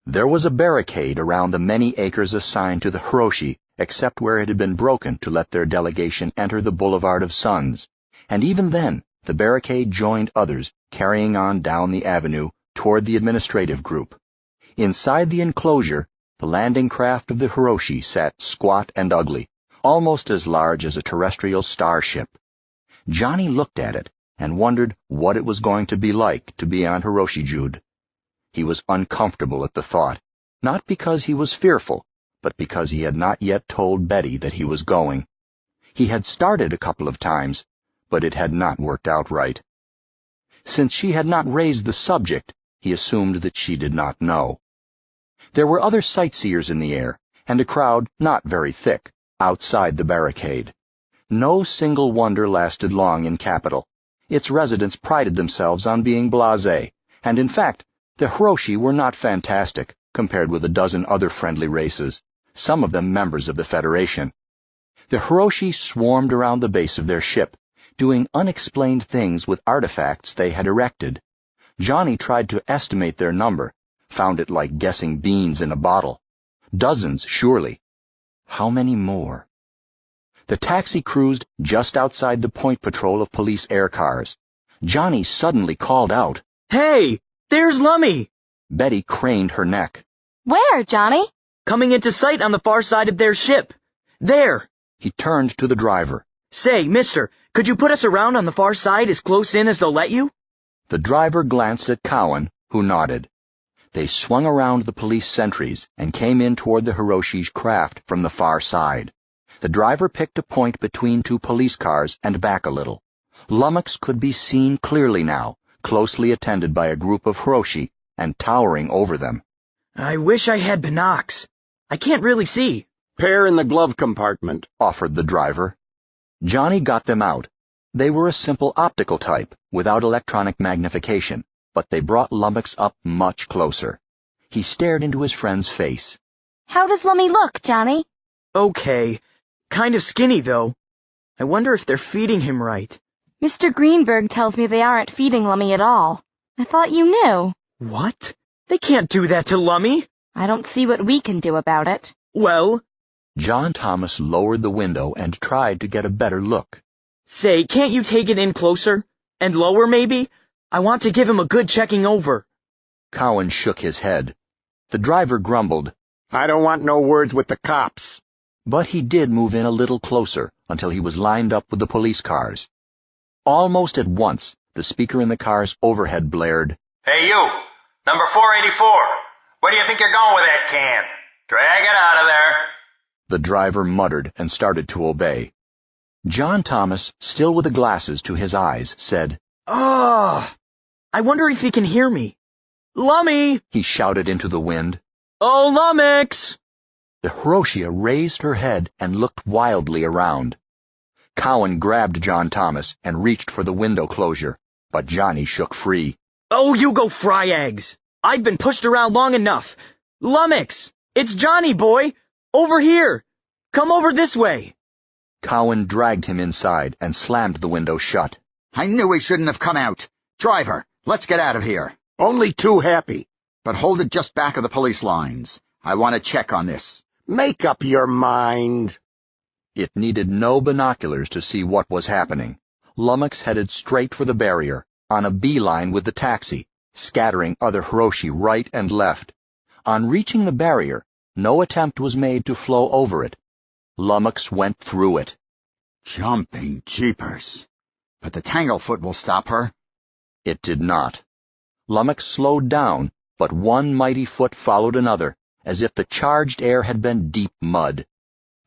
There was a barricade around the many acres assigned to the Hiroshi, except where it had been broken to let their delegation enter the Boulevard of Suns. And even then, the barricade joined others, carrying on down the avenue toward the administrative group. Inside the enclosure, the landing craft of the Hiroshi sat squat and ugly, almost as large as a terrestrial starship. Johnny looked at it and wondered what it was going to be like to be on Hiroshi-Jude. He was uncomfortable at the thought, not because he was fearful, but because he had not yet told Betty that he was going. He had started a couple of times, but it had not worked out right. Since she had not raised the subject, he assumed that she did not know. There were other sightseers in the air, and a crowd not very thick, outside the barricade. No single wonder lasted long in Capital. Its residents prided themselves on being blasé, and in fact, the Hiroshi were not fantastic compared with a dozen other friendly races, some of them members of the Federation. The Hiroshi swarmed around the base of their ship, doing unexplained things with artifacts they had erected. Johnny tried to estimate their number, found it like guessing beans in a bottle. Dozens, surely. How many more? The taxi cruised just outside the point patrol of police air cars. Johnny suddenly called out, Hey, there's Lummy! Betty craned her neck. Where, Johnny? Coming into sight on the far side of their ship. There! He turned to the driver. Say, mister, could you put us around on the far side as close in as they'll let you? The driver glanced at Cowan, who nodded. They swung around the police sentries and came in toward the Hiroshi's craft from the far side. The driver picked a point between two police cars and back a little. Lummox could be seen clearly now, closely attended by a group of Hiroshi and towering over them. I wish I had binocs. I can't really see. Pair in the glove compartment, offered the driver. Johnny got them out. They were a simple optical type, without electronic magnification, but they brought Lummox up much closer. He stared into his friend's face. How does Lummy look, Johnny? Okay. Kind of skinny, though. I wonder if they're feeding him right. Mr. Greenberg tells me they aren't feeding Lummy at all. I thought you knew. What? They can't do that to Lummy. I don't see what we can do about it. Well, John Thomas lowered the window and tried to get a better look. Say, can't you take it in closer? And lower, maybe? I want to give him a good checking over. Cowan shook his head. The driver grumbled. I don't want no words with the cops. But he did move in a little closer until he was lined up with the police cars. Almost at once, the speaker in the car's overhead blared, Hey you, number 484, where do you think you're going with that can? Drag it out of there. The driver muttered and started to obey. John Thomas, still with the glasses to his eyes, said, I wonder if he can hear me. Lummy! He shouted into the wind. Oh, Lummox! The Hiroshia raised her head and looked wildly around. Cowan grabbed John Thomas and reached for the window closure, but Johnny shook free. Oh, you go fry eggs! I've been pushed around long enough. Lummox! It's Johnny, boy! Over here! Come over this way! Cowan dragged him inside and slammed the window shut. I knew he shouldn't have come out. Driver, let's get out of here. Only too happy. But hold it just back of the police lines. I want to check on this. Make up your mind. It needed no binoculars to see what was happening. Lummox headed straight for the barrier, on a beeline with the taxi, scattering other Hiroshi right and left. On reaching the barrier, no attempt was made to flow over it. Lummox went through it. Jumping jeepers. But the Tanglefoot will stop her. It did not. Lummox slowed down, but one mighty foot followed another, as if the charged air had been deep mud.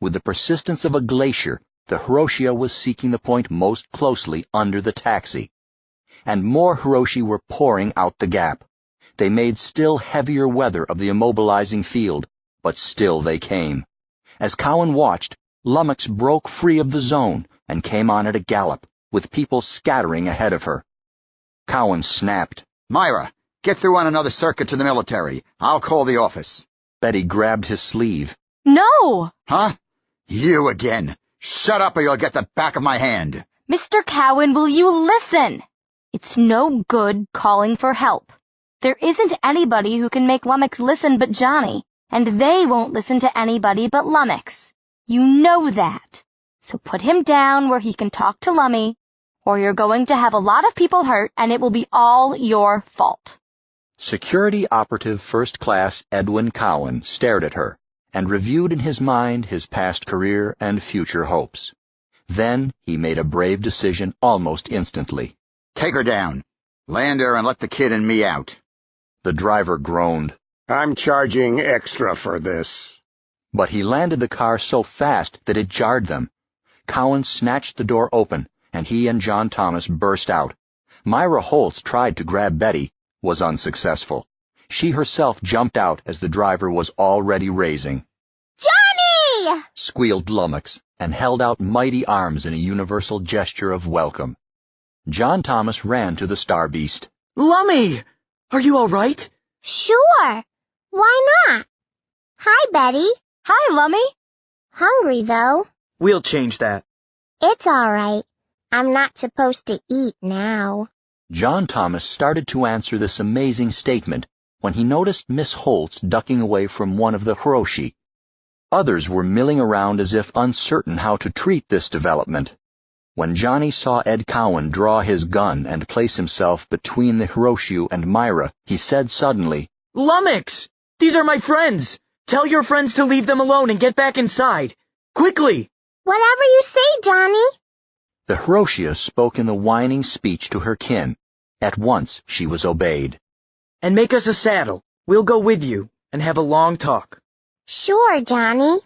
With the persistence of a glacier, the Hiroshia was seeking the point most closely under the taxi. And more Hiroshi were pouring out the gap. They made still heavier weather of the immobilizing field, but still they came. As Cowan watched, Lummox broke free of the zone and came on at a gallop, with people scattering ahead of her. Cowan snapped. Myra, get through on another circuit to the military. I'll call the office. Betty grabbed his sleeve. No! Huh? You again. Shut up or you'll get the back of my hand. Mr. Cowan, will you listen? It's no good calling for help. There isn't anybody who can make Lummox listen but Johnny, and they won't listen to anybody but Lummox. You know that. So put him down where he can talk to Lummy, or you're going to have a lot of people hurt, and it will be all your fault. Security Operative First Class Edwin Cowan stared at her and reviewed in his mind his past career and future hopes. Then he made a brave decision almost instantly. Take her down. Land her and let the kid and me out. The driver groaned. I'm charging extra for this. But he landed the car so fast that it jarred them. Cowan snatched the door open, and he and John Thomas burst out. Myra Holtz tried to grab Betty, was unsuccessful. She herself jumped out as the driver was already raising. Johnny! Squealed Lummox, and held out mighty arms in a universal gesture of welcome. John Thomas ran to the Star Beast. Lummy! Are you all right? Sure. Why not? Hi, Betty. Hi, Lummy. Hungry, though. We'll change that. It's all right. I'm not supposed to eat now. John Thomas started to answer this amazing statement when he noticed Miss Holtz ducking away from one of the Hiroshi. Others were milling around as if uncertain how to treat this development. When Johnny saw Ed Cowan draw his gun and place himself between the Hiroshi and Myra, he said suddenly, Lummox! These are my friends! Tell your friends to leave them alone and get back inside! Quickly! Whatever you say, Johnny. The Hiroshia spoke in the whining speech to her kin. At once she was obeyed. And make us a saddle. We'll go with you and have a long talk. Sure, Johnny.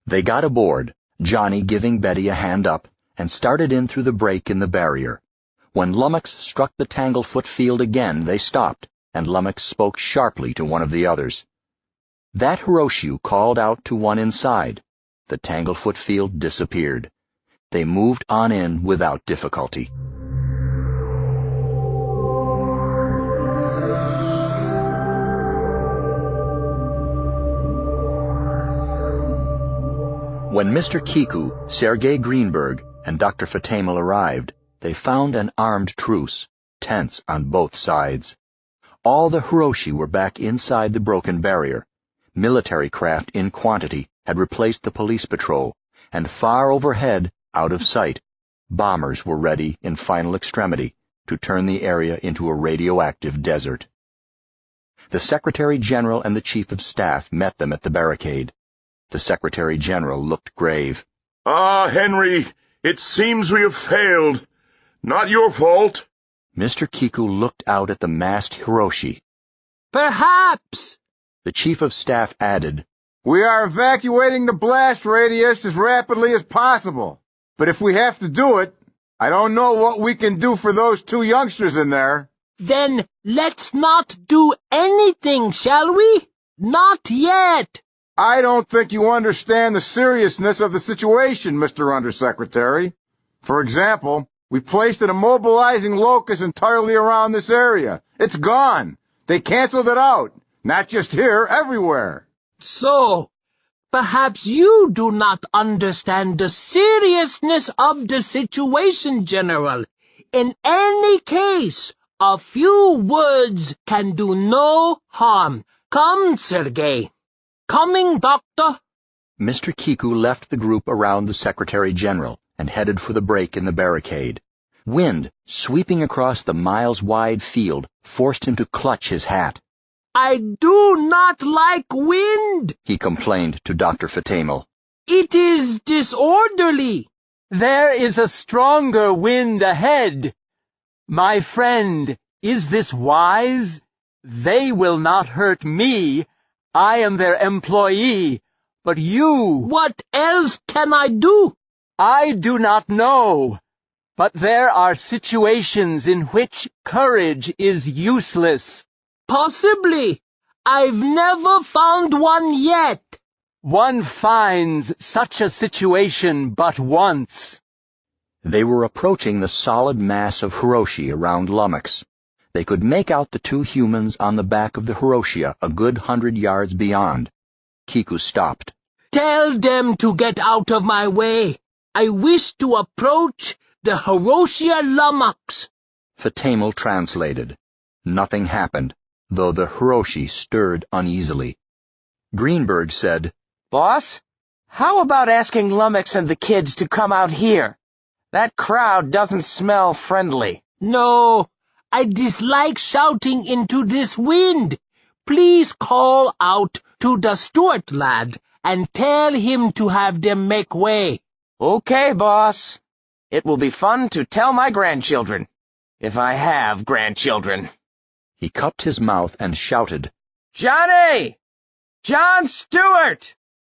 They got aboard, Johnny giving Betty a hand up, and started in through the break in the barrier. When Lummox struck the Tanglefoot field again, they stopped, and Lummox spoke sharply to one of the others. That Hiroshi called out to one inside. The Tanglefoot field disappeared. They moved on in without difficulty. When Mr. Kiku, Sergei Greenberg, and Dr. Fatemel arrived, they found an armed truce, tense on both sides. All the Hiroshi were back inside the broken barrier, military craft in quantity had replaced the police patrol, and far overhead, out of sight, bombers were ready in final extremity to turn the area into a radioactive desert. The Secretary-General and the Chief of Staff met them at the barricade. The Secretary-General looked grave. "Ah, Henry, it seems we have failed. Not your fault." Mr. Kiku looked out at the massed Hiroshi. Perhaps. The Chief of Staff added, "We are evacuating the blast radius as rapidly as possible. But if we have to do it, I don't know what we can do for those 2 youngsters in there." Then let's not do anything, shall we? Not yet. I don't think you understand the seriousness of the situation, Mr. Undersecretary. For example, we placed an immobilizing locus entirely around this area. It's gone. They canceled it out. Not just here, everywhere. So, perhaps you do not understand the seriousness of the situation, General. In any case, a few words can do no harm. Come, Sergei. Coming, Doctor. Mr. Kiku left the group around the Secretary-General and headed for the break in the barricade. Wind, sweeping across the miles-wide field, forced him to clutch his hat. I do not like wind, he complained to Dr. Fatemel. It is disorderly. There is a stronger wind ahead. My friend, is this wise? They will not hurt me. I am their employee. But you... What else can I do? I do not know. But there are situations in which courage is useless. Possibly. I've never found one yet. One finds such a situation but once. They were approaching the solid mass of Hiroshi around Lummox. They could make out the 2 humans on the back of the Hiroshia a good 100 yards beyond. Kiku stopped. Tell them to get out of my way. I wish to approach the Hiroshia Lummox. Fatemel translated. Nothing happened, though the Hiroshi stirred uneasily. Greenberg said, "Boss, how about asking Lummox and the kids to come out here? That crowd doesn't smell friendly." No, I dislike shouting into this wind. Please call out to the Stewart lad and tell him to have them make way. Okay, boss. It will be fun to tell my grandchildren, if I have grandchildren. He cupped his mouth and shouted, "Johnny! John Stewart!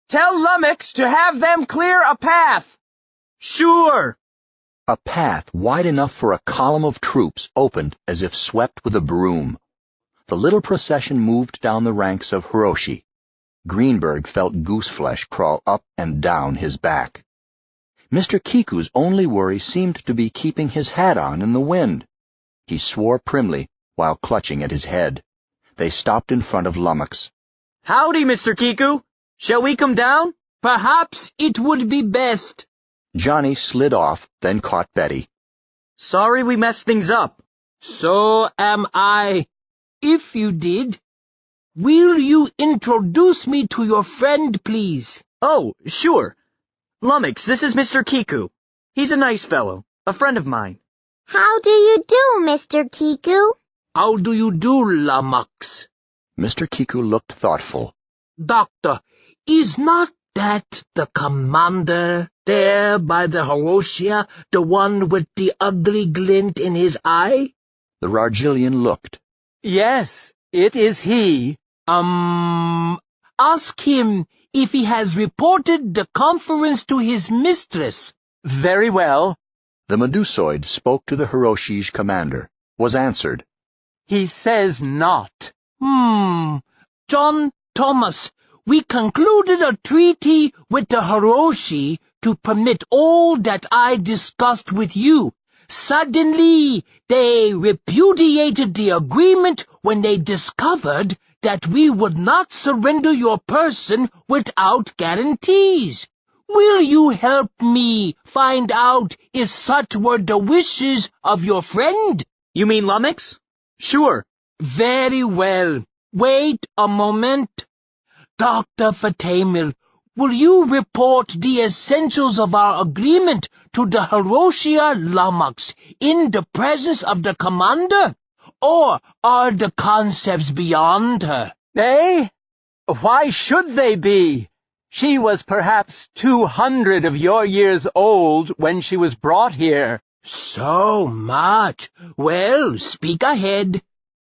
Tell Lummox to have them clear a path." "Sure." A path wide enough for a column of troops opened as if swept with a broom. The little procession moved down the ranks of Hiroshi. Greenberg felt gooseflesh crawl up and down his back. Mr. Kiku's only worry seemed to be keeping his hat on in the wind. He swore primly while clutching at his head. They stopped in front of Lummox. "Howdy, Mr. Kiku. Shall we come down?" "Perhaps it would be best." Johnny slid off, then caught Betty. "Sorry we messed things up." "So am I. If you did, will you introduce me to your friend, please?" "Oh, sure. Lummox, this is Mr. Kiku. He's a nice fellow, a friend of mine." "How do you do, Mr. Kiku?" "How do you do, Lummox?" Mr. Kiku looked thoughtful. "Doctor, is not that the commander there by the Hiroshia, the one with the ugly glint in his eye?" The Rargilian looked. "Yes, it is he." Ask him if he has reported the conference to his mistress." "Very well." The Medusoid spoke to the Hiroshi's commander, was answered. "He says not." John Thomas, we concluded a treaty with the Hiroshi to permit all that I discussed with you. Suddenly, they repudiated the agreement when they discovered that we would not surrender your person without guarantees. Will you help me find out if such were the wishes of your friend?" "You mean Lummox?" "Sure." "Very well. Wait a moment. Dr. Fatemel, will you report the essentials of our agreement to the Hiroshia Lummox in the presence of the commander? Or are the concepts beyond her? Eh? Why should they be? She was perhaps 200 of your years old when she was brought here. So much. Well, speak ahead.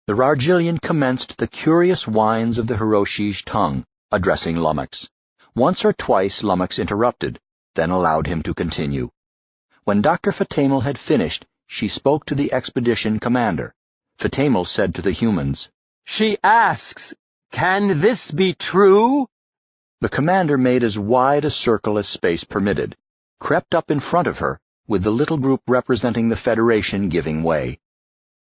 The Rargillian commenced the curious whines of the Hiroshi's tongue, addressing Lummox. Once or twice Lummox interrupted, then allowed him to continue. When Dr. Fatamel had finished, she spoke to the expedition commander. Fatamel said to the humans, She asks, can this be true? The commander made as wide a circle as space permitted, crept up in front of her, with the little group representing the Federation giving way.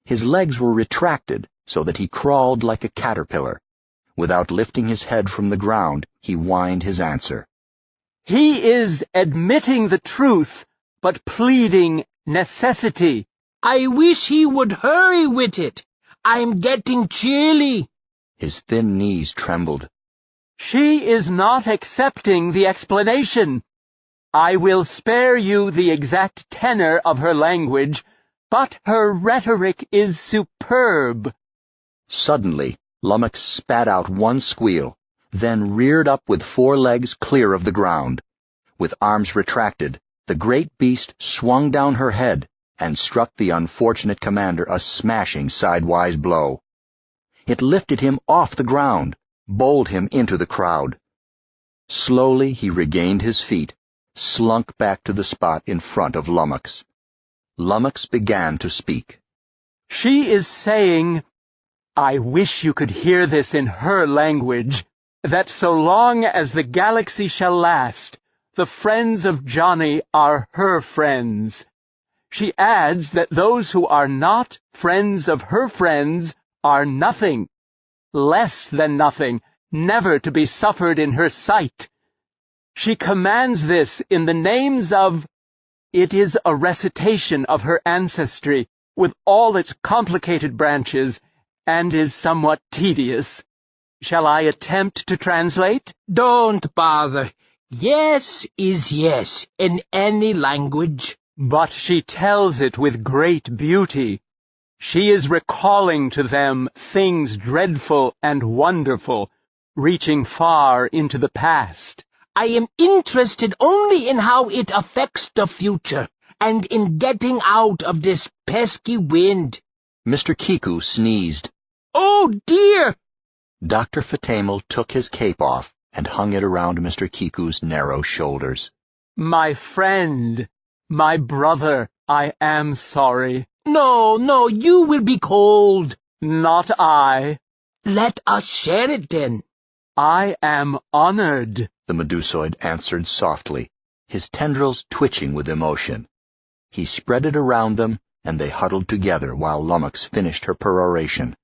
His legs were retracted so that he crawled like a caterpillar. Without lifting his head from the ground, he whined his answer. He is admitting the truth, but pleading necessity. I wish he would hurry with it. I'm getting chilly. His thin knees trembled. She is not accepting the explanation. I will spare you the exact tenor of her language, but her rhetoric is superb. Suddenly, Lummox spat out one squeal, then reared up with 4 legs clear of the ground. With arms retracted, the great beast swung down her head and struck the unfortunate commander a smashing sidewise blow. It lifted him off the ground, bowled him into the crowd. Slowly he regained his feet, slunk back to the spot in front of Lummox. Lummox began to speak. She is saying, I wish you could hear this in her language, that so long as the galaxy shall last, the friends of Johnny are her friends. She adds that those who are not friends of her friends are nothing, less than nothing, never to be suffered in her sight. She commands this in the names of... It is a recitation of her ancestry, with all its complicated branches, and is somewhat tedious. Shall I attempt to translate? Don't bother. Yes is yes, in any language. But she tells it with great beauty. She is recalling to them things dreadful and wonderful, reaching far into the past. I am interested only in how it affects the future, and in getting out of this pesky wind. Mr. Kiku sneezed. Oh, dear! Dr. Fatamel took his cape off and hung it around Mr. Kiku's narrow shoulders. My friend, my brother, I am sorry. No, you will be cold. Not I. Let us share it then. I am honored, the Medusoid answered softly, his tendrils twitching with emotion. He spread it around them, and they huddled together while Lummox finished her peroration.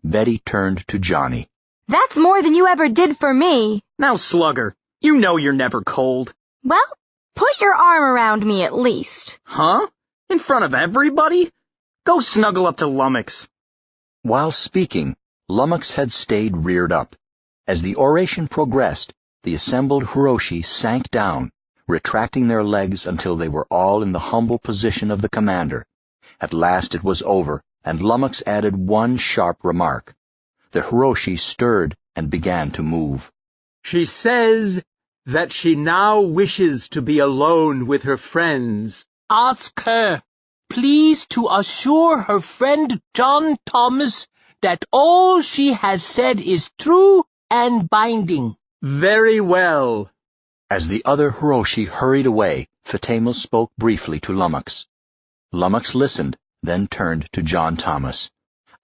Betty turned to Johnny. That's more than you ever did for me. Now, Slugger, you know you're never cold. Well, put your arm around me at least. Huh? In front of everybody? Go snuggle up to Lummox. While speaking, Lummox had stayed reared up. As the oration progressed, the assembled Hiroshi sank down, retracting their legs until they were all in the humble position of the commander. At last it was over, and Lummox added one sharp remark. The Hiroshi stirred and began to move. She says that she now wishes to be alone with her friends. Ask her, please, to assure her friend John Thomas that all she has said is true and binding. Very well. As the other Hiroshi hurried away, Fatamel spoke briefly to Lummox. Lummox listened, then turned to John Thomas.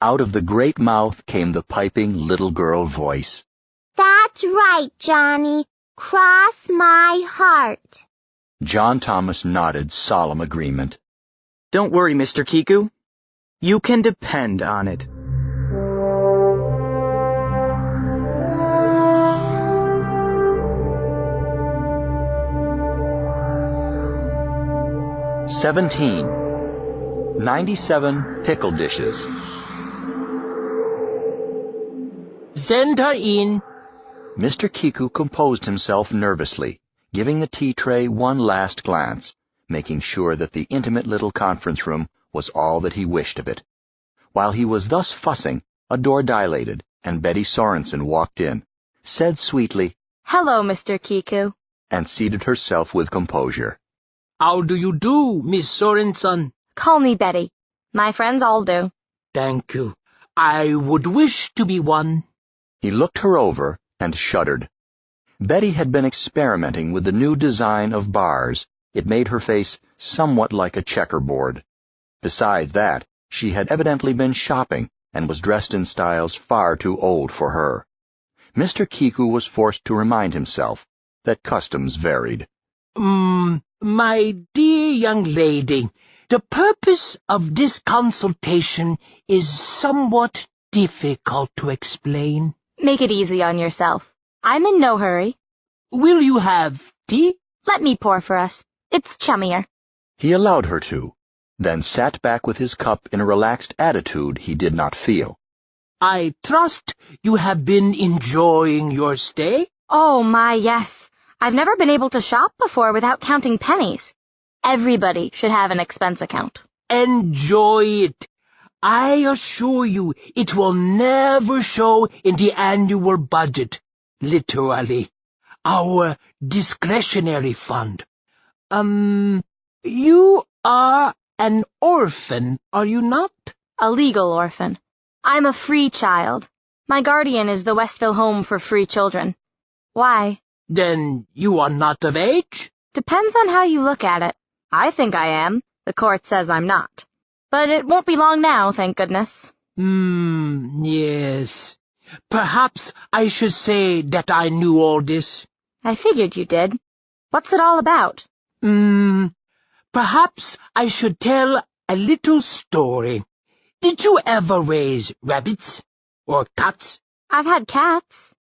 Out of the great mouth came the piping little girl voice. That's right, Johnny. Cross my heart. John Thomas nodded solemn agreement. Don't worry, Mr. Kiku. You can depend on it. "17. 97 pickle dishes. Send her in. Mr. Kiku composed himself nervously, giving the tea tray one last glance, making sure that the intimate little conference room was all that he wished of it. While he was thus fussing, a door dilated, and Betty Sorensen walked in, said sweetly, "Hello, Mr. Kiku," and seated herself with composure. How do you do, Miss Sorensen? "Call me Betty. My friends all do." Thank you. I would wish to be one. He looked her over and shuddered. Betty had been experimenting with the new design of bars. It made her face somewhat like a checkerboard. Besides that, she had evidently been shopping and was dressed in styles far too old for her. Mr. Kiku was forced to remind himself that customs varied. My dear young lady, the purpose of this consultation is somewhat difficult to explain. Make it easy on yourself. I'm in no hurry. Will you have tea? Let me pour for us. It's chummier. He allowed her to, then sat back with his cup in a relaxed attitude he did not feel. I trust you have been enjoying your stay? Oh, my, yes. I've never been able to shop before without counting pennies. Everybody should have an expense account. Enjoy it. I assure you it will never show in the annual budget. Literally. Our discretionary fund. You are an orphan, are you not? A legal orphan. I'm a free child. My guardian is the Westville Home for Free Children. Why? Then you are not of age? Depends on how you look at it. I think I am. The court says I'm not. But it won't be long now, thank goodness. Yes. Perhaps I should say that I knew all this. I figured you did. What's it all about? Perhaps I should tell a little story. Did you ever raise rabbits? Or cats? I've had cats.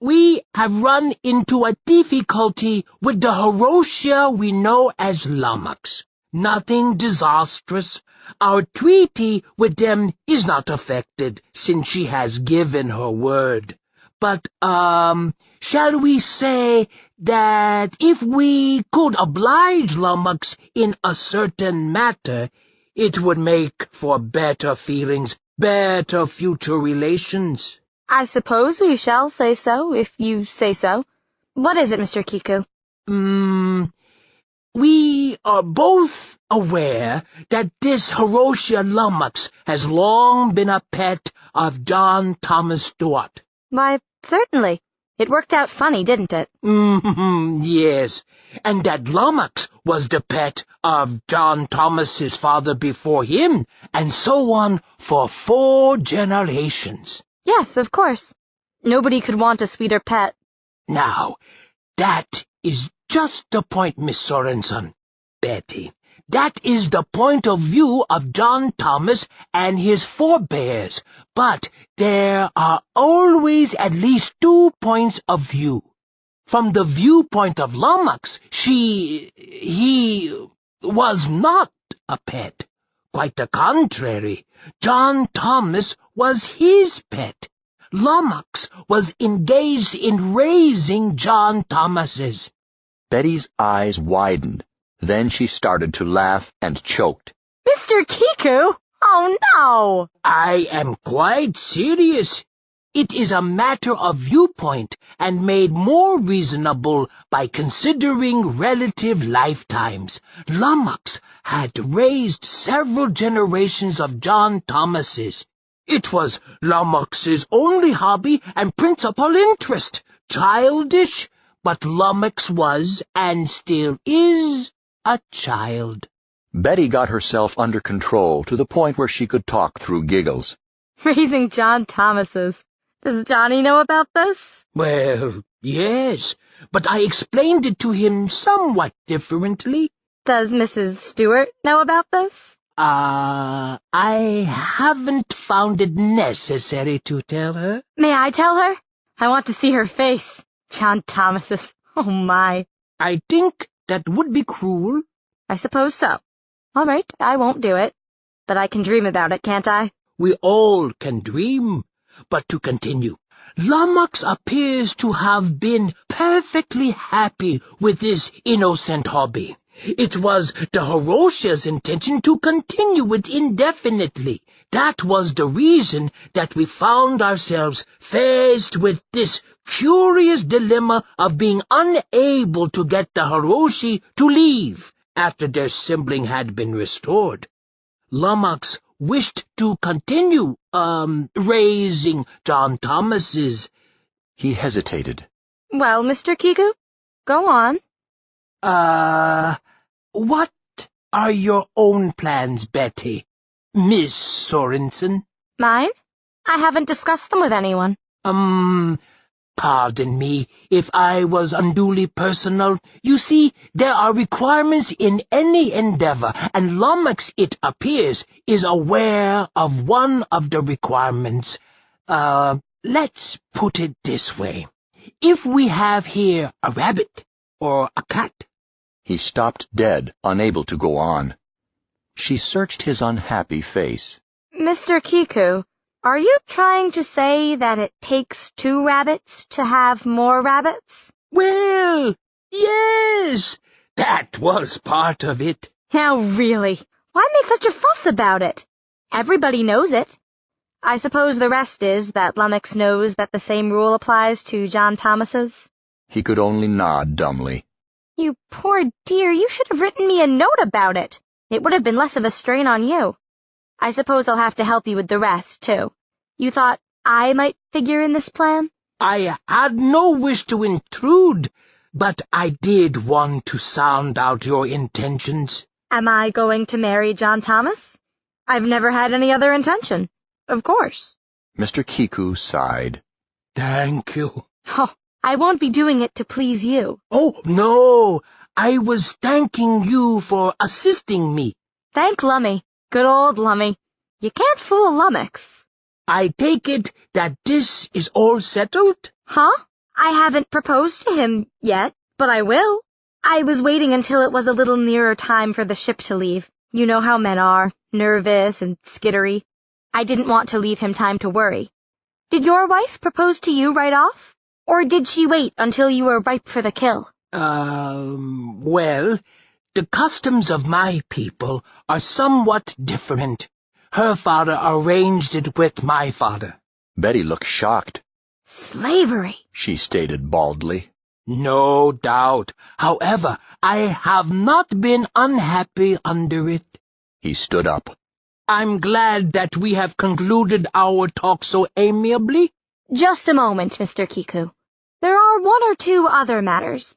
We have run into a difficulty with the Hiroshia we know as Lummox. Nothing disastrous. Our treaty with them is not affected, since she has given her word. But, shall we say that if we could oblige Lummox in a certain matter, it would make for better feelings, better future relations? I suppose we shall say so, if you say so. What is it, Mr. Kiku? We are both aware that this Hiroshia Lummox has long been a pet of John Thomas Stewart. Why, certainly. It worked out funny, didn't it? Yes, and that Lummox was the pet of John Thomas's father before him, and so on for 4 generations. Yes, of course. Nobody could want a sweeter pet. Now, that is just the point, Miss Sorensen. Betty, that is the point of view of John Thomas and his forebears, but there are always at least 2 points of view. From the viewpoint of Lummox, he was not a pet. Quite the contrary. John Thomas was his pet. Lummox was engaged in raising John Thomas's. Betty's eyes widened. Then she started to laugh and choked. Mr. Kiku? Oh, no! I am quite serious. It is a matter of viewpoint, and made more reasonable by considering relative lifetimes. Lummox had raised several generations of John Thomases. It was Lummox's only hobby and principal interest. Childish, but Lummox was, and still is, a child. Betty got herself under control to the point where she could talk through giggles. Raising John Thomases. Does Johnny know about this? Well, yes, but I explained it to him somewhat differently. Does Mrs. Stewart know about this? I haven't found it necessary to tell her. May I tell her? I want to see her face. John Thomases. Oh, my. I think that would be cruel. I suppose so. All right, I won't do it. But I can dream about it, can't I? We all can dream. But to continue, Lummox appears to have been perfectly happy with this innocent hobby. It was the Hiroshia's intention to continue it indefinitely. That was the reason that we found ourselves faced with this curious dilemma of being unable to get the Hiroshi to leave after their sibling had been restored. Lummox wished to continue, raising John Thomas's... He hesitated. Well, Mr. Kiku, go on. What are your own plans, Betty? Miss Sorensen? Mine? I haven't discussed them with anyone. Pardon me if I was unduly personal. You see, there are requirements in any endeavor, and Lummox, it appears, is aware of one of the requirements. Let's put it this way. If we have here a rabbit or a cat... He stopped dead, unable to go on. She searched his unhappy face. Mr. Kiku, are you trying to say that it takes 2 rabbits to have more rabbits? Well, yes, that was part of it. Now really, why make such a fuss about it? Everybody knows it. I suppose the rest is that Lummox knows that the same rule applies to John Thomas's? He could only nod dumbly. You poor dear, you should have written me a note about it. It would have been less of a strain on you. I suppose I'll have to help you with the rest, too. You thought I might figure in this plan? I had no wish to intrude, but I did want to sound out your intentions. Am I going to marry John Thomas? I've never had any other intention. Of course. Mr. Kiku sighed. Thank you. Oh, I won't be doing it to please you. Oh, no. I was thanking you for assisting me. Thank Lummy. Good old Lummy. You can't fool Lummox. I take it that this is all settled? Huh? I haven't proposed to him yet, but I will. I was waiting until it was a little nearer time for the ship to leave. You know how men are, nervous and skittery. I didn't want to leave him time to worry. Did your wife propose to you right off? Or did she wait until you were ripe for the kill? Well, the customs of my people are somewhat different. Her father arranged it with my father. Betty looked shocked. Slavery, she stated baldly. No doubt. However, I have not been unhappy under it. He stood up. I'm glad that we have concluded our talk so amiably. Just a moment, Mr. Kiku. There are 1 or 2 other matters.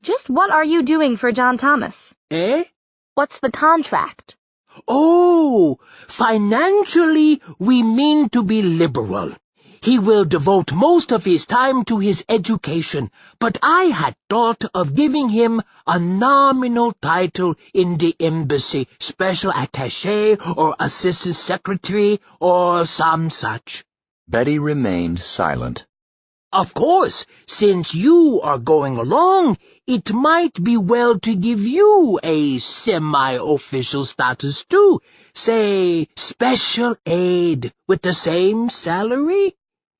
Just what are you doing for John Thomas? Eh? What's the contract? Oh, financially, we mean to be liberal. He will devote most of his time to his education, but I had thought of giving him a nominal title in the embassy, special attaché or assistant secretary or some such. Betty remained silent. Of course, since you are going along, it might be well to give you a semi-official status too. Say, special aide with the same salary?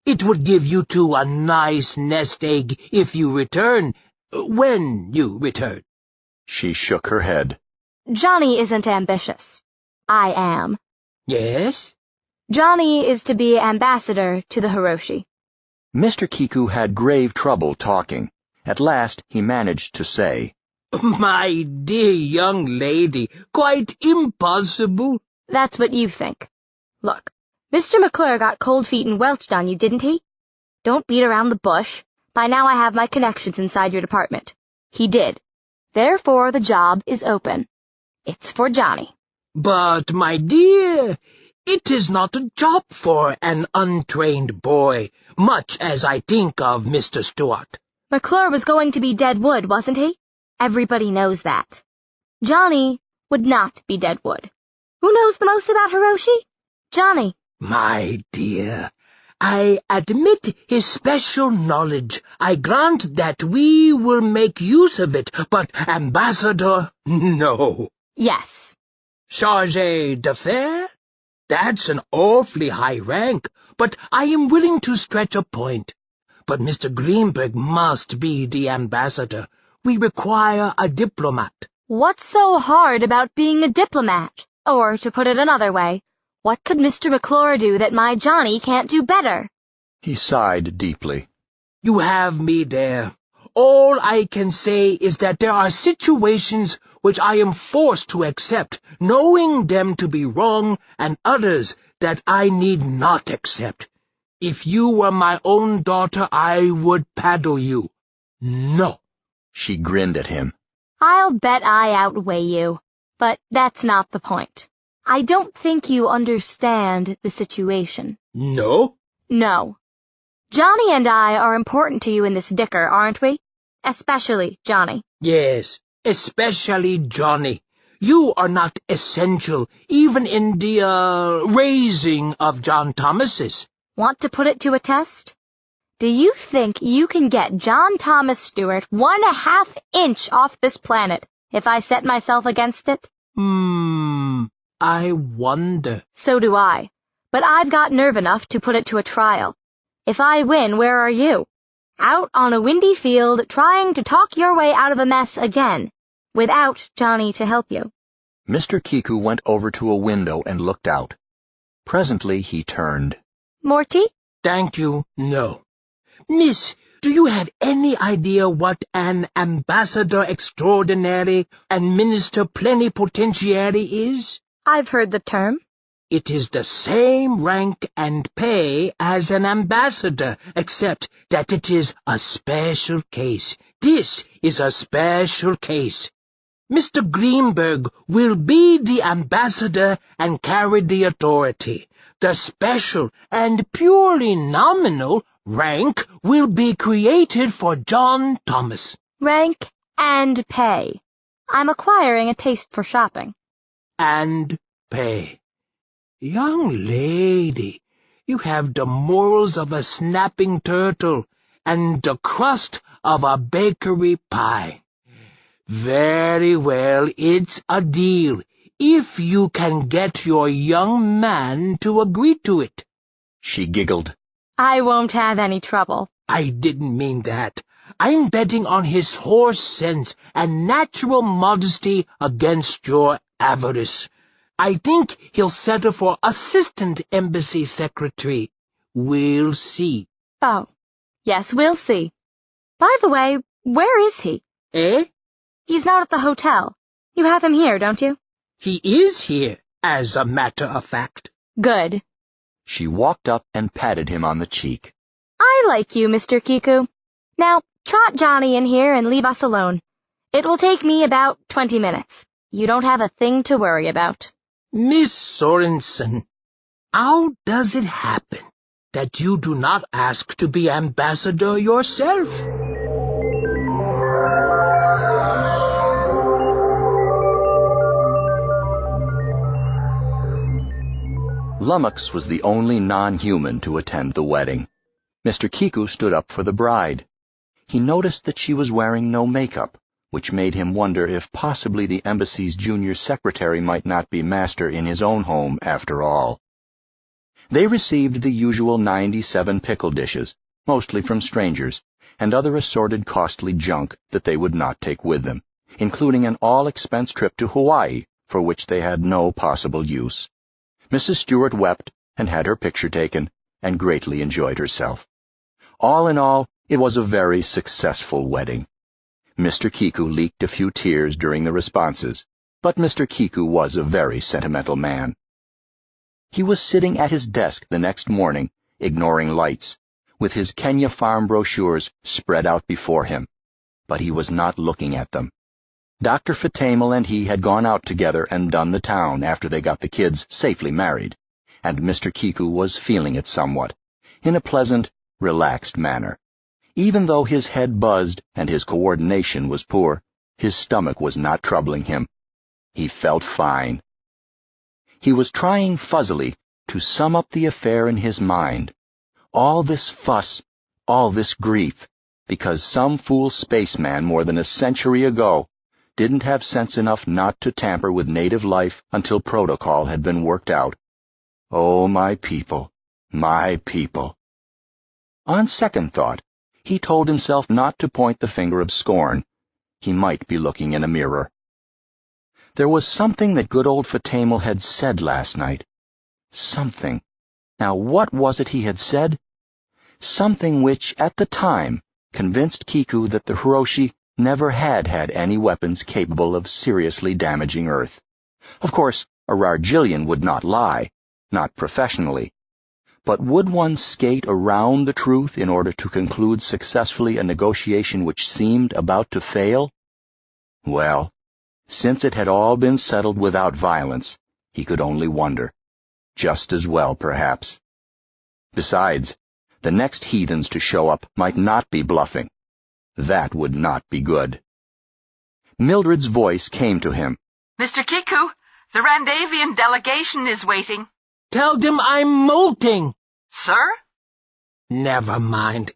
It would give you two a nice nest egg if you return, when you return. She shook her head. Johnny isn't ambitious. I am. Yes? Johnny is to be ambassador to the Hiroshi. Mr. Kiku had grave trouble talking. At last he managed to say, My dear young lady, quite impossible. That's what you think. Look, Mr. McClure got cold feet and welched on you, didn't he? Don't beat around the bush. By now I have my connections inside your department. He did. Therefore the job is open. It's for Johnny. But, my dear, it is not a job for an untrained boy, much as I think of Mr. Stuart. McClure was going to be dead wood, wasn't he? Everybody knows that. Johnny would not be dead wood. Who knows the most about Hiroshi? Johnny. My dear, I admit his special knowledge. I grant that we will make use of it, but ambassador, no. Yes. Chargé d'affaires? That's an awfully high rank, but I am willing to stretch a point. But Mr. Greenberg must be the ambassador. We require a diplomat. What's so hard about being a diplomat? Or, to put it another way, what could Mr. McClure do that my Johnny can't do better? He sighed deeply. You have me there. All I can say is that there are situations which I am forced to accept, knowing them to be wrong, and others that I need not accept. If you were my own daughter, I would paddle you. No. She grinned at him. I'll bet I outweigh you, but that's not the point. I don't think you understand the situation. No? No. Johnny and I are important to you in this dicker, aren't we? Especially Johnny. Yes, especially Johnny. You are not essential, even in the, raising of John Thomases. Want to put it to a test? Do you think you can get John Thomas Stewart 1/2 inch off this planet if I set myself against it? I wonder. So do I. But I've got nerve enough to put it to a trial. If I win, where are you? Out on a windy field trying to talk your way out of a mess again, without Johnny to help you. Mr. Kiku went over to a window and looked out. Presently he turned. More tea? Thank you, no. Miss, do you have any idea what an ambassador extraordinary and minister plenipotentiary is? I've heard the term. It is the same rank and pay as an ambassador, except that it is a special case. This is a special case. Mr. Greenberg will be the ambassador and carry the authority. The special and purely nominal rank will be created for John Thomas. Rank and pay. I'm acquiring a taste for shopping. And pay. Young lady, you have the morals of a snapping turtle and the crust of a bakery pie. Very well, it's a deal, if you can get your young man to agree to it. She giggled. I won't have any trouble. I didn't mean that. I'm betting on his horse sense and natural modesty against your avarice. I think he'll settle for assistant embassy secretary. We'll see. Oh, yes, we'll see. By the way, where is he? Eh? He's not at the hotel. You have him here, don't you? He is here, as a matter of fact. Good. She walked up and patted him on the cheek. I like you, Mr. Kiku. Now, trot Johnny in here and leave us alone. It will take me about 20 minutes. You don't have a thing to worry about. Miss Sorensen, how does it happen that you do not ask to be ambassador yourself? Lummox was the only non-human to attend the wedding. Mr. Kiku stood up for the bride. He noticed that she was wearing no makeup, which made him wonder if possibly the embassy's junior secretary might not be master in his own home after all. They received the usual 97 pickle dishes, mostly from strangers, and other assorted costly junk that they would not take with them, including an all-expense trip to Hawaii, for which they had no possible use. Mrs. Stewart wept and had her picture taken, and greatly enjoyed herself. All in all, it was a very successful wedding. Mr. Kiku leaked a few tears during the responses, but Mr. Kiku was a very sentimental man. He was sitting at his desk the next morning, ignoring lights, with his Kenya farm brochures spread out before him, but he was not looking at them. Dr. Fatamel and he had gone out together and done the town after they got the kids safely married, and Mr. Kiku was feeling it somewhat, in a pleasant, relaxed manner. Even though his head buzzed and his coordination was poor, his stomach was not troubling him. He felt fine. He was trying fuzzily to sum up the affair in his mind. All this fuss, all this grief, because some fool spaceman more than a century ago didn't have sense enough not to tamper with native life until protocol had been worked out. Oh, my people, my people. On second thought, he told himself not to point the finger of scorn. He might be looking in a mirror. There was something that good old Fatamel had said last night. Something. Now, what was it he had said? Something which, at the time, convinced Kiku that the Hiroshi never had any weapons capable of seriously damaging Earth. Of course, a Rargillian would not lie, not professionally. But would one skate around the truth in order to conclude successfully a negotiation which seemed about to fail? Well, since it had all been settled without violence, he could only wonder. Just as well, perhaps. Besides, the next heathens to show up might not be bluffing. That would not be good. Mildred's voice came to him. Mr. Kiku, the Randavian delegation is waiting. Tell them I'm molting. Sir? Never mind.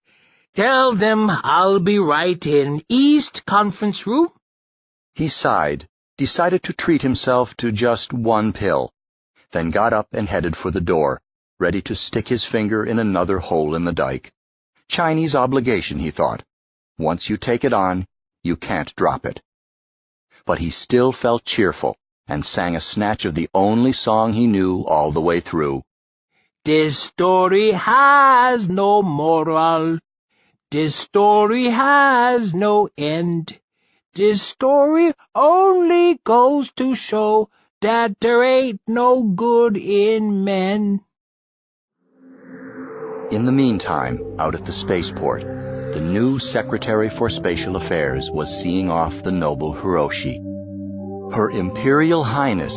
Tell them I'll be right in East Conference Room. He sighed, decided to treat himself to just one pill, then got up and headed for the door, ready to stick his finger in another hole in the dike. Chinese obligation, he thought. Once you take it on, you can't drop it. But he still felt cheerful, and sang a snatch of the only song he knew all the way through. This story has no moral. This story has no end. This story only goes to show that there ain't no good in men. In the meantime, out at the spaceport, the new Secretary for Spatial Affairs was seeing off the noble Hiroshi. Her Imperial Highness,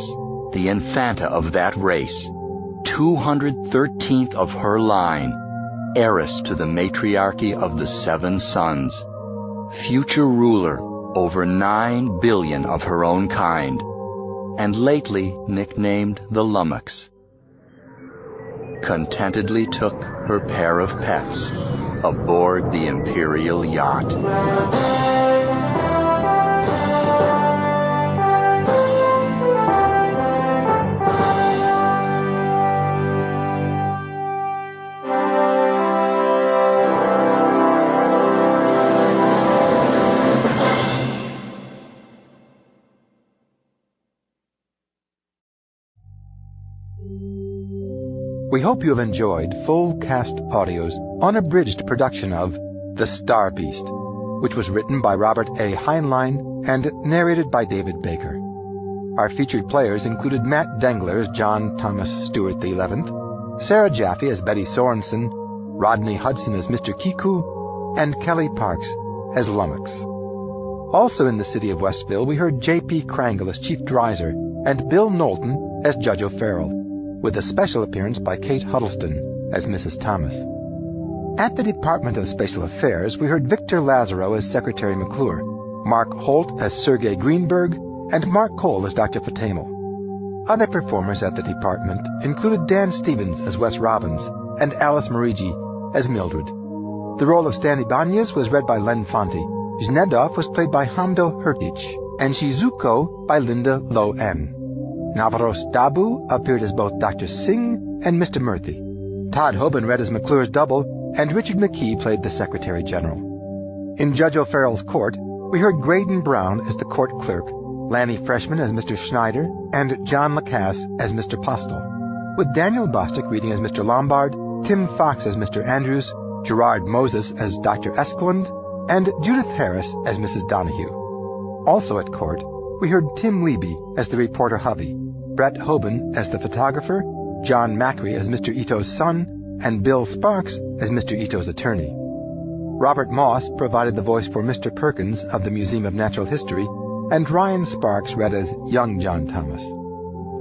the Infanta of that race, 213th of her line, heiress to the matriarchy of the Seven Sons, future ruler over 9 billion of her own kind, and lately nicknamed the Lummox, contentedly took her pair of pets aboard the Imperial yacht. We hope you have enjoyed full cast audio's unabridged production of The Star Beast, which was written by Robert A. Heinlein and narrated by David Baker. Our featured players included Matt Dengler as John Thomas Stewart XI, Sarah Jaffe as Betty Sorensen, Rodney Hudson as Mr. Kiku, and Kelly Parks as Lummox. Also in the city of Westville, we heard J.P. Krangle as Chief Dreiser and Bill Knowlton as Judge O'Farrell, with a special appearance by Kate Huddleston as Mrs. Thomas. At the Department of Spatial Affairs, we heard Victor Lazaro as Secretary McClure, Mark Holt as Sergei Greenberg, and Mark Cole as Dr. Fatamel. Other performers at the department included Dan Stevens as Wes Robbins and Alice Marigi as Mildred. The role of Stan Ibanez was read by Len Fonte, Znedov was played by Hamdo Hertic, and Shizuko by Linda Lo-En. Navaros Dabu appeared as both Dr. Singh and Mr. Murthy. Todd Hoban read as McClure's double, and Richard McKee played the Secretary General. In Judge O'Farrell's court, we heard Graydon Brown as the court clerk, Lanny Freshman as Mr. Schneider, and John Lacasse as Mr. Postel, with Daniel Bostic reading as Mr. Lombard, Tim Fox as Mr. Andrews, Gerard Moses as Dr. Eskeland, and Judith Harris as Mrs. Donahue. Also at court, we heard Tim Leby as the reporter Hovey, Brett Hoban as the photographer, John Macri as Mr. Ito's son, and Bill Sparks as Mr. Ito's attorney. Robert Moss provided the voice for Mr. Perkins of the Museum of Natural History, and Ryan Sparks read as young John Thomas.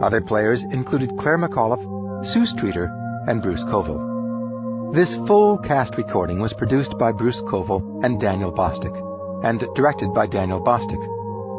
Other players included Claire McAuliffe, Sue Streeter, and Bruce Coville. This full cast recording was produced by Bruce Coville and Daniel Bostic, and directed by Daniel Bostic.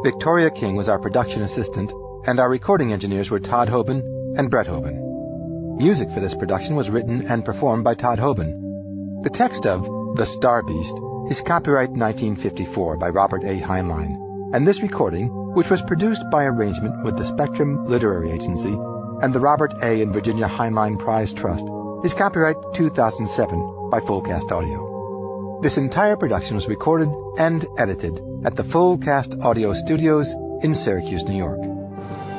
Victoria King was our production assistant, and our recording engineers were Todd Hoban and Brett Hoban. Music for this production was written and performed by Todd Hoban. The text of The Star Beast is copyright 1954 by Robert A. Heinlein, and this recording, which was produced by arrangement with the Spectrum Literary Agency and the Robert A. and Virginia Heinlein Prize Trust, is copyright 2007 by Fullcast Audio. This entire production was recorded and edited at the Full Cast Audio Studios in Syracuse, New York.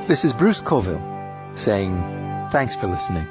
This is Bruce Colville saying thanks for listening.